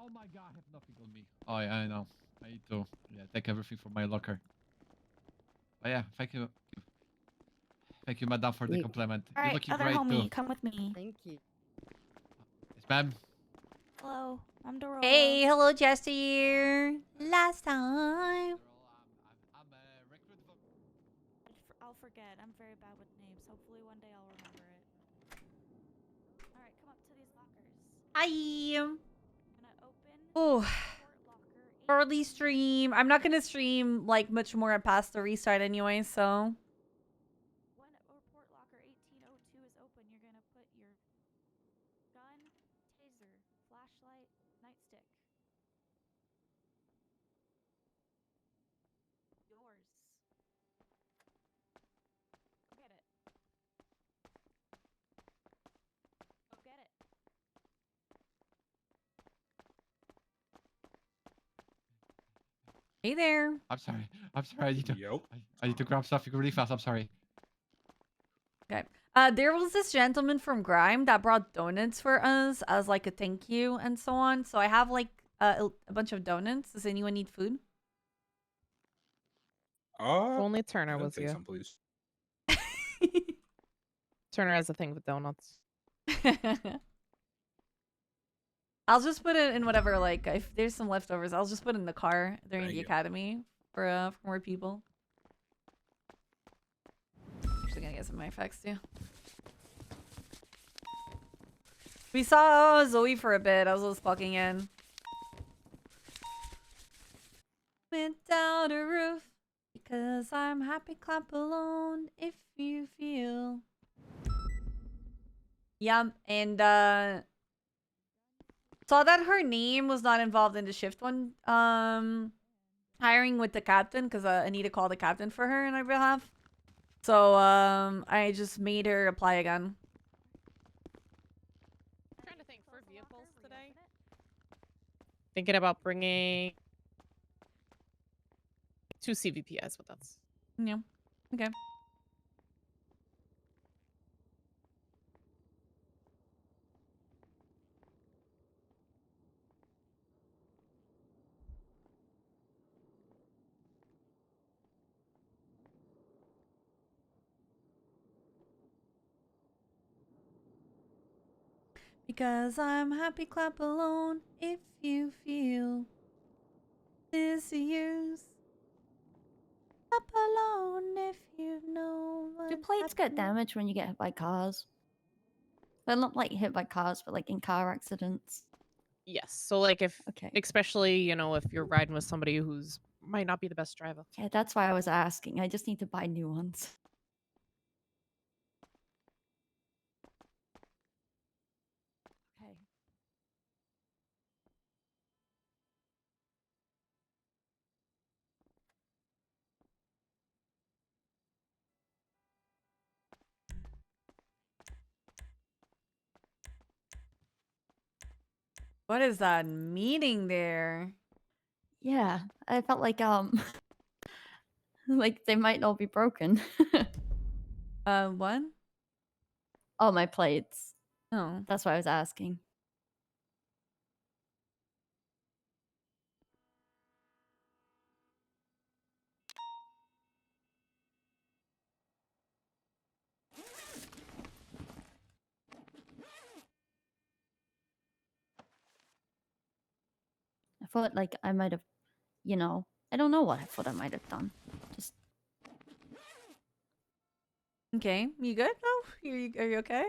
Oh my god, I have nothing on me. Oh yeah, I know. I need to take everything from my locker. Oh yeah, thank you. Thank you, madam, for the compliment. All You're right, looking other great homie, too. come with me. Thank you. Yes, ma'am. Hello, I'm Dorola. Hey, hello, Jester. Last time. I'm a recruit. I'll forget. I'm very bad with names. Hopefully one day I'll remember it. All right, come up to these lockers. Hi. Gonna open Oh, port locker early stream. I'm not gonna stream like much more past the restart anyway, so. When port locker 1802 is open, you're gonna put your gun, taser, flashlight, nightstick. Yours. Go get it. Go get it. Hey there. I'm sorry. I'm sorry. I need to grab something really fast. I'm sorry. Okay. There was this gentleman from Grime that brought donuts for us as like a thank you and so on. So I have like a bunch of donuts. Does anyone need food? If only Turner was take you. some, please. Turner has a thing with donuts. I'll just put it in whatever, like, if there's some leftovers, I'll just put it in the car during Thank the you. academy for more people. Actually gonna get some of my effects too. We saw Zoe for a bit. I was just fucking in. Without a roof, because I'm happy, clap alone if you feel. Yeah, and saw that her name was not involved in the shift one hiring with the captain, because Anita called the captain for her on her behalf. So I just made her apply again. I'm trying to think for vehicles today. Thinking about bringing 2 CVPs with us. Yeah. Okay. Because I'm happy, clap alone if you feel this use. Clap alone if you know. Do plates get damaged when you get hit by cars? Well, not like hit by cars, but like in car accidents. Yes. So like if Okay. especially, you know, if you're riding with somebody who's might not be the best driver. Yeah, that's why I was asking. I just need to buy new ones. Okay. What is that meaning there? Yeah, I felt like like they might not be broken. What? Oh, my plates. Oh. That's why I was asking. I thought like I might have, you know, I don't know what I thought I might have done. Just Okay, you good? Oh, are you okay?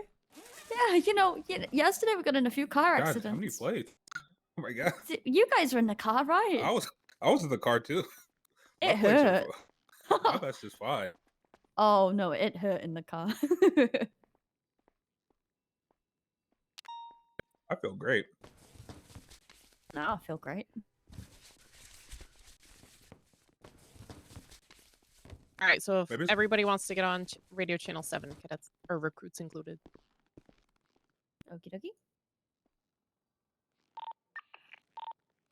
yeah, you know, yesterday we got in a few car God, accidents. how many plates? Oh my god. You guys were in the car, right? I was in the car too. It plates are hurt. My that's just fine. Oh no, it hurt in the car. I feel great. Now I feel great. All right, so if Maybe everybody wants to get on radio channel 7, cadets or recruits included. Okie dokie.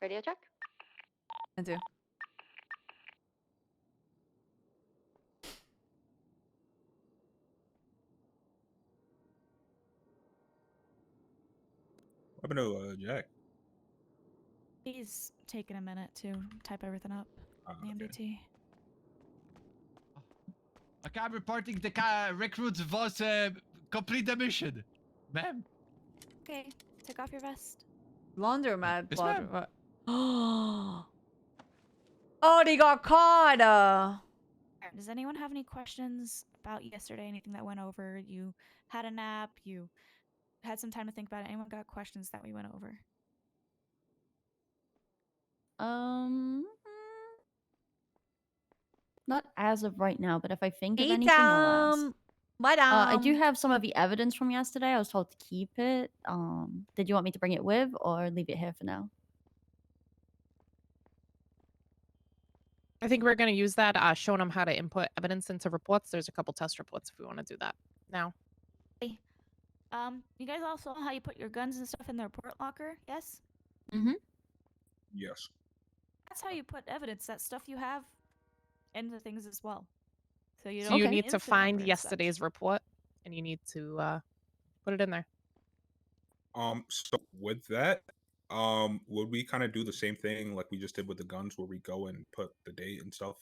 Radio check. I do. What happened to Jack? He's taking a minute to type everything up. The Okay. MDT. Okay, I'm reporting the recruit was complete the mission. Ma'am. Okay, take off your vest. Laundromat. Yes, ma'am. Oh, they got caught. Does anyone have any questions about yesterday? Anything that went over? You had a nap. You had some time to think about it. Anyone got questions that we went over? Not as of right now, but if I think of Hey, anything, I'll ask. Madam. I do have some of the evidence from yesterday. I was told to keep it. Did you want me to bring it with or leave it here for now? I think we're going to use that, showing them how to input evidence into reports. There's a couple test reports if we want to do that now. You guys all saw how you put your guns and stuff in the report locker, yes? Mm-hmm. Yes. That's how you put evidence, that stuff you have, into things as well. So you So don't you get need to incident find number and such. yesterday's report, and you need to put it in there. So with that, would we kind of do the same thing like we just did with the guns, where we go and put the date and stuff,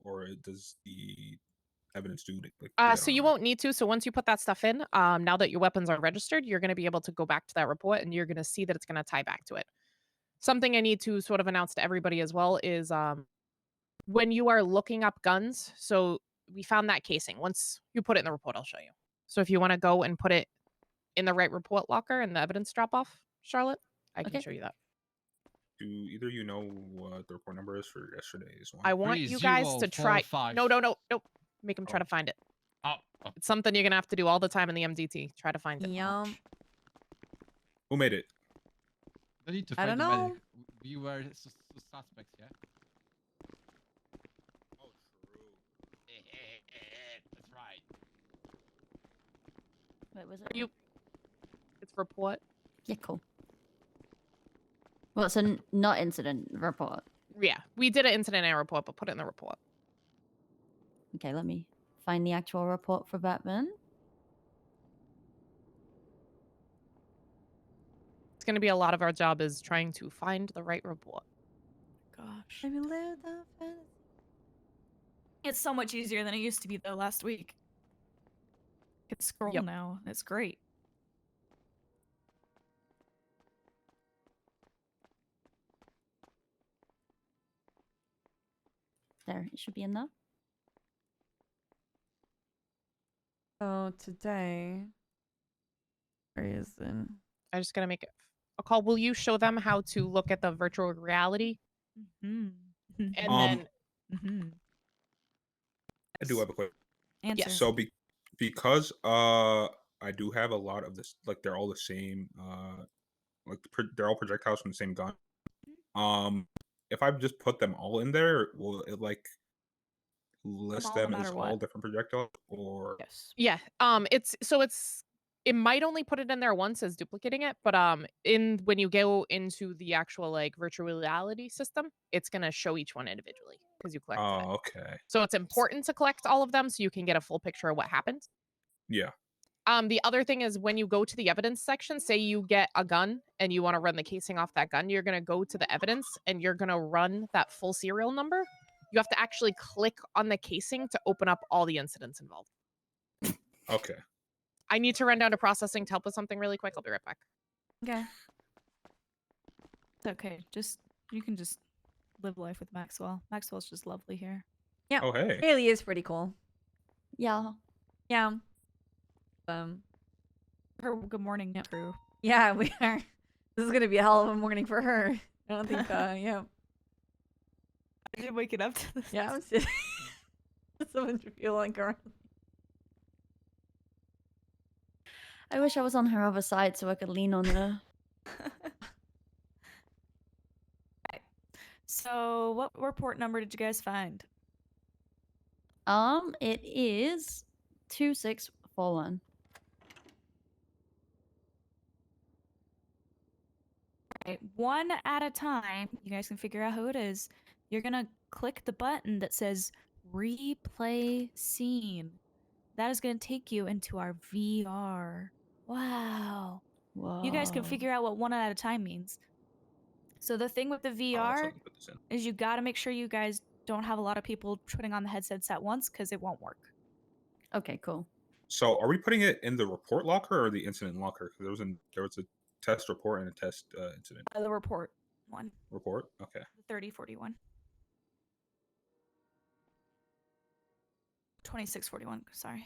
or does the evidence do like get So on you there? won't need to. So once you put that stuff in, now that your weapons are registered, you're going to be able to go back to that report, and you're going to see that it's going to tie back to it. Something I need to sort of announce to everybody as well is when you are looking up guns. So we found that casing. Once you put it in the report, I'll show you. So if you want to go and put it in the right report locker and the evidence drop off, Charlotte, I can Okay. show you that. Do either you know what the report number is for yesterday's one? I want you guys to try. 3045. No. Make them try Oh. to find it. Oh, It's something you're gonna have to do all the time in the MDT. Try to find it. Yum. Who made it? I need to I find don't the know. medic. We were suspects, yeah? Oh, true. That's right. Wait, was it? It's report. Yeah, cool. Well, it's a not incident report. Yeah, we did an incident and report, but put it in the report. Okay, let me find the actual report for Batman. It's gonna be a lot of our job is trying to find the right report. Gosh. Let me live the fantasy. It's so much easier than it used to be, though, last week. I can scroll Yep. now. It's great. There, it should be in there. So today, where is it? I just gotta make it a call. Will you show them how to look at the virtual reality? Mm-hmm. And Um, then I do have a quick. Answer. So because I do have a lot of this, like they're all the same, like they're all projectiles from the same gun. If I just put them all in there, will it like list all no them as matter all what. different projectiles, or Yes. yeah, it might only put it in there once as duplicating it, but in when you go into the actual like virtual reality system, it's gonna show each one individually because you collected it. oh, okay, So it's important to collect all of them so you can get a full picture of what happened. yeah, The other thing is when you go to the evidence section, say you get a gun and you want to run the casing off that gun, you're going to go to the evidence and you're going to run that full serial number. You have to actually click on the casing to open up all the incidents involved. okay. I need to run down to processing to help with something really quick. I'll be right back. Okay. It's okay. You can just live life with Maxwell. Maxwell's just lovely here. Yeah. Oh, hey. Haley is pretty cool. Yeah. Yeah. Her good morning Yep. crew. Yeah, we are. This is gonna be a hell of a morning for her. I don't think. Yeah. I did waking up to this. Yeah. I'm just someone to feel like her. I wish I was on her other side so I could lean on her. Right. So, what report number did you guys find? It is 2641. Right. One at a time. You guys can figure out who it is. You're gonna click the button that says replay scene. That is gonna take you into our VR. Wow. Whoa. You guys can figure out what one at a time means. So the thing with the Oh, VR so let me put this in. is you got to make sure you guys don't have a lot of people putting on the headsets at once because it won't work. Okay, cool. So, are we putting it in the report locker or the incident locker? Because there was a test report and a test incident The report one, report. Okay. the 3041. 2641, sorry.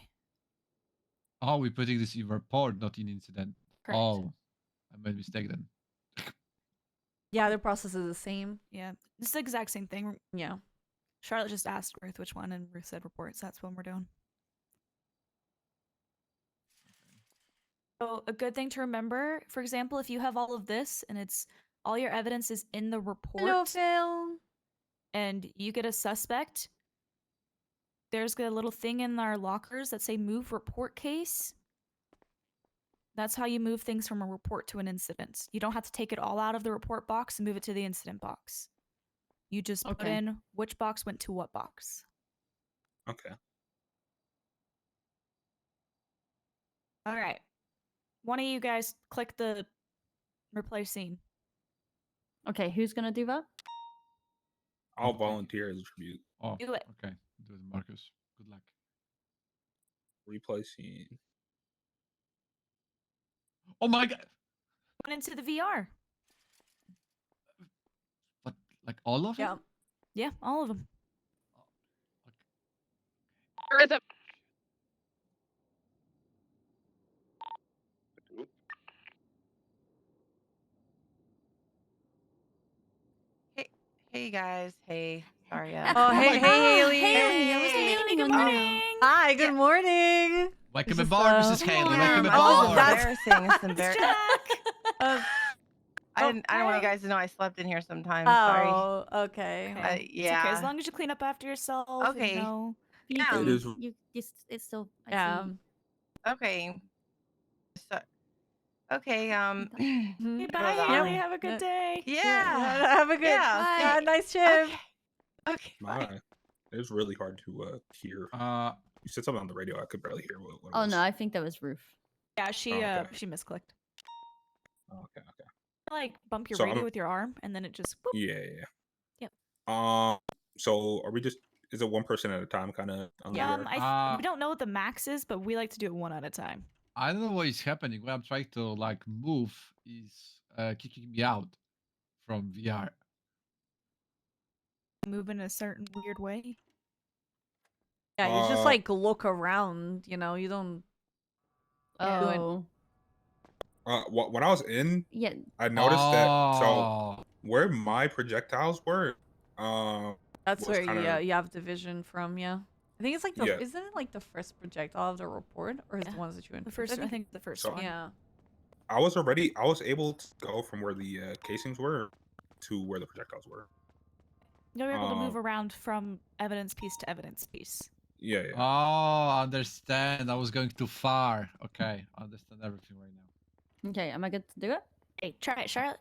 Oh, we're putting this in report, not in incident. Correct. Oh, I made a mistake then. Yeah, their process is the same. Yeah, it's the exact same thing. Yeah. Charlotte just asked Ruth which one, and Ruth said reports. That's what we're doing. So a good thing to remember, for example, if you have all of this and it's all your evidence is in the report, Hello, Phil. and you get a suspect, there's a little thing in our lockers that say move report case. That's how you move things from a report to an incident. You don't have to take it all out of the report box and move it to the incident box. You just put Okay. in which box went to what box. Okay. All right. One of you guys click the replay scene. Okay, who's gonna do that? I'll Okay. volunteer as a tribute. Oh, Do it. okay. Do it, Marcus. Good luck. Replay scene. Oh my god! Went into the VR. But like all of Yeah. them? Yeah, all of them. Where is it? Hey guys. Hey. Sorry. Oh, my hey, God. Haley. Haley, I was Hey. leaning Good on you. morning. Hi, good morning. Welcome This is, aboard, Mrs. Haley. Welcome Mom, Oh, aboard. that's- embarrassing. It's It's embarrassing. Jack. I don't want you guys to know I slept in here sometimes. Sorry. Oh, okay. Okay. It's Yeah. okay, as long as you clean up after yourself. Okay. You know. Yeah. It is- It's still. I Yeah. see. Okay. So, okay. Mhm. Hey, Goes bye, on. Haley. Have a good day. Yeah. Have a good Yeah. nice trip. Okay. Okay. Bye. My, it was really hard to hear. You said something on the radio. I could barely hear what it Oh was. no, I think that was Roof. Yeah, she Oh, okay. she misclicked. Oh, okay. Okay. Like bump your So radio I'm- with your arm, and then it just. Whoop. Yeah. Yep. So are we just? Is it one person at a time, kind of? Yeah, Uh, we don't know what the max is, but we like to do it one at a time. I don't know what is happening. What I'm trying to like move is kicking me out from VR. Move in a certain weird way. Yeah, you just Uh, like look around, you know, you don't. Yeah. Oh. When I was in, Yeah. I noticed that. So Oh, where my projectiles were, That's was where you, kinda- you have division from, yeah. I think it's like the Yeah. isn't it like the first projectile of the report, or is it Yeah. the ones that you The first, I think the first So- one. Yeah. I was able to go from where the casings were to where the projectiles were. You're able to move Um, around from evidence piece to evidence piece. Yeah. oh, I understand. I was going too far. Okay, I understand everything right now. Okay, am I good to do it? Hey, try it, Charlotte.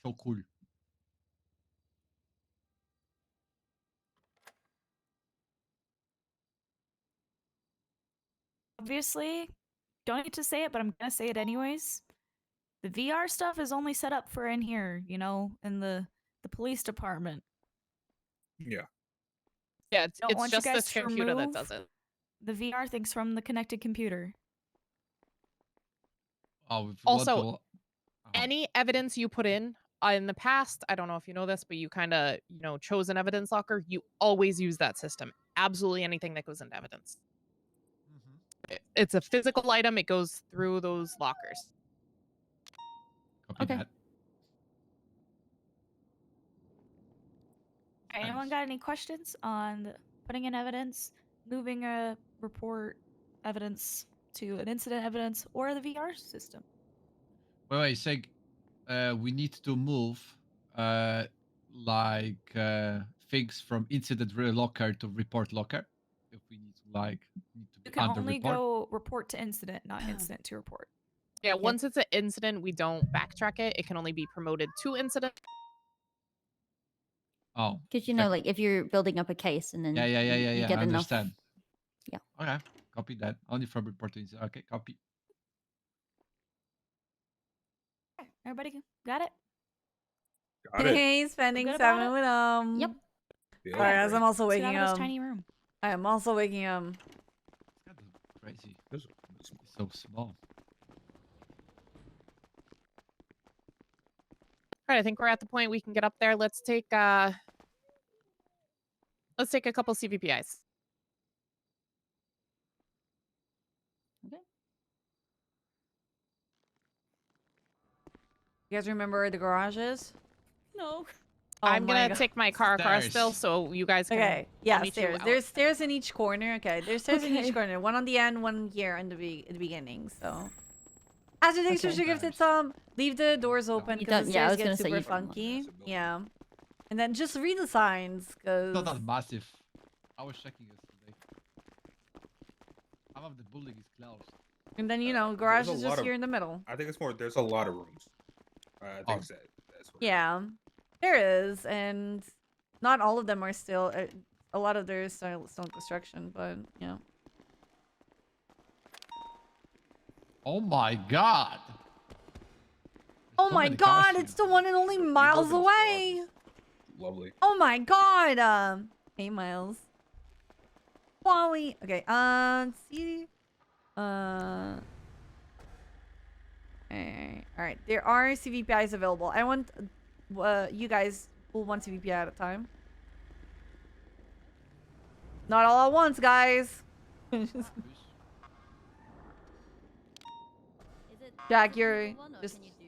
So cool. Obviously, don't need to say it, but I'm gonna say it anyways. The VR stuff is only set up for in here, you know, in the police department. Yeah. Yeah, it's, Don't it's want you just guys this to computer that remove does it. The VR thing's from the connected computer. Oh, we've Also, got to- Any evidence you put in the past, I don't know if you know this, but you kind of, chose an evidence locker. You always use that system. Absolutely anything that goes into evidence. It's a physical item. It goes through those lockers. Copy Okay. that. Anyone Thanks. got any questions on putting in evidence, moving a report evidence to an incident evidence, or the VR system? Wait, say, we need to move, things from incident locker to report locker. If we need to, need to You be can under only report. go report to incident, not incident to report. Yeah, once it's an incident, we don't backtrack it. It can only be promoted to incident. Oh, Because you check. know, like if you're building up a case and then Yeah. you get I enough. understand. Yeah. Okay, copy that. Only from report to incident. Okay, copy. Everybody got it? Got it. Hey, spending good about 7 it? with Yep. Yeah, Sorry, as great. I'm also Let's get waking out of this up. tiny room. I am also waking up. It's kind of crazy. This- It's so small. All right, I think we're at the point we can get up there. Let's take a couple CVPIs. Okay. You guys remember where the garage is? No. Oh I'm my gonna God. take my car across still, Stairs. so you guys can. Okay, yeah, meet you stairs. out There's there. stairs in each corner. Okay, there's stairs in Okay. each corner. One on the end, one here in the beginning. So, after thanks for Okay. gifted some, leave the doors open You because don't- the yeah, I stairs was get gonna say super you don't want funky. massive building. Yeah, and then just read the signs because. It's not that massive. I was checking yesterday. Half of the building is closed. And then you know, There's garage a is lot just of- here in the middle. I think it's more. There's a lot of rooms. I think Oh. that's what it is. Yeah, there is, and not all of them are still. A lot of there is still in construction, but yeah. Oh my god! Oh There's so my many God! cars It's here. the one and only So we Miles live in this away. garage. It's Lovely. Oh my God! Hey Miles. Wally. Okay. Let's see. All right. There are CVPIs available. I want you guys pull one CVPI at a time. Not all at once, guys. Is it Jack, just you're another one, or just- can you do...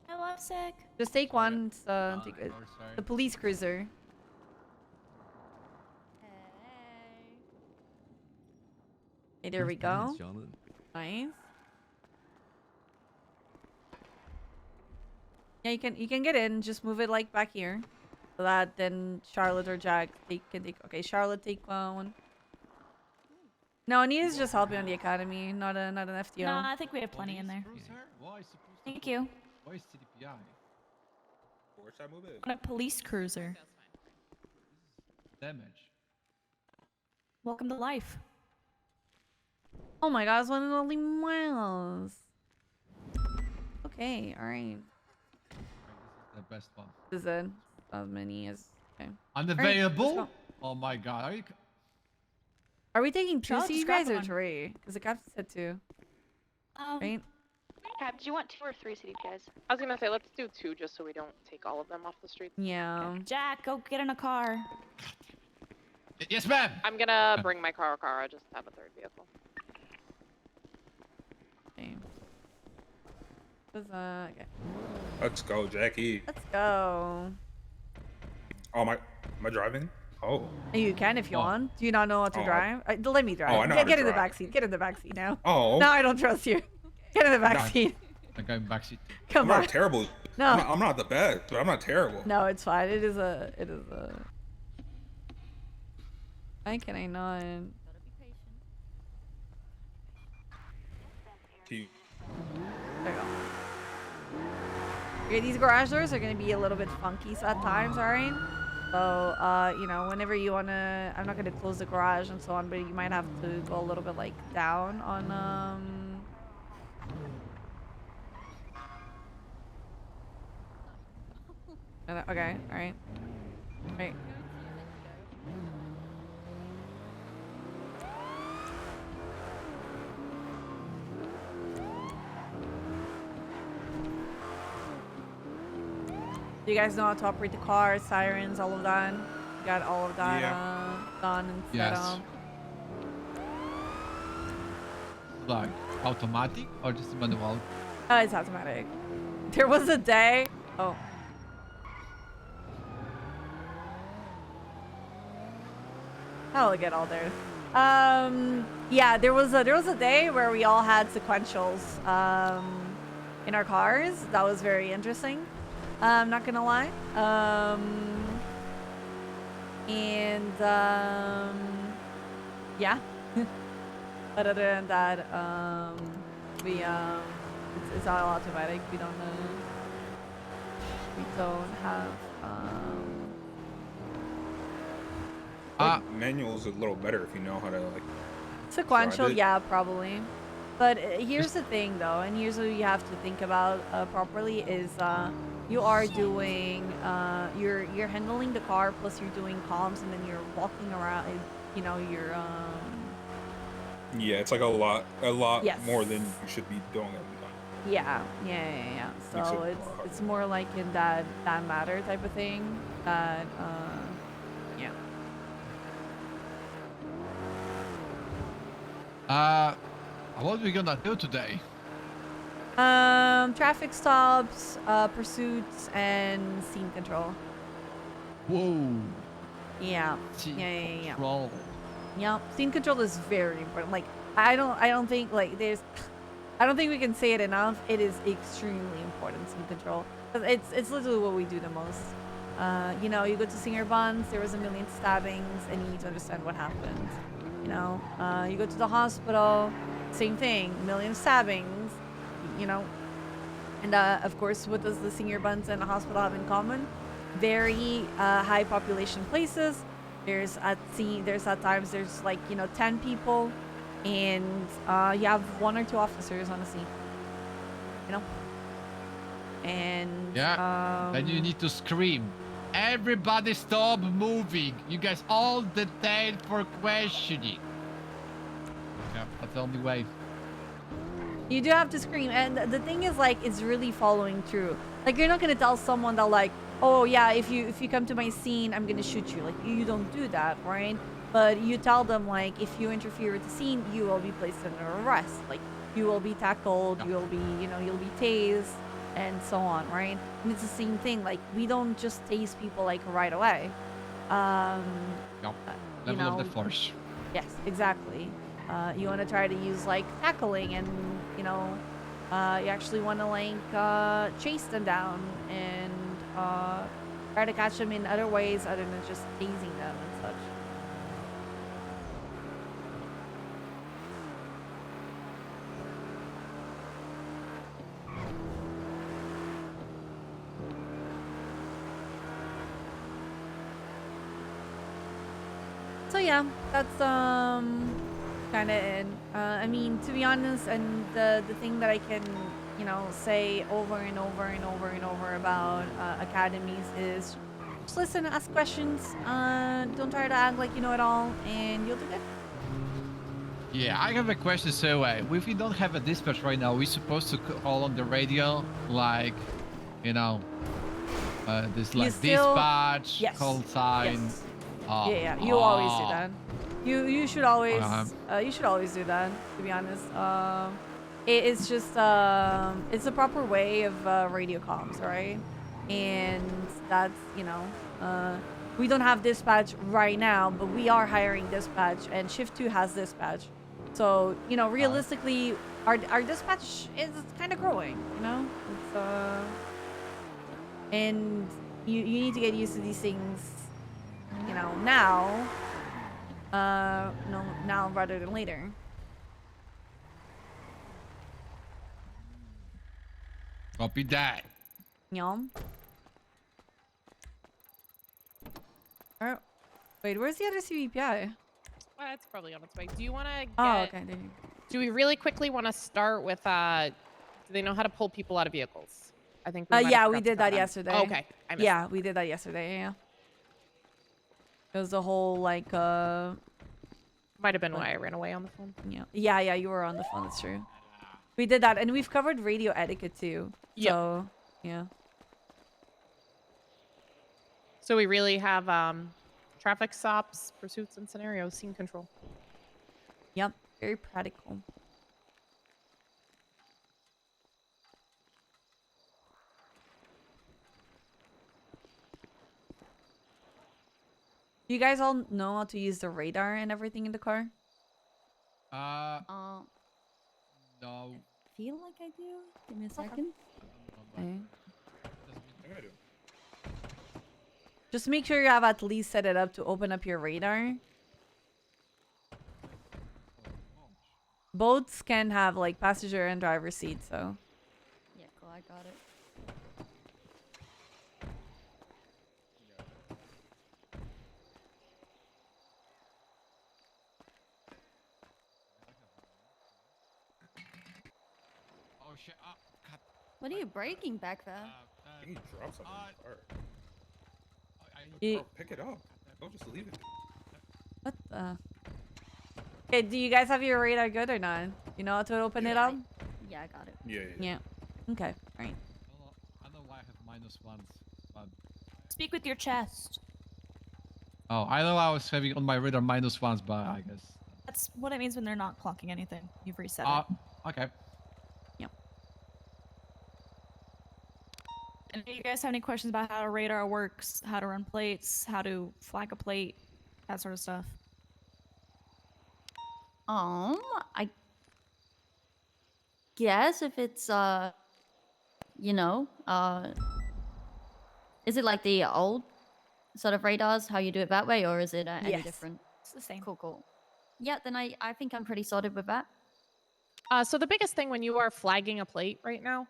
I love sick. Just take Sorry. one. Take it. Sorry. The police cruiser. Hey. Okay, there we go. Nice. Yeah, you can get in. Just move it like back here, so that then Charlotte or Jack can take. Okay, Charlotte take one. No, Anita's just helping on the academy, not an FTO. No, I think we have plenty in there. Why is supposed to Thank put- you. Why is CDPI? Where should I move it? On a police cruiser. Damage. Welcome to life. Oh my God, it's one and only Miles. Okay, all right. This is the best one. This is it. As many as. Okay. Unavailable? go. Oh my god, are you? Are we taking two Charlotte, just CVPIs grab or one. 3? Because the captain said 2, right? Cap, do you want 2 or 3 CDPIs? I was gonna say let's do 2 just so we don't take all of them off the street. Yeah. Jack, go get in a car. Yes, ma'am. I'm gonna bring my car. I just have a third vehicle. Okay. Okay. Let's go, Jackie. Let's go. Oh my, am I driving? Oh. You can if you Oh. want. Do you not know how to Oh, drive? Let me drive. I know how to Get in the drive. backseat. Get in the backseat now. Oh. No, I don't trust you. Get in the No. backseat. I'm going backseat. Come I'm on. not terrible. No. I'm not the best, but I'm not terrible. No, it's fine. It is a. Why can I not? Gotta be patient. Can you- There you go. Okay, these garage doors are gonna be a little bit funky at times, alright? So, you know, whenever you wanna, I'm not gonna close the garage and so on, but you might have to go a little bit like down on, okay, alright. Right. Do you guys know how to operate the car, sirens, all of that? You got all of that done and set Yes. up? Like automatic or just manual? It's automatic. There was a day. Oh. I'll get all there. Yeah, there was a day where we all had sequentials in our cars. That was very interesting. I'm not gonna lie. Yeah. But other than that, it's all automatic. We don't have Like, manual is a little better if you know how to like. sequential. it. Yeah, probably. But here's the thing, though, and here's what you have to think about properly is you are doing you're handling the car, plus you're doing comms, and then you're walking around. You know, you're Yeah, it's like a lot Yes. more than you should be doing every time. yeah. Makes So it it's more like in that matter type of thing. That yeah. What are we gonna do today? Traffic stops, pursuits, and scene control. Whoa. Yeah. Scene Yeah. control. Yep, scene control is very important. Like, I don't think like I don't think we can say it enough. It is extremely important, scene control. 'Cause it's literally what we do the most. You know, you go to Singer Buns, there was a million stabbings, and you need to understand what happened. You know, you go to the hospital, same thing, million stabbings. You know, and of course, what does the Singer Buns and the hospital have in common? Very high population places. There's at times there's like, you know, 10 people, and you have 1 or 2 officers on the scene. You know, and Yeah. Then you need to scream. Everybody stop moving. You guys all detained for questioning. Yeah, that's the only way. you do have to scream, and the thing is, like, it's really following through. Like, you're not gonna tell someone that, like, oh yeah, if you come to my scene, I'm gonna shoot you. Like, you don't do that, right? But you tell them, like, if you interfere with the scene, you will be placed under arrest. Like, you will be tackled, you will be, you know, you'll be tased, and so on, right? And it's the same thing. Like, we don't just tase people like right away. No. You Level of know, the force. yes, exactly. You want to try to use like tackling, and you know, you actually want to like chase them down and try to catch them in other ways other than just tasing them and such. So yeah, that's kind of it. I mean, to be honest, and the thing that I can, you know, say over and over and over and over about academies is just listen, ask questions. Don't try to act like you know it all, and you'll do good. Yeah, I have a question. So, if we don't have a dispatch right now, we're supposed to call on the radio, like, you know, this You like still- dispatch, Yes. call sign. Yes. Yeah, you always do that. You should always do that. To be honest, it's just it's a proper way of radio comms, right? And that's, you know, we don't have dispatch right now, but we are hiring dispatch, and shift 2 has dispatch. So, you know, realistically, our dispatch is kind of growing. You know, it's and you need to get used to these things. You know, now. No, now rather than later. Copy that. Yum. Wait, where's the other CVPI? It's probably on its way. Do you want to get... Oh, okay. There you go. Do we really quickly want to start with, do they know how to pull people out of vehicles? I think we might have Yeah, forgot we to did cover that yesterday. Oh, okay. I missed Yeah, that. we did that yesterday. Yeah. It was the whole like Might have been why I ran away on the phone. Yeah, you were on the phone, that's true. We did that, and we've covered radio etiquette too. Yep. So, yeah. So we really have traffic stops, pursuits, and scenarios, scene control. Yep, very practical. Do you guys all know how to use the radar and everything in the car? No. I feel like I do. Give me a second. Okay. I do. Just make sure you have at least set it up to open up your radar. Boats can have like passenger and driver seat, so. Yeah, cool. I got it. shit. Oh, God. What are you breaking back there? I think you dropped something in the car. Ye- Bro, pick it up. Don't just leave it. What the? Okay, do you guys have your radar good or not? You know how to open it Yeah. up? Yeah, I got it. Yeah. Okay. All right. I don't know why I have -1s, but... Speak with your chest. Oh, I know I was having on my radar -1s, but I guess... That's what it means when they're not clocking anything. You've reset it. Okay. And do you guys have any questions about how a radar works, how to run plates, how to flag a plate, that sort of stuff? I guess if it's you know, is it like the old sort of radars, how you do it that way, or is it any Yes. different? It's the same. Cool. Yeah, then I think I'm pretty sorted with that. So the biggest thing when you are flagging a plate right now,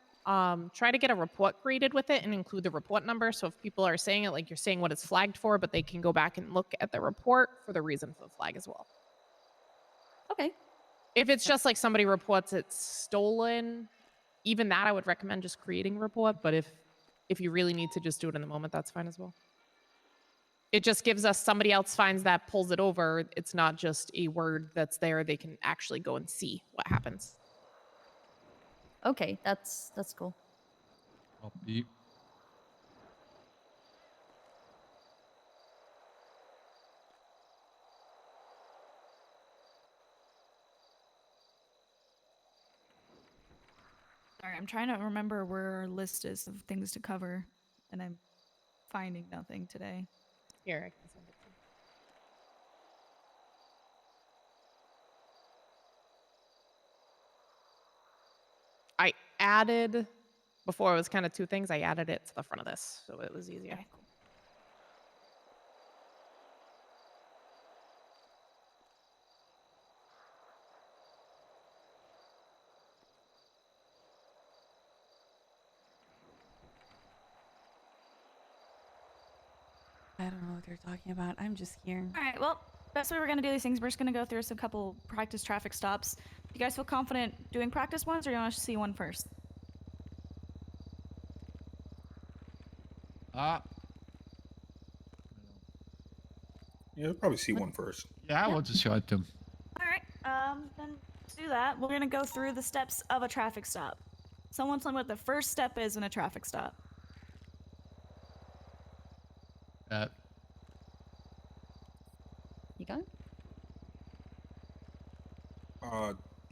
try to get a report created with it and include the report number. So if people are saying it, like you're saying what it's flagged for, but they can go back and look at the report for the reason for the flag as well. Okay. If it's just like somebody reports it's stolen, even that I would recommend just creating a report. But if you really need to just do it in the moment, that's fine as well. It just gives us somebody else finds that, pulls it over. It's not just a word that's there. They can actually go and see what happens. Okay, that's cool. Copy. Sorry, I'm trying to remember where our list is of things to cover, and I'm finding nothing today. Here, I can send it to you. I added, before it was kind of two things, I added it to the front of this, so it was easier. Okay, cool. I don't know what they're talking about. I'm just here. All right, well, that's the way we're going to do these things. We're just going to go through some couple practice traffic stops. Do you guys feel confident doing practice ones, or do you want to see one first? Yeah, probably see one first. Yeah, I want to show it to him. All right, then let's do that. We're going to go through the steps of a traffic stop. Someone tell me what the first step is in a traffic stop. You go.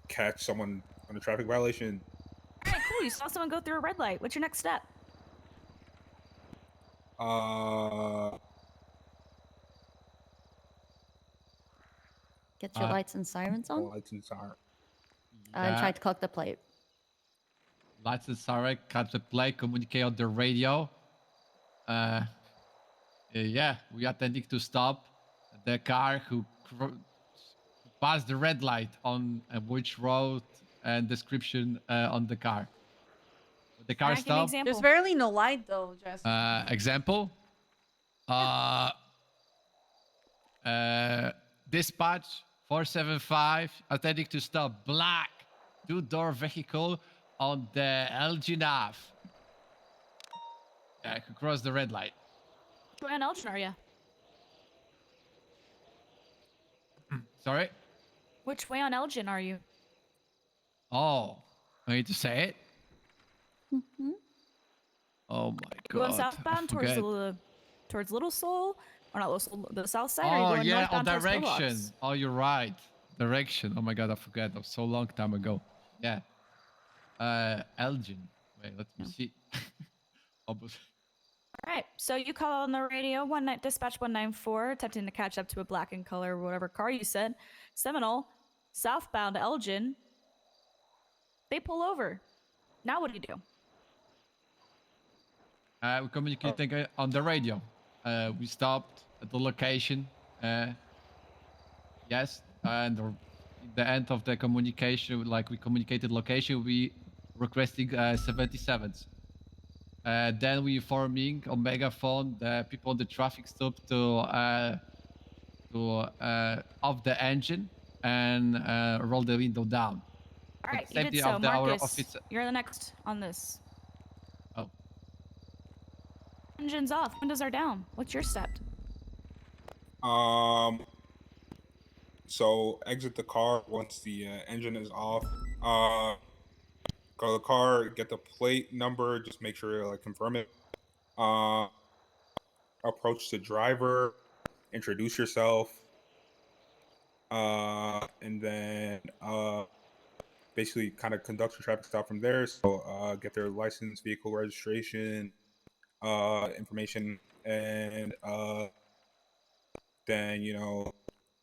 Catch someone on a traffic violation. All right, cool. You saw someone go through a red light. What's your next step? Get your lights and sirens on. Lights and siren. And try to clock the plate. Lights and siren, cut the play, communicate on the radio. Yeah, we are tending to stop the car who passed the red light on which road and description on the car. The car Give me an stop. example. There's barely no light though, Jess. Example. Dispatch 475 attending to stop black two-door vehicle on the LG nav. Yeah, cross the red light. Where in Elgin are you? Sorry? Which way on Elgin are you? Oh, I need to say it? Mm-hmm. Oh my god. Going southbound towards Little Seoul? Or not Little Seoul, the south side? Or are you Oh going yeah, northbound towards direction. Pillbox? Oh, you're right. Direction. Oh my god, I forgot. That was so long time ago. Yeah. Elgin. Wait, let me see. Almost. All right, so you call on the radio, dispatch 194, attempting to catch up to a black in color, whatever car you said. Seminole, southbound Elgin. They pull over. Now what do you do? We communicating on the radio. We stopped at the location. Yes, and the end of the communication, like we communicated location, we requesting 77s. Then we informing on megaphone the people on the traffic stop to off the engine and roll the window down. All right, you safety did so. of our Marcus, officer. you're the next on this. Oh. Engines off. Windows are down. What's your step? So exit the car once the engine is off. Go to the car, get the plate number, just make sure to confirm it. Approach the driver, introduce yourself, and then basically kind of conduct your traffic stop from there. So get their license, vehicle registration, information, and then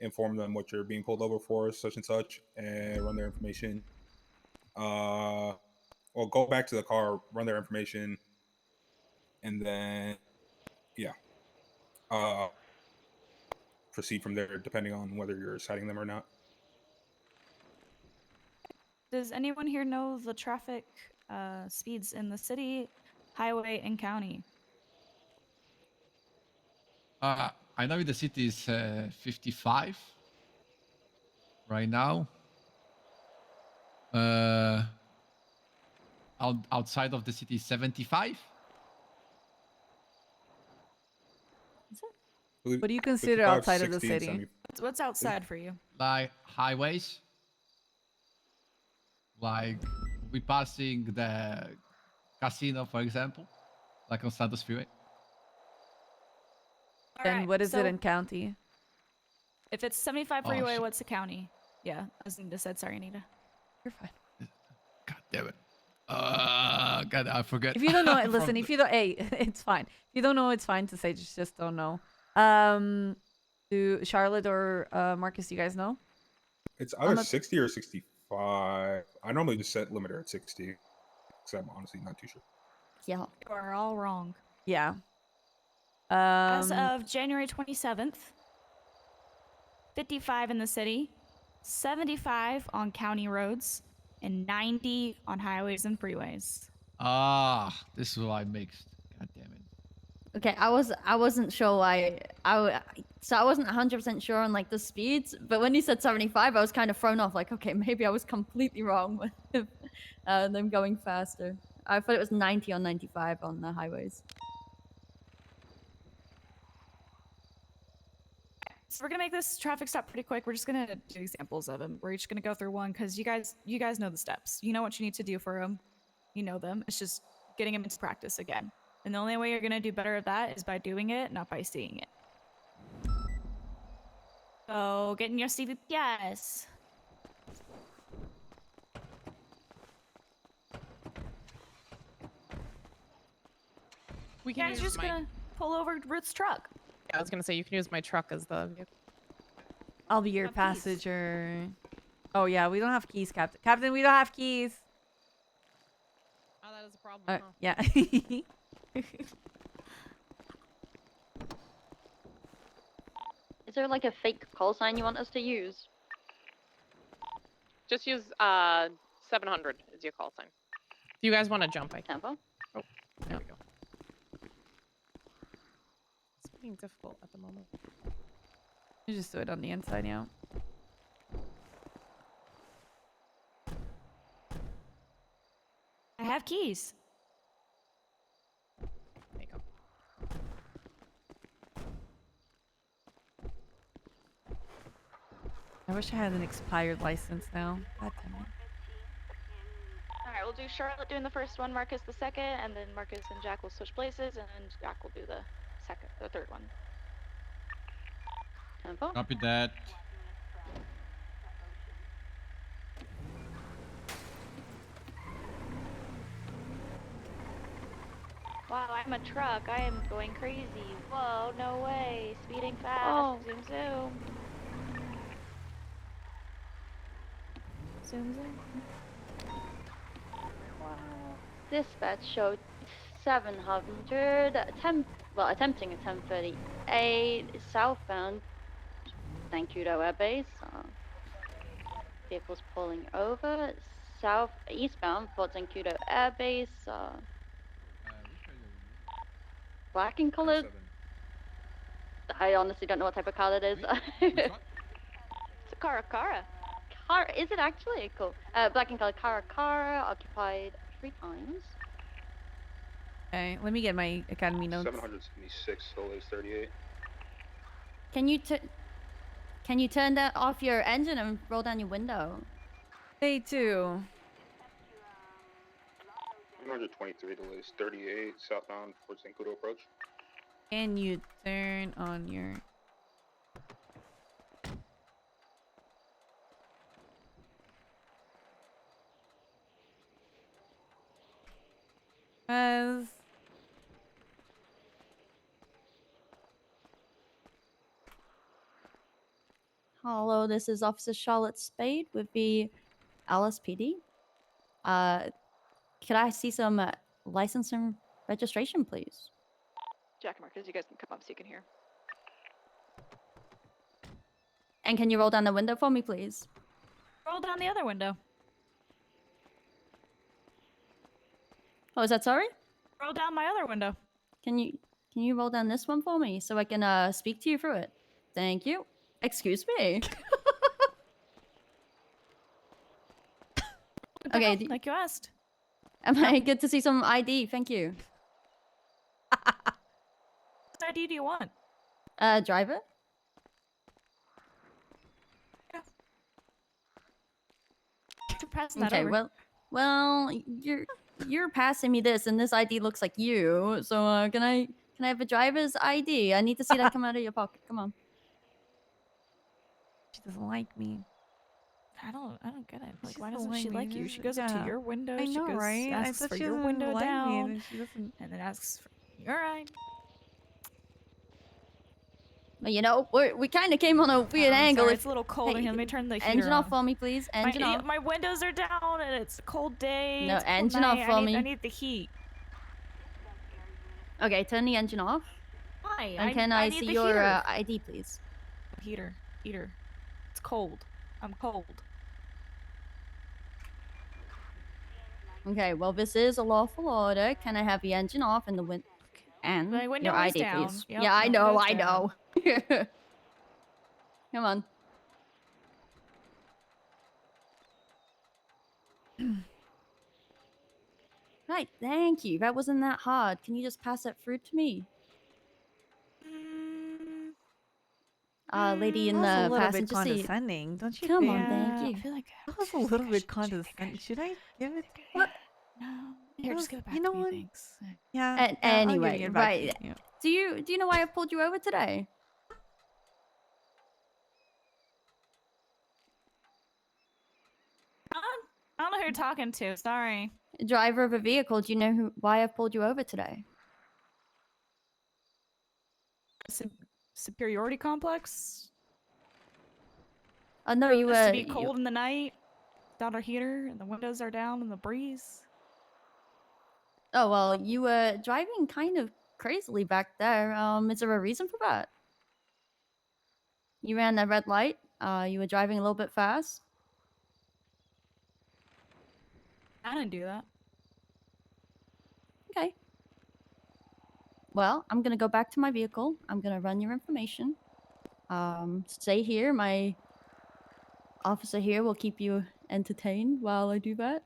inform them what you're being pulled over for, such and such, and run their information. Well, go back to the car, run their information, and then proceed from there, depending on whether you're citing them or not. Does anyone here know the traffic speeds in the city, highway, and county? I know the city is 55 right now. Outside of the city, 75. What do you consider outside of the 60, and city? 70. What's outside for you? Like highways. Like we passing the casino, for example, like on Santos Freeway. Then Alright, what is so it in county? If it's 75 Oh, freeway, shit. what's the county? Yeah, as Anita said. Sorry, Anita. You're fine. God damn it. God, I forget. If you don't know it, From listen. If you don't, hey, it's fine. If you don't know, it's fine to say just don't know. Do Charlotte or Marcus, you guys know? It's either 60 or 65. I normally just set limiter at 60, because I'm honestly not too sure. Yeah. You are all wrong. Yeah. As of January 27th, 55 in the city, 75 on county roads, and 90 on highways and freeways. This is why I mixed. God damn it. Okay, I wasn't sure why so I wasn't 100% sure on like the speeds, but when you said 75, I was kind of thrown off. Like, okay, maybe I was completely wrong with them going faster. I thought it was 90 on 95 on the highways. So we're gonna make this traffic stop pretty quick. We're just gonna do examples of them. We're each gonna go through one because you guys know the steps. You know what you need to do for them. You know them. It's just getting them into practice again. And the only way you're gonna do better at that is by doing it, not by seeing it. So getting your CVPS. We You can guys are use just my... gonna pull over Ruth's truck. I was gonna say you can use my truck as the vehicle. I'll be your Have keys. passenger. Oh yeah, we don't have keys, Captain. Captain, we don't have keys. Oh, that is a problem. Yeah. Is there like a fake call sign you want us to use? Just use 700 as your call sign. Do you guys want to jump? I can. Tempo? Oh, there we go. It's being difficult at the moment. You just do it on the inside, yeah. I have keys. There you go. I wish I had an expired license now. God damn it. Alright, we'll do Charlotte doing the first one, Marcus the second, and then Marcus and Jack will switch places, and then Jack will do the third one. Tempo? Copy that. Wow, I'm a truck. I am going crazy. Whoa, no way. Speeding fast. Oh. Zoom, zoom. Zoom, zoom. Wow. Dispatch showed 700, attempting a 1038 southbound Zancudo Air Base. Vehicles pulling over. Eastbound Fort Zancudo Air Base. Black in color. I honestly don't know what type of car that is. It's a Cara. car. Is it actually cool? Black and colored car. Car occupied 3 times. Okay, let me get my academy notes. 776, delays 38. Can you turn that off your engine and roll down your window? Day 2. 123, delays 38, southbound for Zancudo approach. Can you turn on your... As... Hello, this is Officer Charlotte Spade with the LSPD. Could I see some license and registration, please? Jack and Marcus, you guys can come up so you can hear. And can you roll down the window for me, please? Roll down the other window. Oh, is that sorry? Roll down my other window. Can you roll down this one for me so I can speak to you through it? Thank you. Excuse me. Okay. Like you asked. Am I good to see some ID? Thank you. What ID do you want? Driver? Yeah. You're passing that Okay, over. well, you're passing me this, and this ID looks like you. So can I have a driver's ID? I need to see that come out of your pocket. Come on. She doesn't like me. I don't get it. Like, She why doesn't doesn't she like me. like you? She goes up Yeah. to your window. I she know, goes, right? I asks thought for she your doesn't window like me, and down, then she doesn't. and then asks for your ID. Well, you know, we kind of came on a weird I'm angle. sorry, If it's a little cold in here. Let me turn the heater engine off on. for me, please. Engine off. My windows are down, and it's a cold day. No, it's a cold engine off night. for me. I need the heat. Okay, turn the engine off. Why? And can I need see the your heater. ID, please? Heater. It's cold. I'm cold. Okay, well, this is a lawful order. Can I have the engine off and the and My window your is ID, down. please? Yep, Yeah, I my know, window's I down. know. Come on. Right, thank you. That wasn't that hard. Can you just pass that through to me? Lady in That was a the little bit passenger seat. condescending, don't you Come think? on, thank I you. feel like That was a little bit condescending. Should I give it? What? No. Here, just give it back You to know me, what? thanks. Yeah. And yeah, I'm giving anyway, it back to right. you. Do you know why I pulled you over today? I don't know who you're talking to. Sorry. Driver of a vehicle. Do you know why I pulled you over today? Superiority complex? Oh no, you Supposed were to be cold in the night. Without our heater, and the windows are down in the breeze. Oh well, you were driving kind of crazily back there. Is there a reason for that? You ran that red light. You were driving a little bit fast. I didn't do that. Okay. Well, I'm gonna go back to my vehicle. I'm gonna run your information. Stay here. My officer here will keep you entertained while I do that.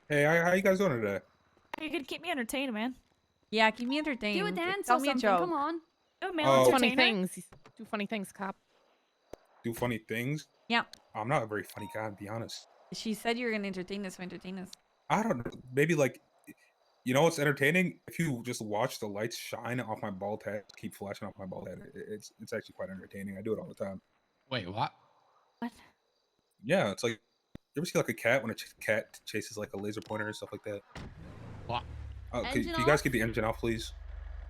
Hey, how you guys doing today? You could keep me entertained, man. Yeah, keep me entertained. Do a dance Tell or me a something. joke. Come on. Oh, man, Oh. Funny entertainer. things. Do funny things, cop. Do funny things? Yeah. I'm not a very funny guy, to be honest. She said you were gonna entertain us, so entertain us. I don't know. Maybe like, you know what's entertaining? If you just watch the lights shine off my bald head, keep flashing off my bald head. It's actually quite entertaining. I do it all the time. Wait, what? What? Yeah, it's like, you ever see like a cat when a cat chases like a laser pointer and stuff like that? What? Could you guys keep the engine off, please?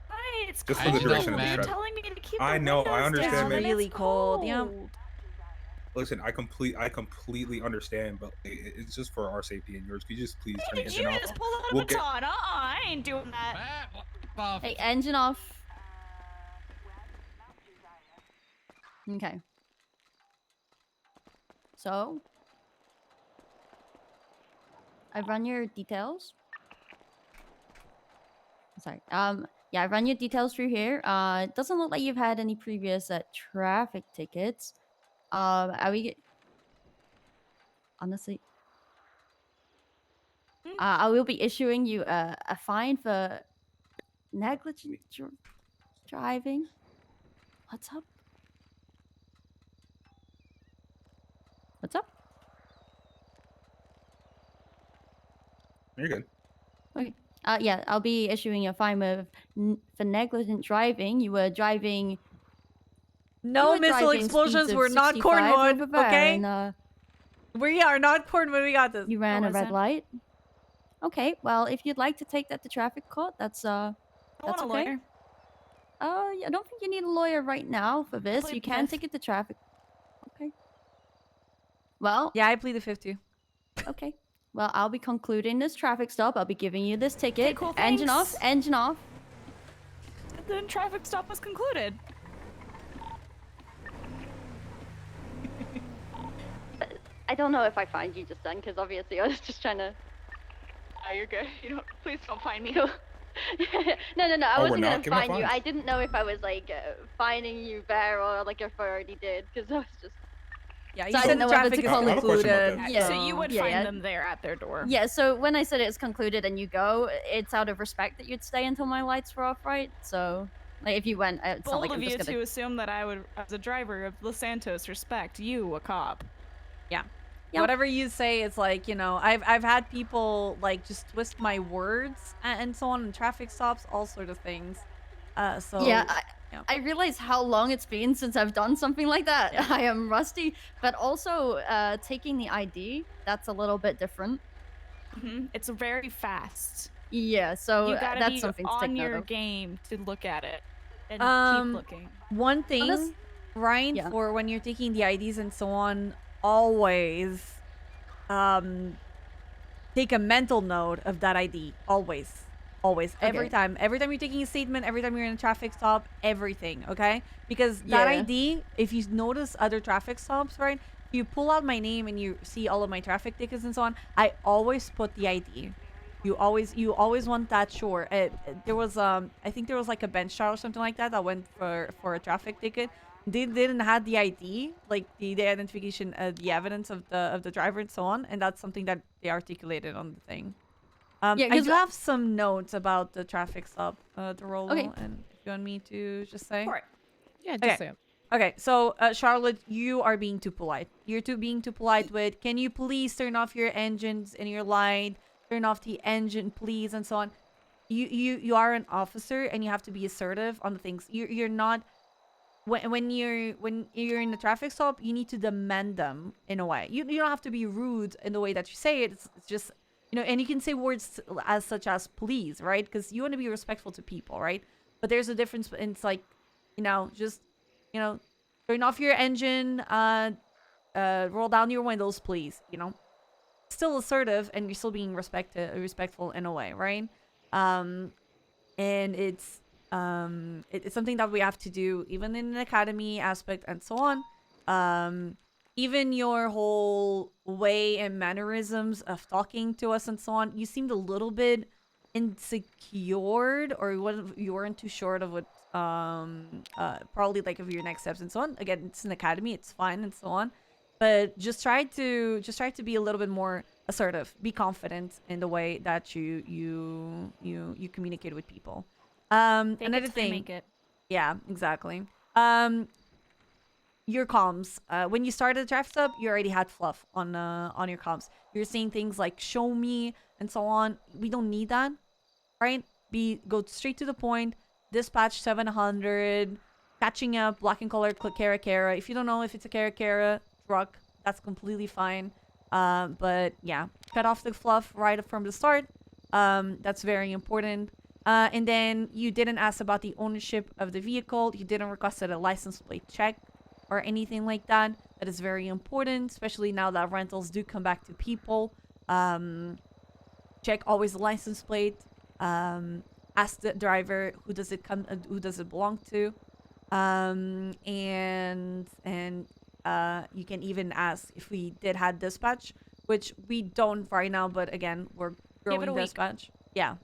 Hi, it's Just cold. for the duration of the You're trip. telling me to keep I the know, I windows understand, down, man. and Really it's cold, yeah. Listen, I completely understand, but it's just for our safety and yours. Could you just please turn the Did engine you off? just pull out a We'll get- baton? I ain't doing that. Hey, engine off. Okay. So, I've run your details. Sorry. Yeah, I've run your details through here. It doesn't look like you've had any previous traffic tickets. Are we? Honestly, I will be issuing you a fine for negligent driving. What's up? What's up? You're good. Okay. Yeah, I'll be issuing you a fine for negligent driving. You were driving. No missile explosions. We're not Cornwood, okay? And, we are not Cornwood. We got this. you ran a red light. Okay, well, if you'd like to take that to traffic court, that's I want a okay. lawyer. I don't think you need a lawyer right now for this. plead You the can fifth. take it to traffic. Okay. Well, Yeah, I plead the fifth too. okay. Well, I'll be concluding this traffic stop. I'll be giving you this ticket. Okay, cool, Engine off. thanks. Engine off. Then traffic stop was concluded. I don't know if I find you just then, because obviously I was just trying to. Oh, you're good. You don't. Please don't find me. No, I Oh, we're wasn't not gonna giving find you. fines? I didn't know if I was like finding you there or like if I already did, because I was just. Yeah, you So I said didn't know whether traffic to is call it- I have a question about concluded. that. Yeah. So you would Yeah, find yeah. them there at their door. Yeah, so when I said it's concluded and you go, it's out of respect that you'd stay until my lights were off, right? So, like, if you went, it's not Bold like of I'm you just gonna... to assume that I would, as a driver of Los Santos, respect you, a cop. Yeah. Yep. Whatever you say, it's like, you know, I've had people like just twist my words and so on in traffic stops, all sort of things. So Yeah, yeah. I realize how long it's been since I've done something like that. Yeah. I am rusty, but also taking the ID, that's a little bit different. It's very fast. Yeah, so You gotta that's be something to take on note your of. game to look at it and keep looking. One thing, Honest- Ryan, Yeah. for when you're taking the IDs and so on, always take a mental note of that ID. Always. Always. Every Okay. time. Every time you're taking a statement, every time you're in a traffic stop, everything, okay? Because that Yeah. ID, if you notice other traffic stops, right? You pull out my name and you see all of my traffic tickets and so on, I always put the ID. You always want that sure. There was I think there was like a bench trial or something like that went for a traffic ticket. They didn't have the ID, like the identification, the evidence of the driver and so on, and that's something that they articulated on the thing. Yeah, I 'cause do have some notes about the traffic stop, the roll, Okay. and if you want me to just say. Alright. Yeah, just Okay. say it. Okay, so Charlotte, you are being too polite. You're being too polite with, can you please turn off your engines and your light, turn off the engine, please, and so on. You are an officer and you have to be assertive on the things. You're not when you're in a traffic stop, you need to demand them in a way. You don't have to be rude in the way that you say it. It's just, you know, and you can say words as such as please, right? Because you want to be respectful to people, right? But there's a difference, and it's like, you know, just, you know, turn off your engine, roll down your windows, please. You know, still assertive, and you're still being respectful in a way, right? And it's something that we have to do even in an academy aspect and so on. Even your whole way and mannerisms of talking to us and so on, you seemed a little bit insecure, or you weren't too sure of what probably like of your next steps and so on. Again, it's an academy, it's fine and so on, but just try to be a little bit more assertive. Be confident in the way that you communicate with people. Fake Another it till you thing, make it. yeah, exactly. Your comms. When you started the traffic stop, you already had fluff on your comms. You're saying things like "show me" and so on. We don't need that, right? Go straight to the point. Dispatch 700, catching up, black and colored Cara. If you don't know if it's a Cara truck, that's completely fine. But yeah, cut off the fluff right from the start. That's very important. And then you didn't ask about the ownership of the vehicle. You didn't request a license plate check or anything like that. That is very important, especially now that rentals do come back to people. Check always the license plate. Ask the driver who does it belong to. And you can even ask if we did have dispatch, which we don't right now, but again, we're growing dispatch. Yeah.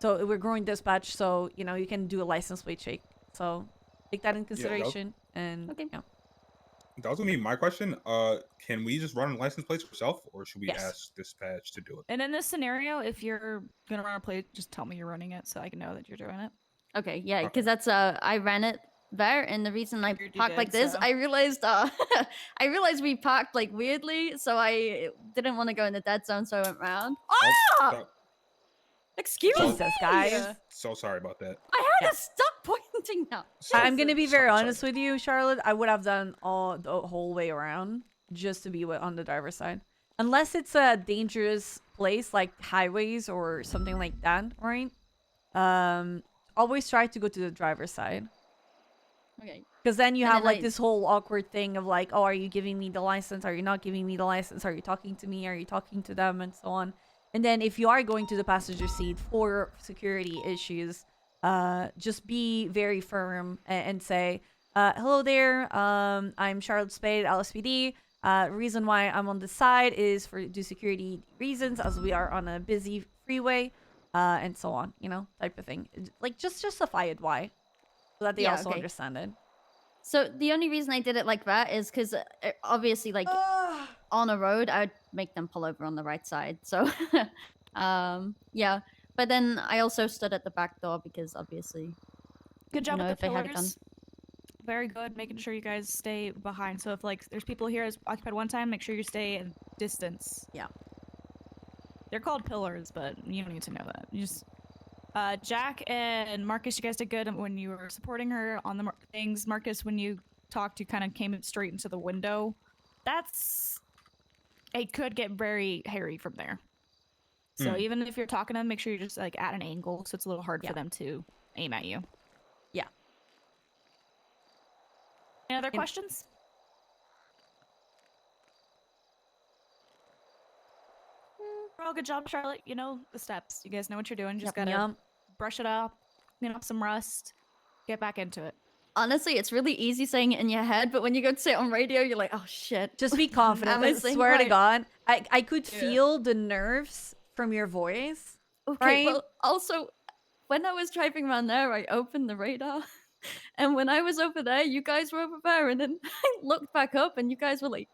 So we're growing dispatch, so you know you can do a license plate check. So take that in consideration. And Okay. yeah. That was gonna be my question. Can we just run license plates ourselves, or should we Yes. ask dispatch to do it? And in this scenario, if you're gonna run a plate, just tell me you're running it so I can know that you're doing it. Okay, yeah, Okay. because that's I ran it there, and the reason I Figured you parked like did, this, so. I realized I realized we parked like weirdly, so I didn't want to go in the dead zone, so I went round. Oh, Ah! so- Excuse so- me. Jesus, guys. Yeah. So sorry about that. I heard a stop pointing now. I'm gonna be very Sorry. honest with you, Charlotte. I would have done all the whole way around just to be on the driver's side, unless it's a dangerous place like highways or something like that, right? Always try to go to the driver's side, Okay. because then you And have then like this whole awkward thing of like, oh, are you giving me the license? Are you not giving me the license? Are you talking to me? Are you talking to them? And so on. And then if you are going to the passenger seat for security issues, just be very firm and say, hello there, I'm Charlotte Spade, LSPD. Reason why I'm on the side is for due security reasons, as we are on a busy freeway, and so on, you know, type of thing. Like, just justify it why, so that they Yeah, also okay. understand it. So the only reason I did it like that is because obviously, like on a road, I would make them pull over on the right side. So, yeah. But then I also stood at the back door because obviously, Good job know, with if the they had a gun. pillars. Very good. Making sure you guys stay behind. So if like there's people here as occupied one time, make sure you stay in distance. Yeah. They're called pillars, but you don't need to know that. You just Jack and Marcus, you guys did good when you were supporting her on the things. Marcus, when you talked, you kind of came straight into the window. It could get very hairy from there. So even if you're talking to them, make sure you're just like at an angle, so it's a little hard for them to aim at you. Yeah. Any other questions? Well, good job, Charlotte. You know the steps. You guys know what you're doing. Just gotta brush it up, clean up some rust, get back into it. Honestly, it's really easy saying it in your head, but when you go to say it on radio, you're like, oh shit. Just be confident. Am I I saying swear to right? God, I could feel the nerves from your voice. Okay, right? well, also, when I was driving around there, I opened the radar. And when I was over there, you guys were over there. And then I looked back up and you guys were like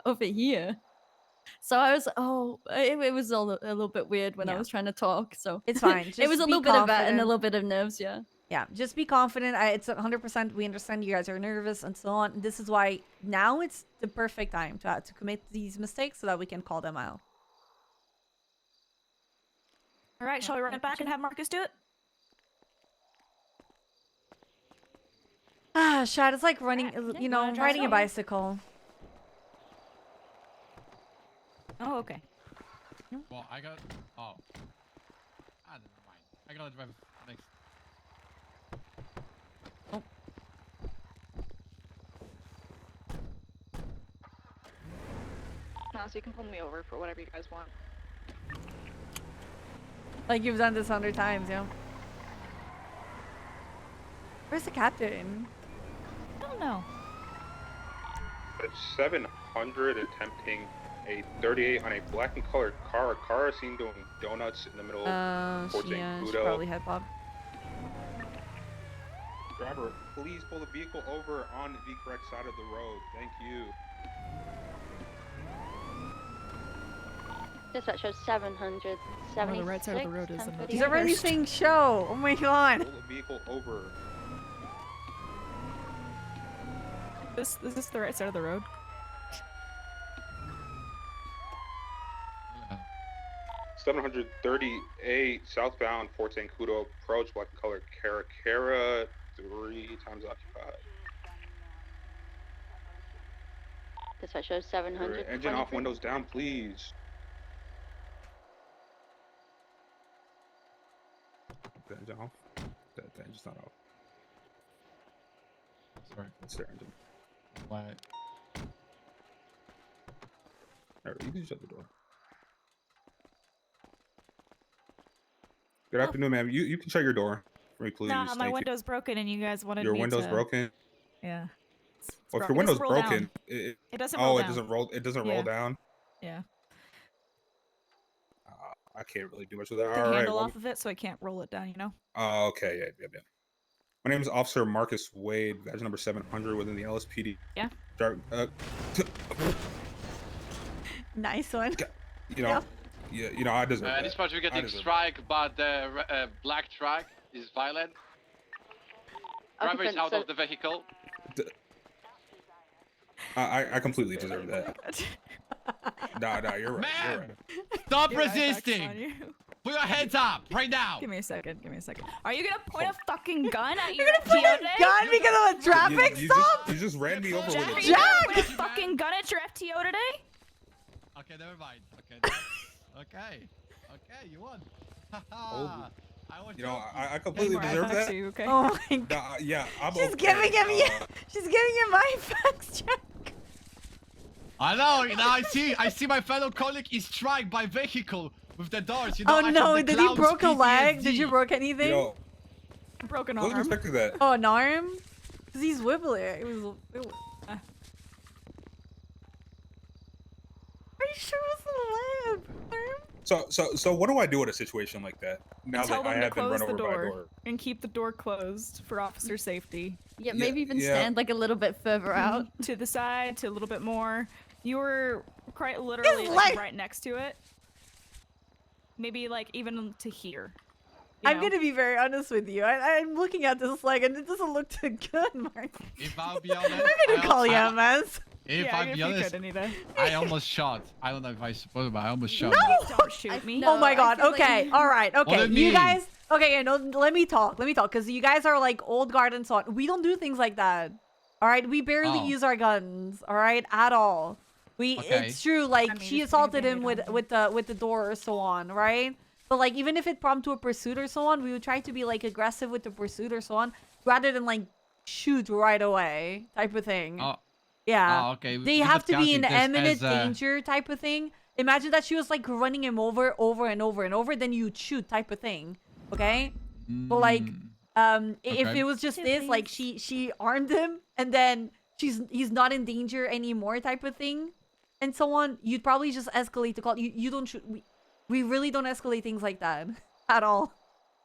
over here. So I was, it was all a little bit weird when I was trying to talk. So It's fine. it was Just a be little bit of that and a confident. little bit of nerves, yeah. Yeah, just be confident. It's 100%. We understand you guys are nervous and so on. This is why now it's the perfect time to commit these mistakes so that we can call them out. All right, shall we run it back and have Marcus do it? Ah, Shad, it's like running, you know, wanna drive riding a it? bicycle. Oh, okay. Well, I got. Oh. Never mind. I gotta drive next. No, so you can pull me over for whatever you guys want. Like you've done this 100 times, yeah. Where's the captain? I don't know. It's 700 attempting a 38 on a black and colored car. A car is seen doing donuts in the middle of Fort St. She Pluto. probably had Bob. Driver, please pull the vehicle over on the correct side of the road. Thank you. Dispatch shows 776. Oh, the right side of the road is in the- He's already saying show. Oh my god. Pull the vehicle over. Is this the right side of the road? Yeah. 738 southbound Fort St. Pluto approach, black and colored Caracara, 3 times occupied. Dispatch shows 700. Engine off, windows down, please. The engine off? The engine's not off. Sorry. It's their engine. Why? Alright, you can shut the door. Good afternoon, ma'am. You can shut your door for me, please. Nah, my Thank you. window's broken and you guys wanted Your me window's to... broken? Yeah. Well, if bro- your it window's doesn't roll down. broken, It doesn't roll down. it doesn't roll Yeah. down. Yeah. I can't really do much with that. The All right. handle Well, off of it, so I can't roll it down, you know? oh, okay. Yeah. My name is Officer Marcus Wade, badge number 700 within the LSPD. Yeah. Nice one. You know, yeah, I deserve that. Dispatch, we're I getting deserve strike, but the black truck is violent. Okay, Driver is Finn, out so of the vehicle. I completely deserve that. Nah, you're right. Ma'am! You're right. Stop Your eyeback's on resisting! you. Put your hands up right now! Give me a second. Are you gonna point a fucking gun at your Put your FTO gun because of a traffic stop? You just ran me over with Jack, a are you truck. gonna point a fucking gun at your FTO today? Okay, never mind. Okay, you won. Oh. I was You know, joking. I completely More deserve IFAX that. to you, okay? Oh my god. Nah, yeah, I'm She's okay. giving him she's giving him my facts, Jack. I know. Now I see my fellow colleague is struck by vehicle with the doors. You know, Oh I have no, the did he clown's broke a leg? Did you PTSD. broke anything? Yo, Broken wasn't arm. expecting that. Oh, an arm? Cause he's wibbling. It was. Are you sure it was a leg? So what do I do in a situation like that? Now Tell that I them to have been close run the over by a door door. and keep the door closed for officer safety. Yeah, maybe even yeah. stand like a little bit further out. To the side, to a little bit more. You were quite literally like, leg- right next to it. Maybe like even to here. you I'm know? gonna be very honest with you. I'm looking at this leg and it doesn't look too good, Mark. If I'll be honest, I'm gonna call you a mess. If Yeah, I'll if be you honest, could, Anita. I almost shot. I don't know if I supposed, but I almost shot. Don't shoot me. No, Oh my I god. feel like- Okay. All right. Okay. do you You mean? guys. Okay. Yeah, no, let me talk. Because you guys are like old guard and so on. We don't do things like that. All right. We barely Oh. use our guns. All right. At all. Okay. It's true. Like I mean, she it's assaulted pretty him big, with the door or so on. Right. But like even if it prompted to a pursuit or so on, we would try to be like aggressive with the pursuit or so on, rather than like shoot right away type of thing. Oh, Yeah. oh, okay. They You're have not to be in counting this imminent as, danger type of thing. Imagine that she was like running him over and over, then you'd shoot type of thing. Okay? But like, if Okay. it was just Two, this, like please. she armed him and then he's not in danger anymore type of thing, and so on, you'd probably just escalate the call. You don't shoot. We really don't escalate things like that at all.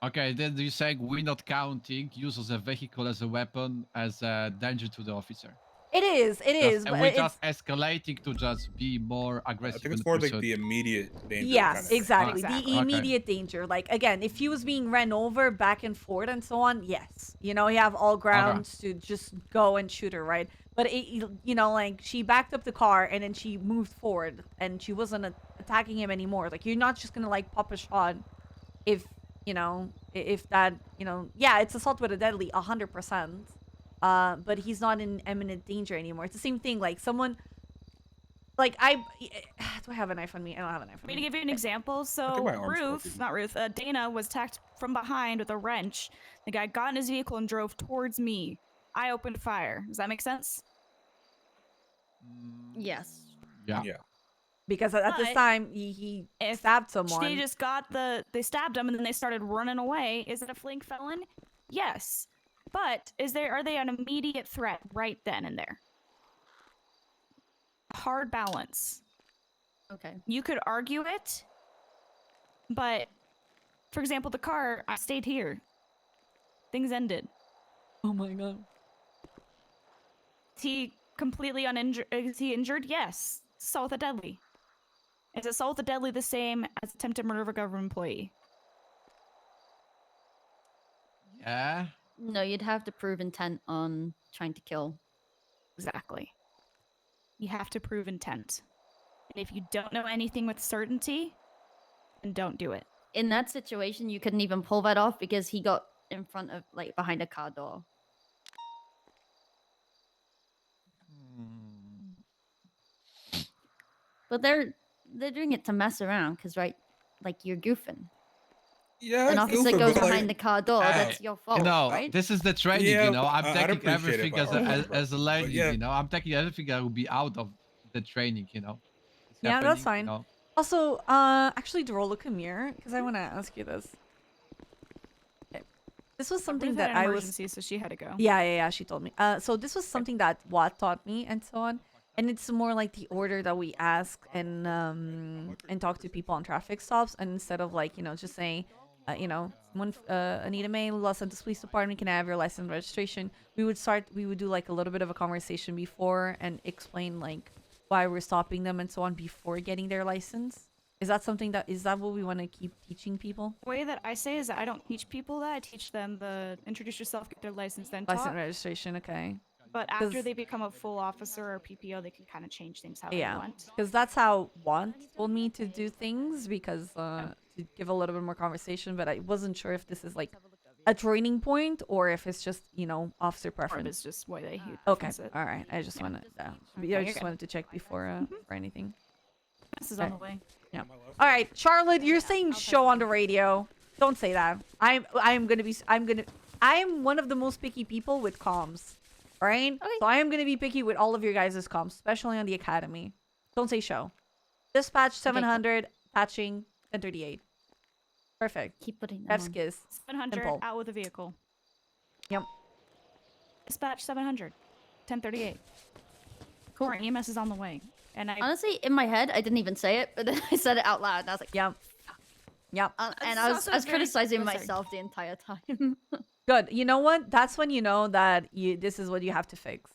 Okay, then you're saying we're not counting use of the vehicle as a weapon as a danger to the officer. It is. And But we're it's, just escalating to just be more I aggressive. think it's in more like pursuit. the immediate danger. yes, kind of thing. exactly. Exactly. The Okay. immediate danger. Like again, if he was being ran over back and forth and so on, yes, you know, you have all grounds to just go and shoot her, right? But you know, like she backed up the car and then she moved forward and she wasn't attacking him anymore. Like you're not just gonna like pop a shot if you know if that yeah, it's assault with a deadly 100%. But he's not in imminent danger anymore. It's the same thing. Like someone, like do I have a knife on me? I don't have a knife on Me me. to give you an example, so think my arm's broken. Dana was attacked from behind with a wrench. The guy got in his vehicle and drove towards me. I opened fire. Does that make sense? Yes. Yeah. Yeah. Because at this But time he if stabbed someone. They just they stabbed him and then they started running away. Is it a fleeing felon? Yes. But are they an immediate threat right then and there? Hard balance. Okay. You could argue it, but for example, the car, I stayed here. Things ended. Oh my god. Is he completely uninjured? Is he injured? Yes. Assault with a deadly. Is assault with a deadly the same as attempted murder of a government employee? Yeah. No, you'd have to prove intent on trying to kill. Exactly. You have to prove intent. And if you don't know anything with certainty, then don't do it. In that situation, you couldn't even pull that off because he got in front of, like, behind a car door. But they're doing it to mess around, because, right, like, you're goofing. Yeah. An it's officer goofy, goes but, like, behind the car door, Hey, that's your fault, You know, right? this is the training. Yeah, you know, I'm I'd taking appreciate everything if as I a was, as a but lady. yeah. You know, I'm taking everything that will be out of the training. You know. It's Yeah, that's happening, fine. You know. Also, actually, Derola, come here, because I want to ask you this. Okay. This was something Ruth that had an I was... emergency, so she had to go. Yeah, she told me. So this was something that Watt taught me and so on. And it's more like the order that we ask and talk to people on traffic stops. And instead of like, just saying, you know, when Anita May, Los Santos Police Department, can I have your license and registration? We would do like a little bit of a conversation before and explain like why we're stopping them and so on before getting their license. Is that what we want to keep teaching people? The way that I say is that I don't teach people that. I teach them the introduce yourself, get their license, then License talk. and registration, okay. But after 'Cause- they become a full officer or PPO, they can kind of change things how they Yeah, want. because that's how Want told me to do things, because to give a little bit more conversation, but I wasn't sure if this is like a training point or if it's just, you know, officer Or preference. it's just why they Okay, preference it. all right. I just wanted, you're I just good. wanted to check before for anything. This is on the way. Yeah. All right, Charlotte, you're saying show on the radio. Don't say that. I'm one of the most picky people with comms. All right? Okay. So I am going to be picky with all of your guys' comms, especially on the academy. Don't say show. Dispatch 700, patching 1038. Perfect. Keep putting them That's on. kiss. 700 Simple. out with a vehicle. Yep. Dispatch 700, 1038. Cool. Our EMS is on the way. And I Honestly, in my head, I didn't even say it, but then I said it out loud, and I was like, Yep. Yep. and It's I was also very- criticizing oh, sorry. myself the entire time. Good. You know what? That's when you know that this is what you have to fix.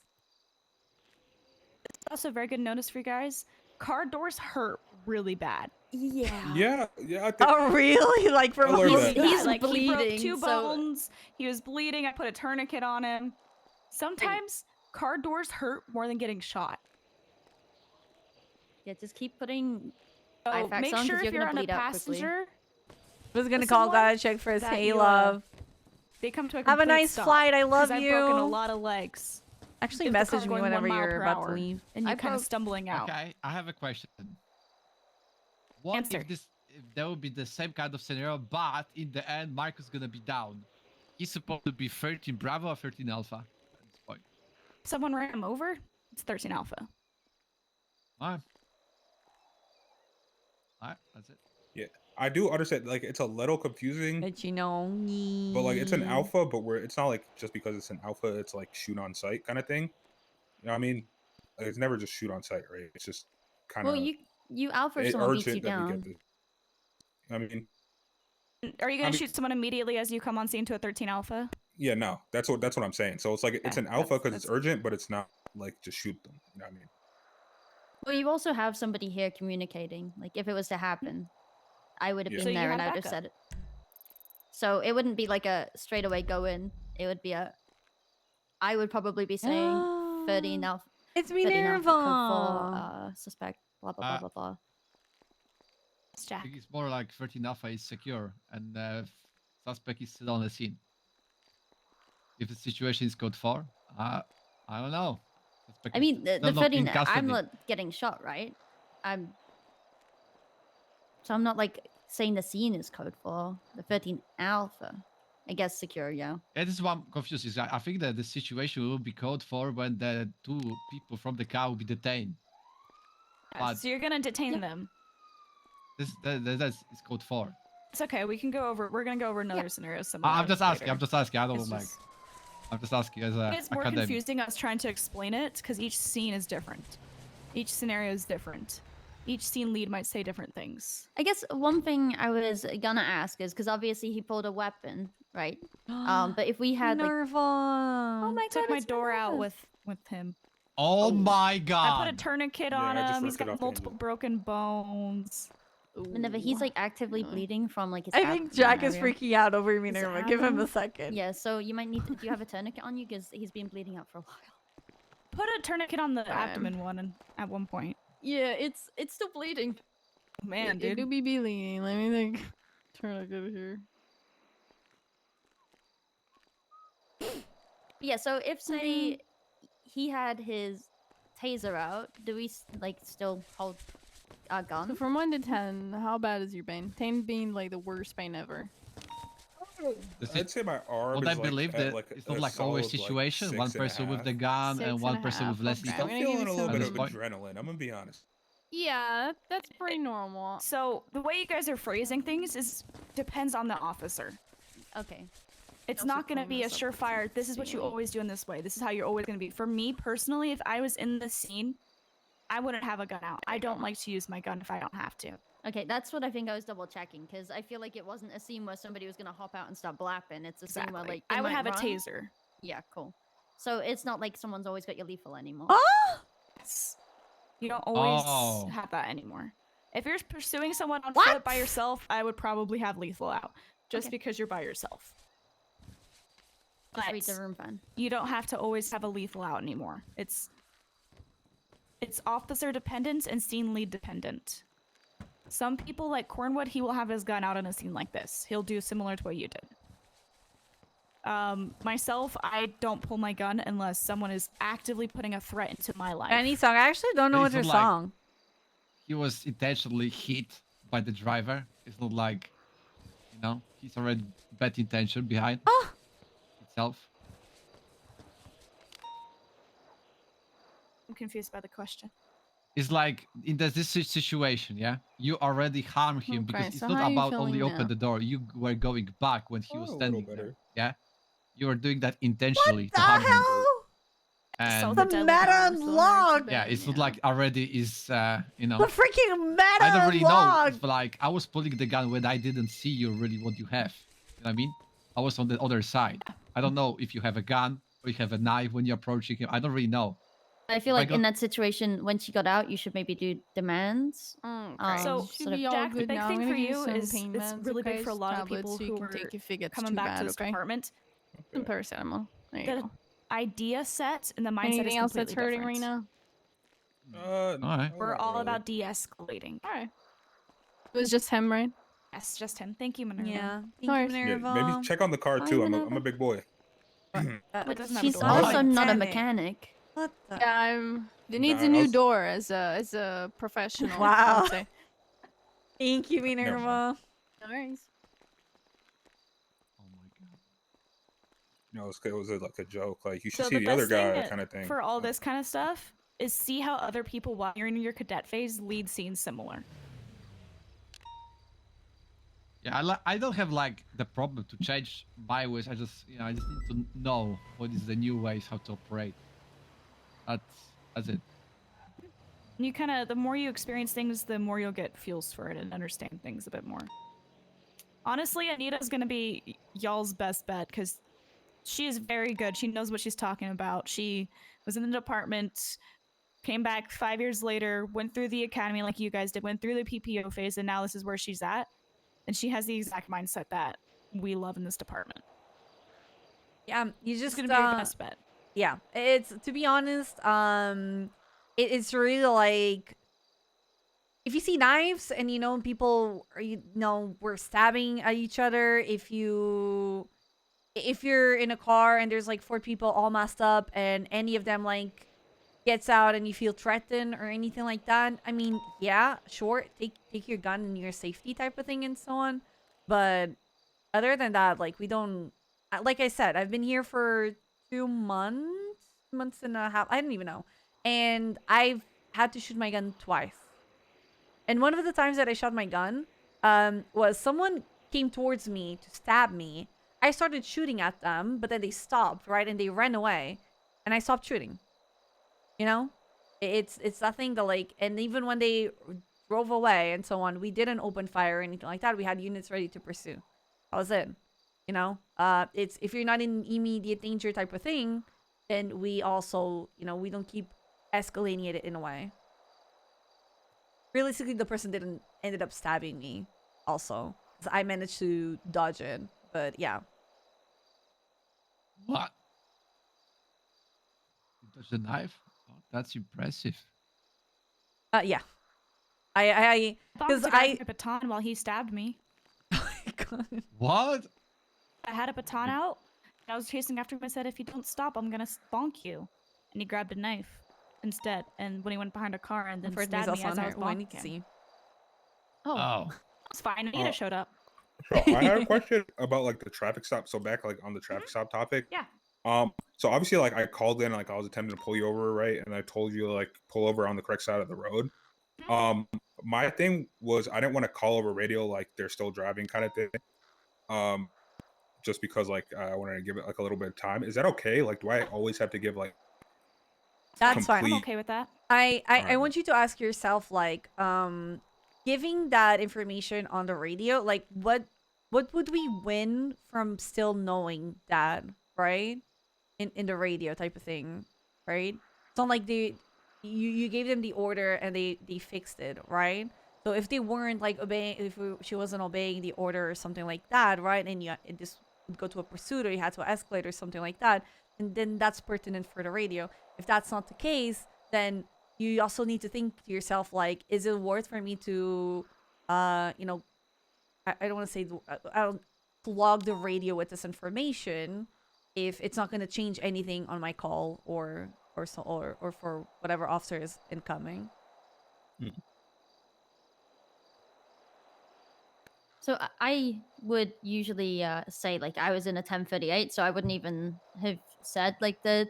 also a very good notice for you guys. Car doors hurt really bad. Yeah. Yeah, I think Oh, really? Like from I learned He's, that. he's like he broke bleeding. 2 so bones. He was bleeding. I put a tourniquet on him. Sometimes car doors hurt more than getting shot. yeah, just keep putting So IFAX make on, sure 'cause if you're you're gonna on a bleed out quickly. passenger, I was gonna With call someone God, check for his that hey you, love. they come to a Have a complete nice stop, flight. I love 'cause I've you. broken a lot of legs. Actually, If the car message me going whenever 1 mile you're per about to hour, leave. and you I kind of broke- stumbling out. Okay, I have a question. What Answer. if there will be the same kind of scenario, but in the end, Marcus gonna be down? He's supposed to be 13 Bravo or 13 Alpha at this point. Someone ran him over. It's 13 Alpha. Alright. Alright, that's it. I do understand. Like, it's a little confusing, But you know, but like it's an alpha, but it's not like just because it's an alpha, it's like shoot on sight kind of thing. You know what I mean? Like, it's never just shoot on sight, right? It's just kind of Well, you alpha if someone beats you urgent that we down. get this. I mean, Are you gonna I mean- shoot someone immediately as you come on scene to a 13 Alpha? yeah, no, that's what I'm saying. So it's like it's Okay, an alpha because it's that's- urgent, but it's not like just shoot them. You know what I mean? Well, you also have somebody here communicating. Like, if it was to happen, I would have Yeah. been So you there had and I would have backup. said it. So it wouldn't be like a straight away go in. It would be I would probably be saying 13 alpha. It's me, 13 alpha code Nerva. for suspect. Blah blah blah blah blah. It's I Jack. think it's more like 13 Alpha is secure and suspect is still on the scene. If the situation is code 4, I don't know. Suspect I is mean, the still not 13. in I'm custody. not getting shot, right? So I'm not like saying the scene is code 4. The 13 alpha, I guess secure. Yeah. Yeah, this is what I'm confused. Is I think that the situation will be code 4 when the 2 people from the car will be detained. But So you're gonna detain them. That's it's code 4. It's okay. We can go over. We're gonna go over another scenario. Similar I'm just asking. later. I'm just asking. I don't It's like. just- I'm just asking as a It's more academic. confusing us trying to explain it because each scene is different. Each scenario is different. Each scene lead might say different things. I guess one thing I was gonna ask is because obviously he pulled a weapon, right? But if we had like, Nerva. oh my god, Took my it's door out Minerva. with him. Oh my I god! put a tourniquet Yeah, on I just him. He's ripped it got off the multiple hinges. broken bones. Minerva, he's like actively bleeding from like his. I think abdomen Jack is area. freaking out over His Minerva. Give him a abdomen? second. Yeah, so you might need to. Do you have a tourniquet on you? Because he's been bleeding out for a while. Put a tourniquet on the abdomen one and at one point. Yeah, it's still bleeding. Man, It dude. do be bleeding. Let me think. Tourniquet here. Yeah, so if say he had his taser out, do we like still hold our So gun? from 1 to 10, how bad is your pain? 10 being like the worst pain ever. I'd say my arm Would is I believe like, at, that like it's not a like always solid, like, situation? One 6.5. person with the gun and one person 6.5, with less okay. Still I'm lethal. gonna feeling give a you little At bit this of point. adrenaline. I'm gonna be honest. Yeah, that's pretty normal. So the way you guys are phrasing things is depends on the officer. Okay. It's Also not going to clean be a this up. surefire. This is what you always do in this way. This is how you're always going to be. For me personally, if I was in the scene I wouldn't have a gun out. I don't like to use my gun if I don't have to. Okay, that's what I think I was double checking because I feel like it wasn't a scene where somebody was gonna hop out and start blapping. It's a scene where like they I would might have a run. taser. Yeah, cool. So it's not like someone's always got your lethal anymore. Oh! Yes. You don't always have that anymore. If you're pursuing someone on foot by yourself, I would probably have lethal out just because you're by yourself. Just But read the room, fan. you don't have to always have a lethal out anymore. It's officer dependent and scene lead dependent. Some people, like Cornwood, he will have his gun out in a scene like this. He'll do similar to what you did. Myself, I don't pull my gun unless someone is actively putting a threat into my life. Any song? I actually don't know what your song. He was intentionally hit by the driver. It's not like, you know, he's already bad intention behind itself. I'm confused by the question. It's like in this situation, yeah, you already harm him because it's so not how are you about only feeling open now? the door. You were going back when he was a little standing better. there. Yeah, you were doing that intentionally to harm him. And The meta unlocked. yeah, it's not like already is you know. The freaking meta I don't really know. unlocked. It's like I was pulling the gun when I didn't see you really what you have. You know what I mean? I was on the other side. I don't know if you have a gun or you have a knife when you're approaching him. I don't really know. I feel like in that situation, when she got out, you should maybe do demands. So, sort of- Jack, the big now. thing I'm for gonna give you some is pain it's meds, really big okay? for a lot of Tablets people so you who can are take if it gets coming too back bad, to this okay? department. Some paracetamol. There you The go. idea set and the mindset Anything is else that's completely hurting different. right now? Alright. We're all about de-escalating. All right. It was just him, right? Yes, just him. Thank you, Minerva. Yeah. Thank No you, worries. Yeah, Minerva. maybe check on the car Bye, too. I'm Minerva. a big boy. It doesn't have a She's door. also not a Mechanic. mechanic. What the? Yeah, it needs Nah, a I new was- door as a professional. Wow. I'd say. Thank you, Minerva. No worries. Oh my god. No, it was like a joke. Like you should So see the other best thing guy kind of thing. for all this kind of stuff is see how other people while you're in your cadet phase lead scenes similar. Yeah, I don't have like the problem to change my ways. I just I just need to know what is the new ways how to operate. That's it. You kind of, the more you experience things, the more you'll get feels for it and understand things a bit more. Honestly, Anita's gonna be y'all's best bet because she is very good. She knows what she's talking about. She was in the department, came back 5 years later, went through the academy like you guys did, went through the PPO phase, and now this is where she's at. And she has the exact mindset that we love in this department. Yeah, you just It's gonna be your best bet. Yeah, it's, to be honest, it's really like, if you see knives and you know people are, we're stabbing at each other, if you're in a car and there's like 4 people all messed up and any of them like gets out and you feel threatened or anything like that, I mean, yeah, sure, take your gun and your safety type of thing and so on. But other than that, like, we don't, like I said, I've been here for 2 months and a half, I don't even know, and I've had to shoot my gun twice. And one of the times that I shot my gun was someone came towards me to stab me. I started shooting at them, but then they stopped, right? And they ran away. And I stopped shooting. You know? It's that thing that, like, and even when they drove away and so on, we didn't open fire or anything like that. We had units ready to pursue. That was it. You know? It's, if you're not in immediate danger type of thing, then we also, we don't keep escalating it in a way. Realistically, the person ended up stabbing me also. So I managed to dodge it. But yeah. What? You touched a knife? Oh, that's impressive. Yeah. I Because I had a baton while he stabbed me. What? I had a baton out, and I was chasing after him. I said, if you don't stop, I'm gonna bonk you. And he grabbed a knife instead. And when he went behind a car and then stabbed me as I was bonking him. Oh. It's fine. Anita showed up. So I had a question about like the traffic stop. So back like on the traffic stop topic. Yeah. So obviously like I called in, like I was attempting to pull you over, right? And I told you like pull over on the correct side of the road. My thing was I didn't want to call over radio like they're still driving kind of thing. Just because like I wanted to give it like a little bit of time. Is that okay? Like do I always have to give like That's fine. I'm complete. okay with that. I Alright. want you to ask yourself, like, giving that information on the radio, like, what would we win from still knowing that, right? In the radio type of thing, right? It's not like you gave them the order and they fixed it, right? So if they weren't like obeying, if she wasn't obeying the order or something like that, right? And it just would go to a pursuit or you had to escalate or something like that, and then that's pertinent for the radio. If that's not the case, then you also need to think to yourself, like, is it worth for me to, you know, I don't want to say, I don't log the radio with this information if it's not going to change anything on my call or for whatever officer is incoming. So I would usually say like I was in a 1038, so I wouldn't even have said like the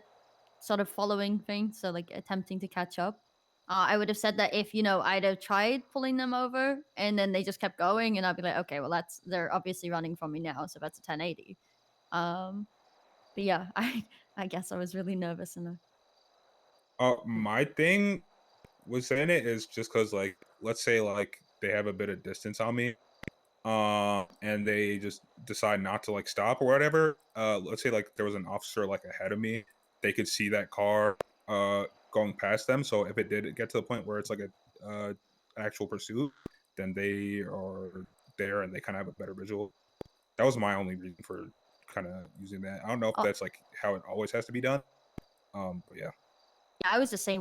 sort of following thing. So like attempting to catch up. I would have said that if I'd have tried pulling them over and then they just kept going, and I'd be like, okay, well they're obviously running from me now, so that's a 1080. But yeah, I guess I was really nervous and. My thing with saying it is just because, like, let's say like they have a bit of distance on me, and they just decide not to like stop or whatever. Let's say like there was an officer like ahead of me, they could see that car going past them. So if it did get to the point where it's like a actual pursuit, then they are there and they kind of have a better visual. That was my only reason for kind of using that. I don't know if that's like how it always has to be done. But yeah. Yeah, I was just saying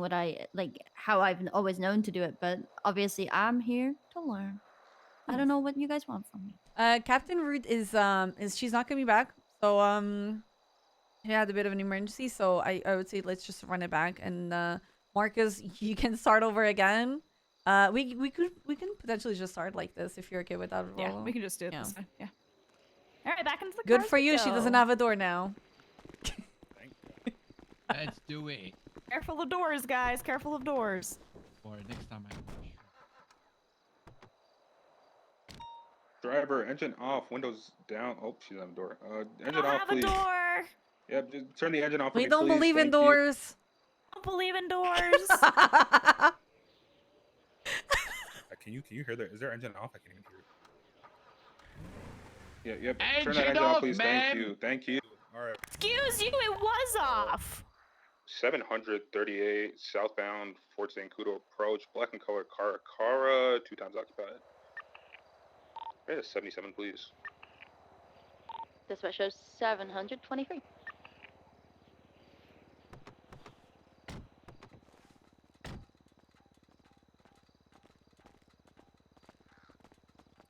how I've always known to do it, but obviously I'm here to learn. I don't know what you guys want from me. Captain Root is she's not coming back. So she had a bit of an emergency, so I would say let's just run it back, and Marcus, you can start over again. We can potentially just start like this if you're okay with that. Yeah, we can just do it this way. Yeah. All right, back into the Good cars for we you. She go. doesn't have a door now. Let's do it. Careful of doors, guys. Careful of doors. For next time I Driver, engine off, windows down. Oh, she's on the door. I Engine don't off, have please. a door. Yep, just turn the engine off for We me, don't please. believe in Thank you. doors. I don't believe in doors. Can you hear that? Is there engine off? I can't even hear it. Yeah, yep. Turn Engine that engine off, off, please. man. Thank you. All right. Excuse you, it was off. 738 southbound Fort Zancudo approach. Black and color car. Cara 2 times occupied. Right at 77, please. Dispatch shows 723.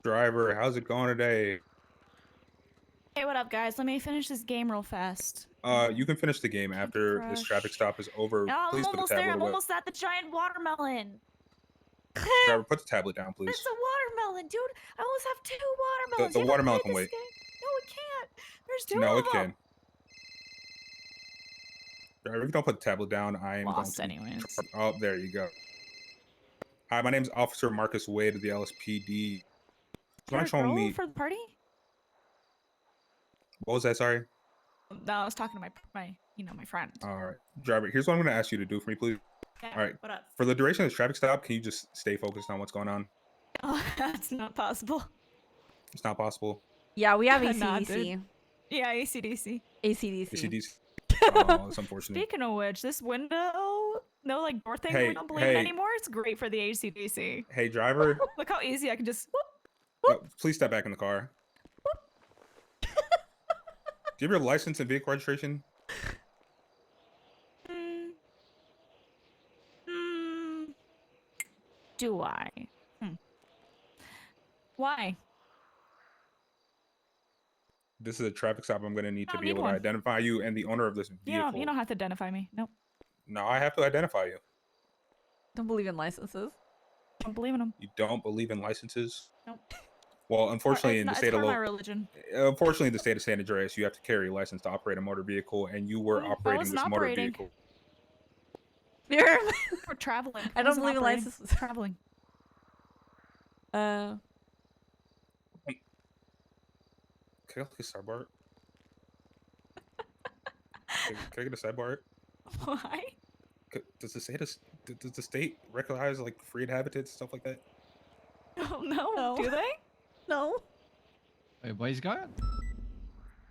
Driver, how's it going today? Hey, what up, guys? Let me finish this game real fast. You can finish the game after this traffic stop is over. Oh, Please I'm put the almost tablet there. I'm away. almost at the giant watermelon. Driver, put the tablet down, please. It's a watermelon, dude. I almost have 2 watermelons. The You haven't watermelon played can this wait. game? No, it can't. There's 2 No, of it them. can. Driver, if you don't put the tablet down, I am Lost going to... anyways. Oh, there you go. Hi, my name is Officer Marcus Wade of the LSPD. You're a showing girl me... for the party? What was that, sorry? No, I was talking to my friend. All right. Driver, here's what I'm going to ask you to do for me, please. Okay, All right. what up? For the duration of the traffic stop, can you just stay focused on what's going on? Oh, that's not possible. It's not possible. Yeah, we have Nah, ACDC. dude. Yeah, ACDC. ACDC. ACDC. Oh, that's unfortunate. Speaking of which, this window, no like door thing Hey, we don't believe in anymore. It's great for the ACDC. Hey, driver. Look how easy I can just. No, please step back in the car. Do you have your license and vehicle registration? Do I? Why? This is a traffic stop. I'm going to need to don't be need able one. to identify you and the owner of this vehicle. You don't have to identify me. Nope. No, I have to identify you. Don't believe in licenses. Don't believe in them. You don't believe in licenses? Nope. Well, unfortunately, in the state of my religion. unfortunately, in the state of San Andreas, you have to carry a license to operate a motor vehicle, and you were operating this wasn't motor operating. vehicle. We're traveling. I don't believe in licenses. Traveling. Can I get a sidebar? Can I get a sidebar? Why? Does the state recognize like free inhabitants stuff like that? Oh no, No. do they? I No. Wait, what is going on?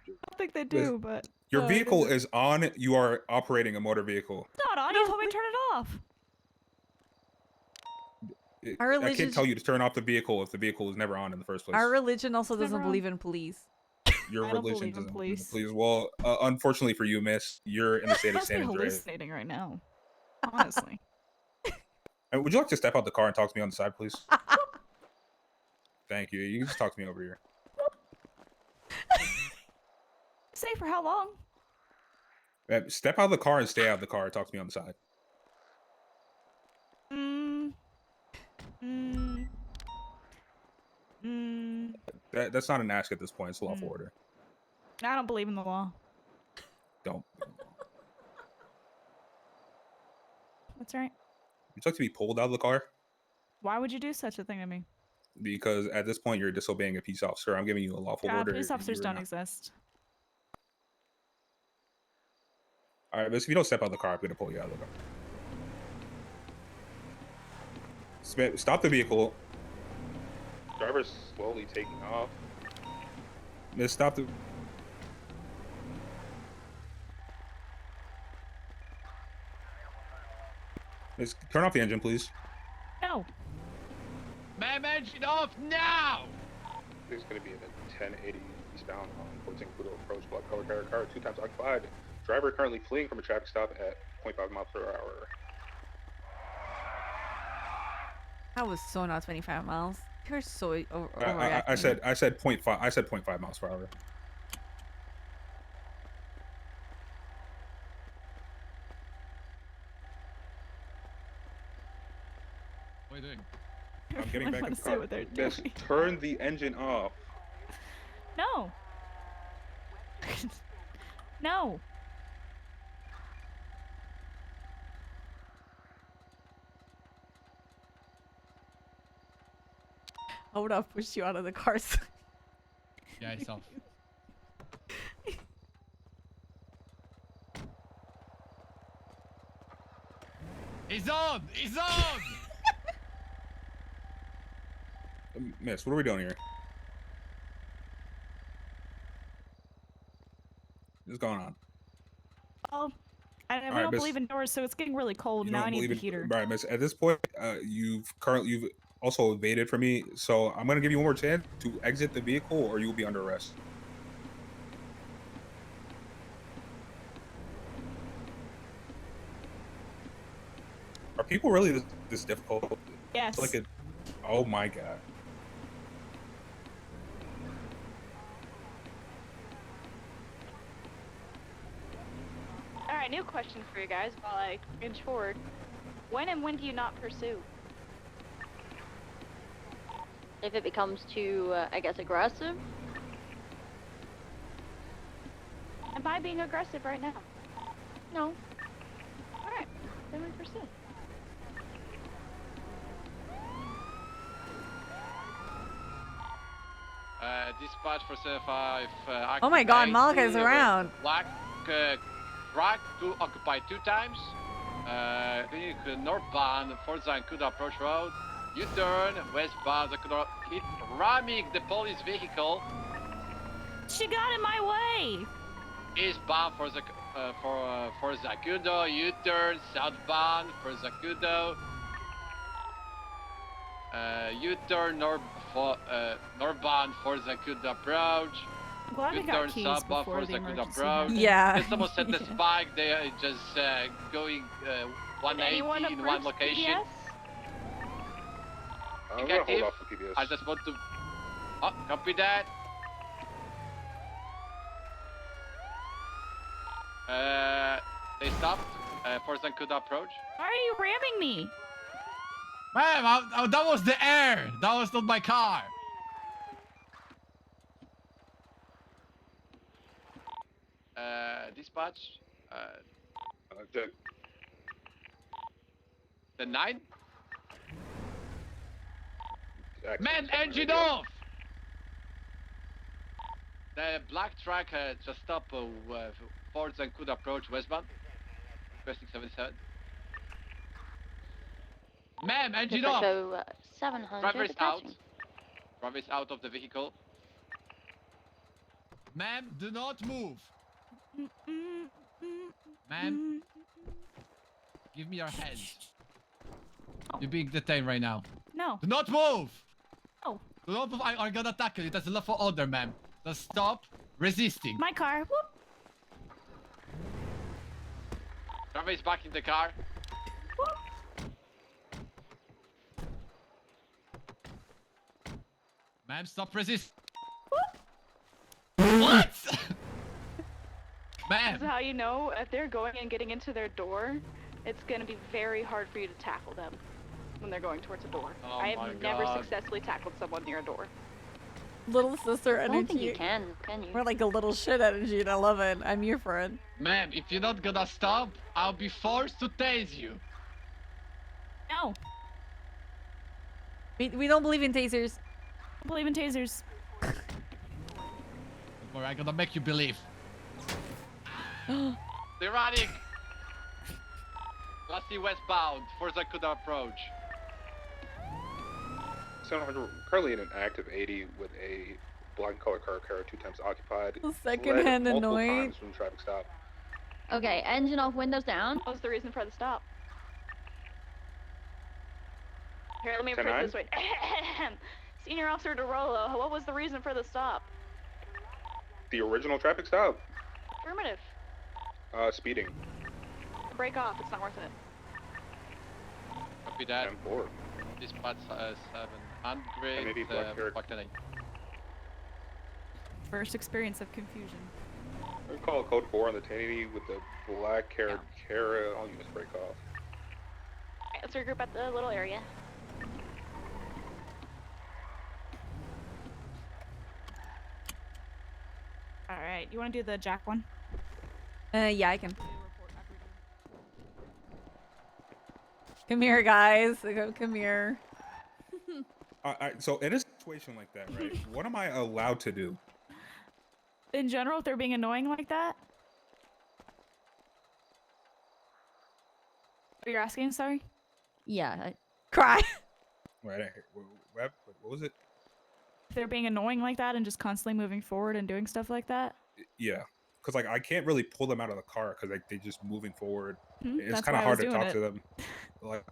don't think they With- do, but Your No, I vehicle didn't. is on. You are operating a motor vehicle. it's not on. You told me to turn it off. Our I religion- can't tell you to turn off the vehicle if the vehicle is never on in the first place. Our religion also It's never doesn't on. believe in police. Your I don't religion believe in doesn't believe in police. police. Well, unfortunately for you, miss, you're in the state I of must be San Andreas. hallucinating right now. Honestly. Would you like to step out the car and talk to me on the side, please? Thank you. You can just talk to me over here. Say for how long? Step out of the car and stay out of the car. Talk to me on the side. That's not an ask at this point. It's lawful order. I don't believe in the law. Don't. That's right. Would you like to be pulled out of the car? Why would you do such a thing to me? Because at this point you're disobeying a peace officer. I'm giving you a lawful order. Police officers You are don't not. exist. All right, but if you don't step out of the car, I'm gonna pull you out of the car. Smith, stop the vehicle. Driver's slowly taking off. Miss, stop the. Miss, turn off the engine, please. No. Man, engine off now! There's going to be in a 1080 eastbound on 14 Pluto approach, black color car, 2 times occupied. Driver currently fleeing from a traffic stop at 0.5 miles per hour. That was so not 25 miles. You're so I overreacting. said 0.5. I said 0.5 miles per hour. What are you doing? I'm getting back in the see car. what they're Miss, doing. turn the engine off. No. No. I would have pushed you out of the car. Yeah, it's off. He's on! He's on! Miss, what are we doing here? What's going on? Well, we right, don't miss. believe in doors, so it's getting really cold. You Now don't I need believe the in- heater. Right, miss. At this point, you've also evaded from me, so I'm gonna give you one more chance to exit the vehicle, or you will be under arrest. Are people really this difficult? Yes. Like it. Oh my god. Alright, new question for you guys while I inch forward. When and when do you not pursue? If it becomes too, I guess, aggressive. Am I being aggressive right now? No. Alright, then we pursue. Dispatch for 75. Oh my god, occupied, Malaka's two, around. Black truck, occupied 2 times. Northbound, Forza and Kuda approach road. U-turn, westbound, Kuda hit ramming the police vehicle. She got in my way. Eastbound for Zacudo, U-turn, southbound for Zacudo. U-turn northbound for Zacudo approach. I'm glad we U-turn got keys southbound before for the Zacudo emergency approach. happened. Yeah. If someone set the spike, they are just going 180 Anyone in one approach location. PBS? I'm gonna hold Negative. off for PBS. I just want to. Oh, copy that. They stopped for Zancuda approach. Why are you ramming me? Ma'am, that was the air. That was not my car. Dispatch. The 9. Man, engine off! The black truck just stopped Ford Zancuda approach westbound. Requesting 77. Ma'am, engine Looks off. like go 700. Driver's out. attaching. Driver's out of the vehicle. Ma'am, do not move. Ma'am, give me your hands. You're being detained right now. No. Do not move. No. Do not move. I'm gonna tackle you. That's a lawful order, ma'am. Just stop resisting. My car. Whoop. Driver is back in the car. Ma'am, stop resist. What? This is Ma'am. how you know if they're going and getting into their door, it's gonna be very hard for you to tackle them when they're going towards a door. Oh I my have never God. successfully tackled someone near a door. Little sister I energy. don't think you can you? We're like a little shit energy, and I love it. I'm here for it. Ma'am, if you're not gonna stop, I'll be forced to tase you. No. We don't believe in tasers. I believe in tasers. Or I'm gonna make you believe. They're running. Lassie westbound. Forza could approach. 700, currently in an active 80 with a black and color car carrier 2 times occupied. Secondhand Led multiple annoyed. times from the traffic stop. Okay, engine off, windows down. What was the reason for the stop? Here, let me approach 10-9? this way. Senior Officer DeRollo, what was the reason for the stop? The original traffic stop, Affirmative. speeding. Break off, it's not worth it. Copy that. 10-4. Dispatch 700. Maybe black carrot. Black 10. First experience of confusion. We call code 4 on the 1080 with the black carrot carrot. All units break off. Alright, let's regroup at the little area. Alright, you want to do the Jack one? Yeah, I can. Come here, guys. Come here. So in a situation like that, right? What am I allowed to do? In general, if they're being annoying like that? Oh, you're asking, sorry? Yeah. Cry. Right. What was it? If they're being annoying like that and just constantly moving forward and doing stuff like that? Yeah. Because like I can't really pull them out of the car because like they're just moving forward. It's That's kind of why I was hard to doing talk it. to them. Like,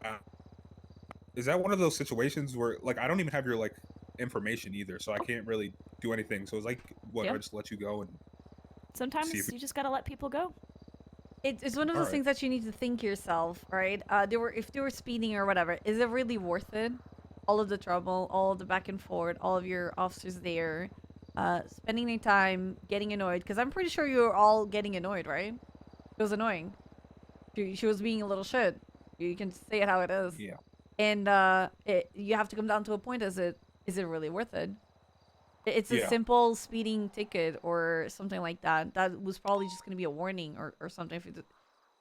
is that one of those situations where like I don't even have your like information either, so I can't really do anything. So it's like, what? Yeah. I just let you go and Sometimes See if we- you just gotta let people go. It's one of those Alright. things that you need to think yourself, right? If they were speeding or whatever, is it really worth it? All of the trouble, all of the back and forth, all of your officers there, spending their time getting annoyed. Because I'm pretty sure you were all getting annoyed, right? It was annoying. She was being a little shit. You can say it how it is. yeah. And you have to come down to a point: is it really worth it? It's a Yeah. simple speeding ticket or something like that. That was probably just going to be a warning or something, if it,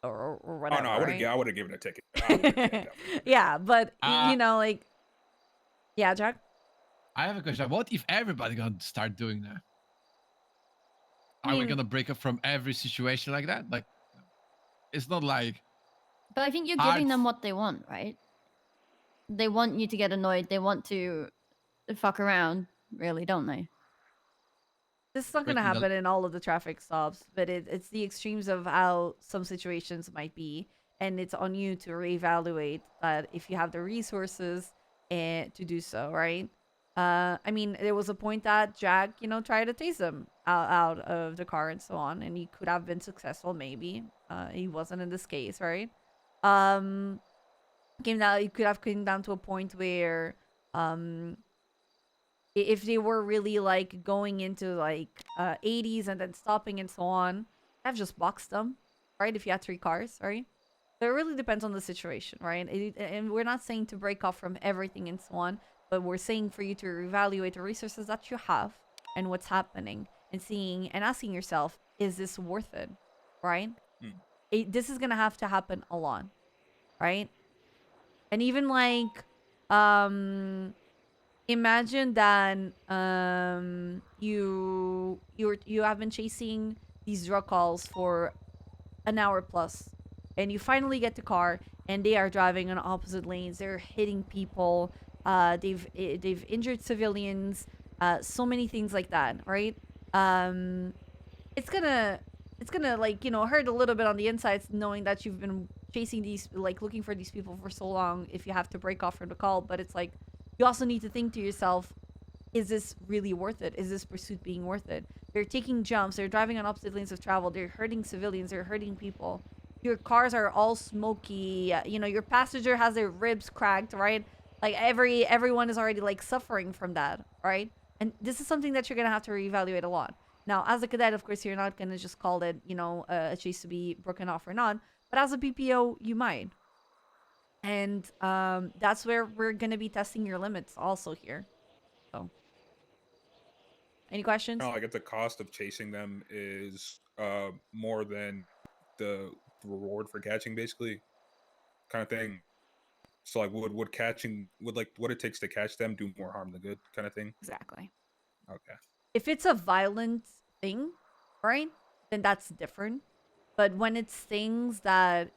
or whatever. Oh no, I would right? have given a ticket. I would've- yeah, definitely. Yeah, but Uh, you know, like, yeah, Jack. I have a question. What if everybody gonna start doing that? I Are we mean- gonna break up from every situation like that? Like, it's not like But I think you're Hard giving them f- what they want, right? They want you to get annoyed. They want to fuck around, really, don't they? This is not going to Breaking the- happen in all of the traffic stops, but it's the extremes of how some situations might be, and it's on you to reevaluate that if you have the resources to do so, right? I mean, there was a point that Jack, tried to tase him out of the car and so on, and he could have been successful, maybe. He wasn't in this case, right? It could have come down to a point where, if they were really like going into like 80s and then stopping and so on, I've just boxed them, right? If you had 3 cars, right? So it really depends on the situation, right? And we're not saying to break off from everything and so on, but we're saying for you to evaluate the resources that you have and what's happening and seeing and asking yourself, is this worth it, right? This is gonna have to happen a lot, right? And even like, imagine that you have been chasing these drug calls for an hour plus, and you finally get the car, and they are driving on opposite lanes. They're hitting people. They've injured civilians. So many things like that, right? It's gonna like, you know, hurt a little bit on the insides knowing that you've been chasing these, like, looking for these people for so long if you have to break off from the call. But it's like, you also need to think to yourself, is this really worth it? Is this pursuit being worth it? They're taking jumps. They're driving on opposite lanes of travel. They're hurting civilians. They're hurting people. Your cars are all smoky. You know, your passenger has their ribs cracked, right? Like, everyone is already, like, suffering from that, right? And this is something that you're going to have to reevaluate a lot. Now, as a cadet, of course, you're not going to just call it, you know, a chase to be broken off or not. But as a BPO, you might. And that's where we're going to be testing your limits also here. So, any questions? No, like if the cost of chasing them is more than the reward for catching, basically, kind of thing. So like, would catching, would like what it takes to catch them do more harm than good, kind of thing? Exactly. Okay. If it's a violent thing, right, then that's different. But when it's things that,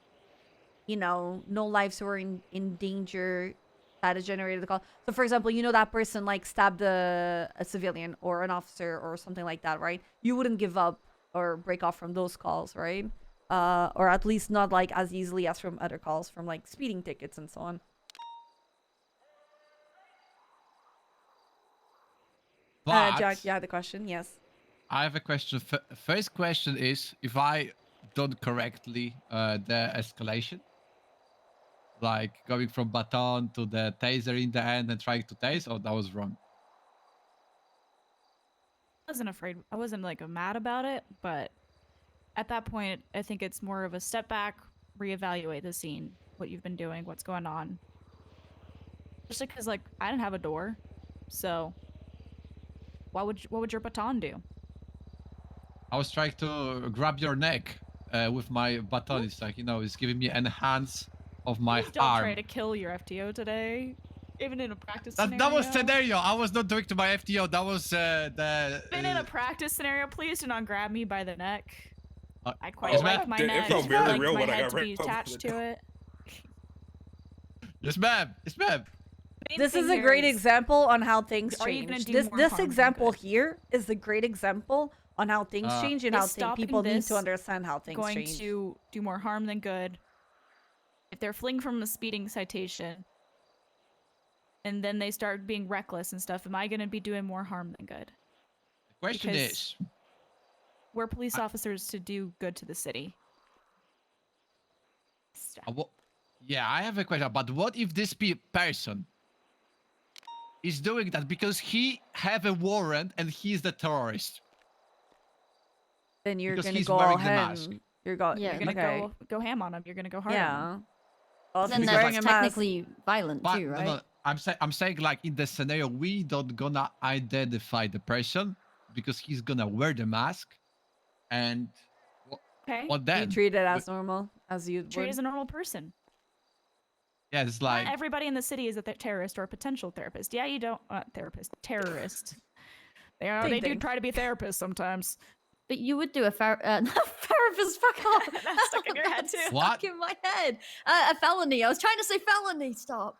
you know, no lives were in danger that has generated the call. So, for example, you know, that person, like, stabbed a civilian or an officer or something like that, right? You wouldn't give up or break off from those calls, right? Or at least not, like, as easily as from other calls, from, like, speeding tickets and so on. But Jack, you had the question? Yes. I have a question. First question is, if I done correctly the escalation, like going from baton to the taser in the end and trying to tase, or that was wrong? I wasn't afraid. I wasn't like mad about it, but at that point, I think it's more of a step back, reevaluate the scene, what you've been doing, what's going on. Especially because, like, I didn't have a door, so what would your baton do? I was trying to grab your neck with my baton. It's like, you know, it's giving me enhance of my Please don't arm. try to kill your FTO today, even in a practice That scenario. was scenario. I was not doing to my FTO. That was the. Even in a practice scenario, please do not grab me by the neck. I quite yes, like ma'am. my It neck. felt I very like real my when I head got to be ripped over attached the to it. Yes, ma'am. Yes, ma'am. Main This is thing a great here is, example on how things are you gonna change. do This more this harm than example good? here is a great example on how things change and how Is stopping people need this to understand how things going change. to do more harm than good? If they're fleeing from a speeding citation, and then they start being reckless and stuff, am I going to be doing more harm than good? The question Because is, we're police officers to do good to the city. yeah, I have a question. But what if this person is doing that because he have a warrant and he's the terrorist? Then you're because gonna he's go wearing all the mask. ham. You're going. You're gonna okay. go ham on him. You're gonna go hard on Yeah. him. Well, if Then he's Because, wearing that's a mask. technically violent But too, no, right? no, I'm saying like in the scenario we don't gonna identify the person because he's gonna wear the mask, and Okay. what then? You treat it as normal as you Treat would. as a normal person. Yeah, it's like Not everybody in the city is a terrorist or a potential therapist. Yeah, you don't terrorist. They do thing. try to be therapists sometimes. But you would do a therapist. Fuck off. That's stuck in your head too. What? Stuck in my head. A felony. I was trying to say felony. Stop.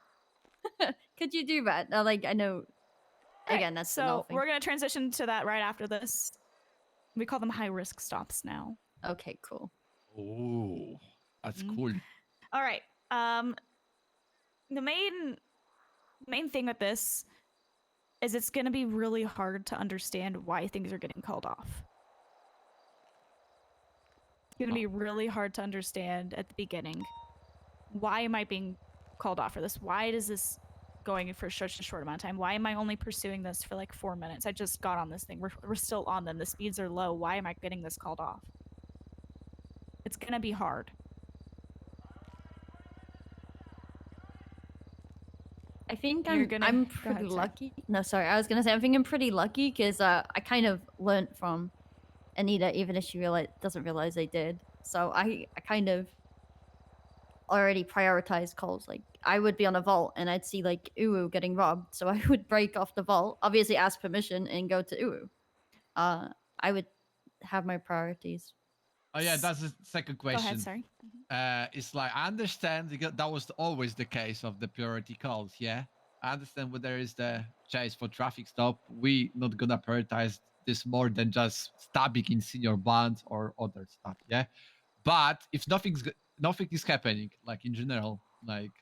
Could you do that? Like, I know. Again, that's another so thing. we're gonna transition to that right after this. We call them high risk stops now. Okay, cool. oh, that's cool. All right. The main thing with this is it's gonna be really hard to understand why things are getting called off. It's gonna be really hard to understand at the beginning. Why am I being called off for this? Why is this going for such a short amount of time? Why am I only pursuing this for like 4 minutes? I just got on this thing. We're still on them. The speeds are low. Why am I getting this called off? It's gonna be hard. I think You're I'm gonna- go pretty ahead, sorry. lucky. No, sorry. I was gonna say I think I'm pretty lucky because I kind of learned from Anita, even if she doesn't realize I did. So I kind of already prioritized calls. Like I would be on a vault and I'd see like Uwu getting robbed, so I would break off the vault, obviously ask permission, and go to Uwu. I would have my priorities. Oh yeah, that's the second Go question. ahead, sorry. It's like I understand because that was always the case of the priority calls. Yeah, I understand when there is the chase for traffic stop, we not gonna prioritize this more than just stabbing in senior bonds or other stuff. Yeah, but if nothing is happening, like in general, like,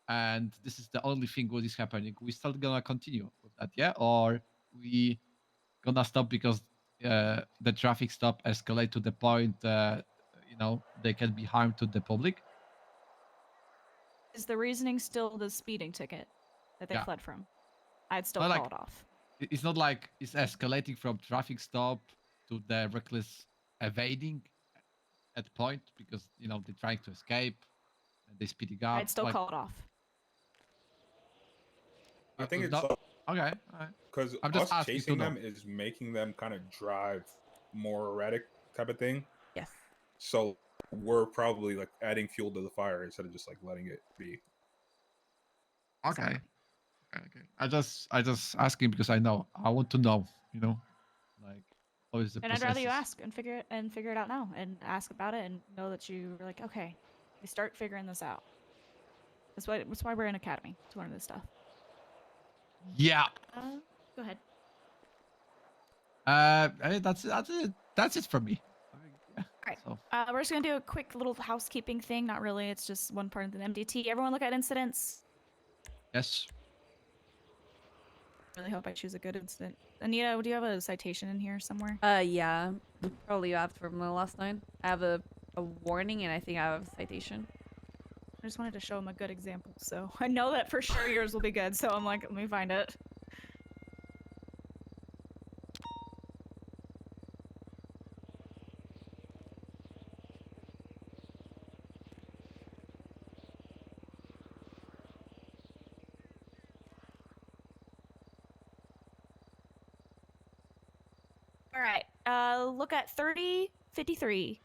and this is the only thing what is happening, we still gonna continue with that. Yeah, or we gonna stop because the traffic stop escalate to the point they can be harmed to the public. Is the reasoning still the speeding ticket that they Yeah. fled from? I'd still Well, call like, it off. It's not like it's escalating from traffic stop to the reckless evading at point because they're trying to escape and they're speeding up. I'd still like, call it off. I think it's not, okay. All right. because I'm just us asking chasing to know. them is making them kind of drive more erratic type of thing. Yes. So we're probably like adding fuel to the fire instead of just like letting it be. Okay. I just asking because I want to know. Like how is the And I'd rather you processes. ask and figure it out now and ask about it and know that you're like, okay, we start figuring this out. That's why we're in academy to learn this stuff. Yeah. Go ahead. That's it from me. All right. We're just gonna do a quick little housekeeping thing. Not really. It's just one part of the MDT. Everyone look at incidents. Yes. Really hope I choose a good incident. Anita, do you have a citation in here somewhere? Yeah. Probably you have from the last night. I have a warning and I think I have a citation. I just wanted to show him a good example, so I know that for sure yours will be good. So I'm like, let me find it. All right. Look at 3053.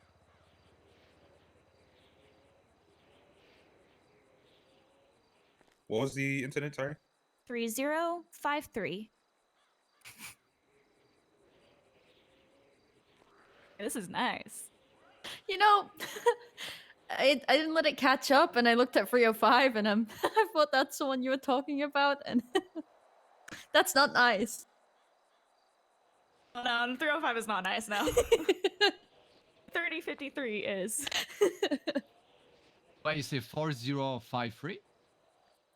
What was the incident? Sorry. 3053. This is nice. You know, I didn't let it catch up, and I looked at 305, and I thought that's the one you were talking about, and that's not nice. Oh, no, 305 is not nice now. 3053 is. Wait, you say 4053?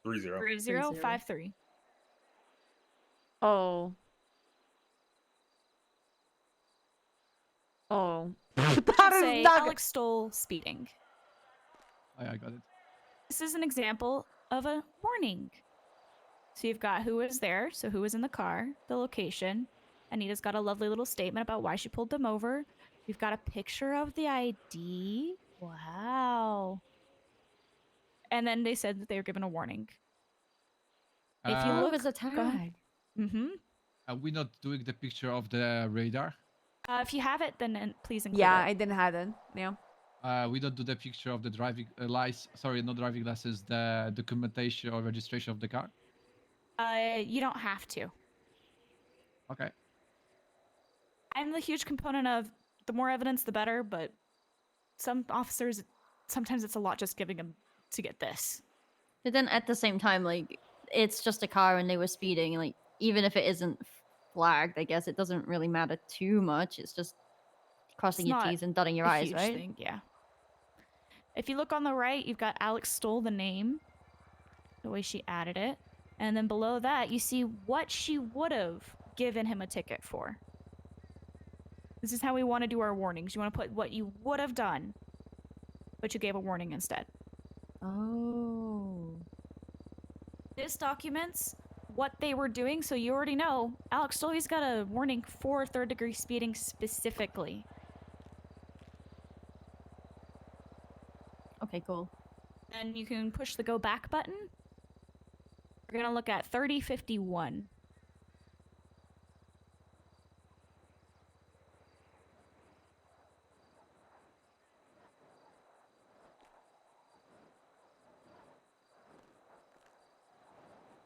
3053. Oh. Oh. That is not Alex stole speeding. Oh, yeah, I got it. This is an example of a warning. So you've got who was there, so who was in the car, the location. Anita's got a lovely little statement about why she pulled them over. We've got a picture of the ID. Wow. And then they said that they were given a warning. If you look, as a tag. go ahead. Mm-hmm. Are we not doing the picture of the radar? If you have it, then please include Yeah, it. I didn't have it. Yeah. We don't do the picture of the driving license. Sorry, not driving license. The documentation or registration of the car. You don't have to. Okay. I'm the huge component of the more evidence, the better, but some officers, sometimes it's a lot just giving them to get this. But then at the same time, like, it's just a car and they were speeding. Like, even if it isn't flagged, I guess it doesn't really matter too much. It's just crossing It's your not T's and dotting your a I's, huge right? thing, yeah. If you look on the right, you've got Alex stole the name, the way she added it. And then below that, you see what she would have given him a ticket for. This is how we want to do our warnings. You want to put what you would have done, but you gave a warning instead. Oh. This documents what they were doing, so you already know. Alex Stoley's got a warning for third-degree speeding specifically. Okay, cool. And you can push the go back button. We're gonna look at 3051.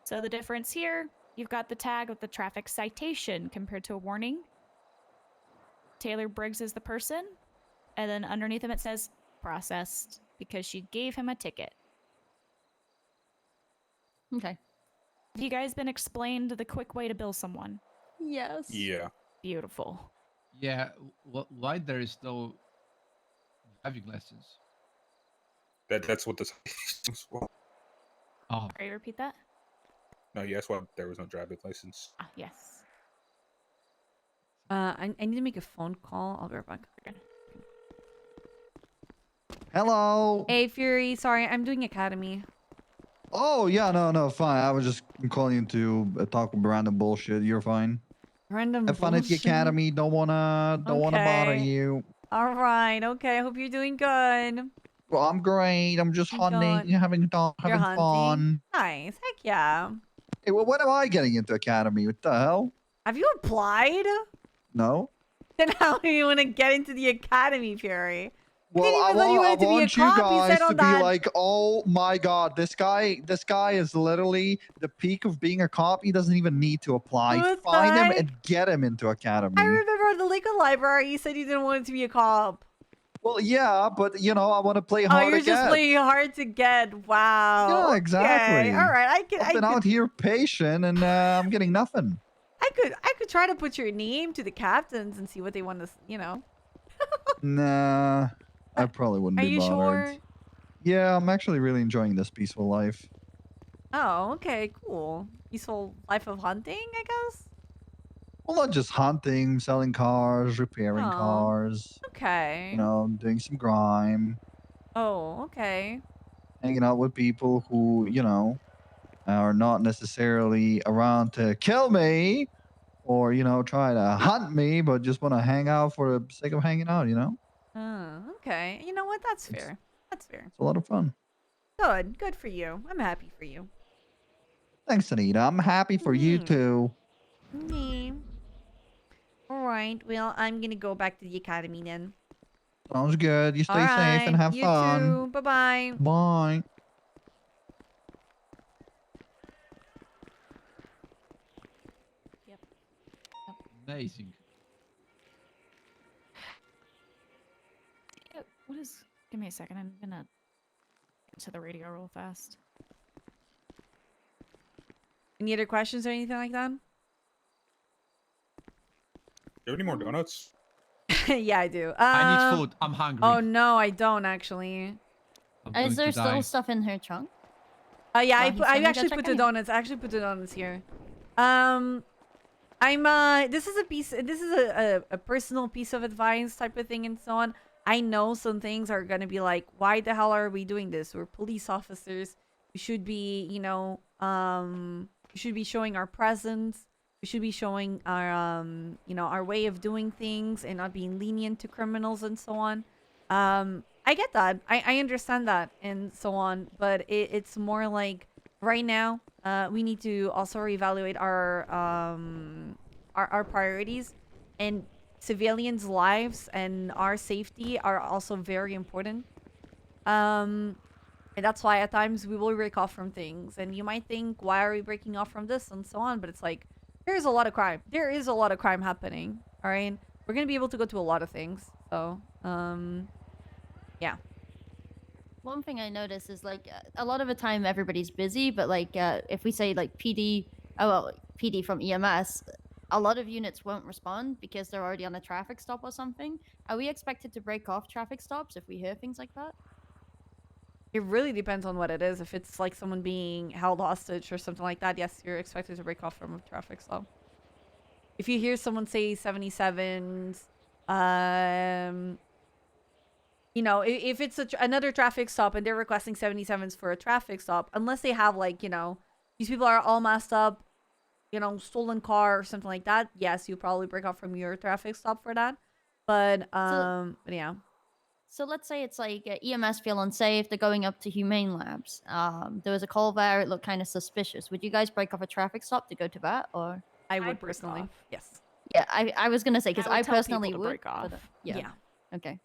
So the difference here, you've got the tag of the traffic citation compared to a warning. Taylor Briggs is the person, and then underneath him it says processed because she gave him a ticket. Okay. Have you guys been explained the quick way to bill someone? Yes. Yeah. Beautiful. Yeah. Why there is no driving lessons? That's what this was for. Oh, Sorry, repeat that? No, yes, well, there was no driving license. Ah, yes. I need to make a phone call. I'll be right back. Hello. Hey, Fury. Sorry, I'm doing Academy. Oh yeah, no, fine. I was just calling you to talk random bullshit. You're fine. Random Have fun at the bullshit? academy. Don't wanna bother Okay. you. All right. Okay. I hope you're doing good. Well, I'm great. I'm just God. hunting, having You're hunting? fun. Nice. Heck yeah. Hey, well, when am I getting into academy? What the hell? Have you applied? No. Then how do you want to get into the Academy, Fury? Well, didn't even know you wanted to be a want you cop, you guys said to on be that. like, oh my god, this guy is literally the peak of being a cop. He doesn't even need to apply. Who's Find him that? and get him into academy. I remember in the Liquid Library, you said you didn't want it to be a cop. Well, yeah, but you know, I want to play Oh, hard you're to just get. playing hard to get. Wow. Yeah, Okay. exactly. All right. I've been out here patient and I'm getting nothing. I could try to put your name to the captains and see what they want to, Nah, I probably wouldn't Are be you bothered. sure? Yeah, I'm actually really enjoying this peaceful life. Oh, okay, cool. Peaceful life of hunting, I guess? Well, not just hunting, selling cars, repairing Oh, cars. okay. You know, doing some grime, Oh, okay. hanging out with people who, you know, are not necessarily around to kill me or, you know, try to hunt me, but just want to hang out for the sake of hanging out, you know? Oh, okay. You know what? That's fair. That's fair. It's a lot of fun. Good. Good for you. I'm happy for you. Thanks, Anita. I'm happy for you too. Okay. All right. Well, I'm gonna go back to the academy then. Sounds good. You stay All safe and right, have you fun. too. Bye-bye. Bye. amazing. What is... Give me a second. I'm gonna get to the radio real fast. Any other questions or anything like that? Do you have any more donuts? Yeah, I do. I need food. I'm hungry. Oh no, I don't actually. Is there still stuff in her trunk? Yeah, Well, he's I gonna go actually check put the anyway. donuts. I actually put the donuts here. This is a piece. This is a personal piece of advice type of thing and so on. I know some things are gonna be like, why the hell are we doing this? We're police officers. We should be, you know, we should be showing our presence. We should be showing our, you know, our way of doing things and not being lenient to criminals and so on. I get that. I understand that and so on. But it's more like right now, we need to also reevaluate our priorities, and civilians' lives and our safety are also very important. And that's why at times we will break off from things. And you might think, why are we breaking off from this and so on? But it's like, there's a lot of crime. There is a lot of crime happening. All right. We're going to be able to go to a lot of things. So, yeah. One thing I notice is like a lot of the time everybody's busy, but like if we say like PD, PD from EMS, a lot of units won't respond because they're already on a traffic stop or something. Are we expected to break off traffic stops if we hear things like that? It really depends on what it is. If it's like someone being held hostage or something like that, yes, you're expected to break off from a traffic stop. If you hear someone say 77s, you know, if it's another traffic stop and they're requesting 77s for a traffic stop, unless they have like, you know, these people are all messed up, you know, stolen car or something like that, yes, you probably break off from your traffic stop for that. But yeah. So let's say it's like EMS feel unsafe. They're going up to Humane Labs. There was a call there. It looked kind of suspicious. Would you guys break off a traffic stop to go to that, or? I would personally. Yes. Yeah, I was gonna say because I tell personally people to would. break off. But, yeah. Okay.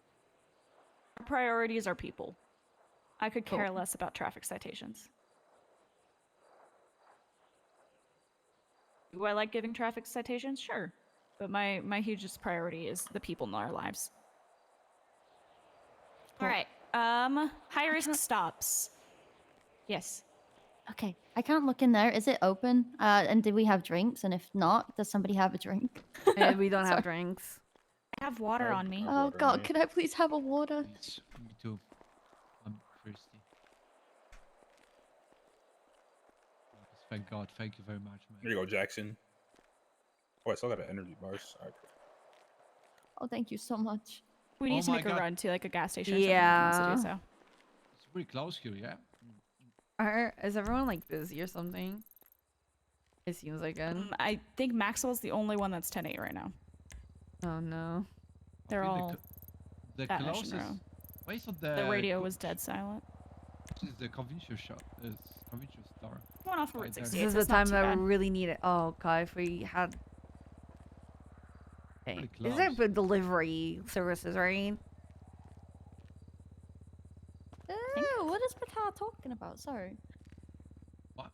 Our priorities are people. I could care Cool. less about traffic citations. Do I like giving traffic citations? Sure. But my hugest priority is the people in our lives. All right. High risk stops. Yes. Okay, I can't look in there. Is it open? And do we have drinks? And if not, does somebody have a drink? We don't have Sorry. drinks. I have water on me. Oh God, could I please have a water? Please, me too. I'm thirsty. Thank God. Thank you very much, man. There you go, Jackson. Oh, I still got an energy bars. All right. Oh, thank you so much. We need Oh to my make a God. run to like a gas station. Yeah. Or something. So. It's pretty close here, yeah. Is everyone like busy or something? It seems like it. I think Maxwell's the only one that's 10-8 right now. Oh no. They're I think all the that mission closest. row. Wait, so The radio was dead silent. This is the convenience shop. Convenience store. Going off Route Right there. 68. This is so the it's not time too that bad. we really need it. Oh god, if we had. Okay. Pretty These are close. for delivery services, right? Ew, what is Picard talking about? Sorry. What?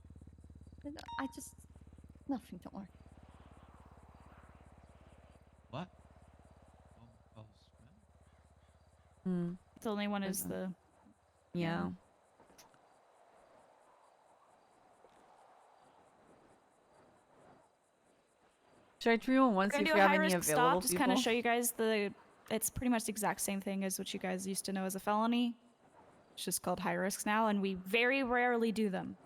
I just... Nothing, don't worry. What? Hmm. The only one is Is it? the... Yeah. Should I try 311 see We're if gonna we do a have high any risk available stop. Just people? kind of show you guys the. It's pretty much the exact same thing as what you guys used to know as a felony. It's just called high risks now, and we very rarely do them.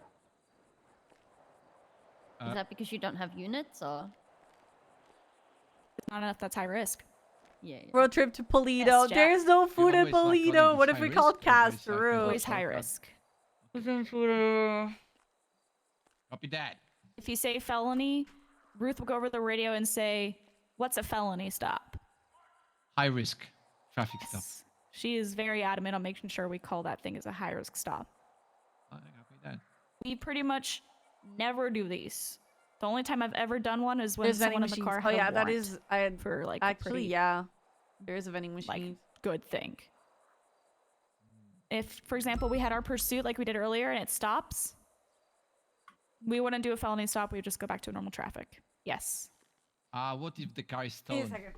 Is that because you don't have units, or...? It's not enough. That's high risk. Yeah. Road trip to Polito. Yes, Jack. There's no food in always, like, calling Polito. this What if high we risk, called or everybody's, like, Castro? Always high risk. Copy that. If you say felony, Ruth will go over the radio and say, "What's a felony stop?" High risk traffic stop. Yes. She is very adamant on making sure we call that thing as a high risk stop. I copy that. We pretty much never do these. The only time I've ever done one is when There's vending someone in the machines. car Oh had yeah, a that warrant is. I for like a actually pretty, yeah. There is a vending machine. like, good thing. If, for example, we had our pursuit like we did earlier and it stops, we wouldn't do a felony stop. We would just go back to normal traffic. Yes. What if the car is Wait a stolen? second.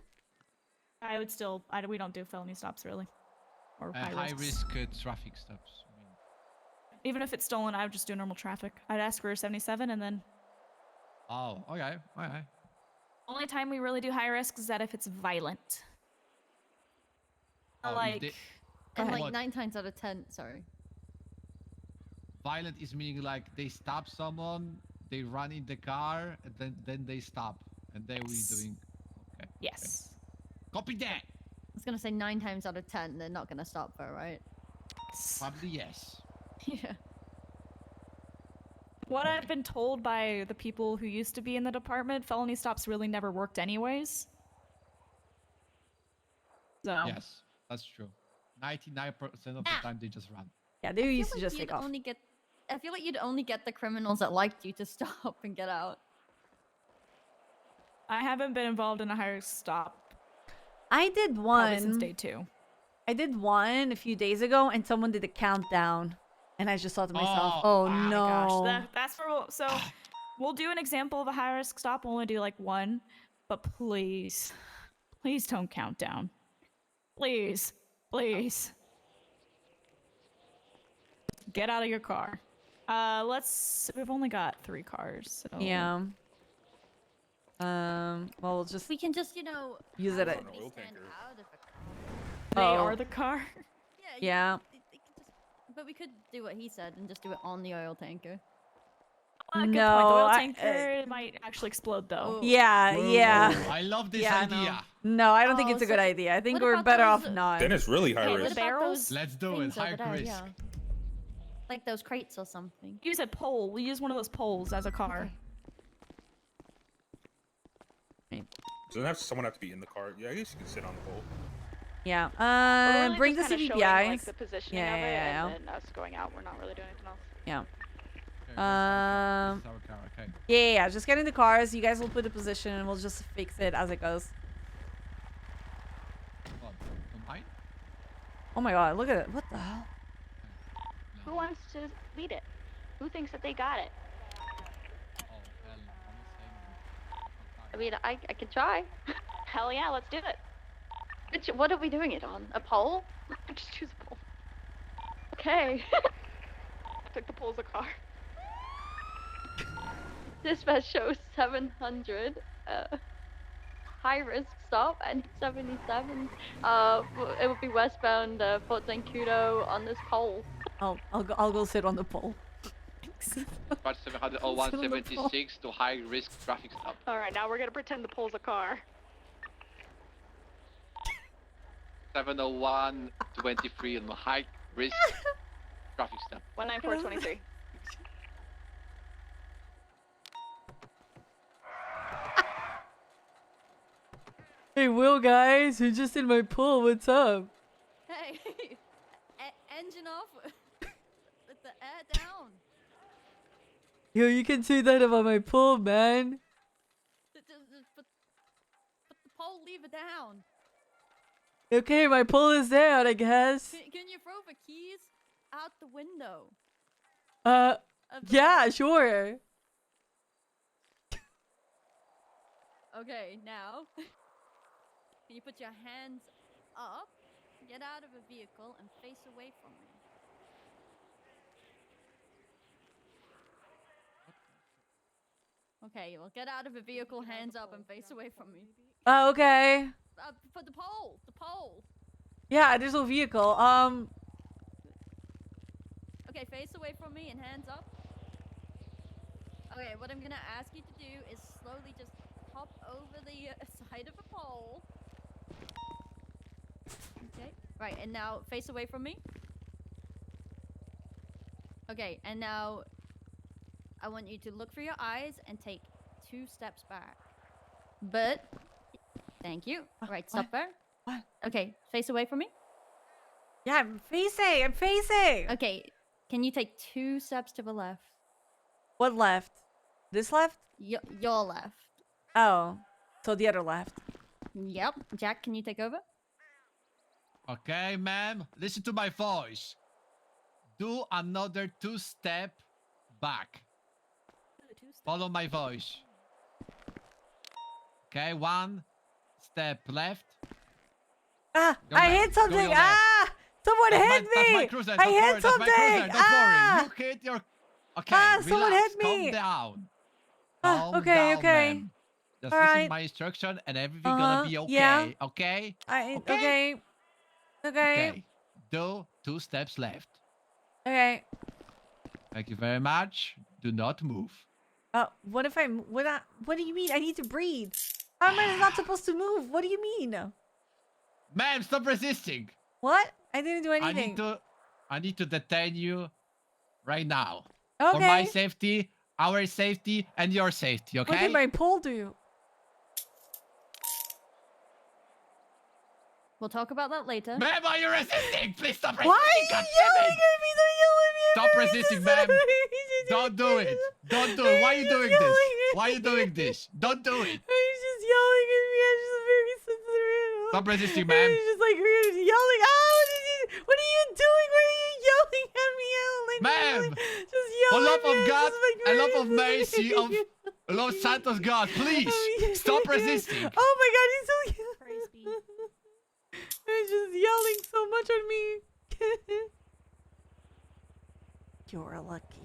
I would still. We don't do felony stops really, or High risks. risk traffic stops. I mean, Even if it's stolen, I would just do normal traffic. I'd ask for a 77 and then. oh, okay, okay. Only time we really do high risk is that if it's violent. Oh, if Like. they- Go And ahead. like What? 9 times out of 10, sorry. Violent is meaning like they stop someone, they run in the car, and then they stop, and then we Yes. doing. Okay. Yes. Copy that. I was gonna say 9 times out of 10, they're not gonna stop her, right? Probably yes. Yeah. What I've been told by the people who used to be in the department, felony stops really never worked anyways. So. Yes, that's true. 99% of the time they just run. Yeah, they used to like just you'd take off. only get, I feel like you'd only get the criminals that liked you to stop and get out. I haven't been involved in a high risk stop I did probably since one. day 2. I did one a few days ago, and someone did a countdown, and I just thought to myself, Oh, "Oh my no!" gosh, that's for so. We'll do an example of a high risk stop. We'll only do like one, but please, please don't count down. Please, please. Get out of your car. We've only got 3 cars. So. Yeah. Well, we'll just We can just, you know, use have it. somebody oil stand tanker. out of a car. They Oh. are the car. Yeah. They could just, but we could do what he said and just do it on the oil tanker. Good point. The No, oil I- tanker might actually explode though. Oh. Yeah, yeah. I love this Yeah, no. idea. No, I don't think Oh, it's a so good idea. I think what we're about better off those- not. Then it's really high Hey, risk. what about barrels? Let's do it. Things over High there, risk. yeah. Like those crates or something. Use a pole. We use one of those poles as a car. Doesn't someone have to be in the car? Yeah, I guess you can sit on the pole. Yeah. We're really Bring the just kinda showing, CVPIs. like, the positioning Yeah, of it, yeah, yeah. and then us going out. We're not really doing anything else. Yeah. Okay, Um, this is our car, okay. Yeah. Just get in the cars. You guys will put a position, and we'll just fix it as it goes. What, mine? Oh my god! Look at it. What the hell? Who wants to lead it? Who thinks that they got it? Oh, hell, I mean, I can try. Hell yeah, let's do it. What are we doing it on? A pole? Just choose a pole. Okay. Took the pool as a car. Dispatch shows 700. High risk stop and 77. It would be westbound Fort Zancudo on this pole. I'll go sit on the pole. Dispatch 70176 to high risk traffic stop. Alright, now we're gonna pretend the pool's a car. 70123 on high risk traffic stop. 19423. Hey, Will, guys, who's just in my pool? What's up? Hey, engine off. Let the air down. Yo, you can say that about my pool, man. Just put the pole lever down. Okay, my pool is down, I guess. Can you throw the keys out the window? Yeah, sure. Okay, now. Can you put your hands up, get out of the vehicle, and face away from me? Okay, well, get out of the vehicle, hands up, and face away from me. Oh, okay. For the pole! The pole! Yeah, there's no vehicle. Okay, face away from me and hands up. Okay, what I'm gonna ask you to do is slowly just hop over the side of the pole. Okay, right, and now face away from me. Okay, and now I want you to look through your eyes and take 2 steps back. But, thank you. Right, stop there. What? Okay, face away from me. Yeah, I'm facing. Okay, can you take 2 steps to the left? What left? This left? Your left. Oh, so the other left. Yep. Jack, can you take over? Okay, ma'am, listen to my voice. Do another 2-step back. Follow my voice. Okay, 1 step left. Ah, Go I left. hit Go something. your left. Ah, someone That's hit my me. cruiser. I Don't hit worry, something. That's my cruiser. Don't Ah, worry. You hit your... Okay, Ah, relax. someone hit me. Calm down. Ah, Calm okay, down, okay. ma'am. Just All listen right. to my instruction and everything gonna be okay. Yeah. Okay? Okay. Okay. Do 2 steps left. Okay. Thank you very much. Do not move. What if I'm... What do you mean? I need to breathe. How am I not supposed to move? What do you mean? Ma'am, stop resisting. What? I didn't do anything. I need to detain you right now. Okay. For my safety, our safety, and your safety, okay? What did my pole do? We'll talk about that later. Ma'am, are you resisting? Please stop resisting. Why are you yelling at me? Don't yell at me. Stop resisting, ma'am. Don't do it. Don't do it. Why are you doing this? Why are you doing this? Don't do it. He's just yelling at me. I'm just very sensitive. Stop resisting, ma'am. He's just like yelling. What are you doing? Why are you yelling at me? Ma'am, just for yelling love at me. of God, Just a love of mercy, of love Santos God, please stop resisting. Oh my God, he's so yelling. He's just yelling so much at me. You're lucky.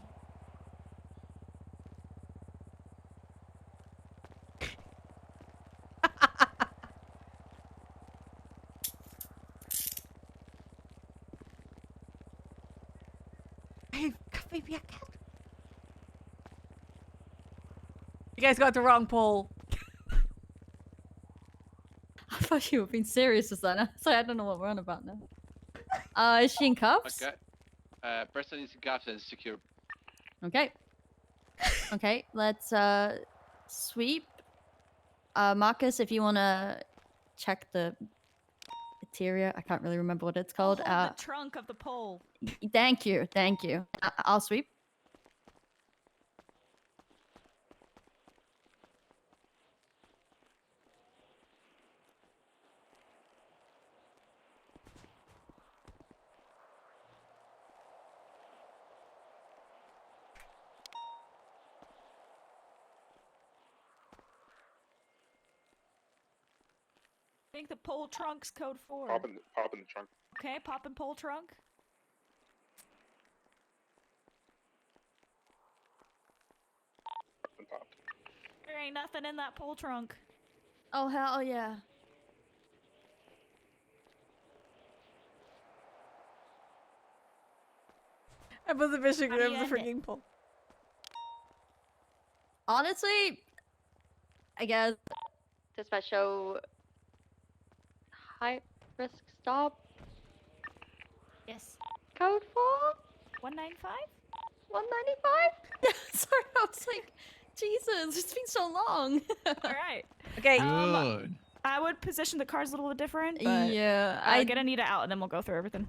Hey, baby, I can't. You guys got the wrong pole. I thought you were being serious just then. Sorry, I don't know what we're on about now. Is she in cuffs? Okay. Person is in cuffs and secure. Okay. Okay, let's sweep. Marcus, if you wanna check the interior, I can't really remember what it's called. The trunk of the pole. Thank you, thank you. I'll sweep. I think the pole trunk's code 4. Pop in the trunk. Okay, pop and pole trunk. ain't nothing in that pole trunk. Oh hell yeah. I put the fishing How do room you the end it? freaking pole. Honestly, I guess. Dispatch show high risk stop. Yes. Code 4 195? 195. Sorry, I was like, Jesus, it's been so long. All right. Okay. Good. I would position the cars a little bit different, but Yeah, I get Anita out and then we'll go through everything.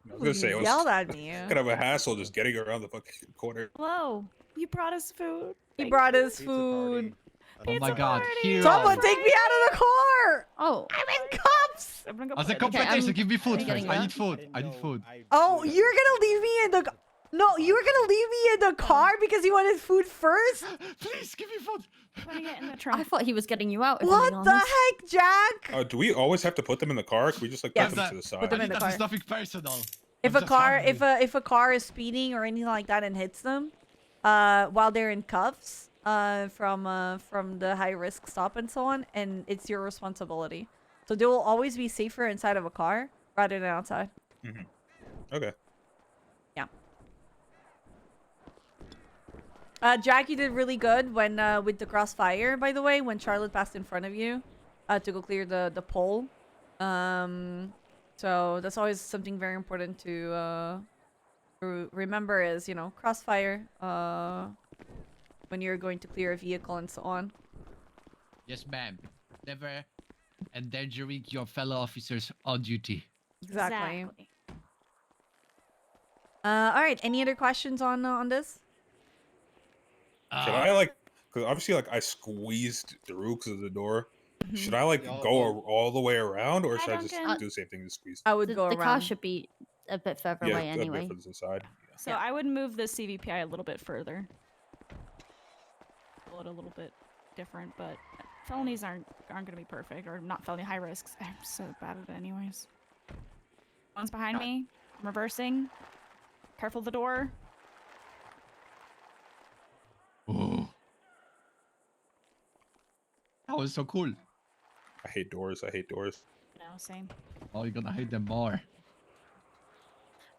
I was gonna say it was yelled at me. kind of a hassle just getting around the fucking corner. Hello. You brought us food. He Thank brought you. us food. Oh my god, hero. Someone take me out of the car! Oh. I'm in cuffs! I'm gonna go As a play the game. competition, give me food I'm first. getting I that. need food. I need food. Oh, you're gonna leave me in the... No, you were gonna leave me in the car because you wanted food first? Please give me food. Putting it in the I trunk. thought he was getting you out. If I'm being What the honest. heck, Jack? Do we always have to put them in the car? Can we just like Yes. put them to the side? Put them in the That's car. nothing personal. If I'm a just car, hungry. if a car is speeding or anything like that and hits them, while they're in cuffs, from the high risk stop and so on, and it's your responsibility. So they will always be safer inside of a car rather than outside. Mm-hmm. Okay. Yeah. Jack, you did really good when with the crossfire. By the way, when Charlotte passed in front of you, to go clear the pole. So that's always something very important to remember is, you know, crossfire when you're going to clear a vehicle and so on. Yes, ma'am. Never endangering your fellow officers on duty. Exactly. All right. Any other questions on this? Should I like? Because obviously, like I squeezed through because of the door. Should I like Yeah, go well- all the way around, or Hi, should I just Duncan. do the same thing and squeeze? I would The, go the around. car should be a bit further Yeah, away a bit anyway. further to the side. So I would move the CVPI a little bit further. Pull it a little bit different, but felonies aren't gonna be perfect, or not felony high risks. I'm so bad at it anyways. One's behind me. I'm reversing. Careful of the door. Oh. That was so cool. I hate doors. I hate doors. No, same. Oh, you're gonna hate them more.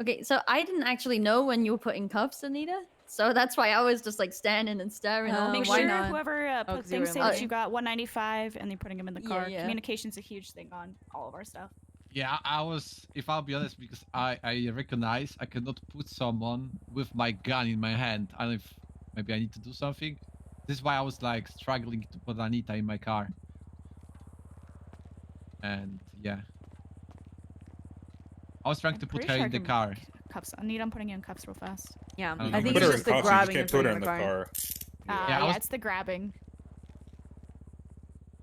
Okay, so I didn't actually know when you were putting cuffs, Anita. So that's why I was just like standing and staring. Oh, Make why sure not? whoever Oh, put 'cause you were things in say line. that you got 195 and they're putting them in the Yeah, car. yeah. Communication's a huge thing on all of our stuff. Yeah, I was, if I'll be honest, because I recognize I cannot put someone with my gun in my hand. I don't know if maybe I need to do something. This is why I was like struggling to put Anita in my car. And yeah. I was trying I'm to put pretty her sure I in the can car. Cuffs. Anita, I'm putting you in cuffs real fast. Yeah, I don't I know. think Put it's her in just the cuffs. You just grabbing can't and put her putting in in the the car. car. Yeah, Yeah, I was- it's the grabbing.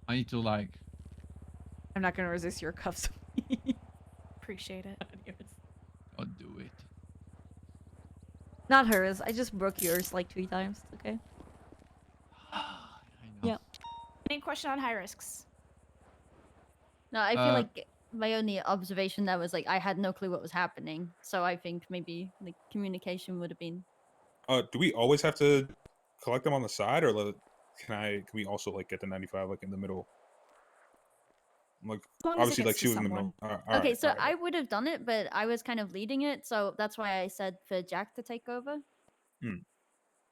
I need to like. I'm not gonna resist your cuffs. Appreciate it. Don't do it. Not hers. I just broke yours like 3 times. Okay. I know. Yeah. Any question on high risks? No, I feel Uh, like my only observation there was like I had no clue what was happening. So I think maybe the communication would have been. Do we always have to collect them on the side, or can we also like get the 95 like in the middle? Like As long as it obviously, gets like to she was in the someone. middle. Okay, so I would have done it, but I was kind of leading it, so that's why I said for Jack to take over. Hmm.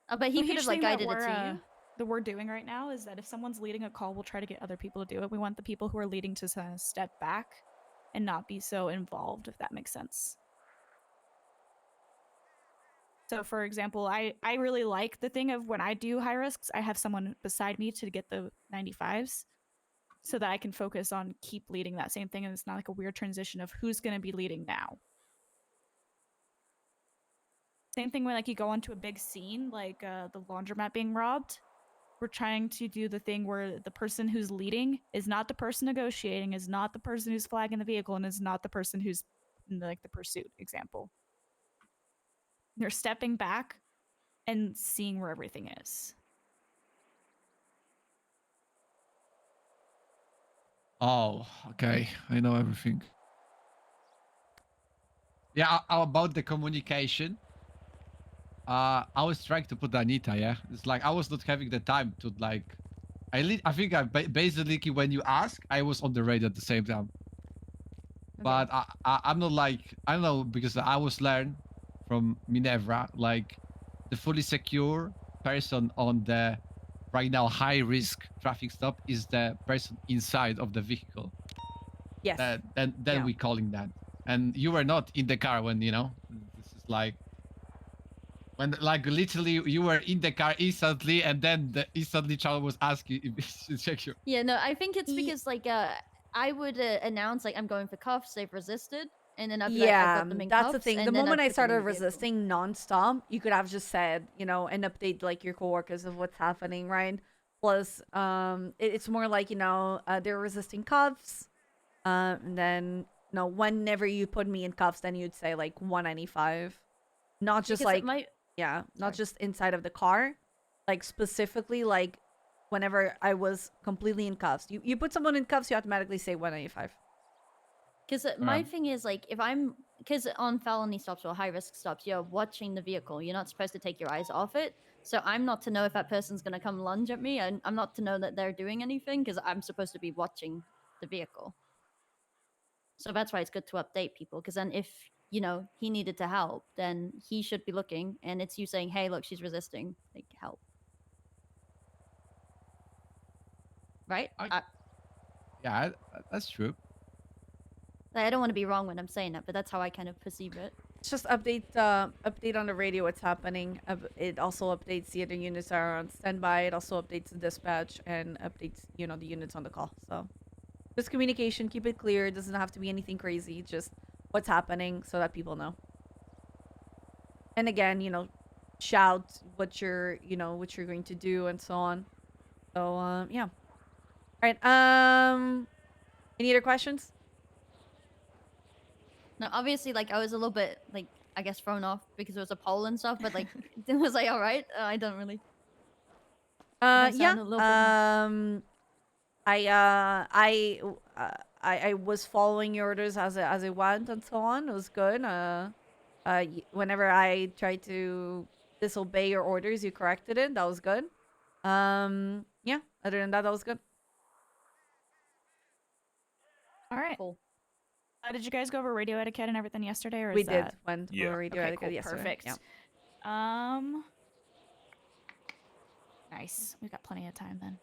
But he The could huge have like thing that guided it we're, to you. that we're doing right now is that if someone's leading a call, we'll try to get other people to do it. We want the people who are leading to step back and not be so involved, if that makes sense. So, for example, I really like the thing of when I do high risks, I have someone beside me to get the 95s so that I can focus on keep leading that same thing, and it's not like a weird transition of who's going to be leading now. Same thing when like you go onto a big scene, like the laundromat being robbed. We're trying to do the thing where the person who's leading is not the person negotiating, is not the person who's flagging the vehicle, and is not the person who's in like the pursuit example. They're stepping back and seeing where everything is. Oh, okay. I know everything. Yeah, about the communication. I was trying to put Anita. Yeah, it's like I was not having the time to like. I think basically when you ask, I was on the radio at the same time. But I'm not like I don't know because I was learned from Minerva like the fully secure person on the right now high risk traffic stop is the person inside of the vehicle. Yes. Then Yeah. we calling that. And you were not in the car when this is like when like literally you were in the car instantly and then the instantly child was asking if it's secure. Yeah, no, I think it's because like I would announce like I'm going for cuffs, they've resisted, and then I'd be like I've got them in that's cuffs. the thing. The and then moment I'd I put them in started the vehicle. resisting nonstop, you could have just said, you know, and update like your coworkers of what's happening, right? Plus, it's more like, you know, they're resisting cuffs. And then, no, whenever you put me in cuffs, then you'd say like 195. Not just Because like, not just inside of the car. Like specifically, like whenever I was completely in cuffs. You put someone in cuffs, you automatically say 195. Because my thing is like if I'm because on felony stops or high risk stops, you're watching the vehicle. You're not supposed to take your eyes off it. So I'm not to know if that person's gonna come lunge at me, and I'm not to know that they're doing anything because I'm supposed to be watching the vehicle. So that's why it's good to update people. Because then if you know he needed to help, then he should be looking, and it's you saying, "Hey, look, she's resisting. Like help." Right? Yeah, that's true. I don't want to be wrong when I'm saying that, but that's how I kind of perceive it. It's just update on the radio what's happening. It also updates the other units that are on standby. It also updates the dispatch and updates, you know, the units on the call. So just communication, keep it clear. It doesn't have to be anything crazy. Just what's happening so that people know. And again, you know, shout what you're going to do and so on. So yeah. All right. Any other questions? No, obviously, like I was a little bit like I guess thrown off because it was a poll and stuff, but like was I all right? I don't really. I sound a little bit I was following your orders as it went and so on. It was good. Whenever I tried to disobey your orders, you corrected it. That was good. Yeah. Other than that, that was good. All right. Cool. Did you guys go over radio etiquette and everything yesterday, or We is did that... went over radio Okay, etiquette cool, yesterday. perfect. Yeah. Nice. We've got plenty of time then.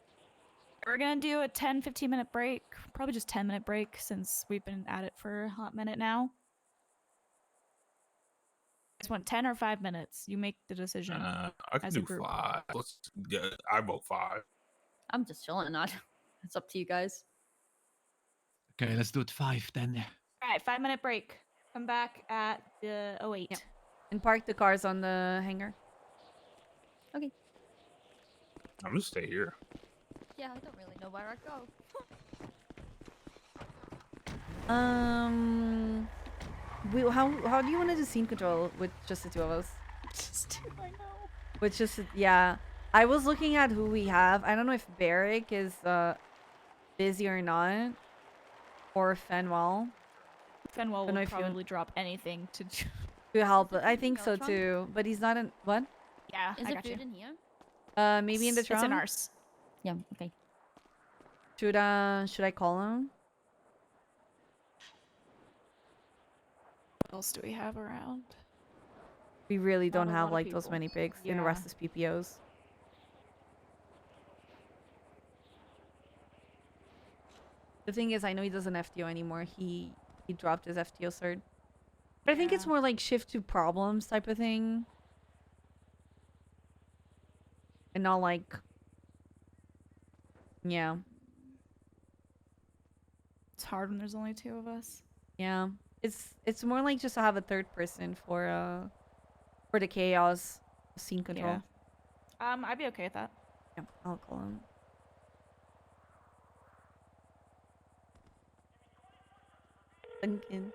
We're gonna do a 10-15 minute break, probably just 10-minute break since we've been at it for a hot minute now. Just want 10 or 5 minutes. You make the decision. I can as a do group. 5. Let's get. I vote 5. I'm just chilling. It's up to you guys. Okay, let's do it 5 then. All right, 5-minute break. Come back at the 08. Yeah. And park the cars on the hangar. Okay. I'm gonna stay here. Yeah, I don't really know where I'd go. How do you want to do scene control with just the two of us? Just two, I know. With just yeah. I was looking at who we have. I don't know if Barrick is busy or not, or Fenwell. Fenwell will probably drop anything to help. I think so too. But he's not in what? Yeah, Is I it got food you. in here? Maybe in the trunk. It's in ours. Yeah. Okay. Should I call him? What else do we have around? We really Not don't a have lot of like those people. many pigs in the Yeah. rest of PPOs. The thing is, I know he doesn't FTO anymore. He dropped his FTO cert. But I think it's more like shift to problems type of thing. And not like... Yeah. It's hard when there's only two of us. Yeah. It's more like just to have a third person for the chaos scene control. Yeah. I'd be okay with that. Yeah, I'll call him. Duncan.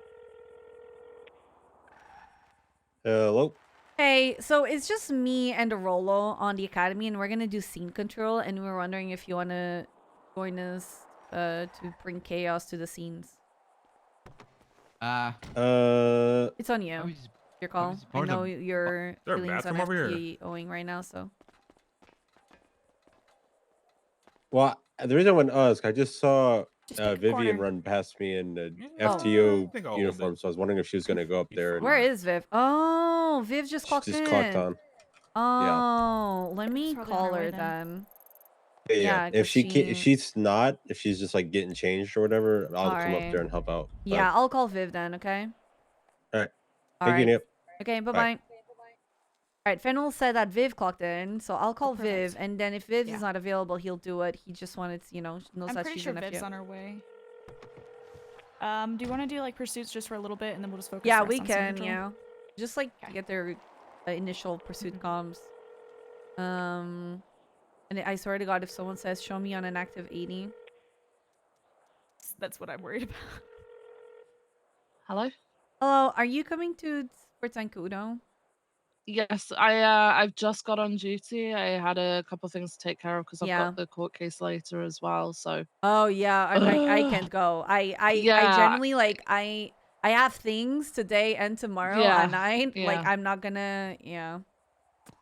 Hello. Hey, so it's just me and Rolo on the academy, and we're gonna do scene control, and we were wondering if you wanna join us to bring chaos to the scenes. It's on you. Your call. is I know important. your Is there a feelings on bathroom over here? FTOing right now, so. Well, the reason I went to ask, I just saw Just pick a Vivian corner. run past me in the I FTO think I'll hold uniform, it. so I was wondering if she was going to go up there and Where is Viv? Oh, Viv just she clocked just in. clocked on. Yeah. Oh, let me probably on call her way her then. then. Yeah. Yeah, If 'cause she can't, if she's not, if she's just like getting changed or whatever, I'll come up Alright. there and help out. But, Yeah, I'll call Viv then, okay? all right. All Thank you, right. Nip. Okay, Bye. bye-bye. All right, Fennel said that Viv clocked in, so I'll call perfect. Viv, and then if Viv Yeah. is not available, he'll do it. He just wanted to, knows I'm that pretty she's sure an Viv's FTO. on her way. Do you want to do like pursuits just for a little bit, and then we'll just focus? Yeah, the rest we on scene can, control? yeah. Just like Okay. get their initial pursuit comms. And I swear to God, if someone says, show me on an active 80. That's what I'm worried about. Hello? Hello, are you coming to Fort Zancudo? Yes, I've just got on duty. I had a couple of things to take care of because I've Yeah. got the court case later as well. So Oh yeah, I Ugh. can't go. I Yeah. genuinely like I have things today and tomorrow Yeah, at night. Like yeah. I'm not gonna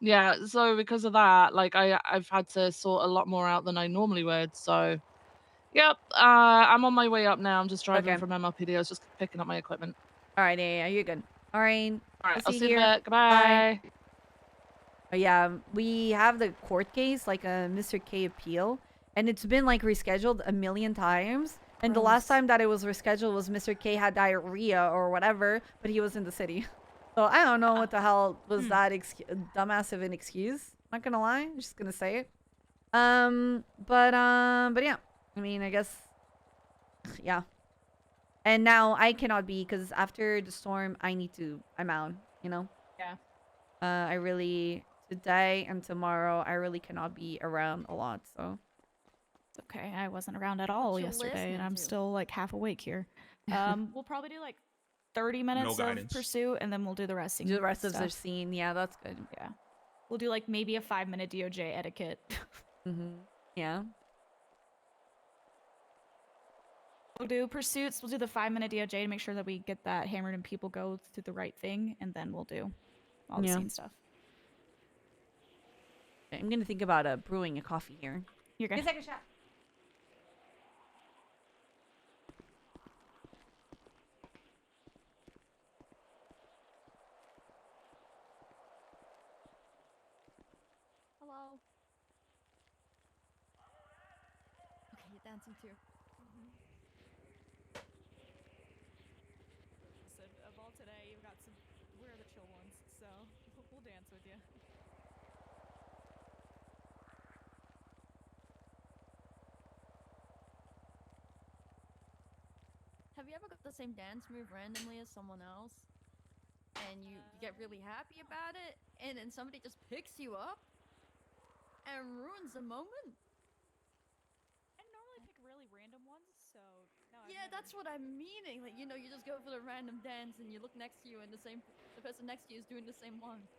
Yeah, so because of that, like I've had to sort a lot more out than I normally would. So yep, I'm on my way up now. I'm just driving Okay. from MLPD. I was just picking up my equipment. All right, yeah, you're good. All right. All right, I'll see you in a here. bit. Goodbye. Bye. Yeah, we have the court case, like a Mr. K appeal, and it's been like rescheduled a million times. And the last Gross. time that it was rescheduled was Mr. K had diarrhea or whatever, but he was in the city. So I don't know what the hell was that dumbass of an excuse. Not gonna lie, I'm just gonna say it. But yeah. I mean, I guess, yeah. And now I cannot be because after the storm, I'm out. Yeah. I really today and tomorrow I really cannot be around a lot. So It's okay. I wasn't around at all What you yesterday, and listening I'm to? still like half awake here. We'll probably do like 30 minutes of guidance. pursuit, and then we'll do the rest. do the rest of stuff. the scene. Yeah, that's good. Yeah. We'll do like maybe a 5-minute DOJ etiquette. Yeah. We'll do pursuits. We'll do the 5-minute DOJ to make sure that we get that hammered and people go to the right thing, and then we'll do all the Yeah. scene stuff. I'm gonna think about brewing a coffee here. You're good. Take a shot. Hello. Okay, you're dancing too. Listen, of all today, you've got some. We're the chill ones, so we'll dance with you. Have you ever got the same dance move randomly as someone else? And you get really happy about it, and then somebody just picks you up and ruins the moment? I normally pick really random ones, so no. Yeah, that's what I'm meaning. Like, you just go for the random dance and you look next to you and the person next to you is doing the same one.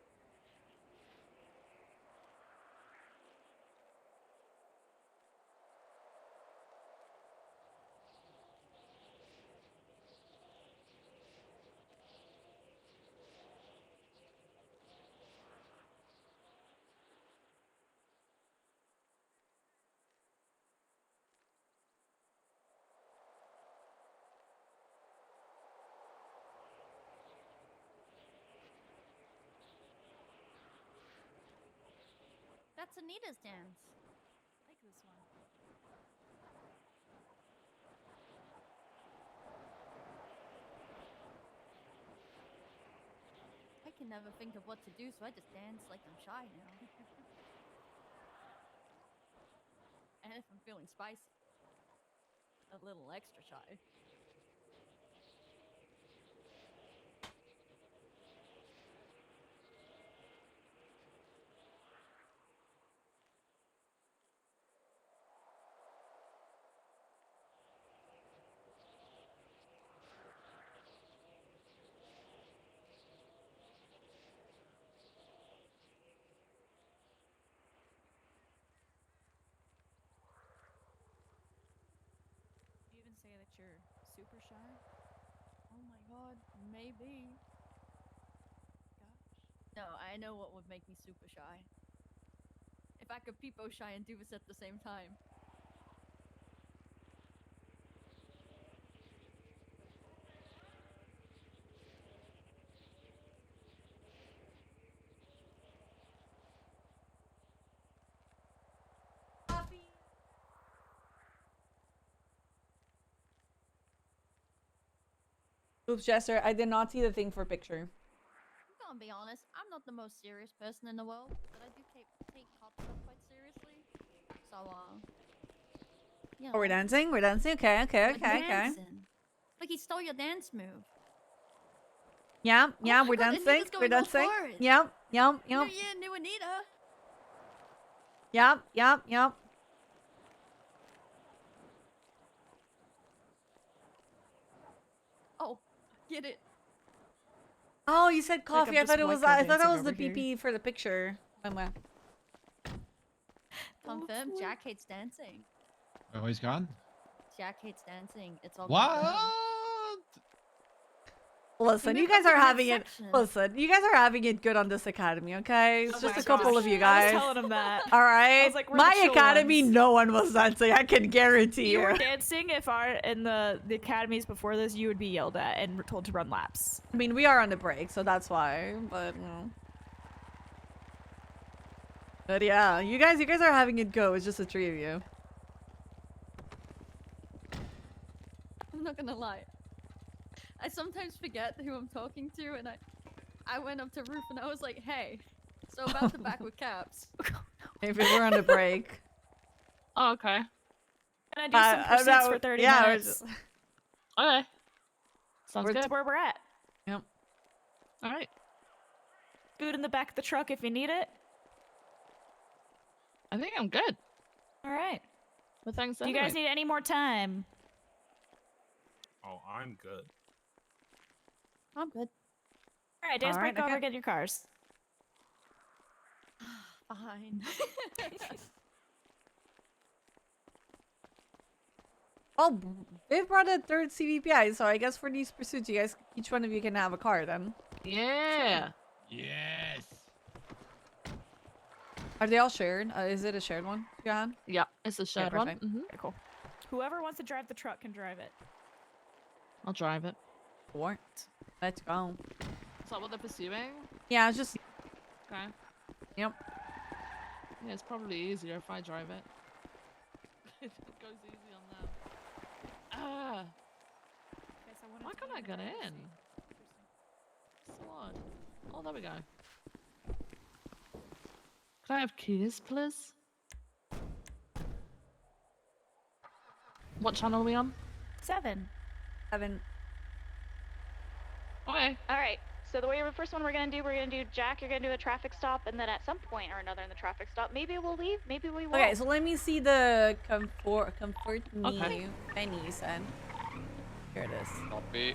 That's Anita's dance. I like this one. I can never think of what to do, so I just dance like I'm shy now. And if I'm feeling spicy, a little extra shy. You even say that you're super shy? Oh my god, maybe. No, I know what would make me super shy. If I could peepo shy and do this at the same time. Oops, Jester, I did not see the thing for picture. I'm gonna be honest, I'm not the most serious person in the world, but I do take cop stuff quite seriously. So, you Oh, we're know, dancing? We're dancing? Okay, okay, we're okay, okay. dancing. Like he stole your dance move. Yeah, yeah, my we're God, dancing. Anita's We're going all dancing. for it. Yep, yep, New yep. year, new Anita. Yep, yep, yep. Oh, get it. Oh, you said It's like coffee. I'm I thought just it was white girl I thought that dancing was the over here. PP for the picture. Confirm, Jack hates dancing. Oh, he's gone? Jack hates dancing. It's all What? confirmed. Listen, He you moved guys up to are the having next it. section. Listen, you guys are having it good on this academy, okay? It's Oh just my a couple gosh. of you I guys. was telling him that. All I right. was like, we're My the chill academy, ones. no one was dancing. I can guarantee You you. were dancing. If in the academies before this, you would be yelled at and told to run laps. I mean, we are on the break, so that's why. But But yeah, you guys are having it go. It's just the three of you. I'm not gonna lie. I sometimes forget who I'm talking to, and I went up to Roof and I was like, "Hey, so about the back with caps." Maybe we're on the break. Oh, okay. Can I do some pursuits for 30 yeah, we're minutes? just- Okay. Sounds good. That's where we're at. Yep. All right. Food in the back of the truck if you need it. I think I'm good. All right. Well, thanks. Do you guys need any more time? Oh, I'm good. I'm good. All right, dance All break right, over. okay. Get in your cars. Fine. Oh, they brought a third CVPI, so I guess for these pursuits, you guys, each one of you can have a car then. Yeah. Yes. Are they all shared? Is it a shared one, Johan? Yeah, it's a shared one. perfect. Mm-hmm. Okay, cool. Whoever wants to drive the truck can drive it. I'll drive it. What? Let's go. Is that what they're pursuing? Yeah, it's just. Okay. Yep. Yeah, it's probably easier if I drive it. It goes easy on them. Ah. Why can't I get in? So odd. Oh, there we go. Can I have keys, please? What channel are we on? 7. 7. Okay. All right. So the way the first one we're gonna do Jack. You're gonna do a traffic stop, and then at some point or another in the traffic stop, maybe we'll leave, maybe we won't. Okay, so let me see the comfort me Okay. menu you said. Here it is. Copy.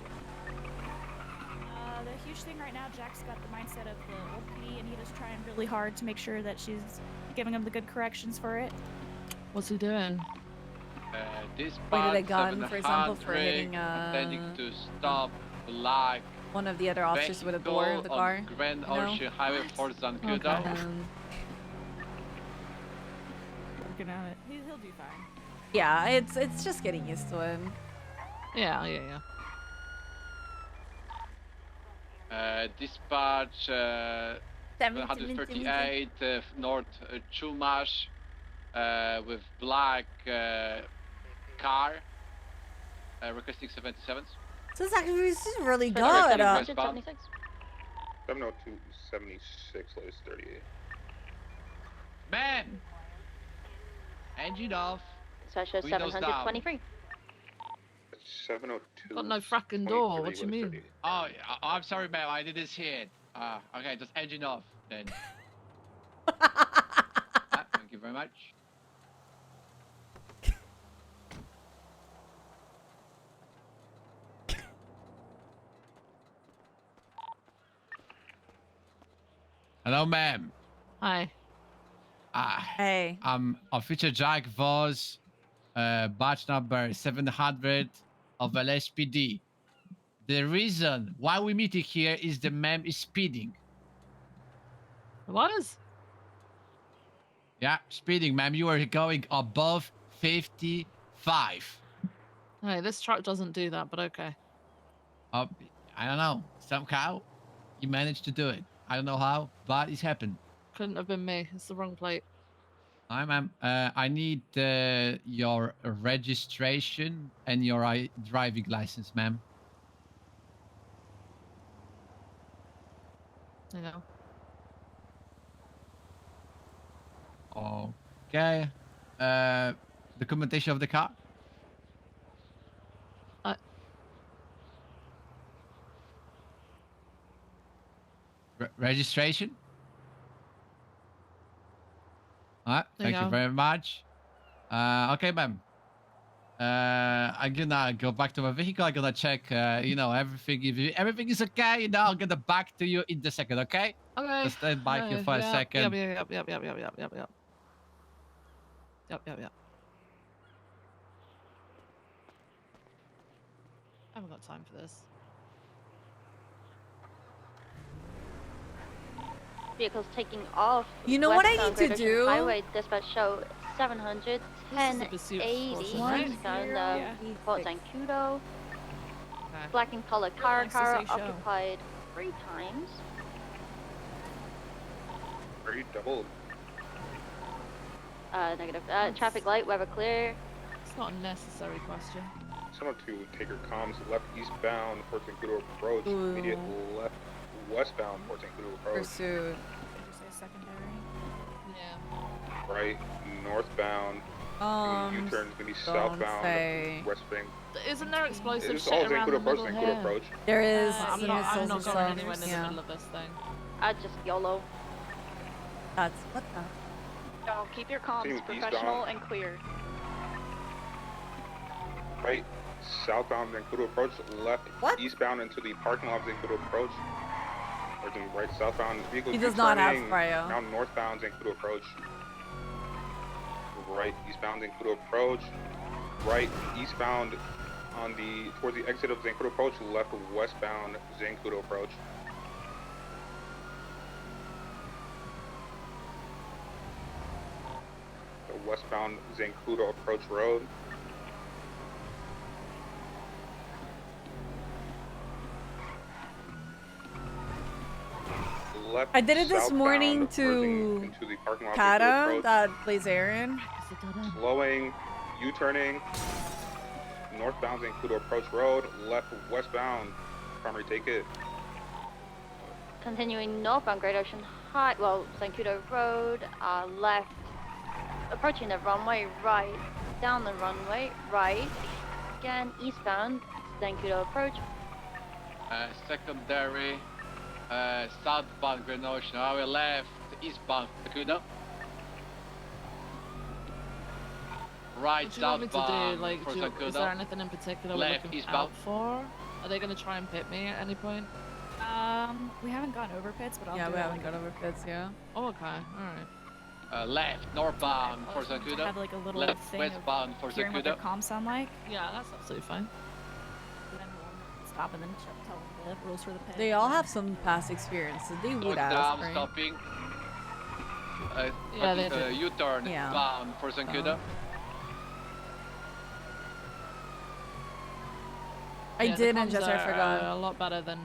The huge thing right now, Jack's got the mindset of the old PD, and he just trying really hard to make sure that she's giving him the good corrections for it. What's he doing? This Pointed a part gun, for example, for 700, hitting intending to stop black one of the other officers with a door of the vehicle car. on Grand you know? Ocean Highway for Zancudo. Working on it. He'll do fine. Yeah, it's just getting used to it. Yeah, yeah, yeah. Dispatch 738 North Chumash with black car requesting 77s. So this is really good. Okay, 76. 702 76, latest 38. Man! Engine off. Sasha Windows 723. 702. Got no fracking door. What you mean? Oh, I'm sorry, ma'am. I didn't see it. Okay, just engine off then. Thank you very much. Hello, ma'am. Hi. Hey. Officer Jack Voss, batch number 700 of LSPD. The reason why we meeting here is the ma'am is speeding. What is? Yeah, speeding, ma'am. You are going above 55. Hey, this truck doesn't do that, but okay. I don't know. Somehow, you managed to do it. I don't know how, but it's happened. Couldn't have been me. It's the wrong plate. Hi, ma'am. I need your registration and your driving license, ma'am. You know. Okay. Documentation of the car. Registration. Alright, thank you very much. Okay, ma'am. I'm gonna go back to my vehicle. I'm gonna check, everything. If everything is okay, I'm gonna back to you in the second, okay? Okay. Just stand by here for a second. Yep. I haven't got time for this. Vehicles taking off. You know what I westbound need to Great Ocean do? Highway dispatch show 700, This is a pursuit 1080, force, right? westbound Fort Zancudo. Okay. Black and color car, Nice to car see show. occupied 3 times. Are you double? Negative. Traffic light, weather clear. It's not a necessary question. Someone to take your comms left eastbound, Fort Zancudo approach. Immediate left westbound, Fort Zancudo approach. Pursuit. Did you say secondary? Yeah. Right northbound. U-turn is gonna be southbound, say. west bank. Isn't there explosive It's shit all around Zancudo the approach, middle Zancudo here? approach. There is. I'm some not missiles going and stuff. anywhere in the Yeah. middle of this thing. Just YOLO. That's what the. No, keep your comms Same professional eastbound. and clear. Right southbound Zancudo approach, left eastbound into the parking lot of Zancudo approach. Or then right southbound vehicle. He does not have U-turning, Fryo. Now northbound Zancudo approach. Right eastbound Zancudo approach. Right eastbound on the towards the exit of Zancudo approach. Left westbound Zancudo approach. The westbound Zancudo approach road. Left, I did it this southbound, morning merging to into the parking lot of Zancudo Kata approach. that plays Aaron. Slowing, U-turning, northbound Zancudo approach road, left westbound, primary take it. Continuing northbound Great Ocean High, Zancudo Road, left, approaching the runway, right, down the runway, right, again, eastbound, Zancudo approach. Secondary, southbound Great Ocean Highway, left, eastbound Zancudo. Right, What do you want me to southbound do? Like, for is there anything in particular we're Left, looking eastbound. out for? Are they going to try and pit me at any point? We haven't gone over pits, but I'll Yeah, do we it, haven't like, got over pits, yeah. Oh, okay. Alright. Left, northbound for to Zancudo. have like a little Left, thing westbound for of hearing what their Zancudo. comms sound like. Yeah, that's absolutely fine. And then we'll stop and then tell them the rules for the pit. They all have some past experience, so they would ask, Down, right? stopping. Yeah, they do. U-turn Yeah. bound for Zancudo. I Yeah, the did, and comms just I are, forgot. a lot better than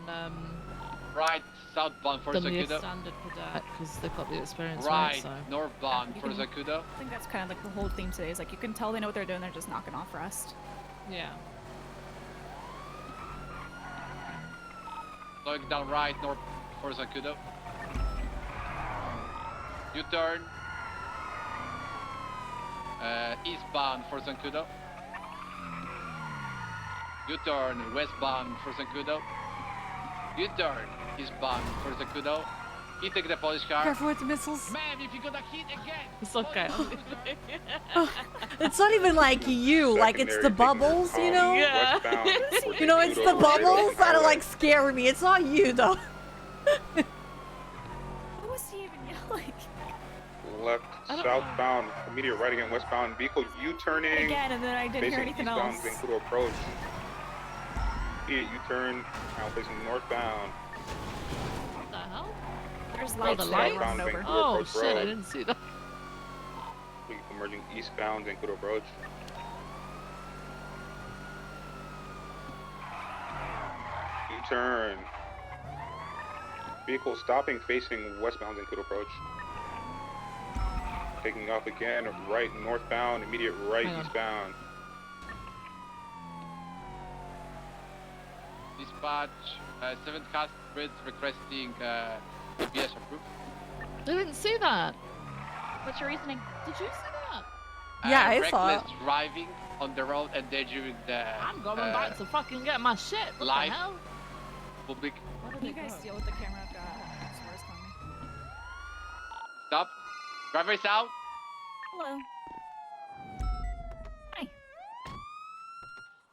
Right, southbound for than the Zancudo. standard cadet because they've got the experience, Right, right? So. northbound You for can- Zancudo. I think that's kind of like the whole theme today is like you can tell they know what they're doing, they're just knocking off rust. Yeah. Going down right, north for Zancudo. U-turn. Eastbound for Zancudo. U-turn westbound for Zancudo. U-turn eastbound for Zancudo. You take the Polish car. Careful with the missiles. Ma'am, if you're gonna hit again. It's okay. It's not even like you, like it's the bubbles, you know? Yeah. You know, it's the bubbles that are like scaring me. It's not you though. What was he even yelling? Left, southbound, immediate right again, westbound vehicle U-turning. Again, and then I didn't hear facing anything eastbound, else. Zancudo approach. Immediate U-turn, now facing northbound. What the hell? There's South- lights the there. light? Run southbound over. Vancouver Oh Approach shit! I Road. didn't see that. Vehicle merging eastbound Vancouver Approach. U-turn. Vehicle stopping facing westbound Vancouver Approach. Taking off again, right northbound, immediate right Hang on. eastbound. Dispatch, 7th Cast Bridge requesting ABS approved. I didn't see that. What's your reasoning? Did you see that? Yeah, I saw Reckless driving on the road endangering the I'm going back to fucking get my shit. What life. the hell? public. Where did Can you they guys go? deal with the camera? I've got Suarez calling me. Stop. Drivers out. Hello. Hi.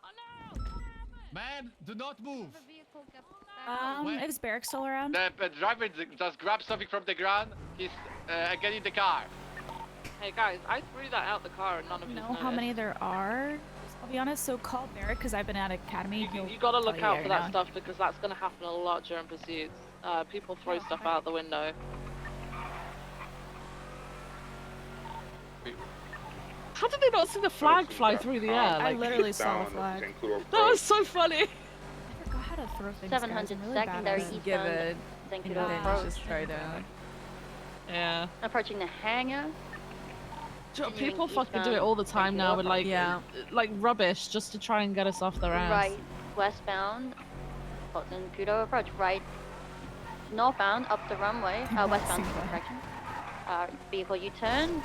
Oh no! Man, do not move. Is Barrick still around? The driver just grabbed something from the ground. He's again in the car. Hey guys, I threw that out the car and none of you know how many there are. I'll be honest, so call Barrick because I've been at Academy. You gotta look out for that stuff because that's gonna happen a lot during pursuits. People throw stuff out the window. How did they not see the flag fly through the air? I Like, literally saw the flag. that was so funny. I forgot how to throw things. 700 secondary Just eastbound. give it. Thank you And to then approach. just try to. Yeah. Approaching the hangar. People fucking do it all the time now with like rubbish just to try and get us off their ass. Right westbound. Port Zancudo approach. Right northbound up the runway. Westbound correction. Vehicle U-turn.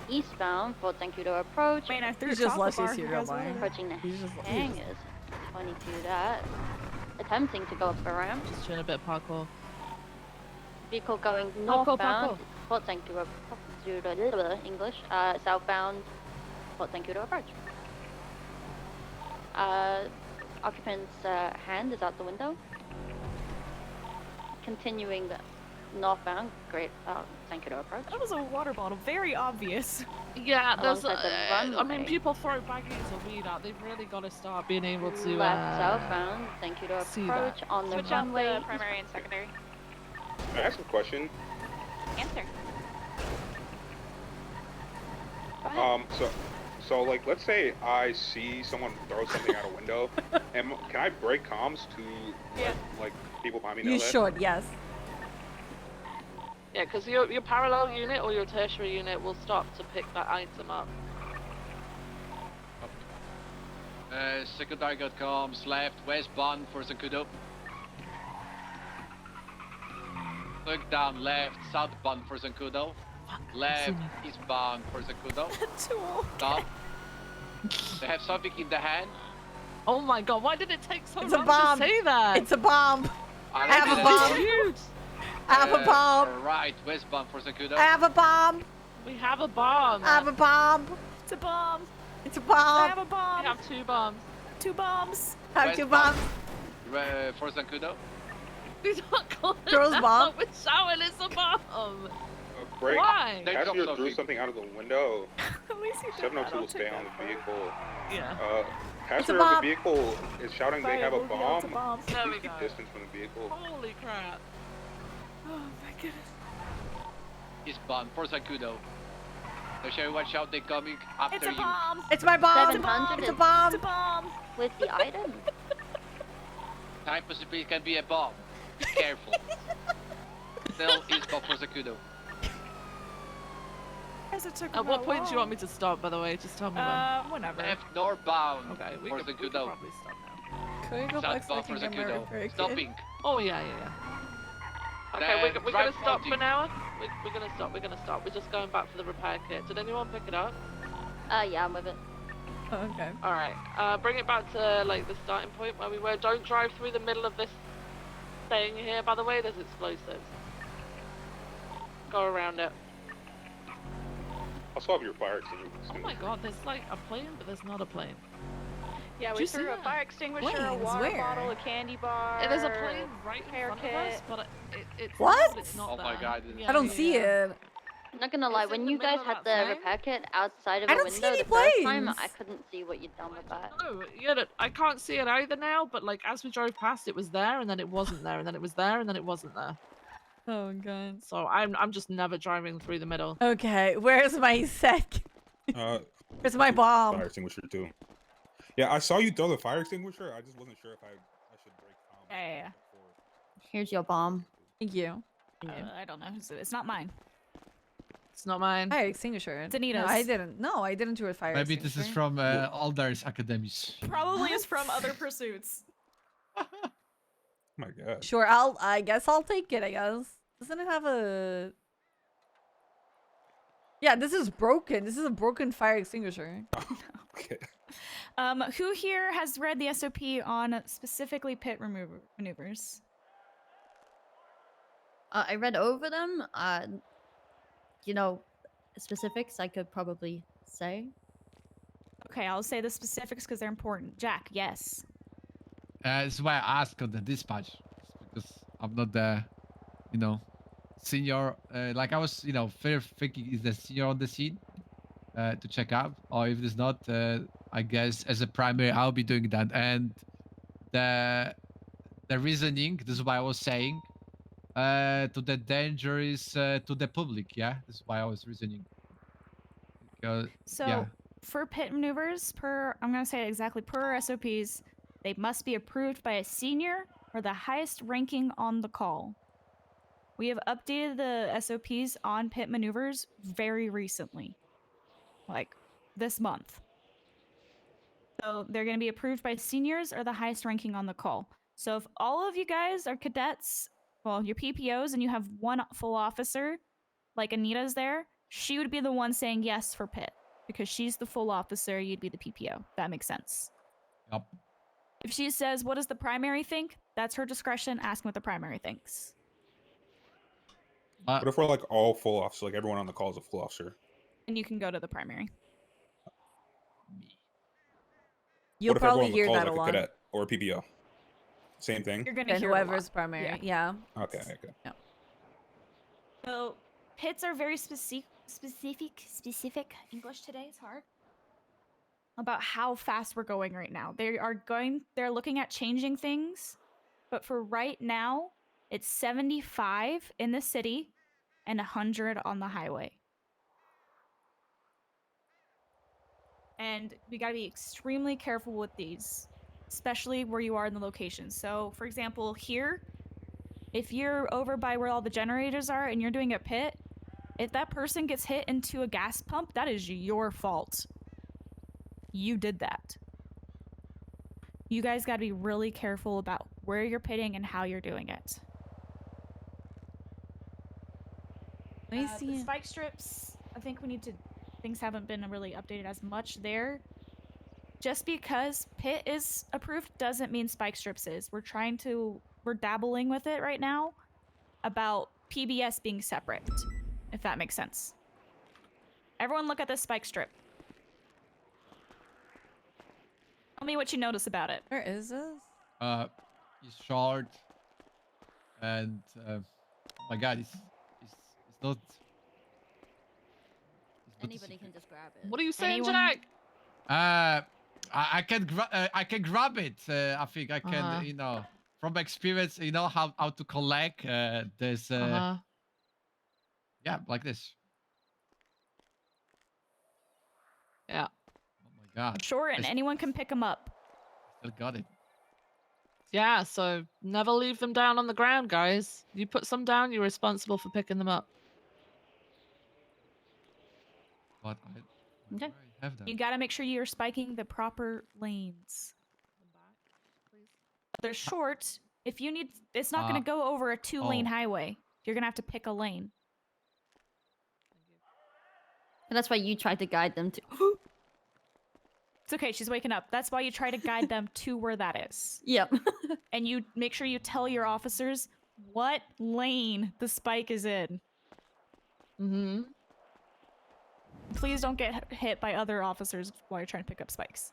Eastbound Fort Zancudo approach. Man, I threw He's a just chocolate lusty bar. cereal bar. Approaching the He's just- hangars. 22 that. Attempting to go up the ramp. Just doing a bit of parkour. Vehicle going Parkour, northbound. parkour. Fort Zancudo English. Southbound Fort Zancudo approach. Occupant's hand is out the window. Continuing northbound, great Zancudo approach. That was a water bottle. Very obvious. Yeah, there's. Alongside the I mean, runway. people throw baggies of weed out. They've really got to start being able to. Left southbound Zancudo see approach that. on the Switch out runway. the primary and secondary. Can I ask a question? Answer. Go ahead. So like, let's say I see someone throw something out a window, and can I break comms to like people behind me know You that? should, yes. Yeah, because your parallel unit or your tertiary unit will stop to pick that item up. Secondary got comms left westbound for Zancudo. Look down left southbound for Zancudo. Left eastbound for Zancudo. Stop. They have something in the hand. Oh my god, why did it take so It's a long bomb. to say that? It's a bomb. I have a reckon bomb. it's Huge. I have a bomb. Right westbound for Zancudo. I have a bomb. We have a bomb. I have a bomb. It's a bomb. It's a I bomb. have a bomb. We have 2 bombs. 2 bombs. I have 2 Westbound. bombs. For Zancudo. These aren't calling Throws it bomb. out. We're shouting it's a bomb. Break. Why? They Passenger dropped threw something. something out of the window. At least you did 702 that. I'll will stay take on that. the vehicle. Yeah. Passenger of the bomb. vehicle is shouting they have a Fire, we'll yell it's bomb. a bomb. There we Please keep go. distance from the vehicle. Holy crap. Oh my goodness. Eastbound for Zancudo. They show watch out, they coming after It's a you. bomb. It's my bomb. 700 It's a is bomb. It's a bomb. with the item. Time possibility can be a bomb. Be careful. Still eastbound for Zancudo. Guys, it took At what about point do you long. want me to stop, by the way? Just tell me Whenever. Left northbound when. Okay, we for could Zancudo. probably stop now. Can we go back so I Southbound for can get my Zancudo. repair kit? Stopping. Oh, yeah. Okay, Then we're gonna drive stop mounting. for now. We're gonna stop. We're just going back for the repair kit. Did anyone pick it up? Yeah, I'm with it. Okay. Alright, bring it back to, like, the starting point where we were. Don't drive through the middle of this thing here, by the way. There's explosives. Go around it. I'll swap your fire extinguisher. Oh my god, there's, like, a plane, but there's not a plane. Yeah, Did we you see threw a that? fire extinguisher, a Planes? water Where? bottle, a candy bar. Yeah, there's a plane right in hair front kit. of us, but it's What? But it's not Oh my there. god. Yeah, I don't yeah, see yeah. it. I'm not gonna lie, It's when in the you guys middle had of the that repair kit outside of I a don't see window any the first time, planes. I couldn't see what you'd done with that. No, yeah, I can't see it either now, but like as we drove past, it was there, and then it wasn't there, and then it was there, and then it wasn't there. Oh god. So I'm just never driving through the middle. Okay, where's my sec? Where's my bomb? Fire extinguisher too. Yeah, I saw you throw the fire extinguisher. I just wasn't sure if I should break comms. Yeah. Here's your bomb. Thank you. I don't know. It's not mine. It's not mine. Fire extinguisher. It's Anita's. No, I didn't. No, I didn't do a fire Maybe extinguisher. this is from Aldar's academies. Probably is from other pursuits. Oh my god. Sure, I guess I'll take it, I guess. Doesn't it have a... Yeah, this is broken. This is a broken fire extinguisher. Okay. Who here has read the SOP on specifically pit maneuvers? I read over them. You know, specifics I could probably say. Okay, I'll say the specifics because they're important. Jack, yes. This is why I asked on the dispatch, because I'm not the, senior. Like I was, thinking is the senior on the scene to check up, or if it's not, I guess as a primary I'll be doing that. And the reasoning, this is why I was saying, to the danger is to the public. Yeah, this is why I was reasoning. Because, So yeah. for pit maneuvers, I'm gonna say it exactly per SOPs, they must be approved by a senior or the highest ranking on the call. We have updated the SOPs on pit maneuvers very recently, like this month. So they're going to be approved by seniors or the highest ranking on the call. So if all of you guys are cadets, well, you're PPOs, and you have one full officer, like Anita's there, she would be the one saying yes for pit because she's the full officer. You'd be the PPO. That makes sense. Yep. If she says, what does the primary think? That's her discretion. Ask what the primary thinks. What if we're like all full officer, like everyone on the call is a full officer? And you can go to the primary. You'll What if probably everyone on the hear call is that like a a lot. cadet or a PPO? Same thing. You're going to And hear whoever's a lot. primary. Yeah. Okay. Okay. Yeah. So pits are very specific English today is hard about how fast we're going right now. They're looking at changing things, but for right now it's 75 in the city and 100 on the highway. And we got to be extremely careful with these, especially where you are in the location. So for example, here, if you're over by where all the generators are and you're doing a pit, if that person gets hit into a gas pump, that is your fault. You did that. You guys got to be really careful about where you're pitting and how you're doing it. Let me The see. spike strips, I think things haven't been really updated as much there. Just because pit is approved doesn't mean spike strips is. We're dabbling with it right now about PBS being separate, if that makes sense. Everyone look at this spike strip. Tell me what you notice about it. Where is this? He's short, and oh my god, it's not. Anybody can just grab it. What are you saying, Anyone- Jack? I can grab it. I think I can. From experience, how to collect. There's yeah, like this. Yeah. Oh my god. Sure, and anyone can pick them up. Still got it. Yeah, so never leave them down on the ground, guys. You put some down, you're responsible for picking them up. But Okay. I have them. You gotta make sure you're spiking the proper lanes. They're short. If you need, it's not gonna go over a 2-lane highway. You're gonna have to pick a lane. And that's why you tried to guide them to. It's okay, she's waking up. That's why you try to guide them to where that is. Yep. And you make sure you tell your officers what lane the spike is in. Mm-hmm. Please don't get hit by other officers while you're trying to pick up spikes.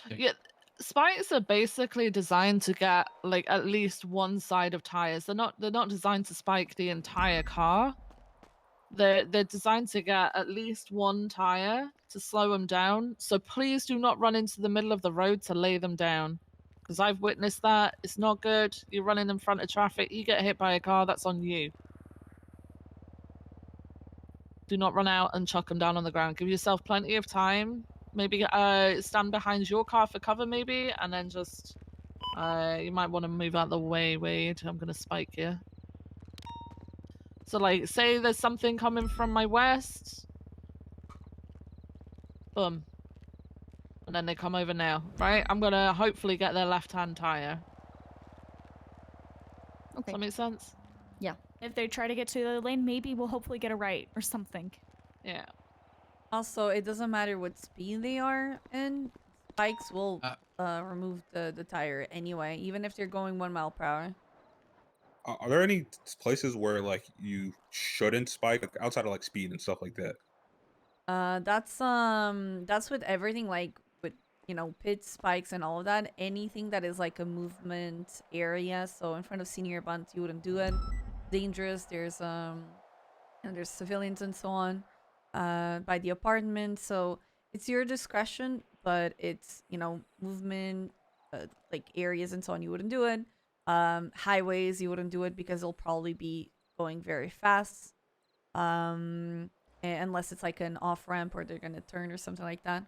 Yeah, spikes are basically designed to get like at least one side of tires. They're not designed to spike the entire car. They're designed to get at least one tire to slow them down. So please do not run into the middle of the road to lay them down. Because I've witnessed that. It's not good. You're running in front of traffic. You get hit by a car, that's on you. Do not run out and chuck them down on the ground. Give yourself plenty of time. Maybe stand behind your car for cover, maybe, and then just you might want to move out the way. Wait, I'm gonna spike you. So, like, say there's something coming from my west. Boom. And then they come over now, right? I'm gonna hopefully get their left-hand tire. Okay. Does that make sense? Yeah. If they try to get to the other lane, maybe we'll hopefully get a right or something. Yeah. Also, it doesn't matter what speed they are in. Spikes will remove the tire anyway, even if they're going 1 mile per hour. Are there any places where like you shouldn't spike, like, outside of like speed and stuff like that? That's with everything, like with pit spikes and all of that. Anything that is like a movement area, so in front of senior bunt, you wouldn't do it. Dangerous. There's and there's civilians and so on, by the apartment. So it's your discretion, but it's movement, like areas and so on. You wouldn't do it. Highways, you wouldn't do it because they'll probably be going very fast. Unless it's like an off ramp or they're gonna turn or something like that.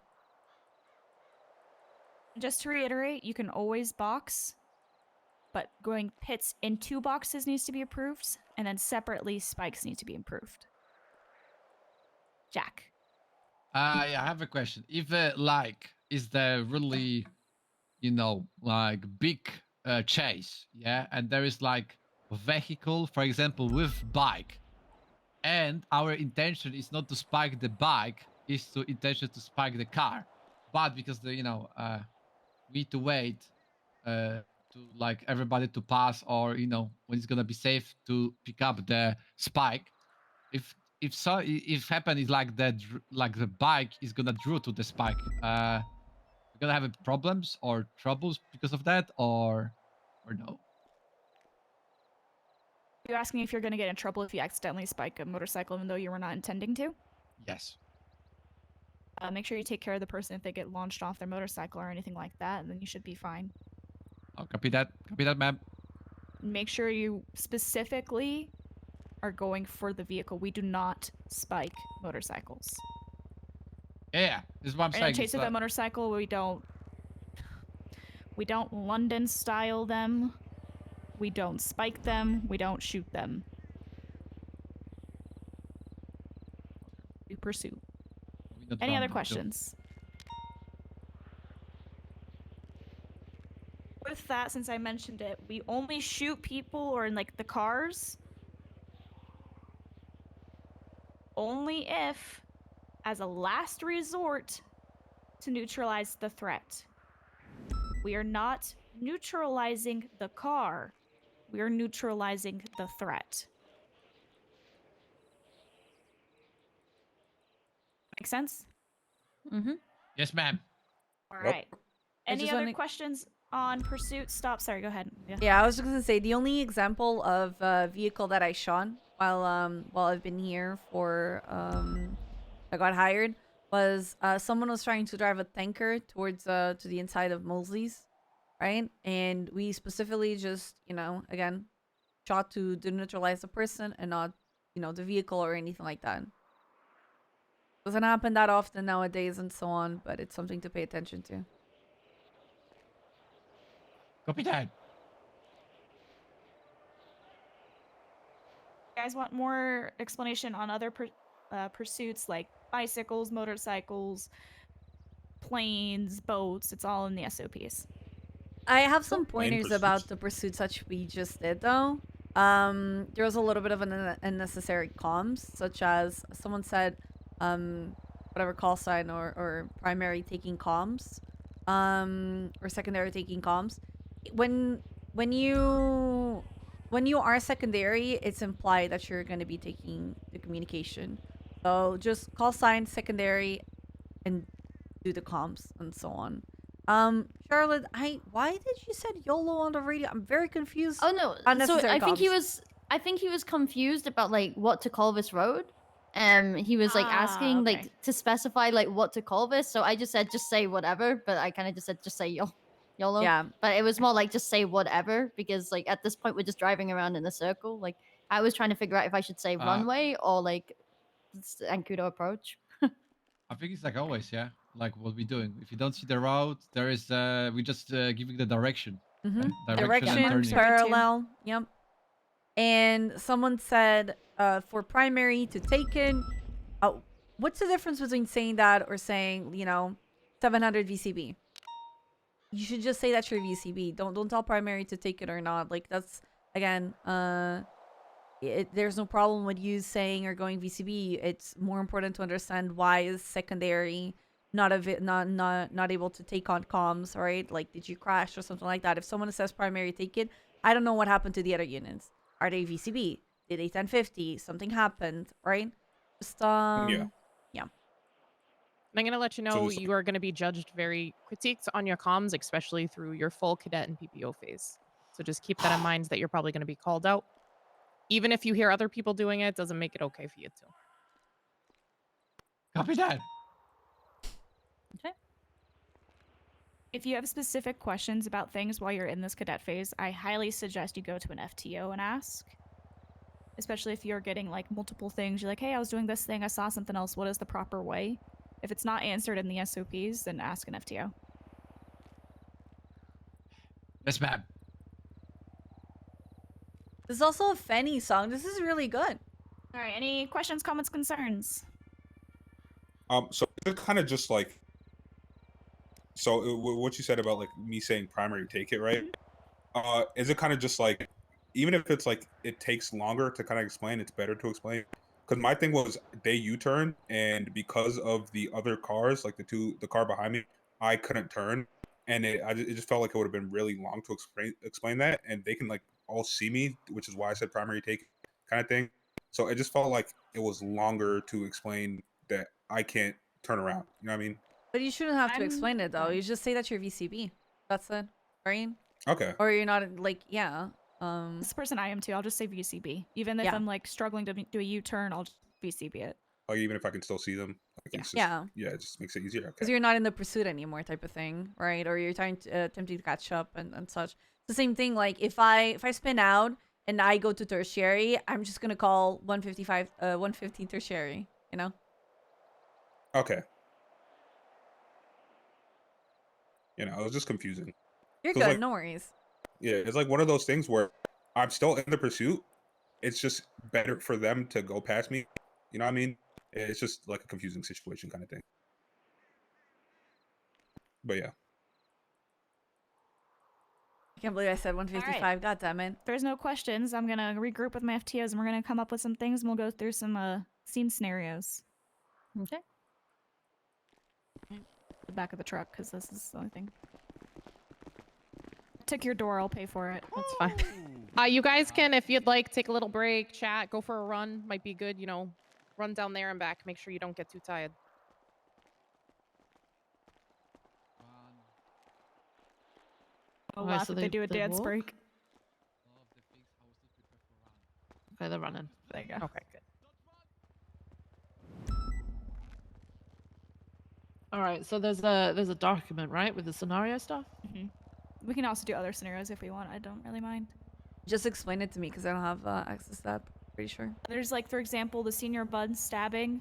Just to reiterate, you can always box, but going pits in 2 boxes needs to be approved, and then separately spikes need to be approved. Jack. I have a question. If like, is there really, like big chase, yeah, and there is like a vehicle, for example, with bike, and our intention is not to spike the bike, is to intention to spike the car, but because the we need to wait to like everybody to pass, or when it's gonna be safe to pick up the spike. If happen is like that, like the bike is gonna draw to the spike, we're gonna have problems or troubles because of that, or no? You're asking if you're going to get in trouble if you accidentally spike a motorcycle even though you were not intending to? Yes. Make sure you take care of the person if they get launched off their motorcycle or anything like that, and then you should be fine. Oh, copy that, ma'am. Make sure you specifically are going for the vehicle. We do not spike motorcycles. Yeah, this is what I'm In saying. a chase of a motorcycle, we don't London style them. We don't spike them. We don't shoot them. We pursue. Any other questions? With that, since I mentioned it, we only shoot people or in like the cars only if, as a last resort, to neutralize the threat. We are not neutralizing the car. We are neutralizing the threat. Make sense? Mm-hmm. Yes, ma'am. All right. Any other questions on pursuit? Stop. Sorry, go ahead. Yeah, I was just gonna say the only example of a vehicle that I shot while I've been here for I got hired was someone was trying to drive a tanker towards to the inside of Mosley's, right? And we specifically just again shot to neutralize the person and not the vehicle or anything like that. Doesn't happen that often nowadays and so on, but it's something to pay attention to. Copy that. You guys want more explanation on other pursuits like bicycles, motorcycles, planes, boats? It's all in the SOPs. I have some pointers about the pursuits that we just did, though. There was a little bit of an unnecessary comms, such as someone said, whatever call sign or primary taking comms, or secondary taking comms. When you are secondary, it's implied that you're going to be taking the communication. So just call sign secondary and do the comms and so on. Charlotte, why did you said YOLO on the radio? I'm very confused. Oh no, so I think he was confused about like what to call this road. He was like asking like to specify like what to call this. So I just said just say whatever, but I kind of just said just say YOLO. Yeah. But it was more like just say whatever because like at this point we're just driving around in a circle. Like I was trying to figure out if I should say runway or like Ankudo approach. I think it's like always, yeah. Like what we're doing. If you don't see the route, there is we just giving the direction. Direction, and turning. parallel. Yep. And someone said for primary to taken. What's the difference between saying that or saying 700 VCB? You should just say that's your VCB. Don't tell primary to take it or not. Like that's again. There's no problem with you saying or going VCB. It's more important to understand why is secondary not able to take on comms, right? Like, did you crash or something like that? If someone says primary take it, I don't know what happened to the other units. Are they VCB? Did they 1050? Something happened, right? Just yeah. And I'm going to let you know you are going to be judged very critiqued on your comms, especially through your full cadet and PPO phase. So just keep that in mind that you're probably going to be called out. Even if you hear other people doing it, doesn't make it okay for you too. Copy that. Okay. If you have specific questions about things while you're in this cadet phase, I highly suggest you go to an FTO and ask. Especially if you're getting like multiple things. You're like, hey, I was doing this thing. I saw something else. What is the proper way? If it's not answered in the SOPs, then ask an FTO. Yes, ma'am. This is also a Fenny song. This is really good. All right. Any questions, comments, concerns? So it's kind of just like, what you said about like me saying primary take it, right? Is it kind of just like, even if it's like it takes longer to kind of explain, it's better to explain? Because my thing was they U-turn, and because of the other cars, like the car behind me, I couldn't turn, and it just felt like it would have been really long to explain that, and they can like all see me, which is why I said primary take kind of thing. So it just felt like it was longer to explain that I can't turn around. You know what I mean? But you shouldn't have to explain it though. You just say that you're VCB. That's it, right? Okay. Or you're not like This person I am too. I'll just say VCB. Even if I'm like struggling to do a U-turn, I'll just VCB it. Like even if I can still see them. Yeah. It just makes it easier. Because you're not in the pursuit anymore, type of thing, right? Or you're trying to attempting to catch up and such. It's the same thing. Like if I spin out and I go to tertiary, I'm just gonna call 150 tertiary. You know. Okay. It was just confusing. You're So good. like, No worries. Yeah, it's like one of those things where I'm still in the pursuit. It's just better for them to go past me. You know what I mean? It's just like a confusing situation kind of thing. But yeah. I can't believe I said 155. Right. God damn it. If there's no questions, I'm gonna regroup with my FTOs and we're gonna come up with some things and we'll go through some scene scenarios. Okay. The back of the truck, because this is the only thing. Took your door, I'll pay for it. That's fine. You guys can, if you'd like, take a little break, chat, go for a run. Might be good, run down there and back. Make sure you don't get too tired. I'll laugh if they do a dance break. Okay, they're running. There you go. Okay, good. All right, so there's a document, right, with the scenario stuff? Mm-hmm. We can also do other scenarios if we want. I don't really mind. Just explain it to me because I don't have access to that. Pretty sure. There's like, for example, the senior bun stabbing.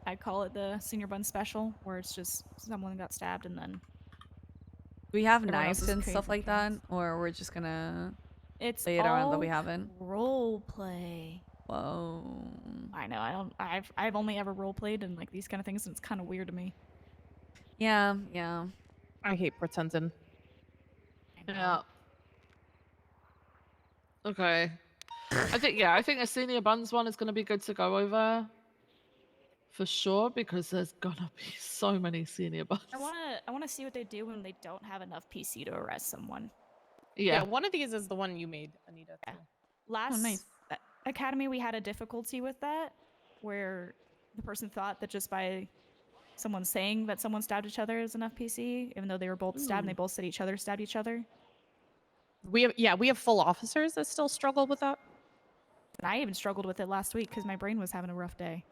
I call it the senior bun special, where it's just someone got stabbed and then. Do we have everyone else knives is and creating stuff like that, chaos. or we're just gonna It's play it around that all we haven't? role play. Whoa. I know. I've only ever role played in like these kind of things, and it's kind of weird to me. Yeah. I hate pretending. Yeah. Okay. I think a senior buns one is going to be good to go over. For sure, because there's gonna be so many senior buns. I wanna see what they do when they don't have enough PC to arrest someone. Yeah, one of these is the one you made, Anita. Yeah. Last Academy, we had a difficulty with that, where the person thought that just by someone saying that someone stabbed each other is enough PC, even though they were both stabbed and they both said each other stabbed each other. We have full officers that still struggle with that. And I even struggled with it last week because my brain was having a rough day.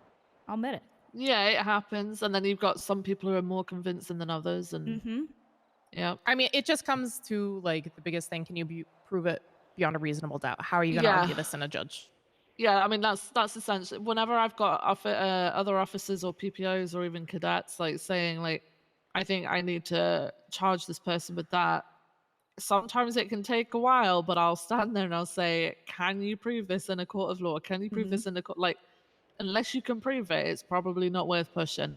I'll admit it. Yeah, it happens, and then you've got some people who are more convincing than others, and Yeah. I mean, it just comes to like the biggest thing. Can you prove it beyond a reasonable doubt? How are you going to argue this in a judge? Yeah, I mean that's essentially whenever I've got other officers or PPOs or even cadets like saying like, I think I need to charge this person with that. Sometimes it can take a while, but I'll stand there and I'll say, "Can you prove this in a court of law? Can you prove this in a court?" Like, unless you can prove it, it's probably not worth pushing.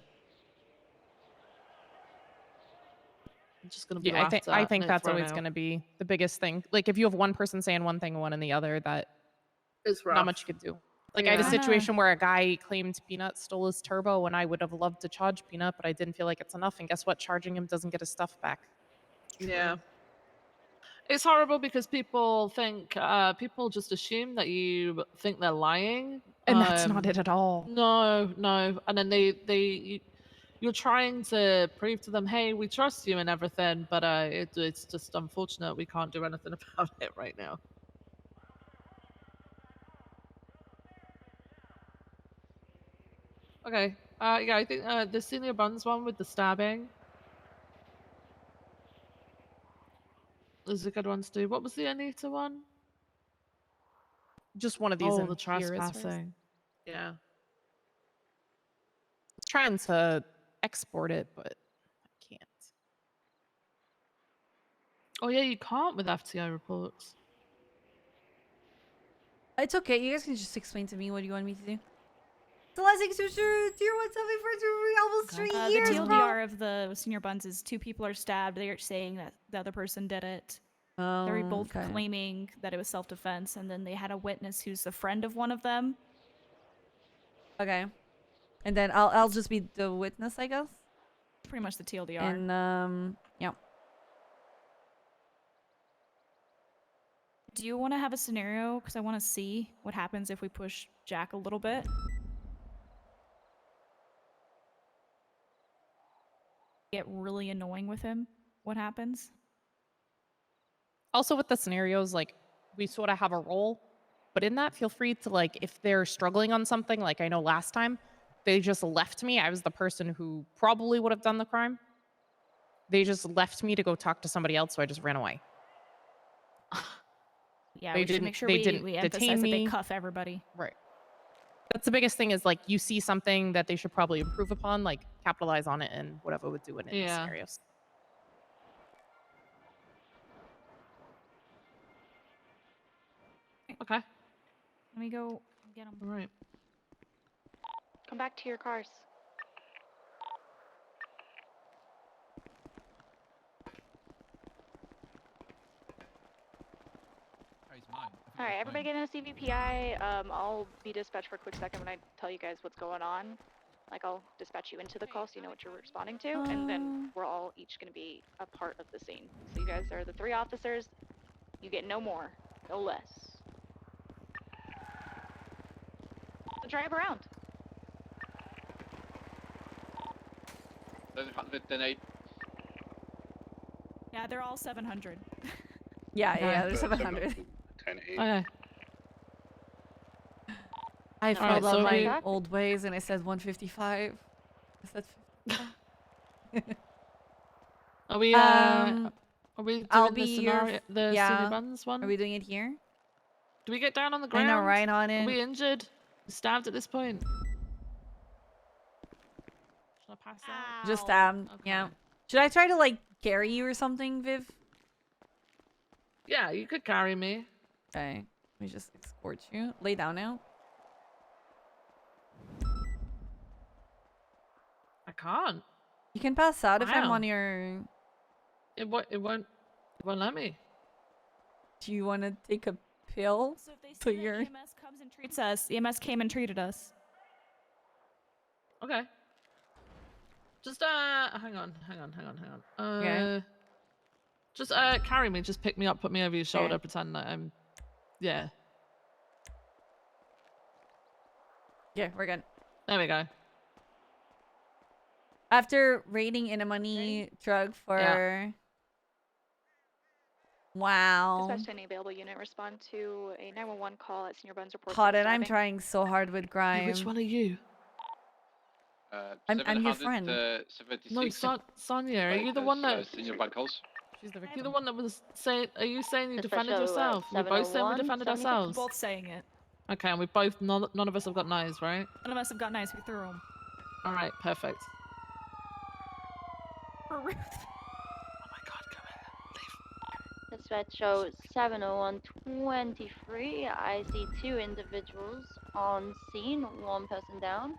I'm just gonna be Yeah, laughed I at think and that's thrown always out. going to be the biggest thing. Like if you have one person saying one thing and one in the other, that It's rough. not much you could do. Like I had a Yeah. situation where a guy claimed Peanut stole his turbo, and I would have loved to charge Peanut, but I didn't feel like it's enough. And guess what? Charging him doesn't get his stuff back. Yeah. It's horrible because people think people just assume that you think they're lying, And that's not it at all. No, and then you're trying to prove to them, hey, we trust you and everything, but it's just unfortunate we can't do anything about it right now. Okay, yeah, I think the senior buns one with the stabbing is a good one to do. What was the Anita one? Just one of these Oh, in the here as far as- trespassing. Yeah. Trying to export it, but I can't. Oh yeah, you can't with FTI reports. It's okay. You guys can just explain to me what you want me to do. Celeste Exuser, tier 173, almost 3 The years, bro. TLDR of the senior buns is 2 people are stabbed. They are saying that the other person did it. They're both claiming that it was self-defense, and then they had a witness who's a friend of one of them. Okay. And then I'll just be the witness, I guess. Pretty much the TLDR. And yeah. Do you want to have a scenario? Because I want to see what happens if we push Jack a little bit. Get really annoying with him. What happens? Also with the scenarios, like we sort of have a role, but in that, feel free to like, if they're struggling on something, like I know last time, they just left me. I was the person who probably would have done the crime. They just left me to go talk to somebody else, so I just ran away. Yeah, They we should didn't- make sure they we didn't emphasize detain that they me. cuff everybody. Right. That's the biggest thing is like you see something that they should probably improve upon, like capitalize on it and whatever would do it in these scenarios. Okay. Let me go get him. All right. Come back to your cars. All right, everybody get in a CVPI. I'll be dispatched for a quick second when I tell you guys what's going on. Like, I'll dispatch you into the call so you know what you're responding to, and then we're all each going to be a part of the scene. So you guys are the 3 officers. You get no more, no less. So drive around. 708. Yeah, they're all 700. Yeah, there's 700. 10-8. Okay. I Alright, fell on so my old ways and I said 155. I said 55. Are we doing I'll the be scenario, the senior buns one? Are we doing it here? Do we get down on the I ground? know, right on Are it. we injured? Stabbed at this point? Should I pass out? Just Okay. yeah. Should I try to like carry you or something, Viv? Yeah, you could carry me. Okay. Let me just escort you. Lay down now. I can't. You can pass out if I'm Wow. on your. It won't let me. Do you want to take a pill? So if they see that EMS comes and treats us, EMS came and treated us. Okay. Just hang on. Okay. Just carry me. Just pick me up, put me over your shoulder, pretend that I'm. Yeah. Yeah, we're good. There we go. After raiding in a money truck for. Wow. Dispatch to any available unit. Respond to a 911 call at Senior Buns report. Caught it. I'm trying so hard with grime. Which one are you? I'm your friend. 776. No, Sonia, are you the one that? Senior band calls. She's the victim. You the one that was saying? Are you saying you Dispatch defended yourself? We both saying we 701, defended 76. ourselves. Both saying it. Okay, and we both none of us have got knives, right? None of us have got knives. We threw them. All right, perfect. Dispatch shows 70123. I see 2 individuals on scene, 1 person down.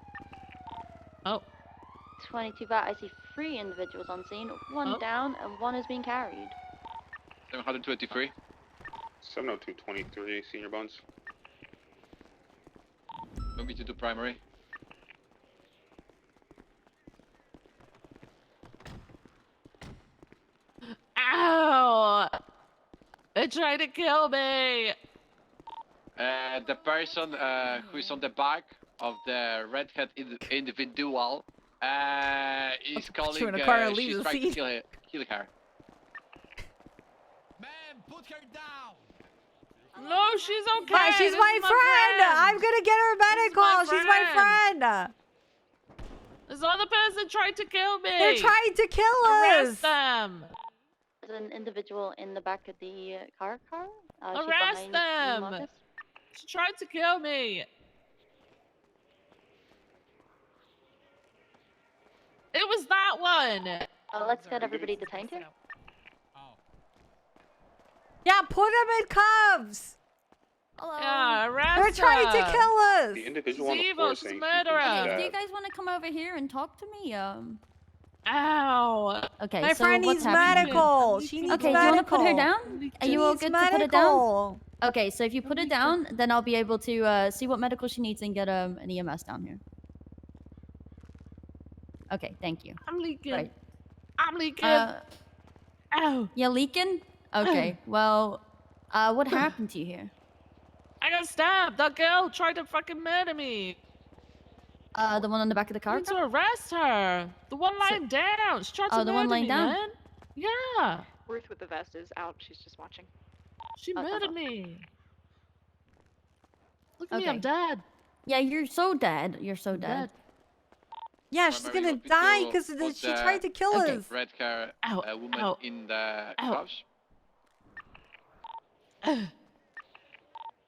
Oh. 22 back, I see 3 individuals on scene, 1 down, and 1 is being carried. 723. 70223, senior bones. Move me to the primary. Ow! They tried to kill me! The person who is on the back of the redhead individual is calling. in a car and She's leave the trying to scene. kill her. No, she's okay. But she's This my is friend. I'm gonna get her medical. She's my friend. This other person tried to kill me. They're trying to kill Arrest us. them. There's an individual in the back of the car. Arrest she's behind them. Marcus. She tried to kill me. It was that one. Let's get everybody detained here. Yeah, put them in cuffs. Hello. Yeah, arrest They're trying to her. kill us. The individual on She's the evil. floor She's saying a murderer. Do you guys want to come over here and talk to me? Ow. Okay. My so friend what's needs happening? medical. She needs Okay, medical. do you want to put her down? Are She you all needs good to put her down? medical. Okay, so if you put her down, then I'll be able to see what medical she needs and get an EMS down here. Okay, thank you. I'm leaking. Right. I'm leaking. Ow. You're leaking? Okay, well, what happened to you here? I got stabbed. That girl tried to fucking murder me. The one on the back of the I car? need to arrest her. The one lying down. She tried to Oh, the one murder lying me, down? man. Yeah. Ruth with the vest is out. She's just watching. She murdered me. Look at me, Okay. I'm dead. Yeah, you're so dead. You're so dead. Yeah, she's gonna die because she tried to kill us. Red car woman in the cuffs.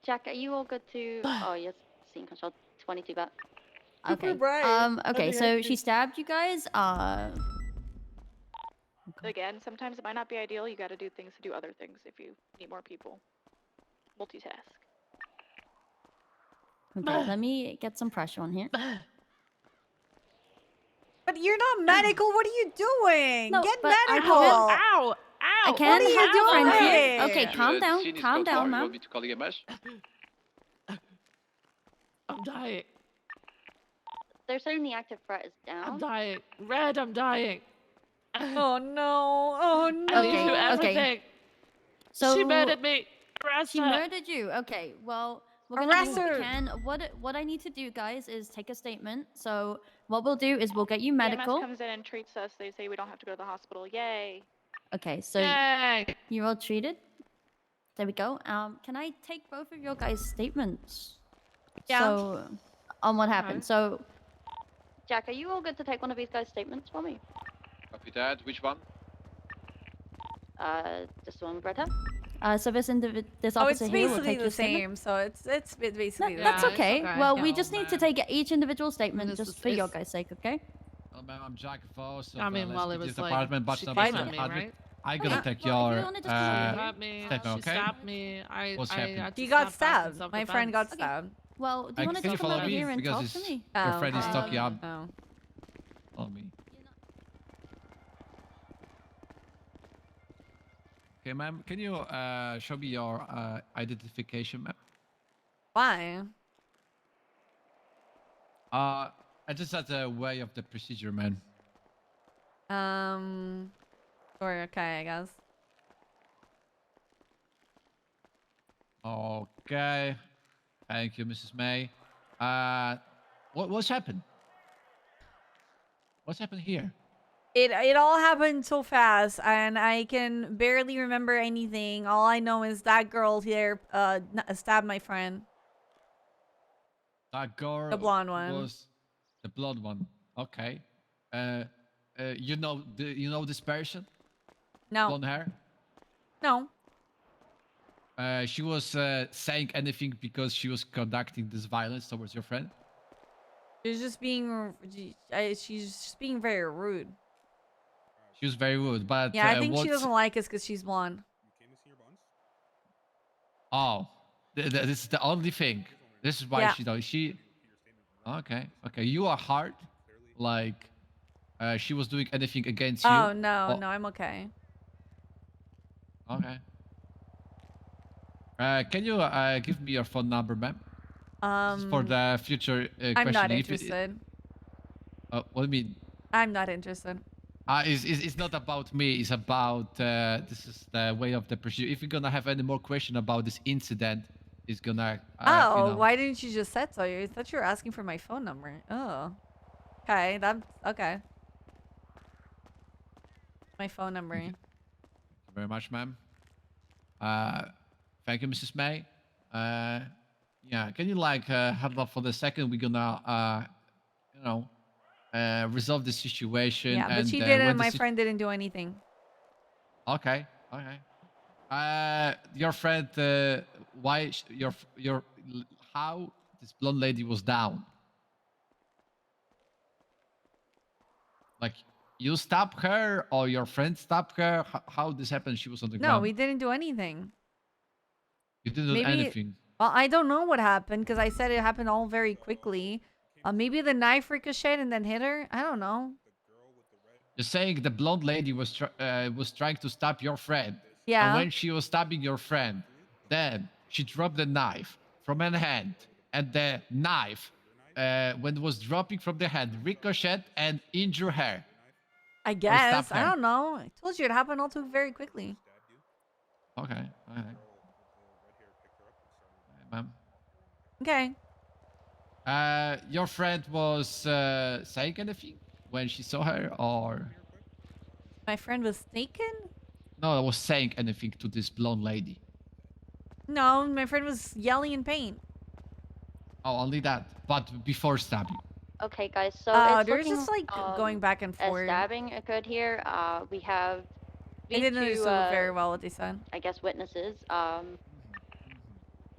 Jack, are you all good to? Oh yes, scene control 22 back. Okay. Okay, so she stabbed you guys. Again, sometimes it might not be ideal. You got to do things to do other things if you need more people. Multitask. Okay, let me get some pressure on here. But you're not medical. What are you doing? No, Get but I medical. can't- Ow! Ow! I can't What are you have a friend doing? here. Okay, calm down. Calm down, You ma'am. want me to call EMS? I'm dying. They're saying the active threat is down. I'm dying. Red, I'm dying. Oh no! Oh no! I need to do everything. So She murdered me. Arrest She her. murdered you. Okay, well, we're gonna Arrest do what her. we can. What I need to do, guys, is take a statement. So what we'll do is we'll get you EMS medical. comes in and treats us. They say we don't have to go to the hospital. Yay! Okay, so Yay. you're all treated. There we go. Can I take both of your guys' statements? Yeah. So, on what happened. Okay. So, Jack, are you all good to take one of these guys' statements for me? Copy that. Which one? Just the one with red hair. so this this Oh, it's officer here will basically take the your statement. same. So it's basically the That's same. okay. okay. Well, Yeah. we just need to take each individual statement This just is- for your it's- guys' sake, okay? Hello, ma'am. I'm Jack Voss. I mean, well, it was like department, but she not came the at me, department. right? I'm gonna Okay, take well, if you your wanna just She continue. stabbed me. statement, She okay? stabbed me. What's I happening? had to He got stab back in stabbed. My friend got self-defense. stabbed. Well, do you Can want to you just come follow over me? here and Because talk it's- to me? Your Oh, friend is talking up. Oh. Follow me. Okay, ma'am. Can you show me your identification, ma'am? Why? I just had a way of the procedure, man. Or okay, I guess. Okay. Thank you, Mrs. May. What's happened? What's happened here? It all happened so fast, and I can barely remember anything. All I know is that girl here stabbed my friend. That girl The blonde one. was the blonde one. Okay. You know this person? No. Blonde hair? No. She was saying anything because she was conducting this violence towards your friend? She's just being. She's just being very rude. She was very rude, but Yeah, I think she what's... doesn't like us because she's blonde. Oh, this is the only thing. This is why Yeah. she does. She... Okay, okay. You are hard. Like, she was doing anything against you? Oh, no, or- no, I'm okay. Okay. Can you give me your phone number, ma'am? This is for the future I'm not questioning. interested. What do you mean? I'm not interested. It's not about me. It's about this is the way of the procedure. If you're gonna have any more question about this incident, it's gonna. Oh, you know. why didn't you just say so? I thought you were asking for my phone number. Oh. Okay, that's okay. My phone number. Thank you very much, ma'am. Thank you, Mrs. May. Yeah, can you like hold up for the second? We're gonna resolve the situation. Yeah, but and, she when didn't. the My sit- friend didn't do anything. Okay, okay. Your friend, why how this blonde lady was down? Like, you stopped her or your friend stopped her? How this happened? She was on the No, ground. we didn't do anything. You didn't do Maybe. anything. Well, I don't know what happened because I said it happened all very quickly. Maybe the knife ricocheted and then hit her. I don't know. You're saying the blonde lady was trying to stab your friend. Yeah. And when she was stabbing your friend, then she dropped the knife from her hand, and the knife, when it was dropping from the hand, ricocheted and injured her. I guess. her. I don't know. I told you it happened all too very quickly. Okay, alright. Ma'am. Okay. Your friend was saying anything when she saw her, or My friend was taken? no, was saying anything to this blonde lady? No, my friend was yelling in pain. Oh, only that. But before stabbing. Okay, guys. So it's there's looking, just like going back and a forth. stabbing occurred here. We have. I didn't two, understand very well what they said. I guess witnesses.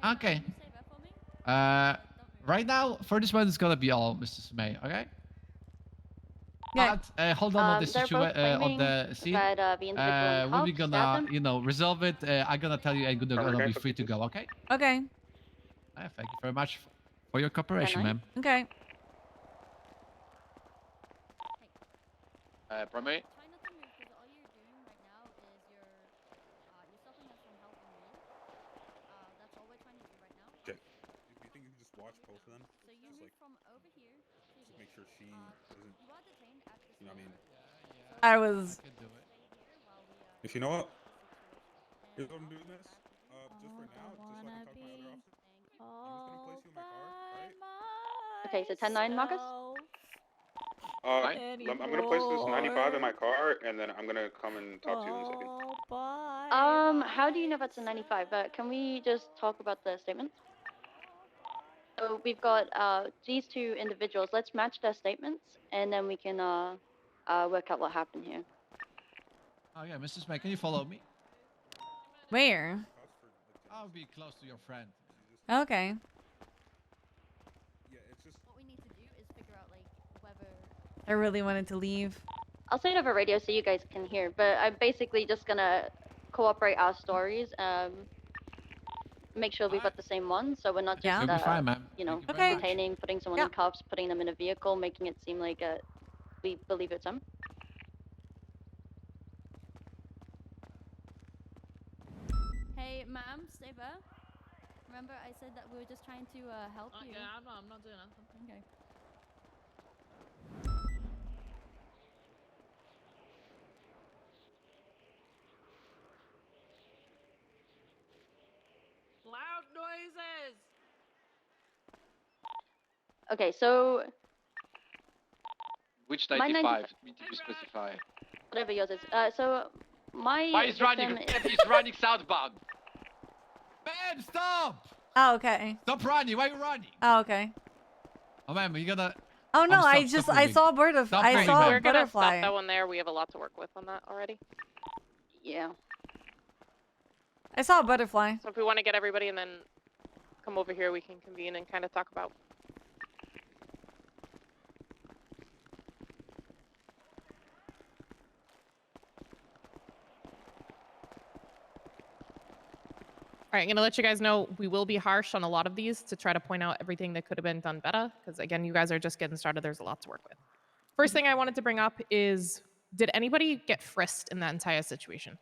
Okay. Right now, for this one, it's gonna be all, Mrs. May. Okay. Yeah. But hold on the they're both situation on claiming the scene. that the individual When we stabbed gonna, them. resolve it, I'm gonna tell you I'm gonna be free to go. Okay. Okay. Thank you very much for your cooperation, ma'am. Okay. Primary. Try not to move because all you're doing right now is you're stopping us from helping you. That's all we're trying to do right now. Okay. Do you think you can just watch both of them? So you move from over here to Just here. make sure she doesn't. You are detained at this You know what I mean? I was. If you know what, here's what I'm doing this. Just for now, just so I can talk to my other officer. I'm just gonna place you in my car, right? Okay, so 10-9, Marcus. I'm gonna place this 95 in my car, and then I'm gonna come and talk to you in a second. How do you know that's a 95? Can we just talk about the statements? So we've got these two individuals. Let's match their statements, and then we can work out what happened here. Oh yeah, Mrs. May, can you follow me? Where? I'll be close to your friend. Okay. Yeah, it's just. What we need to do is figure out like whether. I really wanted to leave. I'll say it over radio so you guys can hear, but I'm basically just gonna cooperate our stories. Make sure we've got the same one, so we're not just, You'll be fine, ma'am. you know, Okay. detaining, putting someone in cuffs, putting them in a vehicle, making it seem like we believe it's them. Hey, ma'am, stay there. Remember, I said that we were just trying to help you. Yeah, I'm not doing nothing. Okay. Loud noises. Okay, so Which My 95? Need to specify. whatever yours is. So my Why is running? victim He's running southbound. Man, stop! Oh, okay. Stop running! Why are you running? Oh, okay. Oh man, you gotta. Oh no, I moving. saw a bird of Stop I moving, saw man. a We're gonna butterfly. stop that one there. We have a lot to work with on that already. Yeah. I saw a butterfly. So if we want to get everybody and then come over here, we can convene and kind of talk about. All right, I'm going to let you guys know we will be harsh on a lot of these to try to point out everything that could have been done better. Because again, you guys are just getting started. There's a lot to work with. First thing I wanted to bring up is, did anybody get frisked in that entire situation?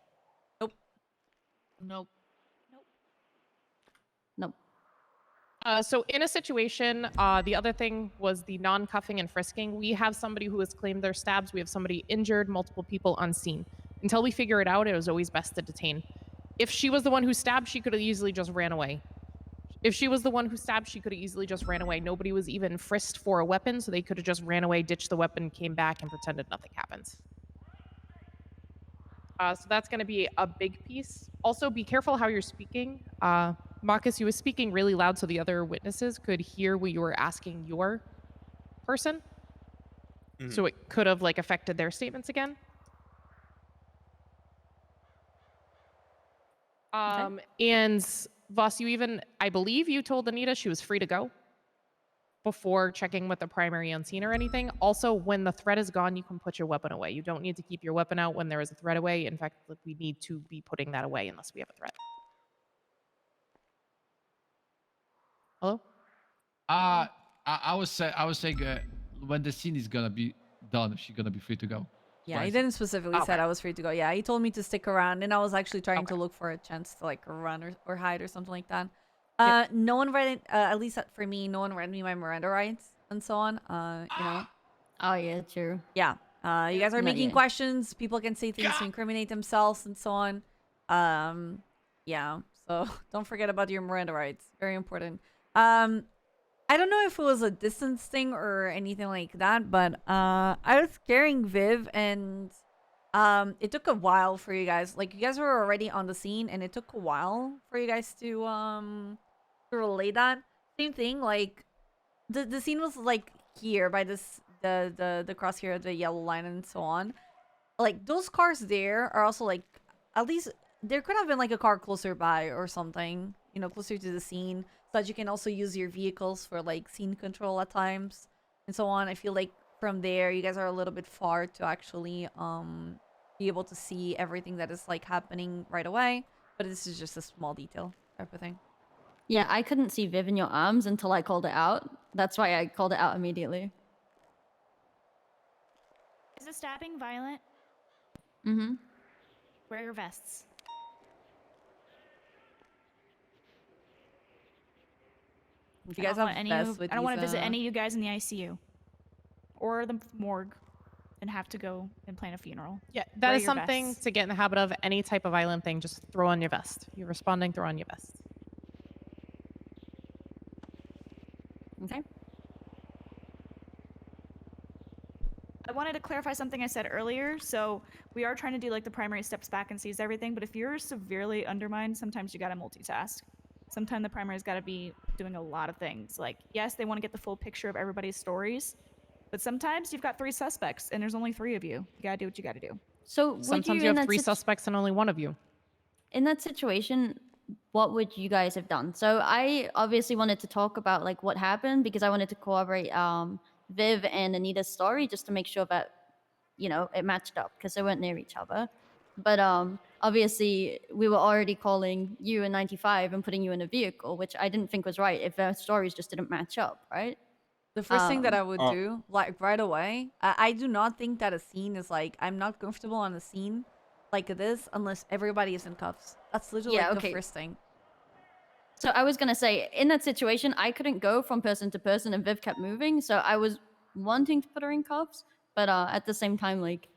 Nope. Nope. Nope. So in a situation, the other thing was the non-cuffing and frisking. We have somebody who has claimed their stabs. We have somebody injured, multiple people on scene. Until we figure it out, it was always best to detain. If she was the one who stabbed, she could have easily just ran away. If she was the one who stabbed, she could have easily just ran away. Nobody was even frisked for a weapon, so they could have just ran away, ditched the weapon, came back, and pretended nothing happened. So that's going to be a big piece. Also, be careful how you're speaking. Marcus, you were speaking really loud so the other witnesses could hear what you were asking your person. So it could have like affected their statements again. And Voss, you even, I believe you told Anita she was free to go before checking with the primary on scene or anything. Also, when the threat is gone, you can put your weapon away. You don't need to keep your weapon out when there is a threat away. In fact, we need to be putting that away unless we have a threat. Hello? I was saying when the scene is gonna be done, she's gonna be free to go. Yeah, Right. he didn't specifically said I was free to go. Yeah, he told me to stick around, and I was actually trying to look for a chance to like run or hide or something like that. No one read it, at least for me, no one read me my Miranda rights and so on. You know. Oh yeah, true. Yeah. You guys are Not making yet. questions. People can say things to incriminate themselves and so on. Yeah. So don't forget about your Miranda rights. Very important. I don't know if it was a distance thing or anything like that, but I was carrying Viv, and it took a while for you guys. Like, you guys were already on the scene, and it took a while for you guys to relay that. Same thing, like the scene was like here by this the cross here, the yellow line and so on. Like, those cars there are also like, at least there could have been like a car closer by or something, you know, closer to the scene, so that you can also use your vehicles for like scene control at times and so on. I feel like from there you guys are a little bit far to actually be able to see everything that is like happening right away, but this is just a small detail type of thing. Yeah, I couldn't see Viv in your arms until I called it out. That's why I called it out immediately. Is the stabbing violent? Mm-hmm. Wear your vests. If you guys have vests with I don't want to these, visit any of you guys in the ICU or the morgue and have to go and plan a funeral. Yeah, that Wear is your something vests. to get in the habit of. Any type of violent thing, just throw on your vest. You're responding, throw on your vest. Okay. I wanted to clarify something I said earlier. So we are trying to do like the primary steps back and seize everything, but if you're severely undermined, sometimes you gotta multitask. Sometimes the primary's gotta be doing a lot of things. Like, yes, they want to get the full picture of everybody's stories, but sometimes you've got 3 suspects and there's only 3 of you. You gotta do what you gotta do. So would Sometimes you you in have that 3 suspects and only 1 of you. In that situation, what would you guys have done? So I obviously wanted to talk about like what happened because I wanted to corroborate Viv and Anita's story just to make sure that, you know, it matched up because they weren't near each other. But obviously we were already calling you a 95 and putting you in a vehicle, which I didn't think was right if their stories just didn't match up, right? The first thing that I would do, like right away, I do not think that a scene is like, I'm not comfortable on a scene like this unless everybody is in cuffs. That's literally like the first thing. So I was gonna say, in that situation, I couldn't go from person to person and Viv kept moving, so I was wanting to put her in cuffs, but at the same time, like,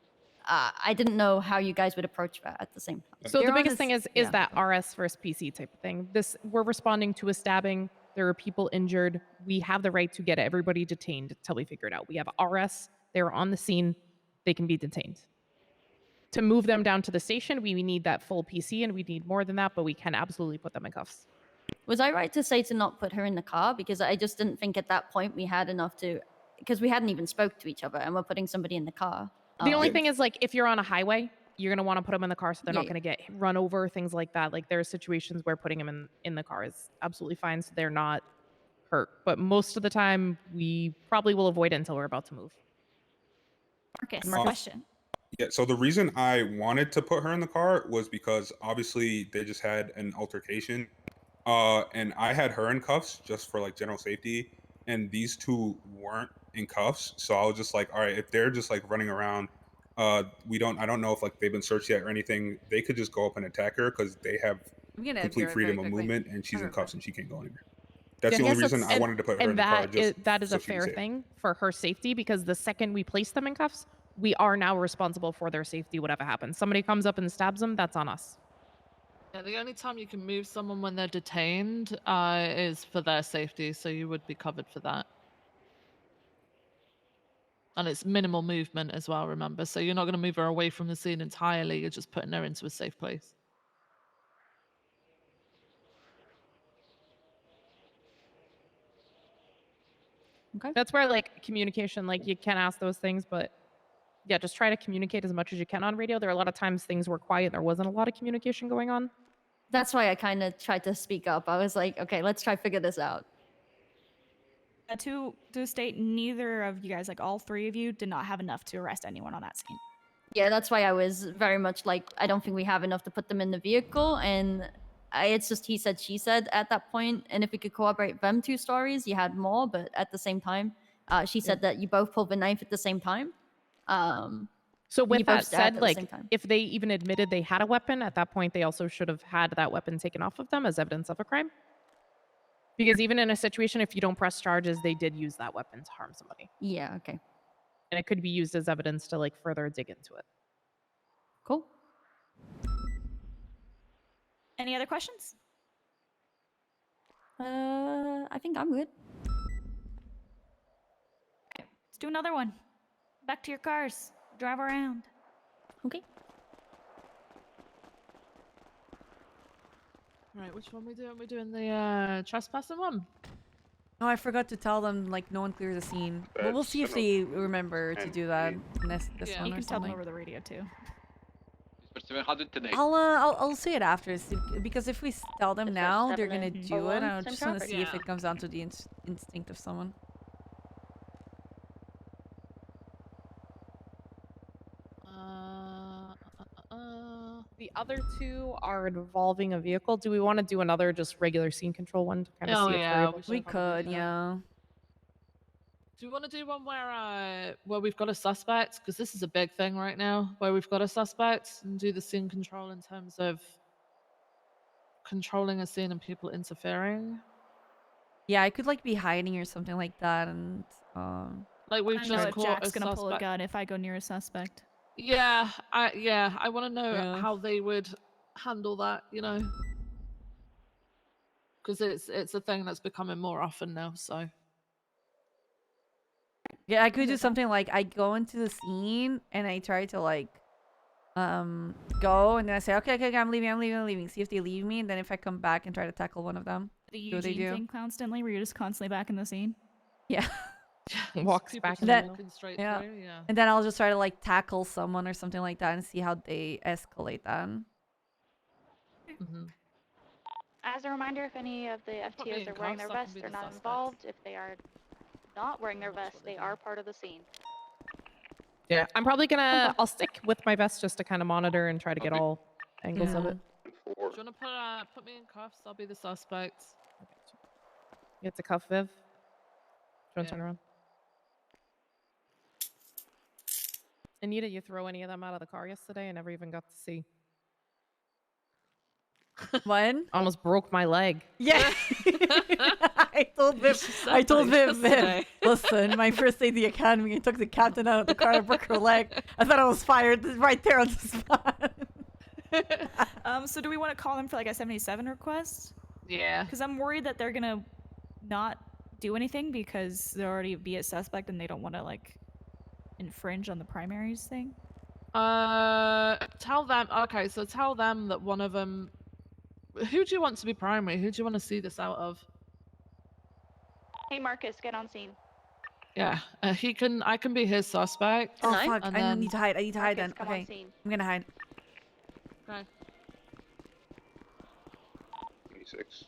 I didn't know how you guys would approach that at the same time. So the biggest thing is that RS versus PC type of thing. We're responding to a stabbing. There are people injured. We have the right to get everybody detained until we figure it out. We have RS. They're on the scene. They can be detained. To move them down to the station, we need that full PC, and we need more than that, but we can absolutely put them in cuffs. Was I right to say to not put her in the car? Because I just didn't think at that point we had enough to because we hadn't even spoke to each other, and we're putting somebody in the car. The only thing is, like, if you're on a highway, you're going to want to put them in the car so they're Yeah, not going to get run over, things like that. Like, there are situations where putting them in the car is absolutely fine so they're not hurt. But most of the time, we probably will avoid it until we're about to move. Marcus, Uh, question. Yeah, so the reason I wanted to put her in the car was because obviously they just had an altercation. And I had her in cuffs just for like general safety, and these two weren't in cuffs. So I was just like, all right, if they're just like running around, I don't know if like they've been searched yet or anything. They could just go up and attack her because they have I'm gonna be complete right freedom back of quickly. movement, and she's in Okay. cuffs and she can't go anywhere. That's Yeah, the I only guess reason that's- I wanted to put her in the car. Just that is so a she was fair safe. thing for her safety, because the second we place them in cuffs, we are now responsible for their safety, whatever happens. Somebody comes up and stabs them, that's on us. Yeah, the only time you can move someone when they're detained is for their safety, so you would be covered for that. And it's minimal movement as well, remember? So you're not going to move her away from the scene entirely, you're just putting her into a safe place. Okay. That's where, like, communication, like, you can ask those things, but yeah, just try to communicate as much as you can on radio. There are a lot of times things were quiet, there wasn't a lot of communication going on. That's why I kind of tried to speak up. I was like, okay, let's try figure this out. To state, neither of you guys, like all three of you, did not have enough to arrest anyone on that scene. Yeah, that's why I was very much like, I don't think we have enough to put them in the vehicle, and it's just he said, she said at that point. And if we could corroborate them two stories, you had more, but at the same time, she said that you both pulled the knife at the same time. So you with both that stabbed said, at the like, same time. if they even admitted they had a weapon, at that point, they also should have had that weapon taken off of them as evidence of a crime. Because even in a situation, if you don't press charges, they did use that weapon to harm somebody. Yeah, okay. And it could be used as evidence to, like, further dig into it. Cool. Any other questions? I think I'm good. Okay, let's do another one. Back to your cars. Drive around. Okay. Right, which one we doing? We're doing the trespassing one. Oh, I forgot to tell them, like, no one clears the scene. But we'll see if they remember to do that in this Yeah, one you or can tell them something. over the radio too. I'll say it after, because if we tell them now, they're gonna 7 do it. I same just want to traffic. see if it comes down to the instinct of someone. The other two are involving a vehicle. Do we want to do another just regular scene control one to kind of see if they're able to? We could, yeah. Do you want to do one where we've got a suspect? Because this is a big thing right now, where we've got a suspect, and do the scene control in terms of controlling a scene and people interfering. Yeah, I could like be hiding or something like that, and like we've I just know if caught Jack's a gonna pull a suspect. gun if I go near a suspect. Yeah, I want to know Yeah. how they would handle that, you know, because it's a thing that's becoming more often now. So yeah, I could do something like I go into the scene and I try to like go, and then I say, okay, I'm leaving. See if they leave me, and then if I come back and try to tackle one of them, The see what they Eugene do. thing constantly, where you're just constantly back in the scene. Yeah. Walks people back just in the That- middle. walking straight Yeah. through. Yeah. And then I'll just try to like tackle someone or something like that and see how they escalate that. As a reminder, if any of the Put me FTOs in are wearing their cuffs, I can vests, be they're the not suspect. involved. If they are not wearing their vest, they are part of the scene. Yeah, I'm probably gonna. I'll stick with my vest just to kind of monitor and try to get all angles of Yeah. it. Do you want to put me in cuffs? I'll be the suspect. You have to cuff Viv. Do you want Yeah. to turn around? Anita, you throw any of them out of the car yesterday? I never even got to see. When? Almost broke my leg. Yeah. I told Viv, listen, my first day at the academy, I took the captain out of the car and broke her leg. I thought I was fired right there on the spot. So do we want to call them for like a 77 request? Yeah. Because I'm worried that they're gonna not do anything because they'll already be a suspect and they don't want to like infringe on the primaries thing. Tell them. Okay, so tell them that one of them. Who do you want to be primary? Who do you want to see this out of? Hey, Marcus, get on scene. Yeah, he can. I can be his suspect. Oh Tonight? fuck! And I then... need to hide. I need to hide then. Marcus, come on Okay, scene. I'm gonna hide. Okay. 26.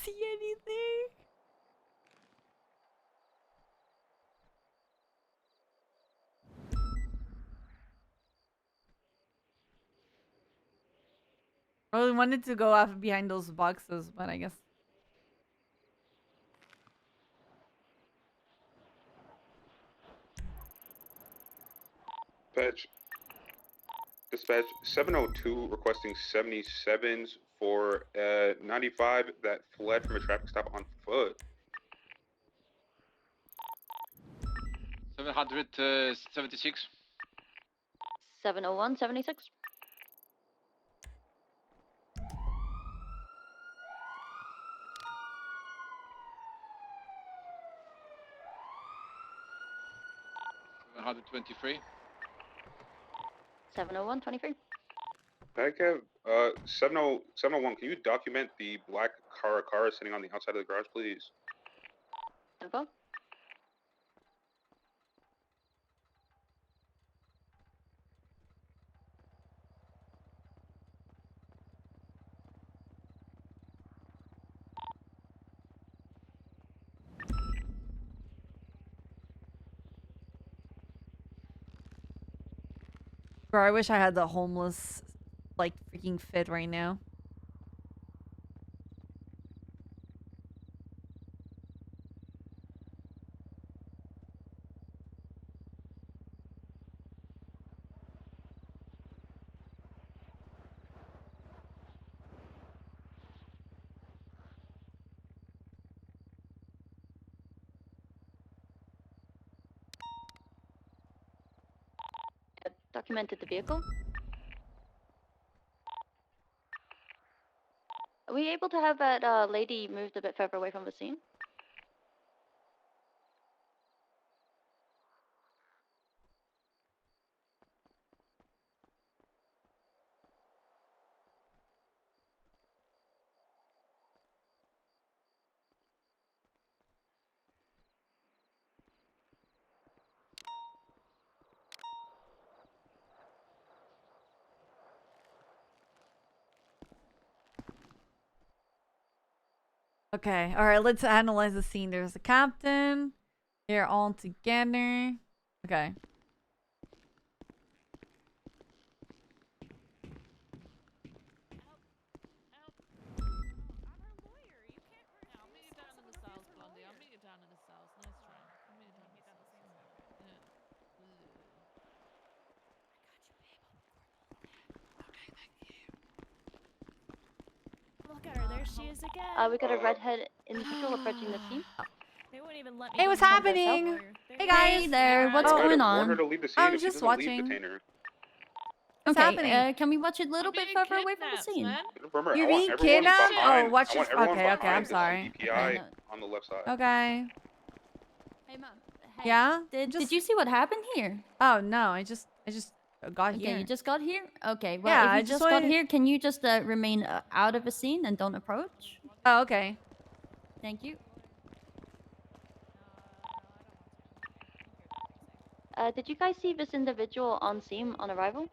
See anything? I really wanted to go off behind those boxes, but I guess. Dispatch 702 requesting 77s for 95 that fled from a traffic stop on foot. 776. 701, 76. Hundred 23. 701, 23. Baghead, 701, can you document the black car sitting on the outside of the garage, please? Info. Bro, I wish I had the homeless, like, freaking fit right now. Documented the vehicle. Are we able to have that lady moved a bit further away from the scene? Okay, alright, let's analyze the scene. There's the captain. They're all together. Okay. Look at her, there she is again. We got a redhead individual approaching the scene. They wouldn't even let me. Hey, go what's near this happening? hour. Hey guys. Hey there, what's Warn going her on? to leave the scene. I If was she just doesn't leave, watching. detain her. What's Okay, happening? can we watch it a little bit further away from the scene? Remember, You're I want being everyone kidnapped? behind- Oh, watch I your. want everyone Okay, okay, I'm behind the sorry. CPI Okay, no. on the left side. Okay. Hey, Mom. Hey, Yeah? Did you see what happened here? Oh no, I just got Okay, here. you just got here? Okay, well, Yeah, if I you just just got wanted- here, can you just remain out of the scene and don't approach? Oh, okay. Thank you. Did you guys see this individual on scene on arrival?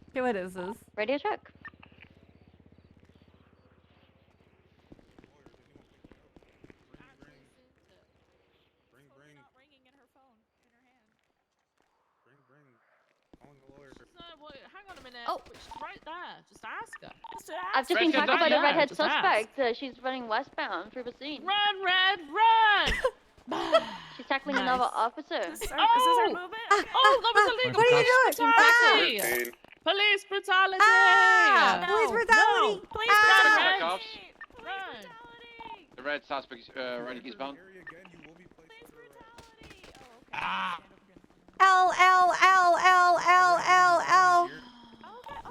Okay, what is this? Radio check. Hang on a minute. Oh. She's right there. Just ask her. I've just been Second tackled by the yeah, redhead just ask. suspect. She's running westbound through the scene. Run, Red, run! She's tackling another officer. Is this our movement? Oh, that was illegal. What are you doing? Brutality. Police brutality. Ah! Police brutality. Police Ah! brutality. The red suspect is running eastbound. L L L L L L L.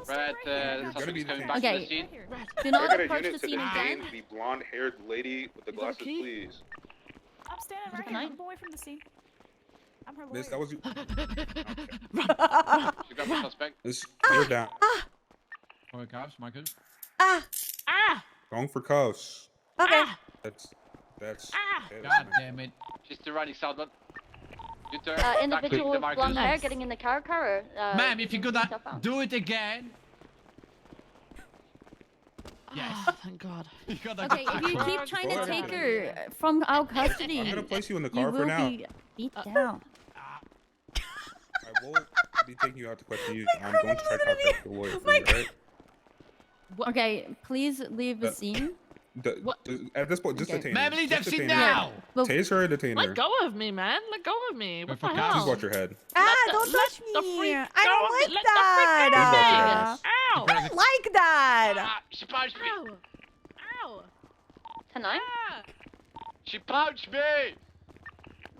Red suspect is coming back to the Okay. scene. Do not Target a approach the unit to scene detain again. the blonde-haired lady with the You got a glasses, key? please. I'm standing right here. I'm away from the scene. I'm her lawyer. Miss, that was you. She got the suspect. Miss, you're down. For cops, Michael. Going for cuffs. Okay. That's. Okay, God damn it. She's still running southbound. You turn. Individual with blonde hair getting in the car or Ma'am, if you could yourself out? do it again. Yes. Thank God. Okay, if you keep trying to take her from our custody, I'm gonna place you in the you car will for now. be beat down. I will be taking you out to question you. I'm going to try to contact the lawyer for you, right? Okay, please leave the scene. At this point, just Okay. detain Ma'am, her. leave Just that seat detain her. now. Tase her or detain her. Let go of me, man. Let go of me. What the for hell? Please watch your head. Don't touch the me. freak I don't go. like Let the freak Please watch your that. ass. Ow. I don't like that. She punched me. Ow. Ow. Tonight? Ah. She punched me.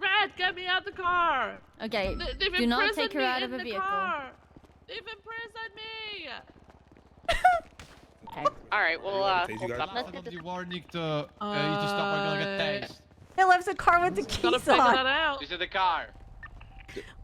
Red, get me out the car. Okay, They've do not imprisoned take her me out in of a the vehicle. car. They've imprisoned me. Okay. All right, well, Tase you hold guys? up. Let's get this. The warning to you to stop. We're gonna get tased. He left the car with the Gotta keys figure that on. out. She's in the car.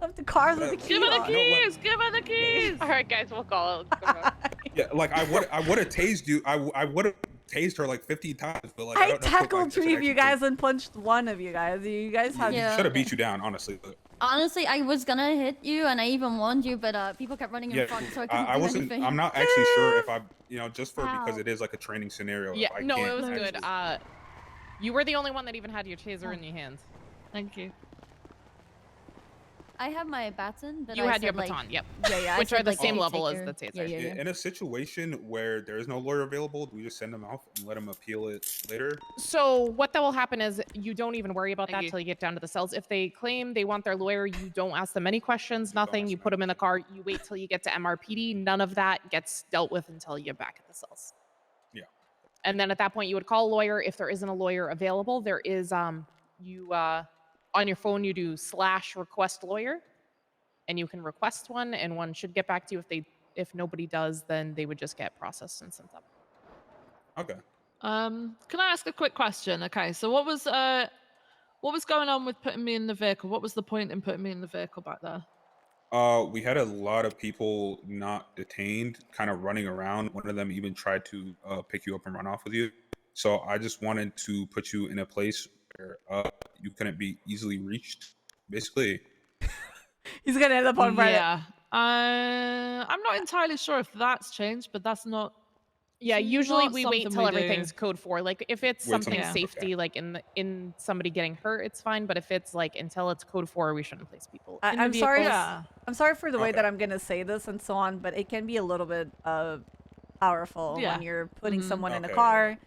Left the cars with the keys Give her the on. keys. Give her the keys. All right, guys, we'll call it. Come on. Yeah, like I would have tased you. I would have tased her like 50 times, but like I don't know if my tackled sister 3 of you actually guys and punched 1 of you guys. You guys had. Yeah. should have beat you down, honestly. But Honestly, I was gonna hit you, and I even warned you, but people kept running in yeah, front, so I couldn't I do wasn't. anything. I'm not actually sure if I, just for because Ow. it is like a training scenario. Yeah, if I no, can't it was good. actually- You were the only one that even had your taser in your hands. Thank you. I have my baton, but You I had your said, like, baton, yep. Yeah, Which I are said, the like, same you level take as her. the taser. Yeah. In a situation where there is no lawyer available, do we just send them off and let them appeal it later? So what that will happen is you don't even worry about Thank that you. till you get down to the cells. If they claim they want their lawyer, you don't ask them any questions, nothing. You put them in the car. You wait till you get to MRPD. None of that gets dealt with until you're back at the cells. Yeah. And then at that point, you would call a lawyer. If there isn't a lawyer available, there is on your phone you do /request lawyer, and you can request one, and one should get back to you. If nobody does, then they would just get processed and sent up. Okay. Can I ask a quick question? Okay, so what was going on with putting me in the vehicle? What was the point in putting me in the vehicle back there? We had a lot of people not detained, kind of running around. One of them even tried to pick you up and run off with you. So I just wanted to put you in a place where you couldn't be easily reached, basically. He's gonna end up on Reddit. Yeah. I'm not entirely sure if that's changed, but that's not. Yeah, it's usually not we wait something till we do. everything's code 4. Like if it's Wait till something it's- safety, like in somebody getting hurt, it's fine. But if it's like until it's code 4, we shouldn't place people. in the I'm sorry. vehicles. Yeah. I'm sorry for the way Okay. that I'm gonna say this and so on, but it can be a little bit powerful Yeah. when you're putting someone in a Okay. car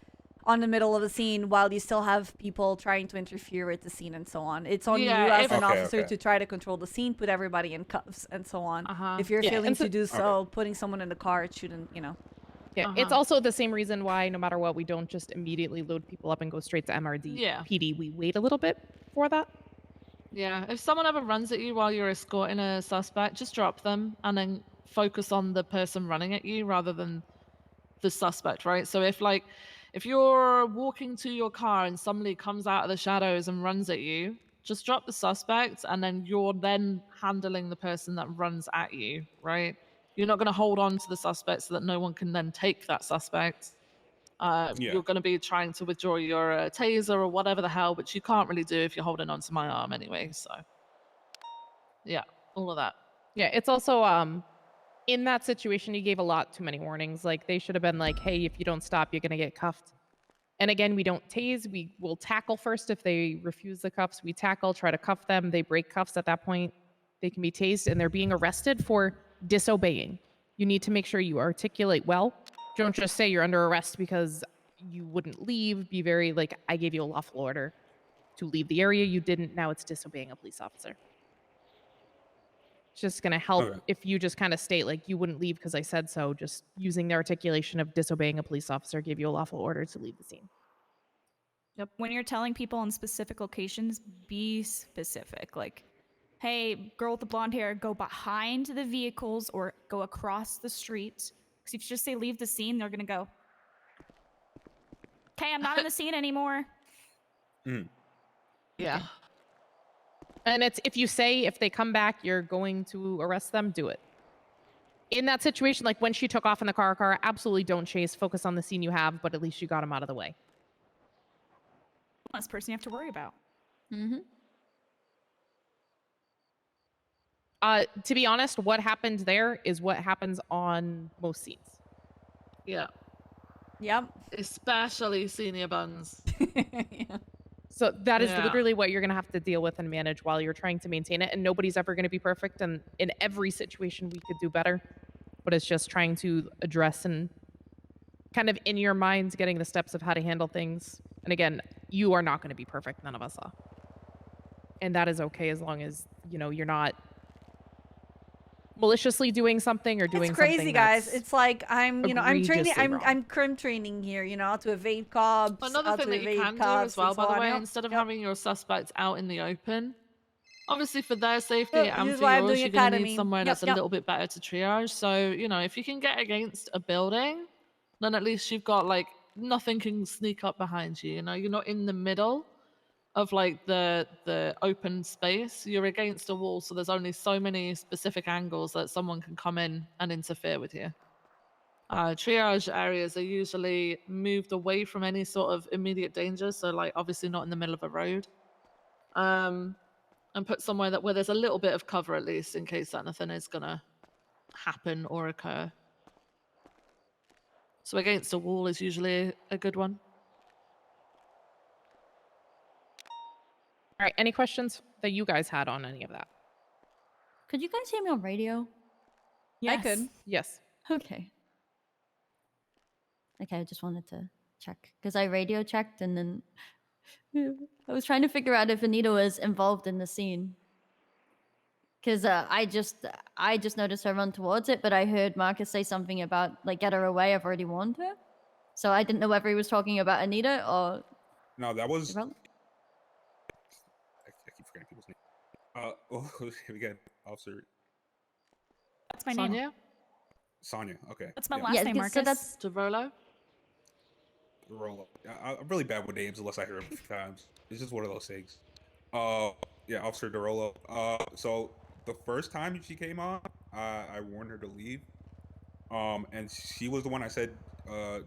on the middle of a scene while you still have people trying to interfere with the scene and so on. It's on Yeah, you as if- an Okay, officer okay. to try to control the scene, put everybody in cuffs and so on. Uh-huh. If you're Yeah, failing and so- to do so, putting someone in the car, it shouldn't, Yeah, it's Uh-huh. also the same reason why no matter what, we don't just immediately load people up and go straight to MRD. Yeah. PD, we wait a little bit for that. Yeah, if someone ever runs at you while you're escorting a suspect, just drop them and then focus on the person running at you rather than the suspect, right? So if you're walking to your car and somebody comes out of the shadows and runs at you, just drop the suspect and then you're then handling the person that runs at you, right? You're not going to hold on to the suspect so that no one can then take that suspect. Yeah. You're going to be trying to withdraw your taser or whatever the hell, which you can't really do if you're holding onto my arm anyway. So, yeah, all of that. Yeah, it's also in that situation you gave a lot too many warnings. Like they should have been like, hey, if you don't stop, you're gonna get cuffed. And again, we don't tase. We will tackle first if they refuse the cuffs. We tackle, try to cuff them. They break cuffs at that point. They can be tased and they're being arrested for disobeying. You need to make sure you articulate well. Don't just say you're under arrest because you wouldn't leave. Be very like, I gave you a lawful order. to leave the area. You didn't. Now it's disobeying a police officer. It's just going to help if you just kind of state like you wouldn't leave because I said so. Just using the articulation of disobeying a police officer gave you a lawful order to leave the scene. Yep. When you're telling people in specific locations, be specific. Like, hey, girl with the blonde hair, go behind the vehicles or go across the street. Because if you just say leave the scene, they're going to go, okay, I'm not in the scene anymore. Yeah. And it's if you say if they come back, you're going to arrest them, do it. In that situation, like when she took off in the car, absolutely don't chase. Focus on the scene you have, but at least you got him out of the way. Less person you have to worry about. Mm-hmm. To be honest, what happened there is what happens on most scenes. Yeah. Yep. Especially senior buns. So that is literally what you're going to have to deal with and manage while you're trying to maintain it. And nobody's ever going to be perfect. And in every situation, we could do better. But it's just trying to address and kind of in your mind getting the steps of how to handle things. And again, you are not going to be perfect. None of us are. And that is okay as long as, you know, you're not maliciously doing something or doing It's crazy, something guys. It's like I'm training. egregiously wrong. I'm crim training here. You know, how to evade cops. Another how thing to that you evade can do cops as well, and by so the on. way, Yep. instead of having your suspects out in the open, obviously for their safety Yep, and this is for why I'm yours, doing you're going to academy. need somewhere Yep, that's a yep. little bit better to triage. So, you know, if you can get against a building, then at least you've got like nothing can sneak up behind you. You know, you're not in the middle of like the open space. You're against a wall, so there's only so many specific angles that someone can come in and interfere with you. Triage areas are usually moved away from any sort of immediate danger, so like obviously not in the middle of a road, and put somewhere where there's a little bit of cover at least in case anything is gonna happen or occur. So against a wall is usually a good one. All right. Any questions that you guys had on any of that? Could you guys hear me on radio? Yes. I could. Yes. Okay. Okay, I just wanted to check because I radio checked and then I was trying to figure out if Anita was involved in the scene. Because I just noticed her run towards it, but I heard Marcus say something about like get her away. I've already warned her, so I didn't know whether he was talking about Anita or. No, that was. I keep forgetting people's names. We got Officer. That's my Sonia? name. Sonia. Okay. That's my yeah. last name, Marcus. So that's Deverlo. I'm really bad with names unless I hear them a few times. It's just one of those things. Yeah, Officer DeRollo. So the first time she came on, I warned her to leave. And she was the one I said,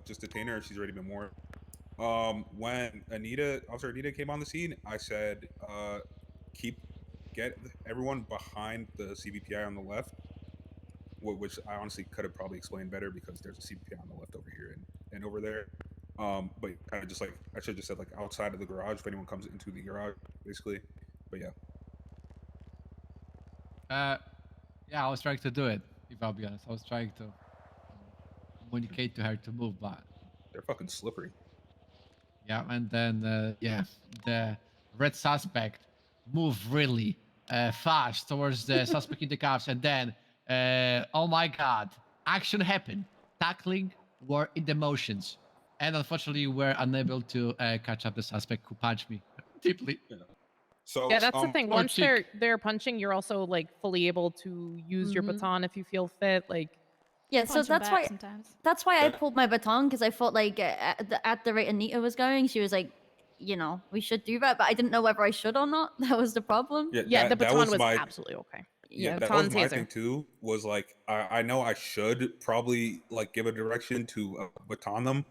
just detain her. She's already been warned. When Officer Anita came on the scene, I said, get everyone behind the CVPI on the left, which I honestly could have probably explained better because there's a CVPI on the left over here and over there. But kind of just like I should have just said like outside of the garage if anyone comes into the garage, basically. But yeah. Yeah, I was trying to do it. If I'll be honest, I was trying to communicate to her to move, but they're fucking slippery. Yeah, and then yeah, the red suspect moved really fast towards the suspect in the cuffs, and then oh my god, action happened. Tackling were in the motions, and unfortunately, we were unable to catch up the suspect who punched me deeply. So yeah, that's the thing. or Once chick. they're punching, you're also like fully able to use your baton if you feel fit. Like yeah, so that's why I pulled my baton because I thought like at the rate Anita was going, she was like, you know, we should do that, but I didn't know whether I should or not. That was the problem. Yeah, the baton was my, absolutely okay. Yeah, that baton was my taser. thing too. Was like I know I should probably like give a direction to baton them,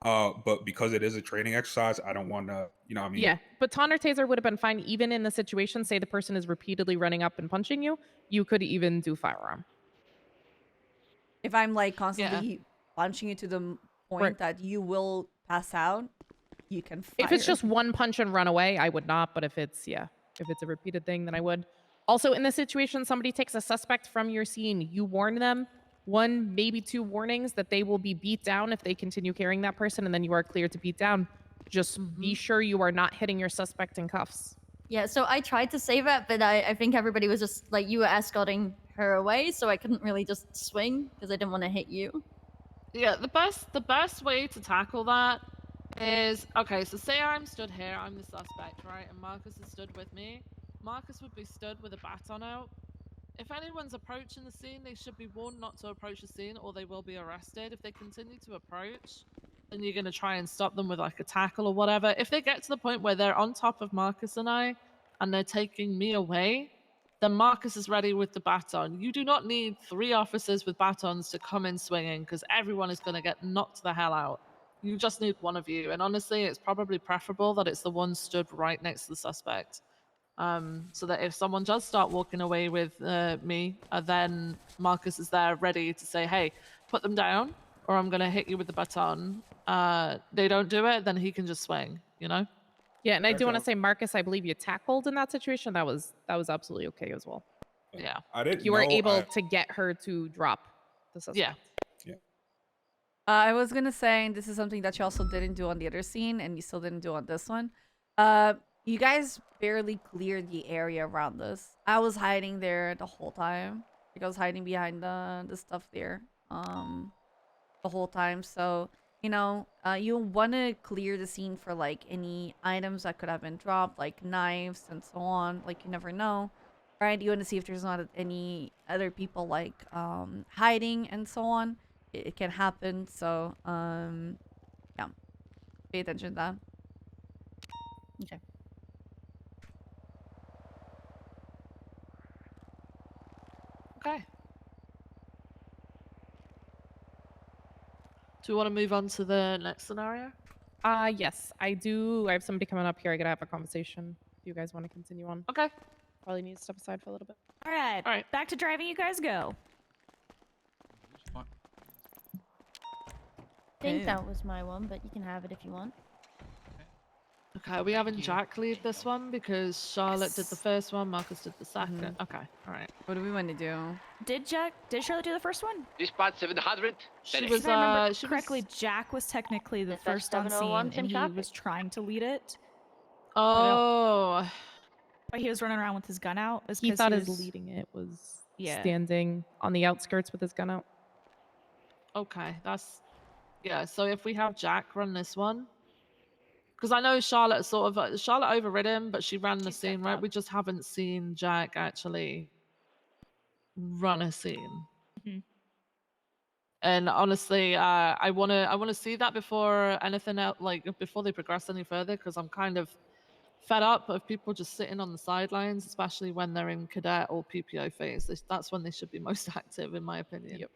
but because it is a training exercise, I don't want to. You know what I mean? Yeah, baton or taser would have been fine even in the situation. Say the person is repeatedly running up and punching you, you could even do firearm. If I'm like constantly punching you to the point that you will pass out, you can fire. If it's just one punch and run away, I would not. But if it's a repeated thing, then I would. Also, in this situation, somebody takes a suspect from your scene. You warn them 1, maybe 2 warnings that they will be beat down if they continue carrying that person, and then you are cleared to beat down. Just be sure you are not hitting your suspect in cuffs. Yeah, so I tried to save it, but I think everybody was just like, you were escorting her away, so I couldn't really just swing because I didn't want to hit you. Yeah, the best way to tackle that is, okay, so say I'm stood here, I'm the suspect, right? And Marcus is stood with me. Marcus would be stood with a baton out. If anyone's approaching the scene, they should be warned not to approach the scene or they will be arrested. If they continue to approach, then you're going to try and stop them with like a tackle or whatever. If they get to the point where they're on top of Marcus and I, and they're taking me away, then Marcus is ready with the baton. You do not need 3 officers with batons to come in swinging because everyone is going to get knocked the hell out. You just need one of you. And honestly, it's probably preferable that it's the one stood right next to the suspect. So that if someone does start walking away with me, then Marcus is there ready to say, hey, put them down or I'm going to hit you with the baton. They don't do it, then he can just swing, you know? Yeah, and I do want to say, Marcus, I believe you tackled in that situation. That was absolutely okay as well. Yeah. I didn't You were know able to get her to drop the suspect. Yeah. I was gonna say, and this is something that you also didn't do on the other scene, and you still didn't do on this one. You guys barely cleared the area around us. I was hiding there the whole time. Like I was hiding behind the stuff there, the whole time. So you know, you want to clear the scene for like any items that could have been dropped, like knives and so on. Like you never know, right? You want to see if there's not any other people like hiding and so on. It can happen. So yeah, pay attention to that. Okay. Okay. Do you want to move on to the next scenario? Yes, I do. I have somebody coming up here. I gotta have a conversation. If you guys want to continue on. Okay. Probably need to step aside for a little bit. All right. Back to driving. You guys go. I think that was my one, but you can have it if you want. Okay, are we having Jack lead this one because Charlotte did the first one, Marcus did the second. Okay, all right. What do we want to do? Did Charlotte do the first one? Dispatch 700. She If was, I remember she correctly, Jack was technically the Dispatch first on 701, scene, and he traffic. was trying to lead it. Oh. But he was running around with his gun out. He thought his leading it was standing on the outskirts with his gun out. Okay, that's... Yeah, so if we have Jack run this one... Because I know Charlotte Charlotte overrid him, but she ran the scene, right? We just haven't seen Jack actually run a scene. Mhm. And honestly, I wanna see that before anything else, like before they progress any further, because I'm kind of fed up of people just sitting on the sidelines, especially when they're in cadet or PPO phase. That's when they should be most active, in my opinion. Yep.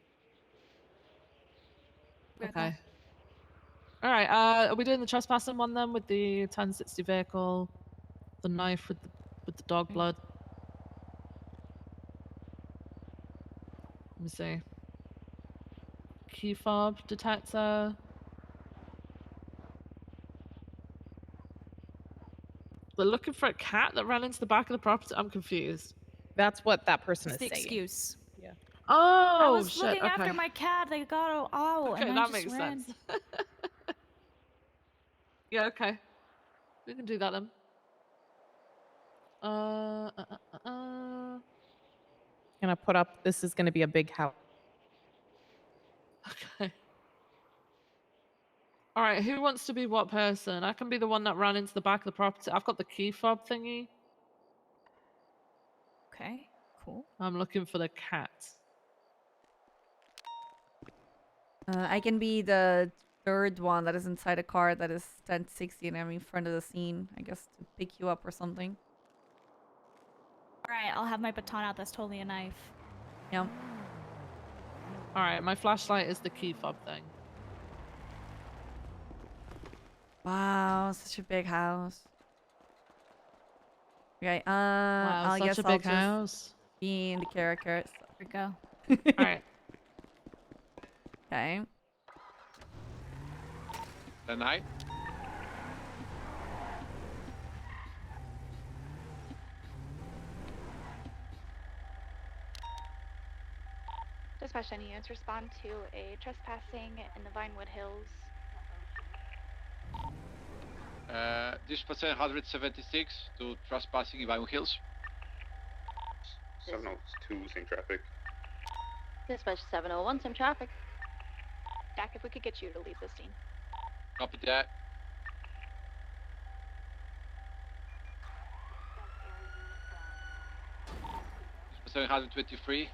Okay. All right. Are we doing the trespassing one then with the 1060 vehicle, the knife with the dog blood? Let me see. Key fob detector. They're looking for a cat that ran into the back of the property. I'm confused. That's what that person It's is the saying. excuse. Yeah. Oh, I was shit. looking Okay. after my cat. They got owl, Okay, and I that just makes ran. sense. Yeah, okay. We can do that then. Gonna put up. This is gonna be a big house. Okay. All right, who wants to be what person? I can be the one that ran into the back of the property. I've got the key fob thingy. Okay, cool. I'm looking for the cat. I can be the third one that is inside a car that is 1060 and I'm in front of the scene. I guess to pick you up or something. All right, I'll have my baton out. That's totally a knife. Yeah. All right, my flashlight is the key fob thing. Wow, such a big house. Okay, Wow, I such guess a I'll big just house. be in the character. So. Here we go. All right. Okay. Then I. Dispatch, any units respond to a trespassing in the Vinewood Hills. Dispatch 176 to trespassing in Vinewood Hills. 702, same traffic. Dispatch 701, same traffic. Dak, if we could get you to leave the scene. Copy that. Dispatch 723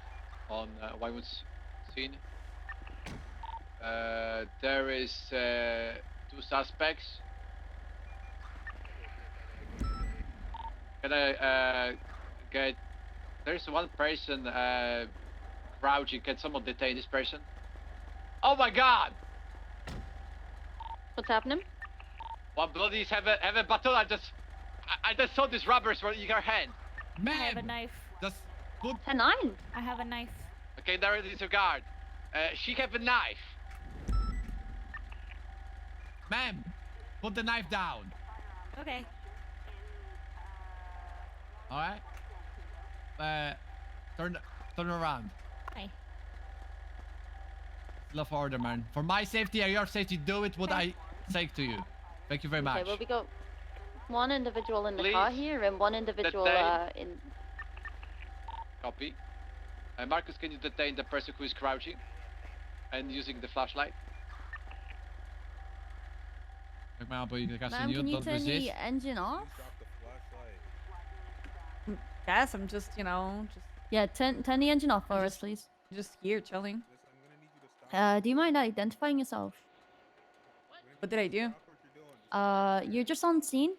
on Vinewood's scene. There is 2 suspects. Can I get... There's one person crouching. Can someone detain this person? Oh my god! What's happening? What bloody is have a baton? I just saw these rubbers in your hand. I have a knife. Just put... 10-9. I have a knife. Okay, there is a guard. She have a knife. Ma'am, put the knife down. Okay. All right. Turn around. Hi. Love order, man. For my safety and your safety, do it what I say to you. Thank you very much. Okay, well, we got one individual in the Please, car here and one individual detain. in... Copy. Marcus, can you detain the person who is crouching and using the flashlight? Ma'am, can you turn the engine off? Yes, I'm just, you know, just... Yeah, turn the engine off for us, please. Just here, chilling. Do you mind identifying yourself? What did I do? You're just on scene.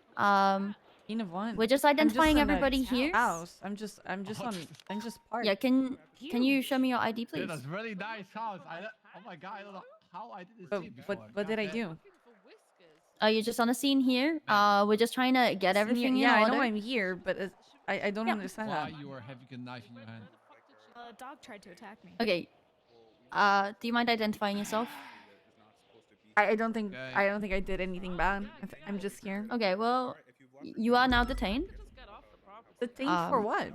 Scene of one. We're just identifying everybody here. House. I'm just parked. Yeah, can you show me your ID, please? Dude, that's really nice house. Oh my god, I don't know how I didn't see it before. What did I do? You're just on a scene here. We're just trying to get everything in I order. know I'm here, but I don't understand Why that. you were having a knife in your hand? A dog tried to attack me. Okay. Do you mind identifying yourself? I don't think I did anything bad. I'm just here. Okay, well, you are now detained. Detained for what?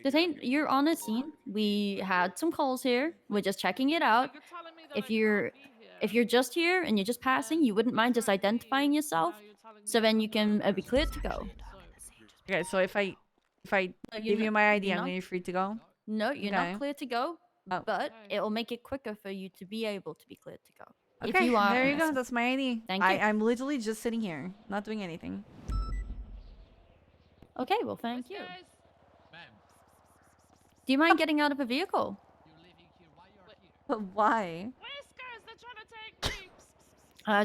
Detained. You're on a scene. We had some calls here. We're just checking it out. If you're just here and you're just passing, you wouldn't mind just identifying yourself, so then you can be cleared to go. Okay, so if I give you my ID, I'm gonna be free to go. No, you're Okay. not cleared to go, but it will make it quicker for you to be able to be cleared to go. Okay, if you are there you in go. essence. That's my ID. Thank you. I'm literally just sitting here, not doing anything. Okay, well, thank you. Do you mind getting out of a vehicle? But why?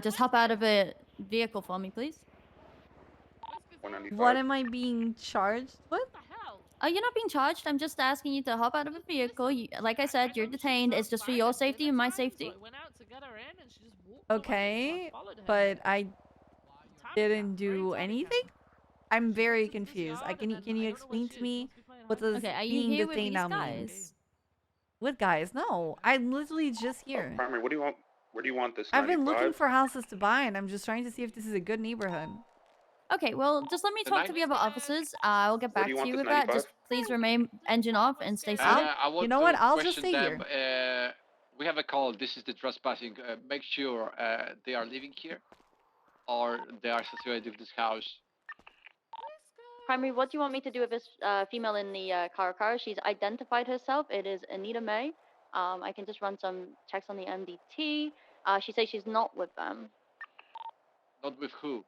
Just hop out of a vehicle for me, please. What am I being charged with? You're not being charged. I'm just asking you to hop out of a vehicle. Like I said, you're detained. It's just for your safety and my safety. Okay, but I didn't do anything. I'm very confused. Can you explain to me what does Okay, are you being here with detained these now guys? means? What guys? No, I'm literally just here. Primary, what do you want? Where do you want this? I've been looking 95? for houses to buy, and I'm just trying to see if this is a good neighborhood. Okay, well, just let me The talk to the other officers. I'll get Where back do you to want you this with that. 95? Just please remain engine off and stay safe. I want You know to what? I'll just question stay them. We have a call. This is the trespassing. Make sure they are living here or they are associated with this house. Primary, what do you want me to do with this female in the car? She's identified herself. It is Anita May. I can just run some checks on the MDT. She says she's not with them. Not with who?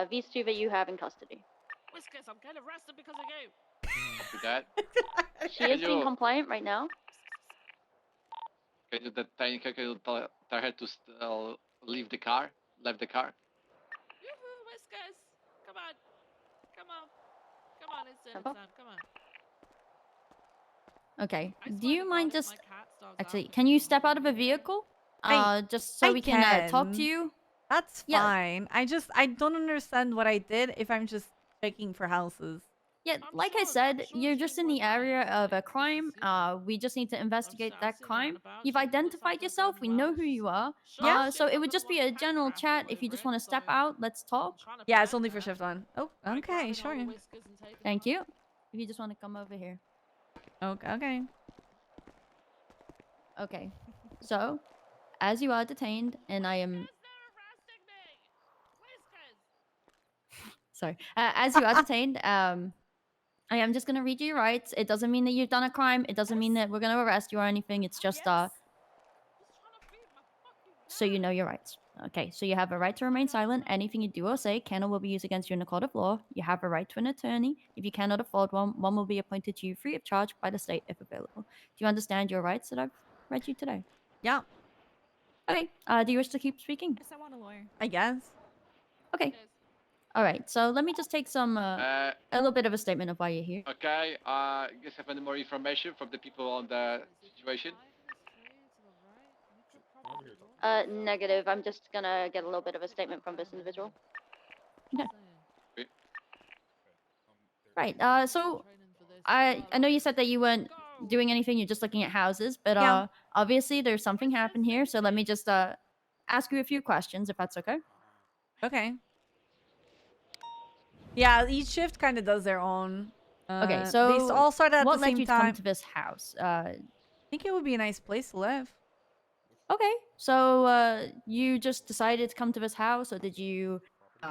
These two that you have in custody. Whiskers, I'm getting arrested because of you. With that? She is being compliant right now. Can you detain her? Can you tell her to leave the car? Left the car? Yoo-hoo, Whiskers. Come on. Come on, it's dinner time. Come on. Okay. Do you mind just... Actually, can you step out of a vehicle? Just so we can talk to you? That's Yeah. fine. I don't understand what I did if I'm just checking for houses. Yeah, like I said, you're just in the area of a crime. We just need to investigate that crime. You've identified yourself. We know who you are. Yeah. So it would just be a general chat. If you just want to step out, let's talk. Yeah, it's only for shift one. Oh, okay, sure. Thank you. If you just want to come over here. Okay. Okay. So, as you are detained, and I am... Sorry. As you are detained, I am just gonna read you your rights. It doesn't mean that you've done a crime. It doesn't mean that we're gonna arrest you or anything. It's just so you know your rights. Okay, so you have a right to remain silent. Anything you do or say can or will be used against you in a court of law. You have a right to an attorney. If you cannot afford one, one will be appointed to you free of charge by the state if available. Do you understand your rights that I've read you today? Yeah. Okay. Do you wish to keep speaking? Yes, I want a lawyer. I guess. Okay. All right. So let me just take some a little bit of a statement of why you're here. Okay, you guys have any more information from the people on the situation? Negative. I'm just gonna get a little bit of a statement from this individual. Okay. Right. So I know you said that you weren't doing anything. You're just looking at houses, but Yeah. obviously there's something happened here. So let me just ask you a few questions, if that's okay. Okay. Yeah, each shift kind of does their own. Okay. They So all started at what the led same you to time. come to this house? I think it would be a nice place to live. Okay. So you just decided to come to this house, or did you?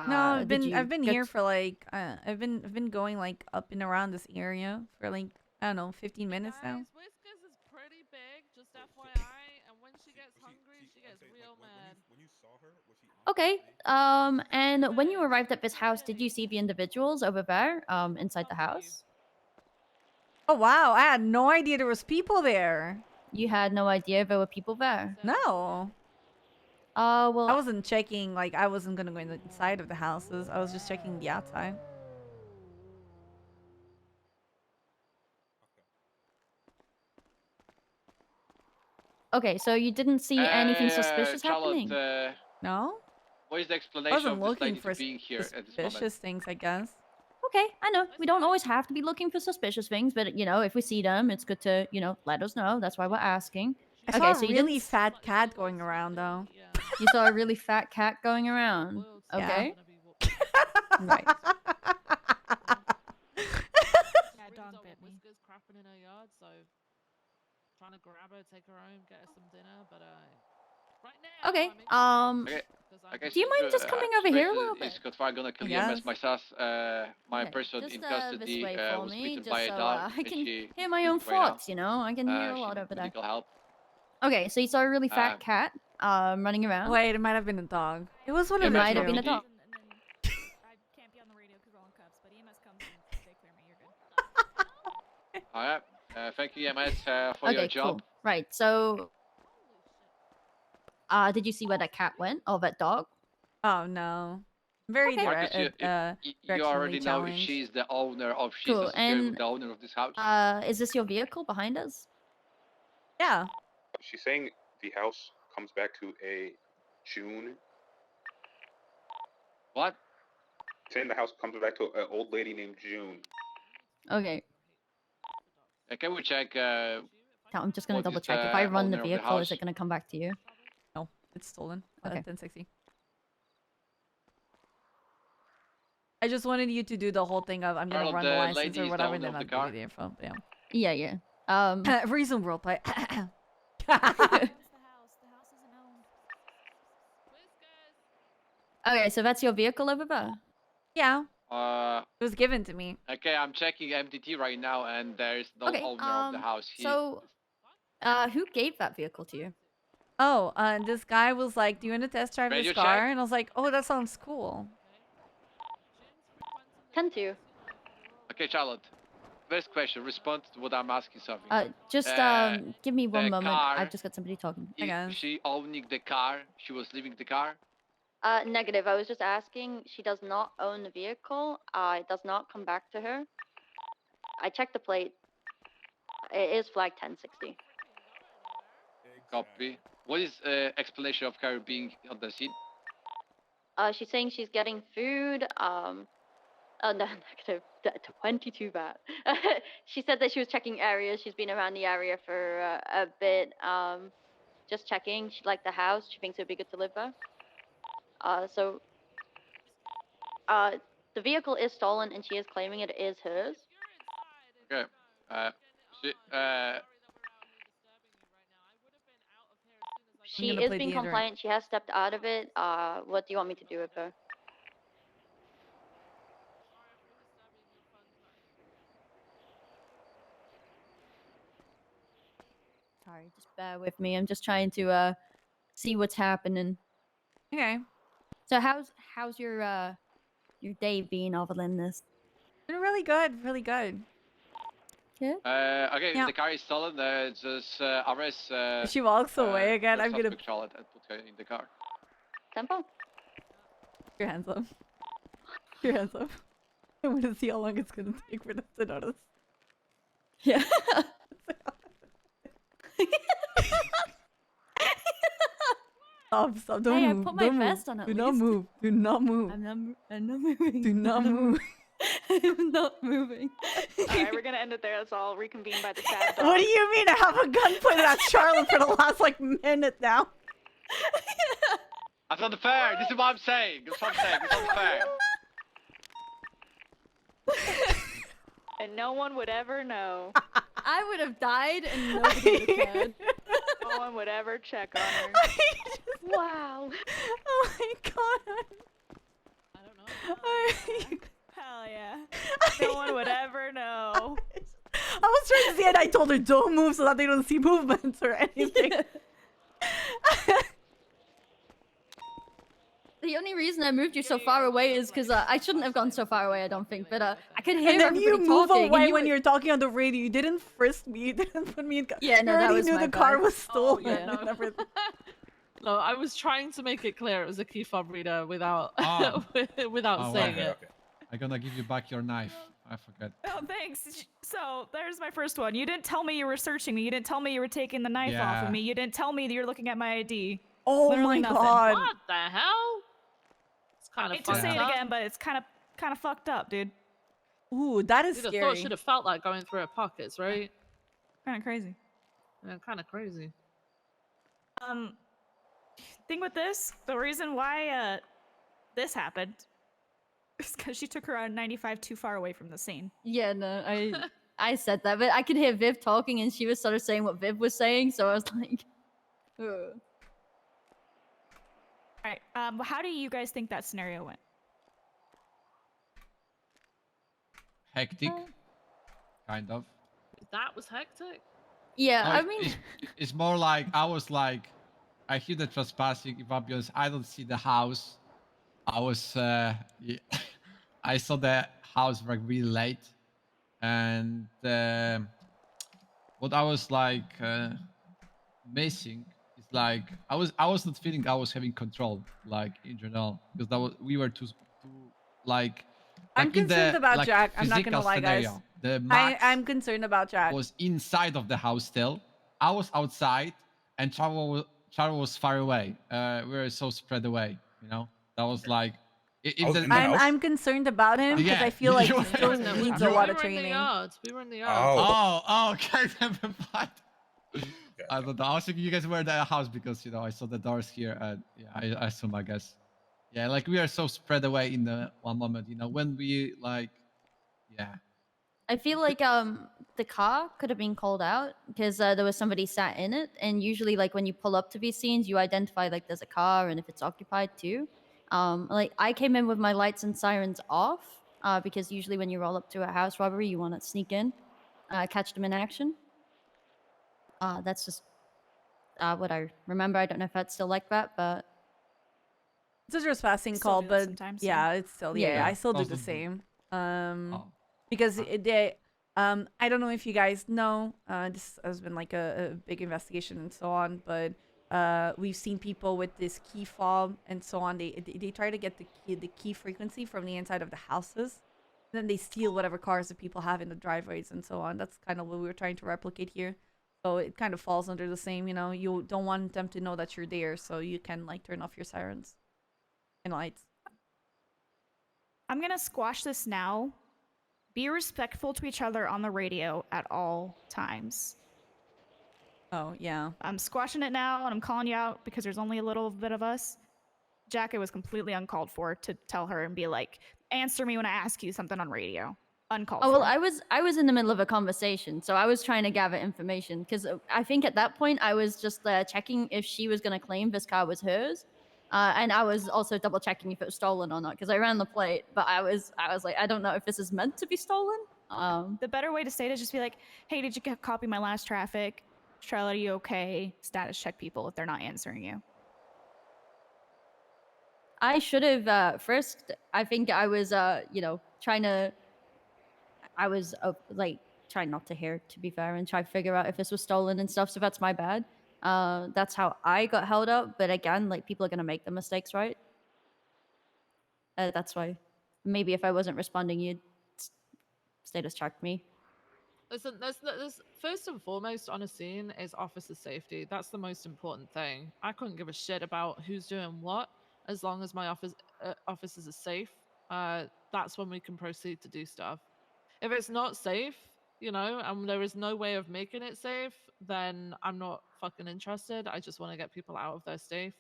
No, I've been go here for like I've been going like up and around this area for like I don't know 15 minutes now. Whiskers is pretty big, just FYI, and when she gets hungry, she gets real mad. Okay. And when you arrived at this house, did you see the individuals over there, inside the house? Oh wow, I had no idea there was people there. You had no idea there were people there? No. Well, I wasn't checking, like, I wasn't gonna go inside of the houses. I was just checking the outside. okay, so you didn't see anything suspicious Charlotte, happening? No? what is the I explanation wasn't of this looking lady for to being here at this moment? suspicious things, I guess. Okay, I know. We don't always have to be looking for suspicious things, but, you know, if we see them, it's good to, you know, let us know. That's why we're asking. I saw a really fat cat going around, though. You saw a really fat cat going around. Okay. Right. Yeah, dog bit me. Whiskers crapping in her yard, so trying to grab her, take her home, get her some dinner, but right now. Okay. Okay, Do you mind just coming over here a little bit? Is Godfather gonna clear Yes. myself? My Okay, person just in this custody way for was me, bitten just by a so dog. I and can she hear my is own right now. thoughts. You know, I can hear a She lot needs over there. medical help. Okay, so you saw a really fat cat running around. Wait, it might have been a dog. It was one It of the might have two. been a dog. I can't be on the radio because we're all in cuffs, but EMS comes and they clear me. You're good. Alright, thank you, EMS, for your Okay, job. cool. Right. So, did you see where that cat went? Oh, that dog. Oh no. Very Marcus, you already directionally know if challenged. she's the owner of she's Cool. the security, And the owner of this house. is this your vehicle behind us? Yeah. She's saying the house comes back to a June. What? Saying the house comes back to an old lady named June. Okay. Can we check? I'm just gonna what double is check. If I run the owner of vehicle, is house? it gonna come back to you? No, it's stolen. Okay. 1060. I just wanted you to do the whole thing of I'm gonna Charlotte, run the the license lady or is the whatever, owner then of I'll the car? give you the info. Yeah. Yeah, yeah. Reason roleplay. Okay, so that's your vehicle over there. Yeah. Uh, It was given to me. okay, I'm checking MDT right now, and there's no Okay. owner of the house. So, who gave that vehicle to you? Oh, this guy was like, "Do you want to test drive Radio this car?" check? And I was like, "Oh, that sounds cool." 10-2. Okay, Charlotte. First question. Respond to what I'm asking. Something. Just give me one the moment. car, I've just got somebody talking. Is she owning the car? She was leaving the car. Negative. I was just asking. She does not own the vehicle. It does not come back to her. I checked the plate. It is flagged 1060. Copy. What is explanation of her being on the scene? She's saying she's getting food. Oh, no, negative. 22 bad. She said that she was checking areas. She's been around the area for a bit. Just checking. She liked the house. She thinks it would be good to live there. The vehicle is stolen, and she is claiming it is hers. Okay. She is being compliant. She has stepped out of it. What do you want me to do with her? Sorry, just bear with me. I'm just trying to see what's happening. Okay. So how's your day been other than this? Been really good, really good. Yeah. Okay, Yeah. if the car is stolen, just arrest. If she walks away again, I'm gonna. Charlotte and put her in the car. Tempo. Your hands up. Your hands up. I want to see how long it's gonna take for them to notice. Yeah. Stop, don't Hey, move. I put my don't vest move. on at Do least. not move. Do not move. I'm not moving. Do not move. I'm not moving. Alright, we're gonna end it there. Let's all reconvene by the sad dog. What do you mean? I have a gun pointed at Charlotte for the last like minute now. That's not fair. This is what I'm saying. That's what I'm saying. It's not fair. And no one would ever know. I would have died and nobody would have cared. No one would ever check on her. Wow. Oh my god. I don't know. Hell yeah. No one would ever know. I was trying to see it. I told her don't move so that they don't see movements or anything. The only reason I moved you so far away is because I shouldn't have gone so far away, I don't think. But I could hear And then you everybody move talking, away and when you're talking on the radio. You didn't frisk me. You didn't put me in. Yeah, no, you that already was knew my the car bad. was stolen. Oh, yeah, no. and everything. No, I was trying to make it clear it was a key fob reader without Oh. without Oh, saying okay, it. okay. I'm gonna give you back your knife. I forgot. Oh, thanks. So there's my first one. You didn't tell me you were searching me. You didn't tell me you were taking the knife off Yeah. of me. You didn't tell me that you're looking at my ID. Oh Literally my nothing. god. What the hell? It's kind I of hate to fucked say it up. again, but it's kind of fucked up, dude. Ooh, that is You'd have scary. thought should have felt like going through her pockets, right? Kind of crazy. Yeah, kind of crazy. Thing with this, the reason why this happened is because she took her on 95 too far away from the scene. Yeah, no, I said that, but I could hear Viv talking, and she was sort of saying what Viv was saying, so I was like, ugh. All right. How do you guys think that scenario went? Hectic, kind of. That was hectic. Yeah, No, I mean, it's more like I was like, I hear the trespassing. If I'm honest, I don't see the house. I was, yeah, I saw the house like really late, and what I was like missing is like I was not feeling I was having control like in general because that was we were too like. I'm in the, concerned about like, Jack. I'm not gonna physical lie, guys. scenario, the Max I'm concerned about Jack. was inside of the house still. I was outside, and Charles was far away. We were so spread away, you know. That was like. I'm concerned about him because Yeah, I feel like you he still were- needs you a lot were of training. We were in the yard. Oh, okay. Never mind. I don't know. I was thinking you guys were in the house because you know I saw the doors here, and yeah, I assume I guess. Yeah, like we are so spread away in the one moment, you know, when we like, yeah. I feel like the car could have been called out because there was somebody sat in it, and usually like when you pull up to these scenes, you identify like there's a car and if it's occupied too. Like I came in with my lights and sirens off because usually when you roll up to a house robbery, you want to sneak in, catch them in action. That's just what I remember. I don't know if that's still like that, but It's a trespassing Still call, do that but sometimes, yeah, it's still yeah. I still do Also the do- same. Oh. Because I don't know if you guys know. This has been like a big investigation and so on, but we've seen people with this key fob and so on. They try to get the key frequency from the inside of the houses. Then they steal whatever cars that people have in the driveways and so on. That's kind of what we were trying to replicate here. So it kind of falls under the same, you know, you don't want them to know that you're there, so you can like turn off your sirens and lights. I'm gonna squash this now. Be respectful to each other on the radio at all times. Oh, yeah. I'm squashing it now, and I'm calling you out because there's only a little bit of us. Jack, it was completely uncalled for to tell her and be like, answer me when I ask you something on radio. Uncalled oh well, for. I was in the middle of a conversation, so I was trying to gather information because I think at that point I was just checking if she was going to claim this car was hers, and I was also double checking if it was stolen or not because I ran the plate, but I was like, I don't know if this is meant to be stolen. The better way to say it is just be like, hey, did you copy my last traffic? Charlotte, are you okay? Status check people if they're not answering you. I should have first. I think I was, you know, trying to. I was like trying not to hear, to be fair, and try to figure out if this was stolen and stuff. So that's my bad. That's how I got held up. But again, like people are gonna make the mistakes, right? That's why. Maybe if I wasn't responding, you'd status check me. Listen, there's first and foremost on a scene is officer safety. That's the most important thing. I couldn't give a shit about who's doing what as long as my officers are safe. That's when we can proceed to do stuff. If it's not safe, you know, and there is no way of making it safe, then I'm not fucking interested. I just want to get people out of their safe.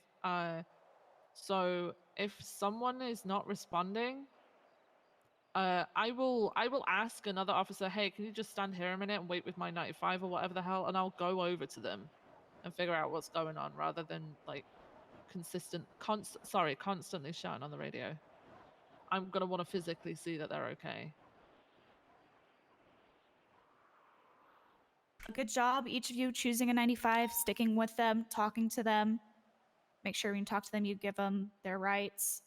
So if someone is not responding, I will ask another officer, hey, can you just stand here a minute and wait with my 95 or whatever the hell, and I'll go over to them and figure out what's going on rather than like constantly shouting on the radio. I'm gonna want to physically see that they're okay. Good job, each of you choosing a 95, sticking with them, talking to them. Make sure when you talk to them, you give them their rights.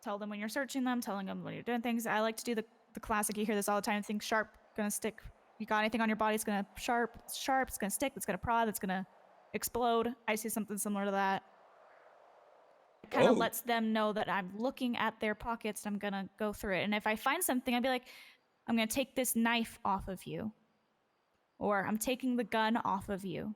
Tell them when you're searching them, telling them when you're doing things. I like to do the classic, you hear this all the time, think sharp, gonna stick. You got anything on your body, it's gonna sharp, it's gonna stick, it's gonna prod, it's gonna explode. I see something similar to that. It kind of lets them know that I'm looking at their pockets and I'm gonna go through it. And if I find something, I'd be like, I'm gonna take this knife off of you. Or I'm taking the gun off of you.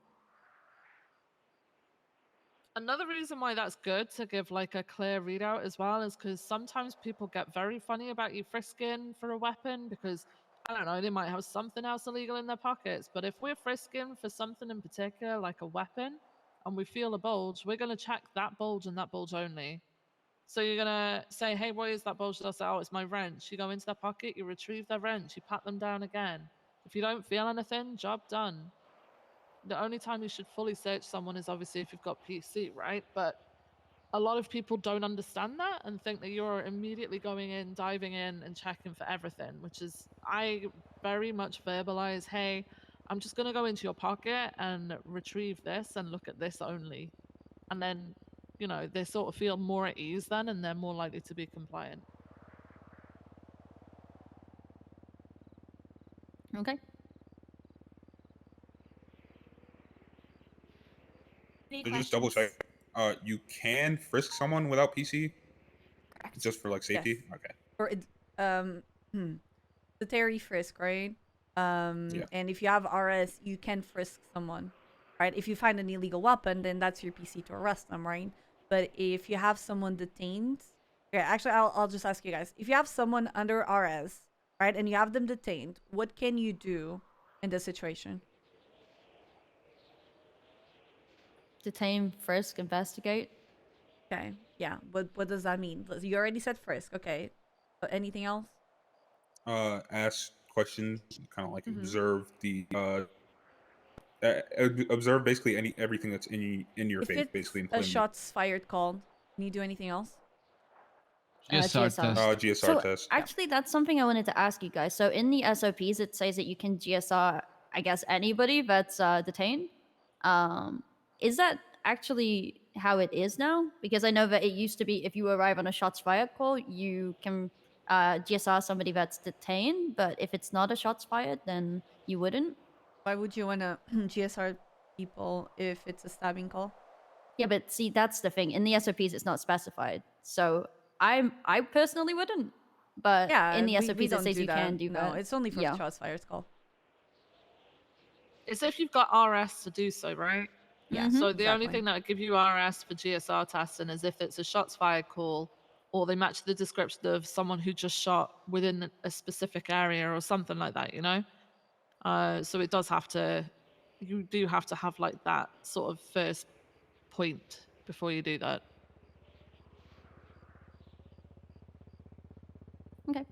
Another reason why that's good to give like a clear readout as well is because sometimes people get very funny about you frisking for a weapon because, I don't know, they might have something else illegal in their pockets. But if we're frisking for something in particular, like a weapon, and we feel a bulge, we're going to check that bulge and that bulge only. So you're going to say, hey, what is that bulge? They'll say, oh, it's my wrench. You go into their pocket, you retrieve their wrench, you pat them down again. If you don't feel anything, job done. The only time you should fully search someone is obviously if you've got PC, right? But a lot of people don't understand that and think that you're immediately going in, diving in and checking for everything, which is, I very much verbalize, hey, I'm just going to go into your pocket and retrieve this and look at this only. And then, you know, they sort of feel more at ease then and they're more likely to be compliant. Okay. So just double check. You can frisk someone without PC, just for like safety. Yes. Okay. Or the Terry frisk, right? Yeah. And if you have RS, you can frisk someone, right? If you find an illegal weapon, then that's your PC to arrest them, right? But if you have someone detained, okay, actually, I'll just ask you guys. If you have someone under RS, right, and you have them detained, what can you do in this situation? Detain, frisk, investigate. Okay, yeah. What does that mean? You already said frisk. Okay. But anything else? Ask questions, kind of like observe the observe basically everything that's in your face, basically. A shots fired call. Can you do anything else? GSR test. GSR test. Actually, that's something I wanted to ask you guys. So in the SOPs, it says that you can GSR, I guess, anybody that's detained. Is that actually how it is now? Because I know that it used to be if you arrive on a shots fired call, you can GSR somebody that's detained. But if it's not a shots fired, then you wouldn't. Why would you want to GSR people if it's a stabbing call? Yeah, but see, that's the thing. In the SOPs, it's not specified. So I personally wouldn't. But Yeah, in the we SOPs, it don't says do you that. can do that. No, it's only for shots fired call. It's if you've got RS to do so, right? Yeah. So the only thing that would give you RS for GSR testing is if it's a shots fired call or they match the description of someone who just shot within a specific area or something like that, you know? So it does have to, you do have to have like that sort of first point before you do that. Okay.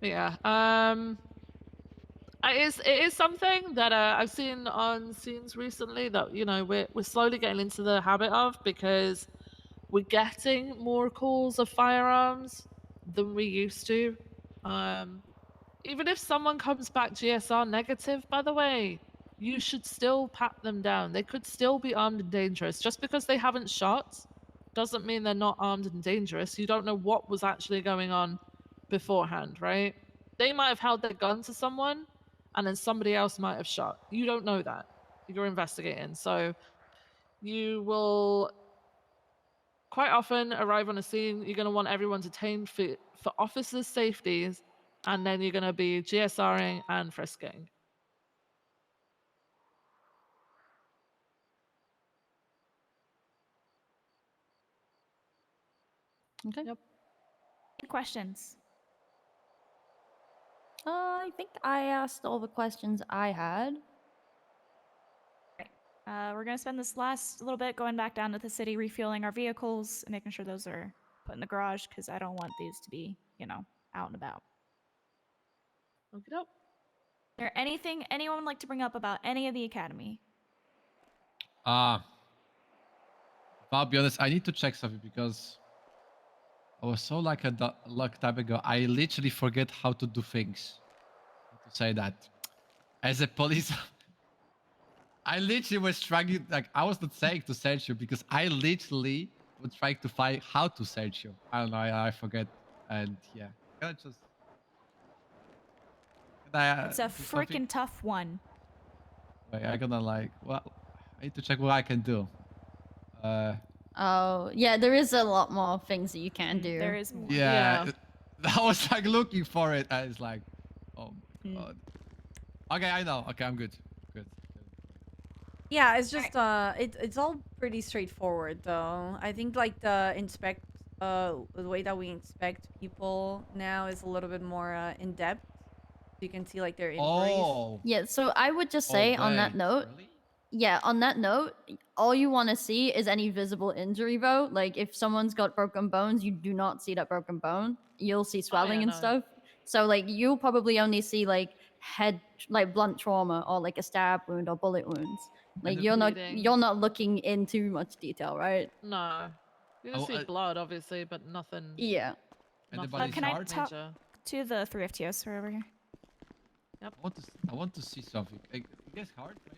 But yeah, it is something that I've seen on scenes recently that, you know, we're slowly getting into the habit of because we're getting more calls of firearms than we used to. Even if someone comes back GSR negative, by the way, you should still pat them down. They could still be armed and dangerous. Just because they haven't shot doesn't mean they're not armed and dangerous. You don't know what was actually going on beforehand, right? They might have held their gun to someone and then somebody else might have shot. You don't know that. You're investigating. So you will quite often arrive on a scene. You're going to want everyone detained for officers' safeties, and then you're going to be GSRing and frisking. Okay. Yep. Any questions? I think I asked all the questions I had. We're gonna spend this last little bit going back down to the city, refueling our vehicles, and making sure those are put in the garage because I don't want these to be, you know, out and about. Look it up. Is there anything anyone would like to bring up about any of the academy? I'll be honest, I need to check something because I was so like a long time ago. I literally forget how to do things. To say that, as a police, I literally was trying. Like I was not saying to search you because I literally was trying to find how to search you. I don't know. I forget, and yeah, can I just? Can I, It's a do something? freaking tough one. Wait, I'm gonna like. Well, I need to check what I can do. Oh, yeah, there is a lot more things that you can do. There is more. Yeah, I was like looking for it, and it's like, oh my god. Okay, I know. Okay, I'm good. Good. Yeah, it's just it's all pretty straightforward though. I think like the way that we inspect people now is a little bit more in depth. You can see like their injuries. Yeah, so I would just say on that note, all you want to see is any visible injury though. Like if someone's got broken bones, you do not see that broken bone. You'll see swelling and stuff. So like you'll probably only see like blunt trauma or like a stab wound or bullet wounds. Like the you're bleeding. not looking in too much detail, right? No. You can see blood, obviously, but nothing. Yeah. Nothing Can I major. talk to the 3 FTOs who are over here? Yep. I want to see something. You guys hard, right?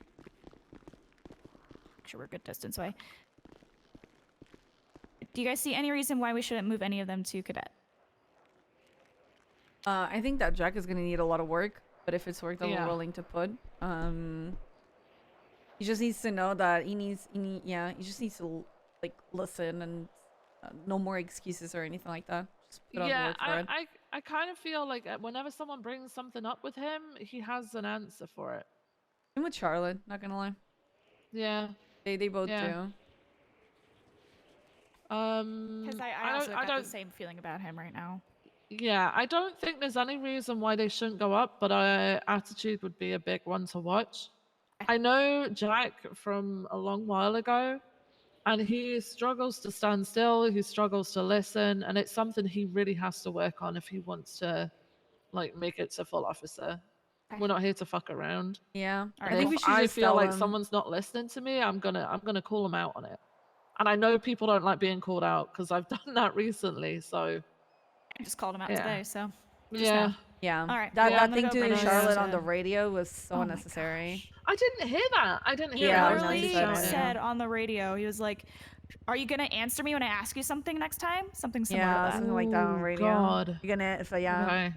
Make sure we're a good distance away. Do you guys see any reason why we shouldn't move any of them to cadet? I think that Jack is gonna need a lot of work, but if it's work that we're willing to put, he just needs to know that he just needs to like listen and no more excuses or anything like that. Just put out the work for it. I kind of feel like whenever someone brings something up with him, he has an answer for it. Same with Charlotte, not gonna lie. Yeah. They both do. Because I also got the same feeling about him right now. Yeah, I don't think there's any reason why they shouldn't go up, but attitude would be a big one to watch. I know Jack from a long while ago, and he struggles to stand still, he struggles to listen, and it's something he really has to work on if he wants to like make it to full officer. We're not here to fuck around. Yeah. And I think we if should I just feel tell like him. someone's not listening to me, I'm gonna call them out on it. And I know people don't like being called out because I've done that recently. So I just called him out today, so just yeah, know. Yeah. All right. That I'm thing gonna go to bring Charlotte this on the to- radio was so Oh my unnecessary. I didn't hear that. I didn't He hear that. literally said it. said on the radio, he was like, "Are you gonna answer me when I ask you something next time?" Something similar Yeah, to that. something like that on radio. God. You're gonna, if yeah. Okay.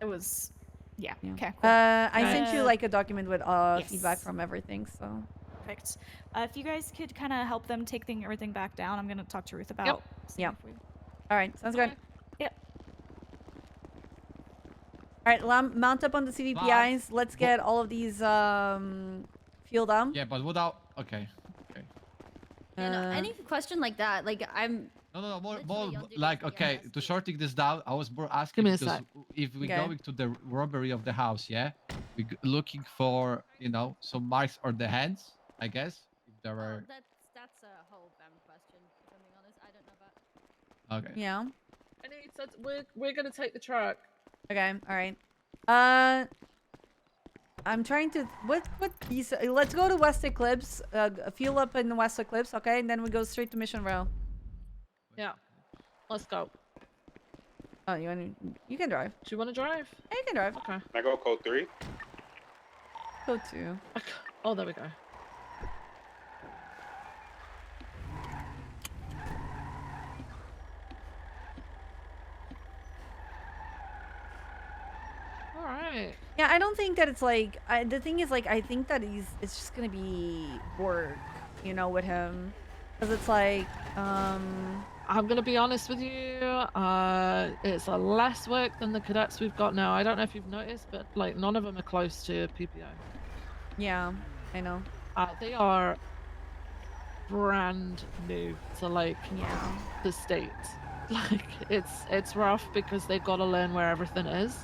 It was, yeah. Okay. Cool. I sent you like a document with feedback Yes. from everything. So. Perfect. If you guys could kind of help them take everything back down, I'm gonna talk to Ruth about. Yep. seeing Yep. if we- All right. Sounds good. Yep. All right. Mount up on the CVPIs. Let's get all of these fueled up. Yeah, but without. Okay. Any question like that, like I'm. No, more like, okay, to shorting this down, I was more asking Give me a because sec. if we're Okay. going to the robbery of the house, yeah, we're looking for, some marks on the hands, I guess, if there are. That's a whole question. If I'm being honest, I don't know about. Okay. Yeah. And he said we're gonna take the truck. Okay. All right. I'm trying to what piece? Let's go to West Eclipse. Fuel up in the West Eclipse, okay, and then we go straight to Mission Row. Yeah. Let's go. Oh, you can drive. Do you want to drive? Yeah, you can drive. Okay. Can I go code 3? Code 2. Oh, there we go. All right. Yeah, I don't think that it's like the thing is like I think that it's just gonna be work, you know, with him, because it's like I'm gonna be honest with you. It's a less work than the cadets we've got now. I don't know if you've noticed, but like none of them are close to PPO. yeah, I know. They are brand new to like the state. Like it's rough because they've got to learn where everything is.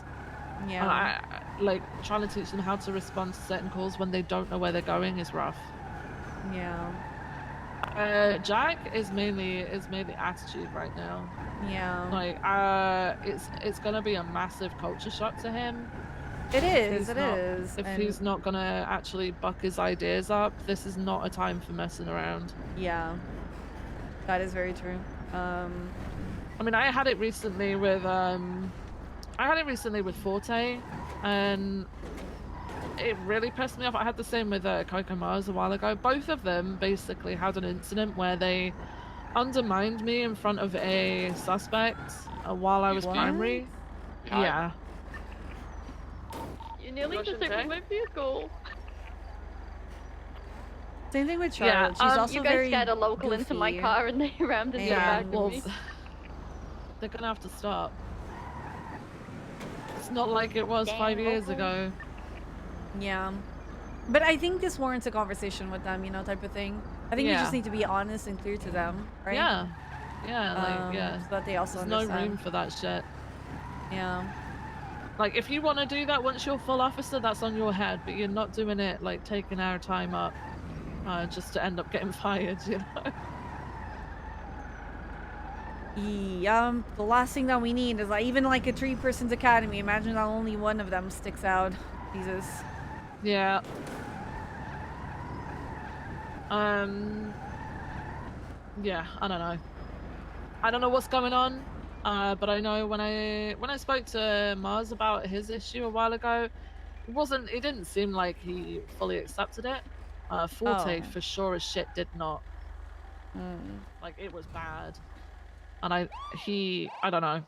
Yeah. And I like trying to teach them how to respond to certain calls when they don't know where they're going is rough. Yeah. Jack is mainly attitude right now. Yeah. Like it's gonna be a massive culture shock to him. It is. If he's not gonna actually buck his ideas up, this is not a time for messing around. Yeah. That is very true. I mean, I had it recently with Forte, and it really pissed me off. I had the same with Coco Mars a while ago. Both of them basically had an incident where they undermined me in front of a suspect while I was primary. Yeah. You nearly disabled my vehicle. Same thing with Charlotte. She's also you guys very scared a local into my goofy. car and they rammed into the back of me. They're gonna have to stop. It's not like it was 5 years ago. Yeah. But I think this warrants a conversation with them, you know, type of thing. I think we just need to be honest and clear to them, right? Yeah. Yeah, so that they also There's understand. no room for that shit. Yeah. Like, if you want to do that once you're full officer, that's on your head, but you're not doing it, like, taking our time up just to end up getting fired, you know? The last thing that we need is, like, even, like, a 3-person's academy. Imagine that only one of them sticks out. Jesus. Yeah. Yeah, I don't know. I don't know what's going on, but I know when I spoke to Mars about his issue a while ago, it didn't seem like he fully accepted it. Forte for sure as shit did not. Like, it was bad. And I don't know.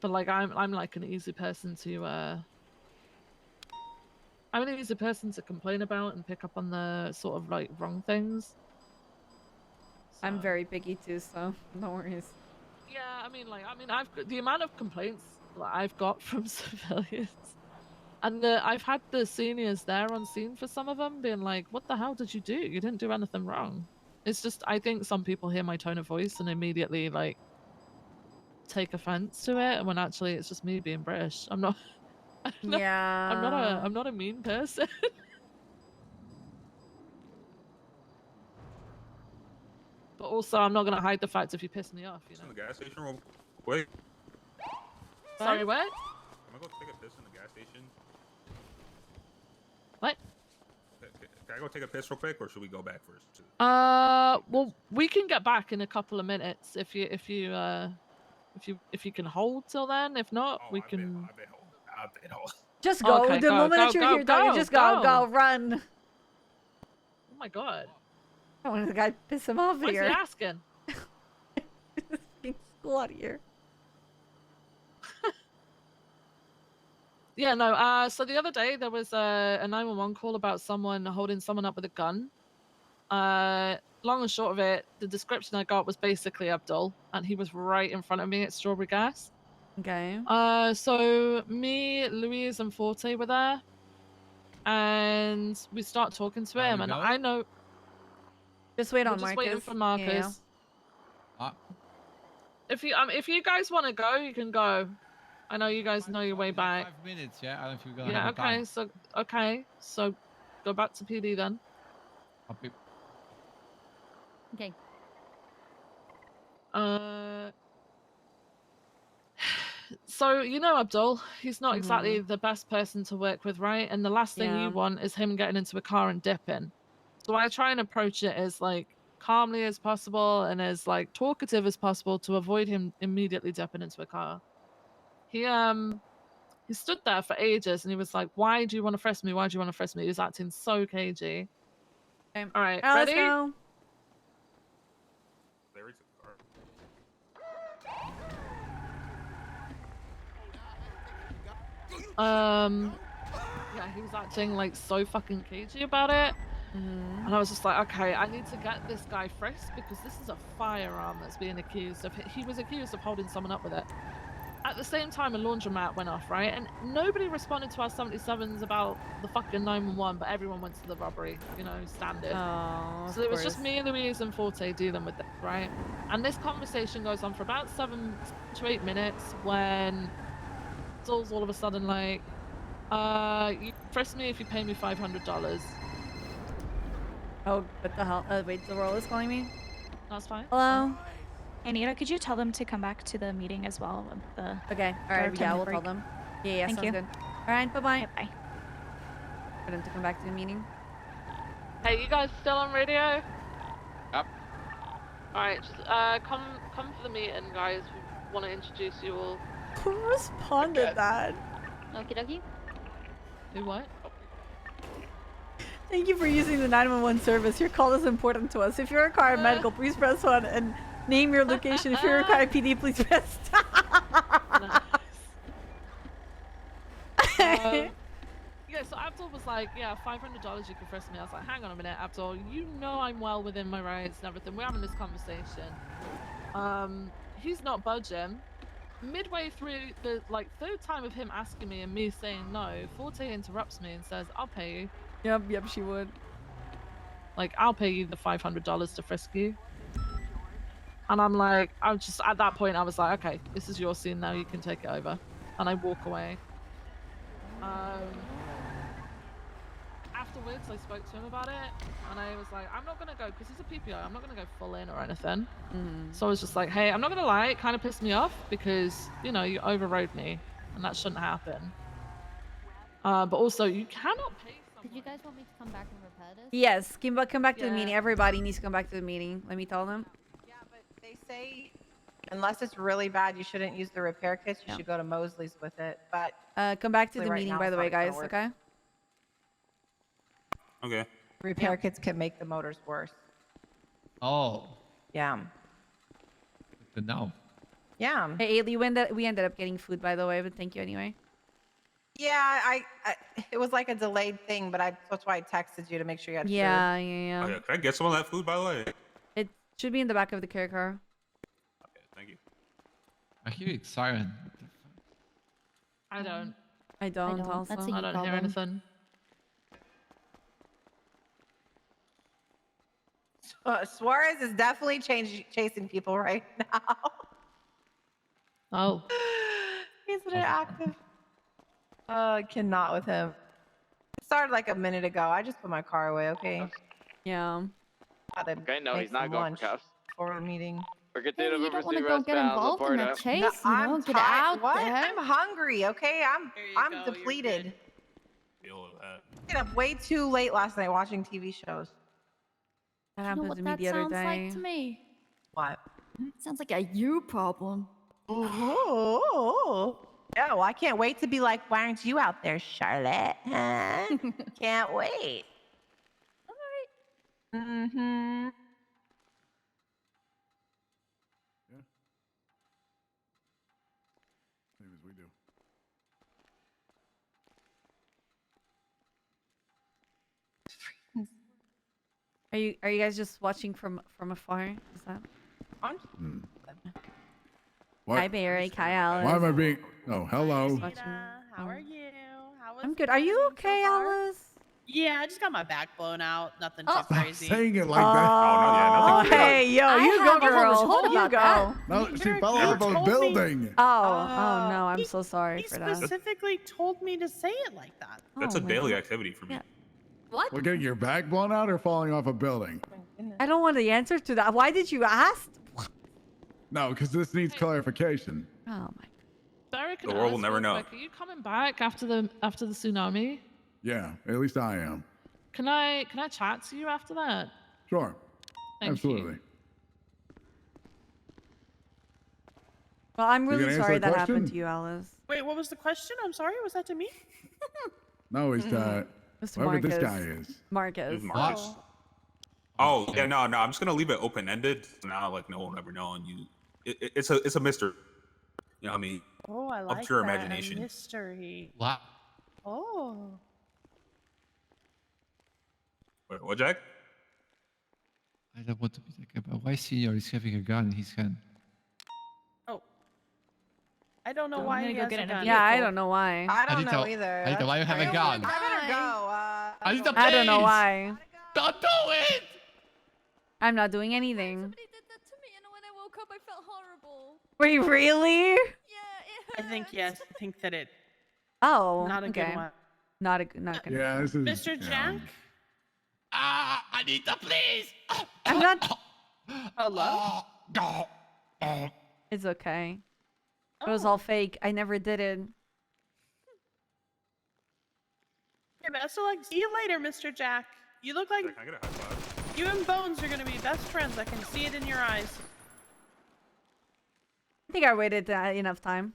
But like I'm like an easy person to complain about and pick up on the sort of like wrong things. I'm very picky too, so no worries. Yeah, I mean I've got the amount of complaints that I've got from civilians, and I've had the seniors there on scene for some of them being like, "What the hell did you do? You didn't do anything wrong." It's just I think some people hear my tone of voice and immediately like take offense to it, when actually it's just me being British. I'm not I'm not a mean person. But also I'm not gonna hide the fact if you piss me off, you know. In the gas station real quick. Sorry, what? Am I go take a piss in the gas station? What? Can I go take a piss real quick, or should we go back first? Well, we can get back in a couple of minutes if you can hold till then. If not, we can. I've been holding. Just go. Okay, the moment that you're here, dog, just go, run. Oh my god. I want the guy to piss him off What's here. he asking? School out of here. Yeah, no. So the other day there was a 911 call about someone holding someone up with a gun. Long and short of it, the description I got was basically Abdul, and he was right in front of me at Strawberry Gas. Okay. So me, Louise, and Forte were there, and we start talking to him, and I know. Just wait We're on just Marcus. waiting for Marcus. Yeah. If you guys want to go, you can go. I know you guys know your way back. 5 minutes, yeah. I don't know if we're gonna Yeah. have the time. So go back to PD then. Copy. Okay. So, you know Abdul, he's not exactly the best person to work with, right? And the last thing Yeah. you want is him getting into a car and dipping. So I try and approach it as like calmly as possible and as like talkative as possible to avoid him immediately dipping into a car. He stood there for ages and he was like, "Why do you want to frisk me? Why do you want to frisk me?" He was acting so cagey. Okay. All right, Let's ready? go. Yeah, he was acting like so fucking cagey about it. And I was just like, okay, I need to get this guy frisked because this is a firearm that's being accused of. He was accused of holding someone up with it. At the same time, a laundromat went off, right? And nobody responded to our 77s about the fucking 911, but everyone went to the robbery, you know, standard. Oh, So it was just me, Louise, and Forte dealing with it, right? And this conversation goes on for about 7 to 8 minutes when Saul's all of a sudden like, you frisk me if you pay me $500. Oh, what the hell? Wait, the role is calling me? That's fine. Hello? Anita, could you tell them to come back to the meeting as well? Okay, alright, yeah, we'll tell them. Yeah, Thank sounds you. good. Alright, bye-bye. Yeah, bye. For them to come back to the meeting. Hey, you guys still on radio? Yep. Alright, just come for the meeting, guys. We want to introduce you all. Who responded that? Okie dokie. Who what? Thank you for using the 911 service. Your call is important to us. If you require medical, please press 1 and name your location. If you require PD, please press Yeah, so Abdul was like, yeah, $500 you can frisk me. I was like, hang on a minute, Abdul, you know I'm well within my rights and everything. We're having this conversation. He's not budging. Midway through the like 3rd time of him asking me and me saying no, Forte interrupts me and says, I'll pay you. Yep, she would. Like, I'll pay you the $500 to frisk you. And I'm like, I'm just, at that point, I was like, okay, this is your scene now, you can take it over. And I walk away. Afterwards, I spoke to him about it, and I was like, I'm not gonna go, because he's a PPO, I'm not gonna go full in or anything. So I was just like, hey, I'm not gonna lie, it kind of pissed me off, because, you know, you overrode me, and that shouldn't happen. But also, you cannot pay someone. Did you guys want me to come back and repair this? Yes, come back to the meeting. Everybody needs to come back to the meeting. Let me tell them. Yeah, but they say unless it's really bad, you shouldn't use the repair kits. You should go to Mosley's with it. But come back to the right meeting, now by it's the way, not gonna guys. work. Okay. Okay. Repair kits can make the motors worse. Oh. Yeah. Good to know. Yeah. Hey, Ailey, we ended up getting food, by the way, but thank you anyway. Yeah, I it was like a delayed thing, but that's why I texted you to make sure you had food. Yeah. Oh, yeah. Can I get some of that food, by the way? It should be in the back of the carry car. Okay, thank you. I hear it siren. I don't. I don't. That's a Also, you I don't hear problem. anything. Suarez is definitely chasing people right now. Oh. He's been active. I cannot with him. It started like a minute ago. I just put my car away, okay? Yeah. Okay, no, he's not going for cuffs. For a meeting. We're Hey, continuing you don't pursue want to go get westbound involved in Laporta. a chase, No, you know? Get out what? there. I'm hungry, okay? I'm depleted. Deal with that. I stayed up way too late last night watching TV shows. That You know happened what to me that the other sounds day. like to me? What? Sounds like a you problem. Oh. Yeah, well, I can't wait to be like, why aren't you out there, Charlotte? Huh? Can't wait. All right. Mm-hmm. Same as we do. Are you guys just watching from afar? Is that? Hmm. Hi, Barry. Hi, Alice. Why am I being? Oh, hello. How are you? How was I'm good. Are you okay, Alice? Yeah, I just got my back blown out. Nothing too Stop crazy. saying it like that. Oh, hey, yo, I you go, haven't girl. told You about go. that. No, she fell off a building. Oh, no, I'm so sorry He for that. specifically told me to say it like that. That's Oh, a man. daily activity for me. What? Well, getting your back blown out or falling off a building? I don't want the answer to that. Why did you ask? No, because this needs clarification. Oh my. can The world will ask never real know. quick, are you coming back after the tsunami? Yeah, at least I am. Can I chat to you after that? Sure. Thank Absolutely. you. Well, I'm You really gonna answer sorry the that happened question? to you, Alice. Wait, what was the question? I'm sorry. Was that to me? No, it's Mr. whoever this guy Marcus. is. Marcus. Who's Marcus? Oh yeah, no. I'm just gonna leave it open ended. Now, like no one will ever know, and it's a mystery. You know what I mean? Oh, I Up like to your that. imagination. A mystery. Wow. Oh. Wait, what, Jack? I don't want to be like about why Senior is having a gun in his hand. Oh. I don't know I'm why gonna he go has get a in a gun. Yeah, I don't know why. I don't Anita, know either. Anita, why you have a That's gun? crazy. I better go. Anita, I don't know please! why. Don't do it! I'm not doing anything. Somebody did that to me, and when I woke up, I felt horrible. Wait, really? Yeah, I think yes. I think that it. Oh, Not a okay. good one. Not a good. Yeah, this is. Mr. Jack. Anita, please! I'm not. Hello. It's okay. It was all fake. I never did it. Okay, best of luck. See you later, Mr. Jack. You look like Can I get a high five? you and Bones are gonna be best friends. I can see it in your eyes. I think I waited enough time.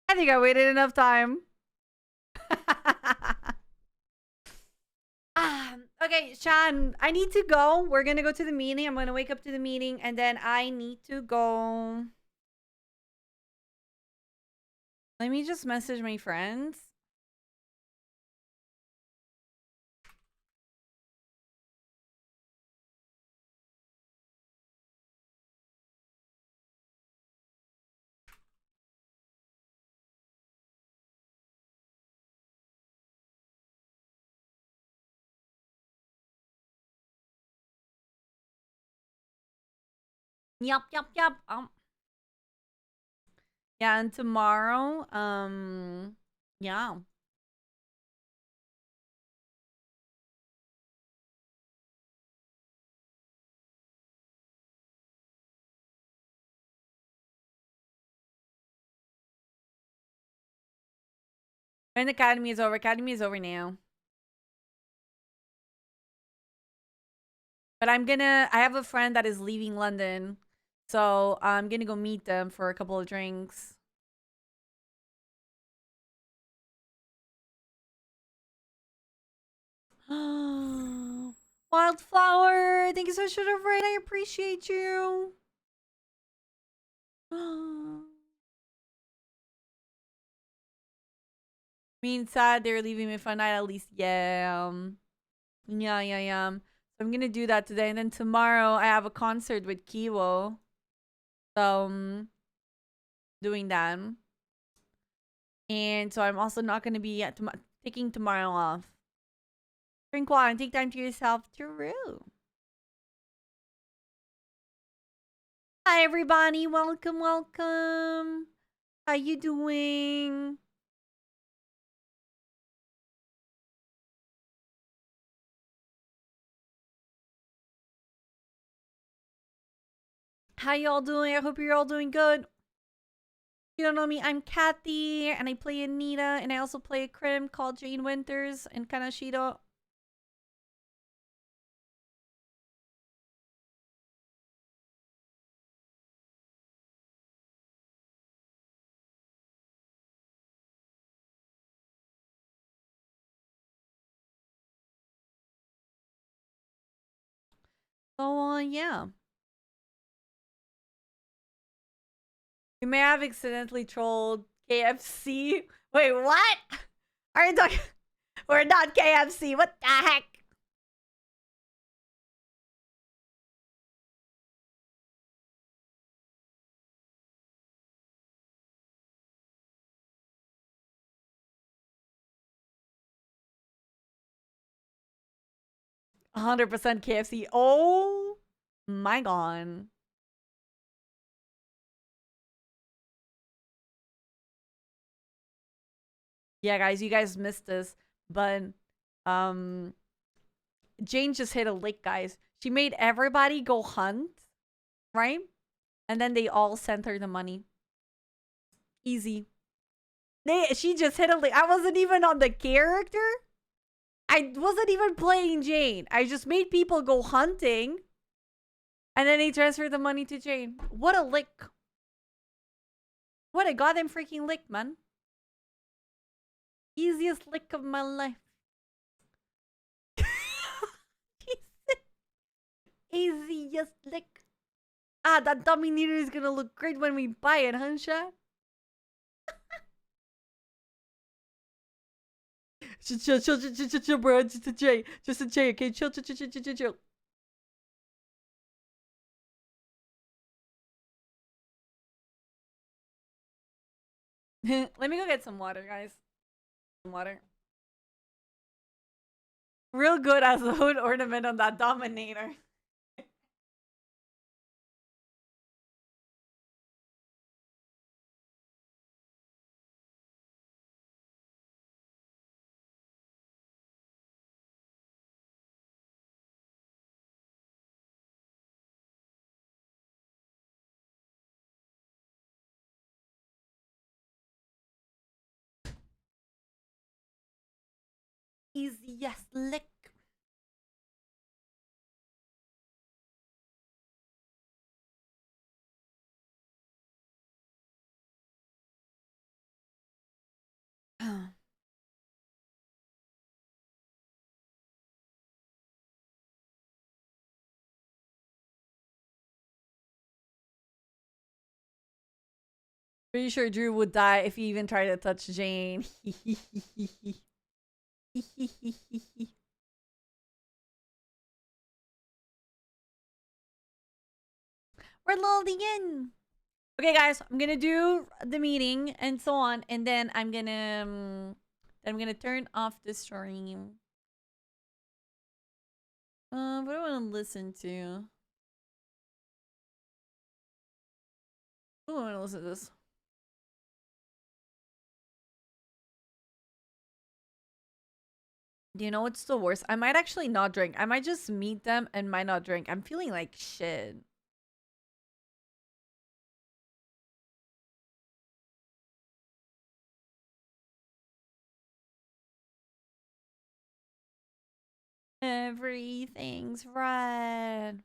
I think I waited enough time. Okay, Sean, I need to go. We're gonna go to the meeting. I'm gonna wake up to the meeting, and then I need to go. Let me just message my friends. Yup. Yeah, and tomorrow, yeah. And Academy is over. Academy is over now. But I have a friend that is leaving London. So I'm gonna go meet them for a couple of drinks. Wildflower, thank you so much for the raid. I appreciate you. Being sad they're leaving me for a night at least. Yeah. Yeah. So I'm gonna do that today, and then tomorrow I have a concert with Kiwo. So doing that. And so I'm also not gonna be taking tomorrow off. Drink water and take time to yourself. True. Hi everybody, welcome. How you doing? How y'all doing? I hope you're all doing good. If you don't know me, I'm Kathy, and I play Anita, and I also play a crim called Jane Winters and Kanashiro. So, yeah. You may have accidentally trolled KFC. Wait, what? Are you talking? We're not KFC. What the heck? $100% KFC. Oh my god. Yeah, guys, you guys missed this, but Jane just hit a lick, guys. She made everybody go hunt, right? And then they all sent her the money. Easy. She just hit a lick. I wasn't even on the character. I wasn't even playing Jane. I just made people go hunting. And then they transferred the money to Jane. What a lick. What a goddamn freaking lick, man. Easiest lick of my life. Easiest lick. Ah, that dummy needle is gonna look great when we buy it, huh, Shad? Chill, bro. Just a J. Just a J, okay? Chill. Let me go get some water, guys. Some water. Real good as a hood ornament on that Dominator. Easiest lick. Pretty sure Drew would die if he even tried to touch Jane. We're loading in. Okay, guys, I'm gonna do the meeting and so on, and then I'm gonna turn off the stream. What do I want to listen to? Oh, I want to listen to this. Do you know what's the worst? I might actually not drink. I might just meet them and might not drink. I'm feeling like shit. Everything's right.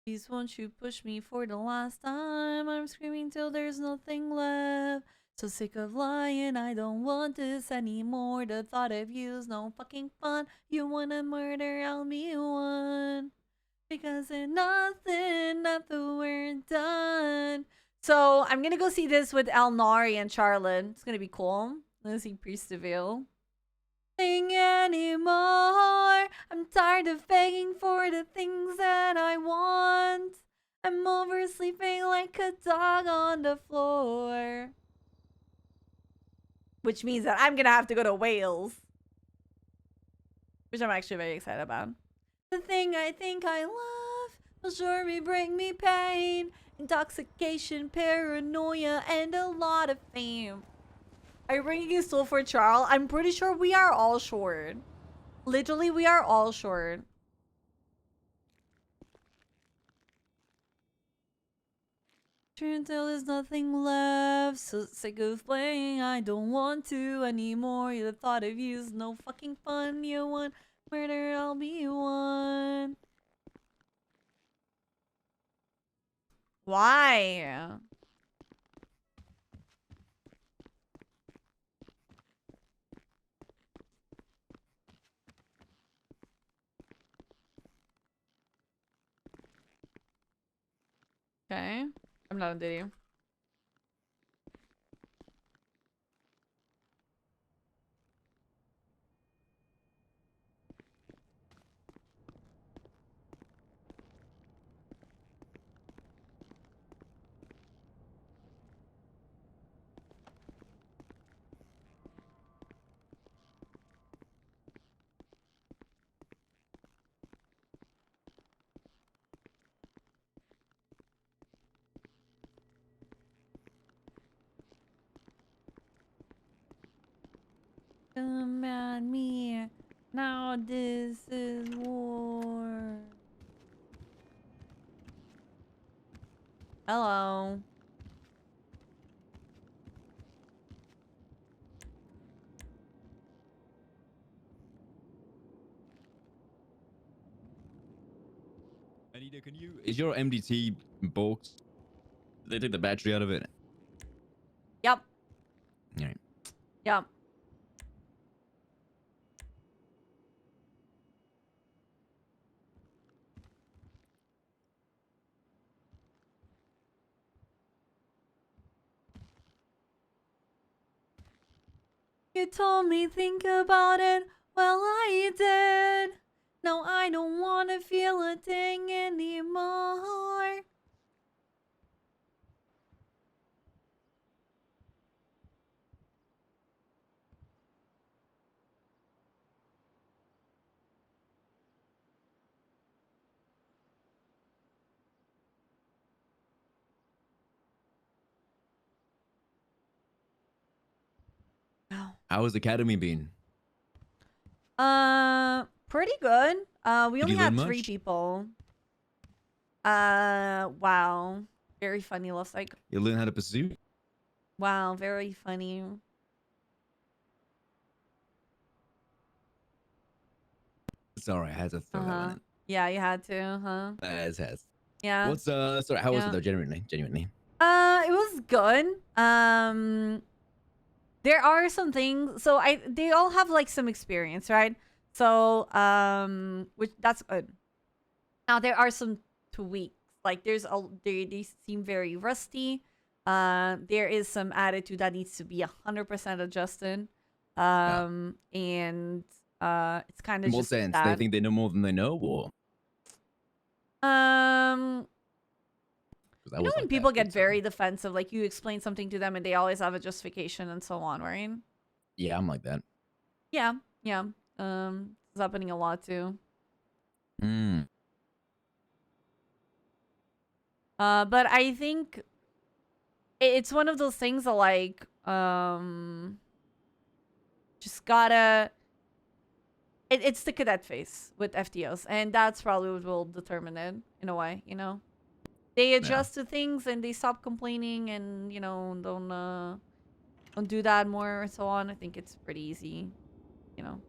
Please won't you push me for the last time? I'm screaming till there's nothing left. So sick of lying, I don't want this anymore. The thought of you's no fucking fun. You wanna murder, I'll be one. Because there's nothing after we're done. So I'm gonna go see this with Elnari and Charlotte. It's gonna be cool. I'm gonna see Priest of Veil. Anymore. I'm tired of begging for the things that I want. I'm oversleeping like a dog on the floor. Which means that I'm gonna have to go to Wales. Which I'm actually very excited about. The thing I think I love will surely bring me pain. Intoxication, paranoia, and a lot of fame. Are you bringing a soul for Charles? I'm pretty sure we are all short. Literally, we are all short. Until there's nothing left. So sick of playing, I don't want to anymore. The thought of you's no fucking fun. You want murder, I'll be one. Why? Okay. I'm not on video. Come at me. Now this is war. Hello. Anita, can you? Is your MDT box? They took the battery out of it. Yep. Alright. Yep. You told me think about it. Well, I did. No, I don't want to feel a thing anymore. How's the academy been? Pretty good. We Did only you learn had 3 much? people. Wow. Very funny, looks like. You learn how to pursue? Wow, very funny. Sorry, I had to throw that one in. Yeah, you had to, huh? Has. Yeah. What's sorry, how was Yeah. it though, genuinely? It was good. There are some things. So they all have like some experience, right? So which that's good. Now there are some tweaks. Like they seem very rusty. There is some attitude that needs to be 100% adjusted. And it's kind of In what just sense? that. They think they know more than they know, or You know when people get very defensive, like you explain something to them and they always have a justification and so on, right? yeah, I'm like that. Yeah, yeah. It's happening a lot too. Hmm. But I think it's one of those things that like just gotta it's the cadet phase with FTOs, and that's probably what will determine it in a way, you know. They adjust to things and they stop complaining and, you know, don't do that more and so on. I think it's pretty easy, you know.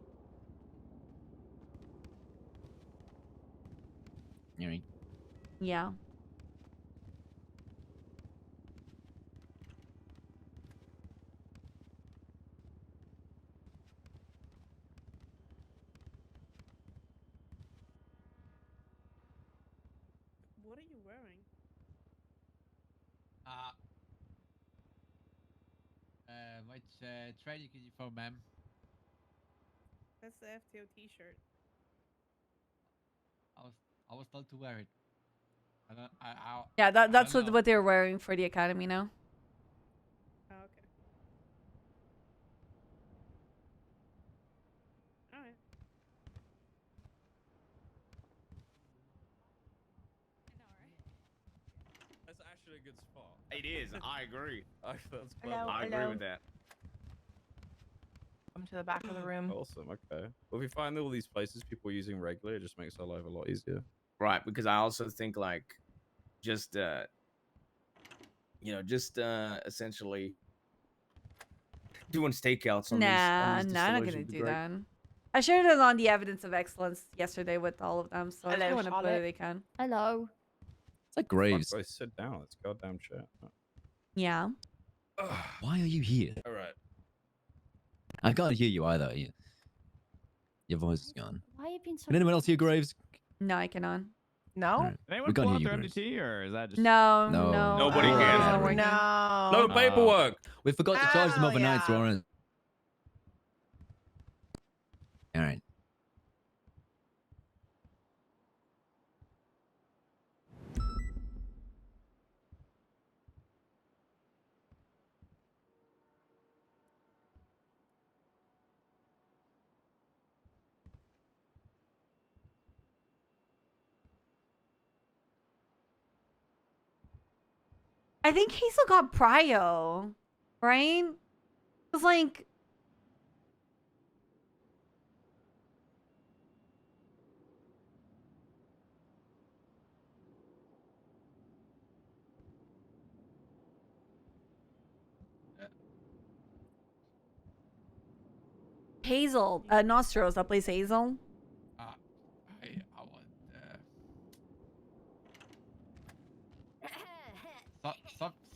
Yeah. What are you wearing? Which training uniform, ma'am? That's the FTO T-shirt. I was told to wear it. Yeah, that's don't know. what they're wearing for the academy now. Oh, okay. All right. That's actually a good spot. It is. I agree. Hello, I agree hello. with that. Come to the back of the room. Awesome. Okay. Well, if we find all these places people are using regularly, it just makes our life a lot easier. Right, because I also think like just essentially doing stakeouts on Nah, these I'm not distilleries gonna would be do great. that. I shared it on the evidence of excellence yesterday with all of them, so if Hello, they want to put it, Charlotte. they can. Hello. It's like Graves. Fuck, sit down. It's goddamn chat. Yeah. Why are you here? All right. I can't hear you either. Your voice is gone. Why are you being so? Can anyone else hear Graves? No, I cannot. No? Alright. Can anyone We can't pull hear out you, their Graves. MDT, or is that just No, No. no. Nobody Oh, can. yeah. No. no paperwork? We forgot to charge them Oh, overnight, so yeah. we're on. All right. I think Hazel got prio, right? It was like Hazel, Nostros that plays Hazel. I want.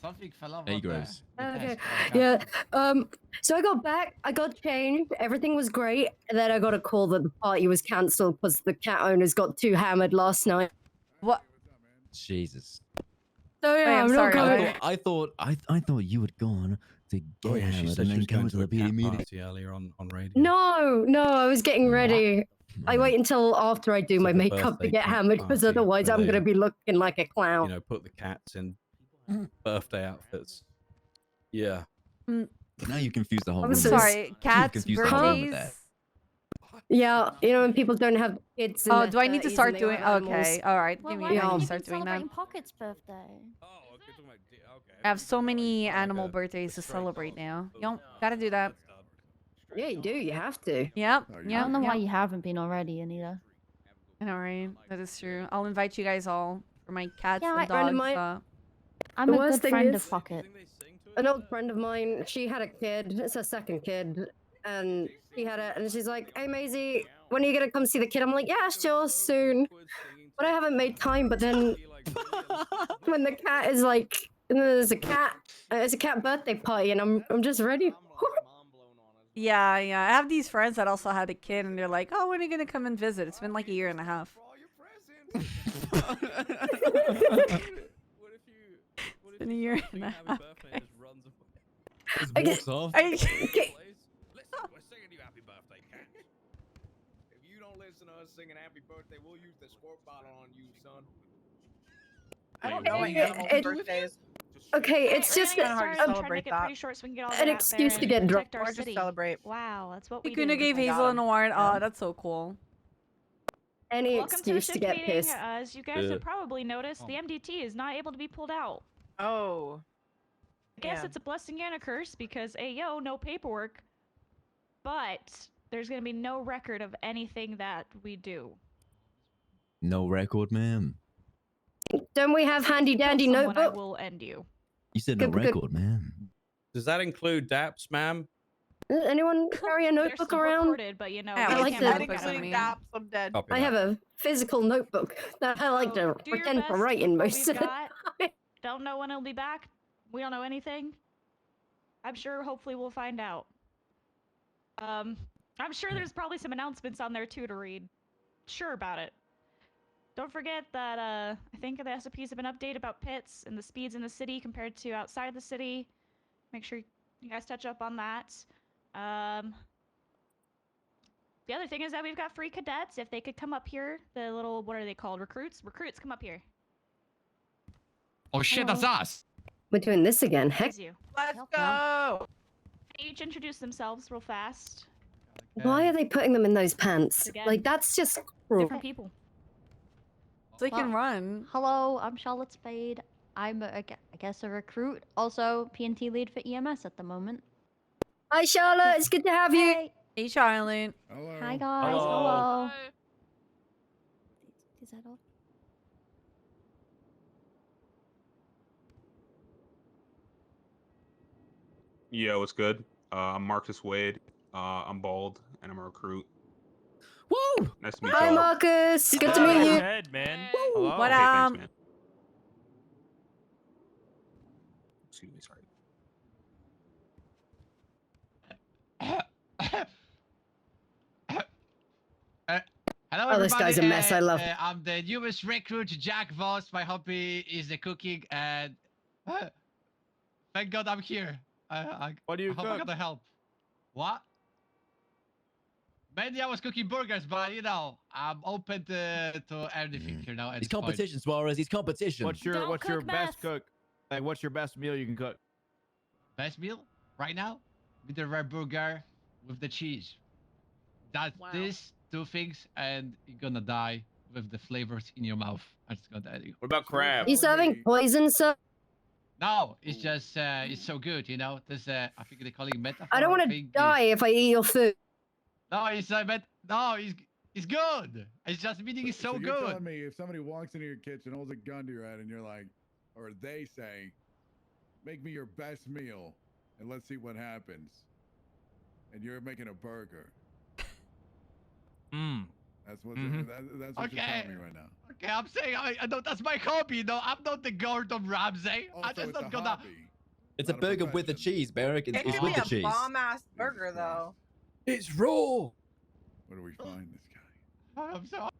Something fell off. There he on the- goes. the Okay. desk. Yeah. So I got back. I got changed. Everything was great. And then I got a call that the party was cancelled because the cat owners got too hammered last night. What? Jesus. So yeah, Wait, I'm I'm sorry, not what? going. I thought you had gone to get Oh yeah, she hammered said and she then was go going to to the a cat PD meeting. party earlier on radio. No, I was getting ready. I wait until after I do my like a makeup to birthday get cat hammered because party otherwise where I'm they, gonna be looking like a clown. You know, put the cats in birthday outfits. Yeah. Now you confused the whole I'm room. sorry, You've cats' confused the whole room with that. Yeah, you know when people don't have kids. In Oh, their do I need to 30s start and they doing? have animals. Okay, all right. Well, Give me why a haven't minute you to been start doing that. celebrating Pocket's birthday? I have so many animal birthdays to celebrate now. You don't gotta do that. Yeah, you do. You have to. Yep. I Yep. don't know why yep. you haven't been already, Anita. I know, right? That is true. I'll invite you guys all for my cats Yeah, and friend of dogs. mine- I'm The a worst good thing friend is- of Pocket. An old friend of mine, she had a kid. It's her second kid, and she had it, and she's like, "Hey, Maisie, when are you gonna come see the kid?" I'm like, "Yeah, sure, soon." But I haven't made time. But then, when the cat is like, and then there's a cat. It's a cat birthday party, and I'm just ready. Yeah, yeah. I have these friends that also had a kid, and they're like, "Oh, when are you gonna come and visit?" It's been like a year and a half. It's been a year and a half. Just Okay. walks off. I- We're singing you happy birthday, cat. If you don't listen to us singing happy birthday, we'll use the squirt bottle on you, son. I don't know any It- animals' it- birthdays. Okay, it's We're just gonna get started. a- Try to make it pretty short so we can get all an that out excuse there to and get drunk. protect our Or just city. celebrate. Wow, that's what we do. Ikuna gave Hazel an award. Oh, that's so cool. Any Welcome to the excuse to shift get meeting. pissed. As you guys Yeah. have probably noticed, the MDT is not able to be pulled out. Oh. I guess Yeah. it's a blessing and a curse because, yo, no paperwork. But there's going to be no record of anything that we do. No record, ma'am. Don't we have handy dandy Kill someone, I notebook? will end you. You said no Good, good. record, ma'am. Does that include DAPS, ma'am? Anyone carry a They're notebook still around? recorded, but Yeah, I we like can't to- look I'd at include them. gaps. I'm dead. Copy I that. have a physical notebook that I like to Do your pretend best to write in with what most we've of the got. time. Don't know when it'll be back. We don't know anything. I'm sure hopefully we'll find out. I'm sure there's probably some announcements on there too to read. Sure about it. Don't forget that I think the SOPs have been updated about pits and the speeds in the city compared to outside the city. Make sure you guys touch up on that. The other thing is that we've got free cadets. If they could come up here, the little, what are they called? Recruits? Recruits, come up here. Oh shit, that's us. We're doing this again. Heck, Here's you. Let's go. Each introduce themselves real fast. why are they putting them in those pants? Again. Like, that's just cruel. Different people. So they can Well, run. Hello, I'm Charlotte Spade. I'm, I guess, a recruit. Also, P&T lead for EMS at the moment. Hi, Charlotte. It's good to have you. Hey. Hey, Charlotte. Hello. Hi, guys. Hello. Hello. Is that all? Yo, what's good? I'm Marcus Wade. I'm bald and I'm a recruit. Woo! Nice to meet Hi, you. Marcus. Good to meet you. Head, man. Hello. What Okay, thanks, man. Excuse me, sorry. Hello, Oh, this everybody. guy's a mess. I love- I'm the newest recruit, Jack Voss. My hobby is the cooking, and thank God I'm here. What do you I hope I cook? got the help. What? Mainly I was cooking burgers, but you know, I'm open to anything here now. at It's this point. competition, Suarez. It's competition. What's your best cook? Like, what's your best meal you can cook? Best meal right now? With the red burger with the cheese. That's these two things, and you're gonna die with the flavors in your mouth. I'm just gonna tell you. What about crab? You serving poison, sir? No, it's just it's so good, you know. This I think they call it metaphor. I don't want to think die if I eat your food. No, it's no, it's good. It's just meaning it's so you're good. telling me if somebody walks into your kitchen, holds a gun to your head, and you're like, or they say, "Make me your best meal, and let's see what happens," and you're making a burger. That's what Mhm. that's what you're telling me right now. Okay, I'm saying I don't. That's my hobby. No, I'm not the Gordon Ramsay. I'm Also, just it's not a gonna. hobby. It's a Not a burger with the profession. cheese, Barrick. It It's could with be the a cheese. bomb ass burger though. It's raw. Where do we find this guy? I'm sorry.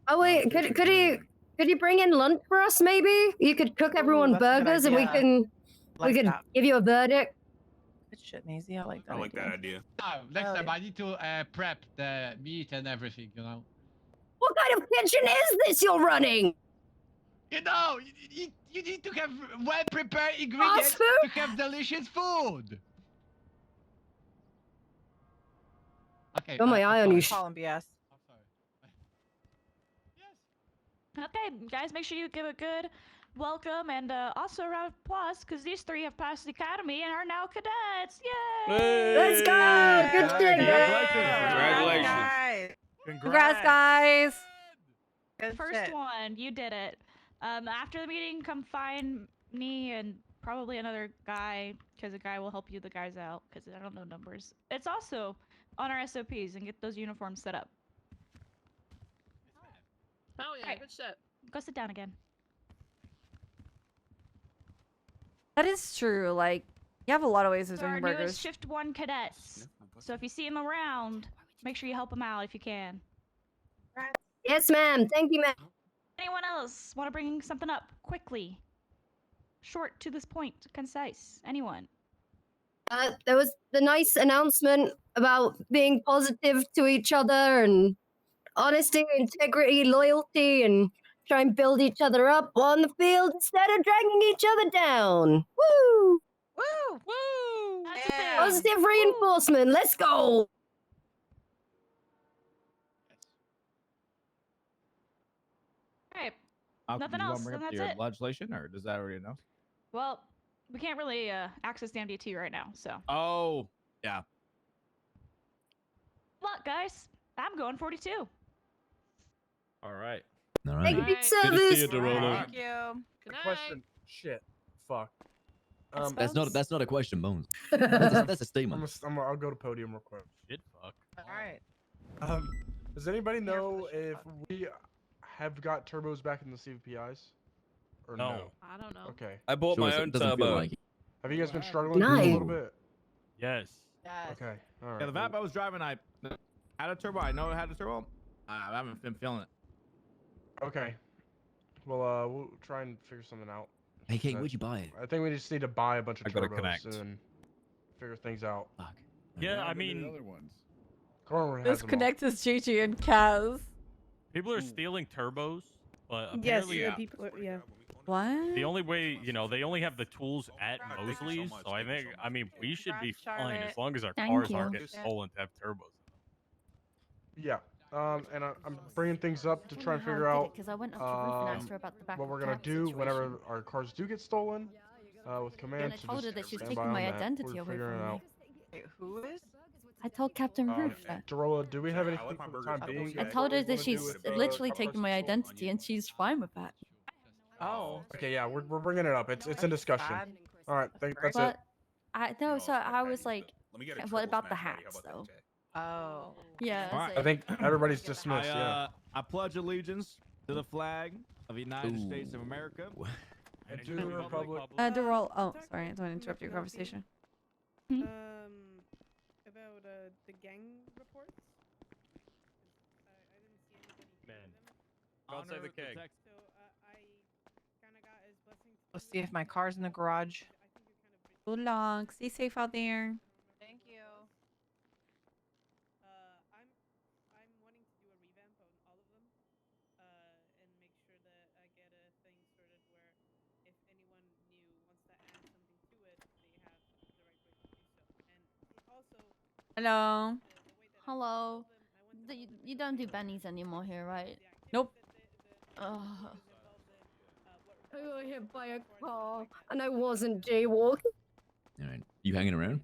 Oh wait, could you bring in lunch for us? Maybe you could cook everyone that's a good burgers, and we idea. can Like we could that. give you a verdict. Good shit, Maisie. I like that. I like that idea. No, next Hell time yeah. I need to prep the meat and everything. You know. What kind of kitchen is this you're running? You know, you need to have well prepared ingredients food? to have delicious food. Okay. Got my eye on you. Call him BS. Okay, guys, make sure you give a good welcome and also a round of applause because these three have passed the academy and are now cadets. Yay! Let's go! Good shit, guys. Congratulations. Congrats, guys. Good First shit. one, you did it. After the meeting, come find me and probably another guy because a guy will help you the guys out because I don't know numbers. It's also on our SOPs and get those uniforms set up. Oh yeah, Alright. good shit. Go sit down again. That is true. Like, you have a lot of ways of So our doing newest burgers. Shift 1 cadets. So if you see them around, make sure you help them out if you can. Yes, ma'am. Thank you, ma'am. Anyone else want to bring something up quickly? Short, to this point, concise. Anyone? There was the nice announcement about being positive to each other and honesty, integrity, loyalty, and try and build each other up on the field instead of dragging each other down. Woo! Woo! Woo! That's a thing. Positive reinforcement. Let's go. Alright. Malcolm, Nothing you wanna else, bring and up that's your it. legislation, or does that already know? Well, we can't really access the MDT right now, so. Oh, yeah. Look, guys, I'm going 42. All right. All Thank right. you, Good to see service. you, Derulo. Thank you. Good Question. Shit. Fuck. That's not a question, Bones. That's a statement. I'll go to podium real quick. Shit, fuck. All right. Does anybody know if we have got turbos back in the CVPIs? Or no? I don't know. Okay. I bought Sure, my it own doesn't feel turbo. like it. Have you guys been struggling Nice. a little bit? Yes. Yes. Okay. All right. Yeah, the VAP I was driving, I had a turbo. I know it had a turbo. I haven't been feeling it. Okay. Well, we'll try and figure something out. Hey, King, where'd you buy it? I think we just need to buy a bunch of I gotta turbos connect. and then figure things out. Fuck. Yeah, I What happened to the mean, other ones. Cornwall has This them all. connect is Gigi and Kaz. people are stealing turbos, but Yes, apparently yeah, people. Yeah. What? the only way, they only have the tools at Mosley's, so I think, we should be Congrats, fine Charlotte. as long as our Thank cars aren't you. getting stolen to have turbos. Yeah. And I'm bringing things up to try and figure out because I went up to Ruth and asked her about the back what of we're the gonna cab do situation. whenever our cars do get stolen. With command. And I told her that she's stand taking by my on that. identity We're away figuring from it me. out. Wait, who is? I told Captain Ruth that. Dorola, do we have anything like my for the burgers time being? I for told what her we that wanna do she's with the literally cop taking cars my getting stolen? identity, and she's fine with that. Oh. Okay, yeah, we're bringing it up. It's in discussion. Sad. All right, that's it. But I no, so I was like, Let me get a what triple about the smash patty. How hats about that, though? Jay? Oh. Yeah, All right. I think everybody's dismissed. I pledge allegiance to the flag of the United States of America and to the republic. Durol. Oh, sorry. I don't want to interrupt your conversation. About the gang reports. I didn't see anybody. Man. Them. God save the king. So I kind of got his blessing. Let's see if my car's in the garage. Good luck. Stay safe out there. Thank you. I'm wanting to do a revamp on all of them, and make sure that I get a thing sorted where if anyone new wants to add something to it, they have the right place to do so. And also, Hello. Hello. You don't do bennies anymore here, right? Nope. Oh. I got hit by a car, and I wasn't jaywalking. All right. You hanging around?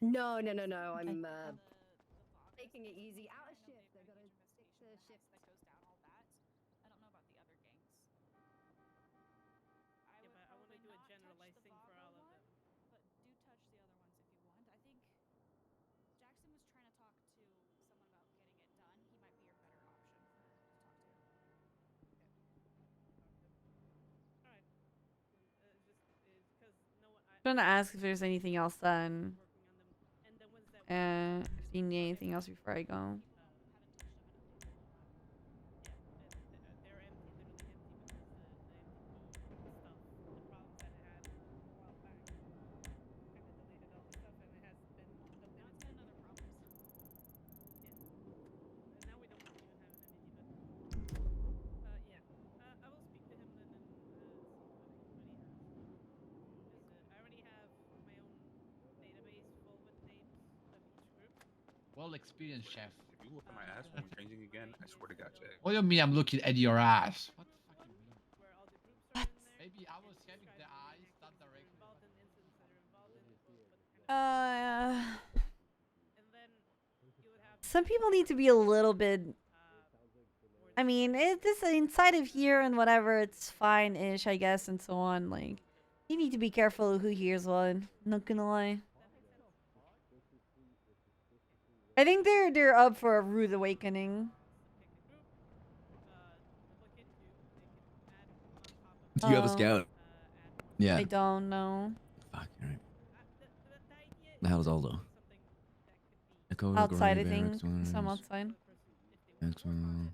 No. I'm taking it easy. Out of shift. I gotta stick to shift. That goes down all that. I don't know about the other gangs. yeah, but I want to do a generalized thing for all of them. But do touch the other ones if you want. I think Jackson was trying to talk to I'm gonna ask if there's anything else then. If you need anything else before I go. Well experienced chef. If you look at my ass when I'm changing again, I swear to God, Jack. What do you mean I'm looking at your ass? What the fuck you mean? What? Maybe I was having the eyes not directly. Some people need to be a little bit. I mean, this inside of here and whatever, it's fine-ish, I guess, and so on. Like, you need to be careful of who hears what. Not gonna lie. I think they're up for a rude awakening. Do you have a scout? Yeah. I don't know. Fuck, alright. The hell's Aldo? Echo, Outside, I Gray, think. X1, Some outside. X1.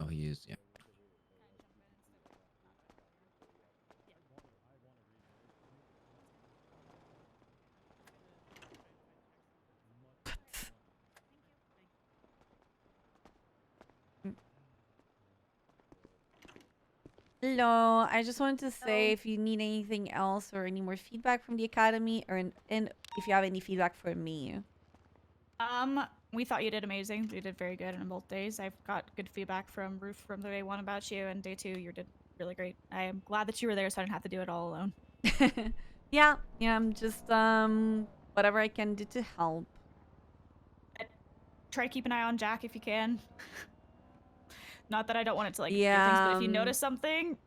Oh, he is, yeah. Hello, I just wanted to say if you need anything else or any more feedback from the academy, or and if you have any feedback for me. We thought you did amazing. You did very good on both days. I've got good feedback from Ruth from day 1 about you, and day 2 you did really great. I am glad that you were there so I didn't have to do it all alone. Yeah, I'm just whatever I can do to help. Try to keep an eye on Jack if you can. Not that I don't want it to like do things, Yeah, but if you notice something,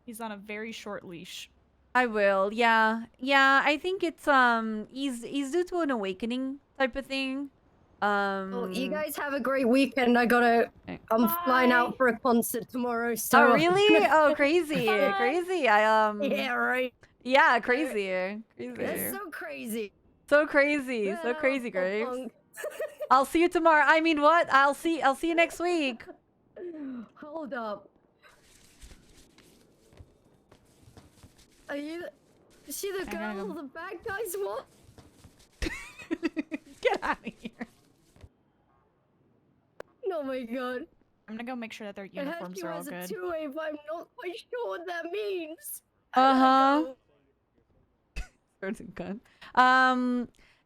he's on a very short leash. I will. Yeah. I think it's he's due to an awakening type of thing. Well, you guys have a great weekend. I'm flying out for a concert tomorrow. So Oh really? Oh crazy, crazy. Yeah, right. Yeah, crazy. That's so crazy. So crazy, Graves. I'll see you tomorrow. I mean, what? I'll see you next week. Hold up. Is she the girl the bad guys want? Get out of here. Oh my god. I'm gonna go make sure that their I heard uniforms you are all as a good. 2A, but I'm not quite sure what that means.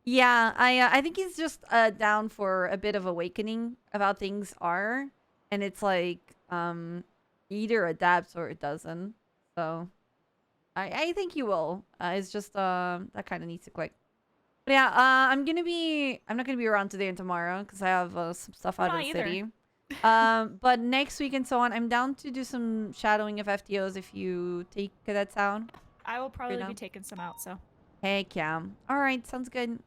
Yeah, I think he's just down for a bit of awakening of how things are, and it's like either adapts or it doesn't. So I think he will. It's just that kind of needs to click. But yeah, I'm not gonna be around today and tomorrow because I have some stuff out of the city. But next week and so on, I'm down to do some shadowing of FTOs if you take that sound. I will probably be taking some out, so. Heck yeah. Alright, sounds good.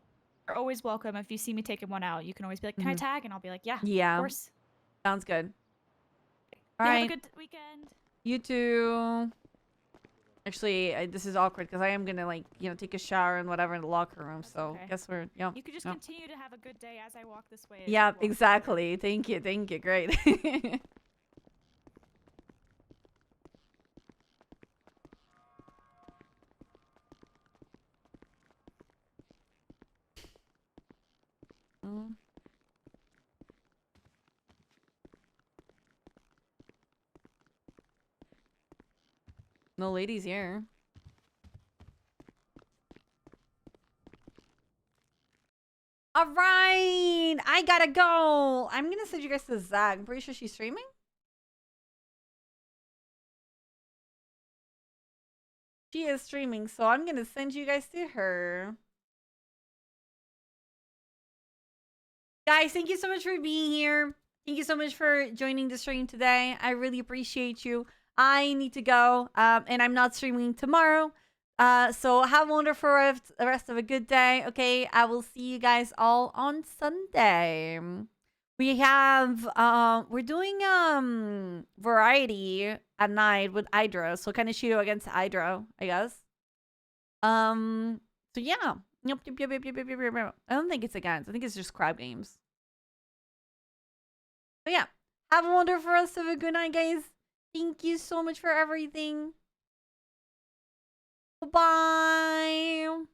You're always welcome. If you see me taking one out, you can always be like, can I tag? And I'll be like, yeah, Yeah. of course. Sounds good. Have Alright. a good weekend. You too. Actually, this is awkward because I am gonna take a shower and whatever in the locker room. So guess we're You could just continue to have a good day as I walk this way. Yeah, exactly. Thank you. Great. No ladies here. All right, I gotta go. I'm gonna send you guys to Zach. I'm pretty sure she's streaming. She is streaming, so I'm gonna send you guys to her. Guys, thank you so much for being here. Thank you so much for joining the stream today. I really appreciate you. I need to go, and I'm not streaming tomorrow. So have a wonderful rest of a good day. Okay, I will see you guys all on Sunday. We have we're doing variety at night with Hydro, so kind of Shido against Hydro, I guess. So yeah. Yep. I don't think it's against. I think it's just crab games. But yeah. Have a wonderful rest of a good night, guys. Thank you so much for everything. Bye.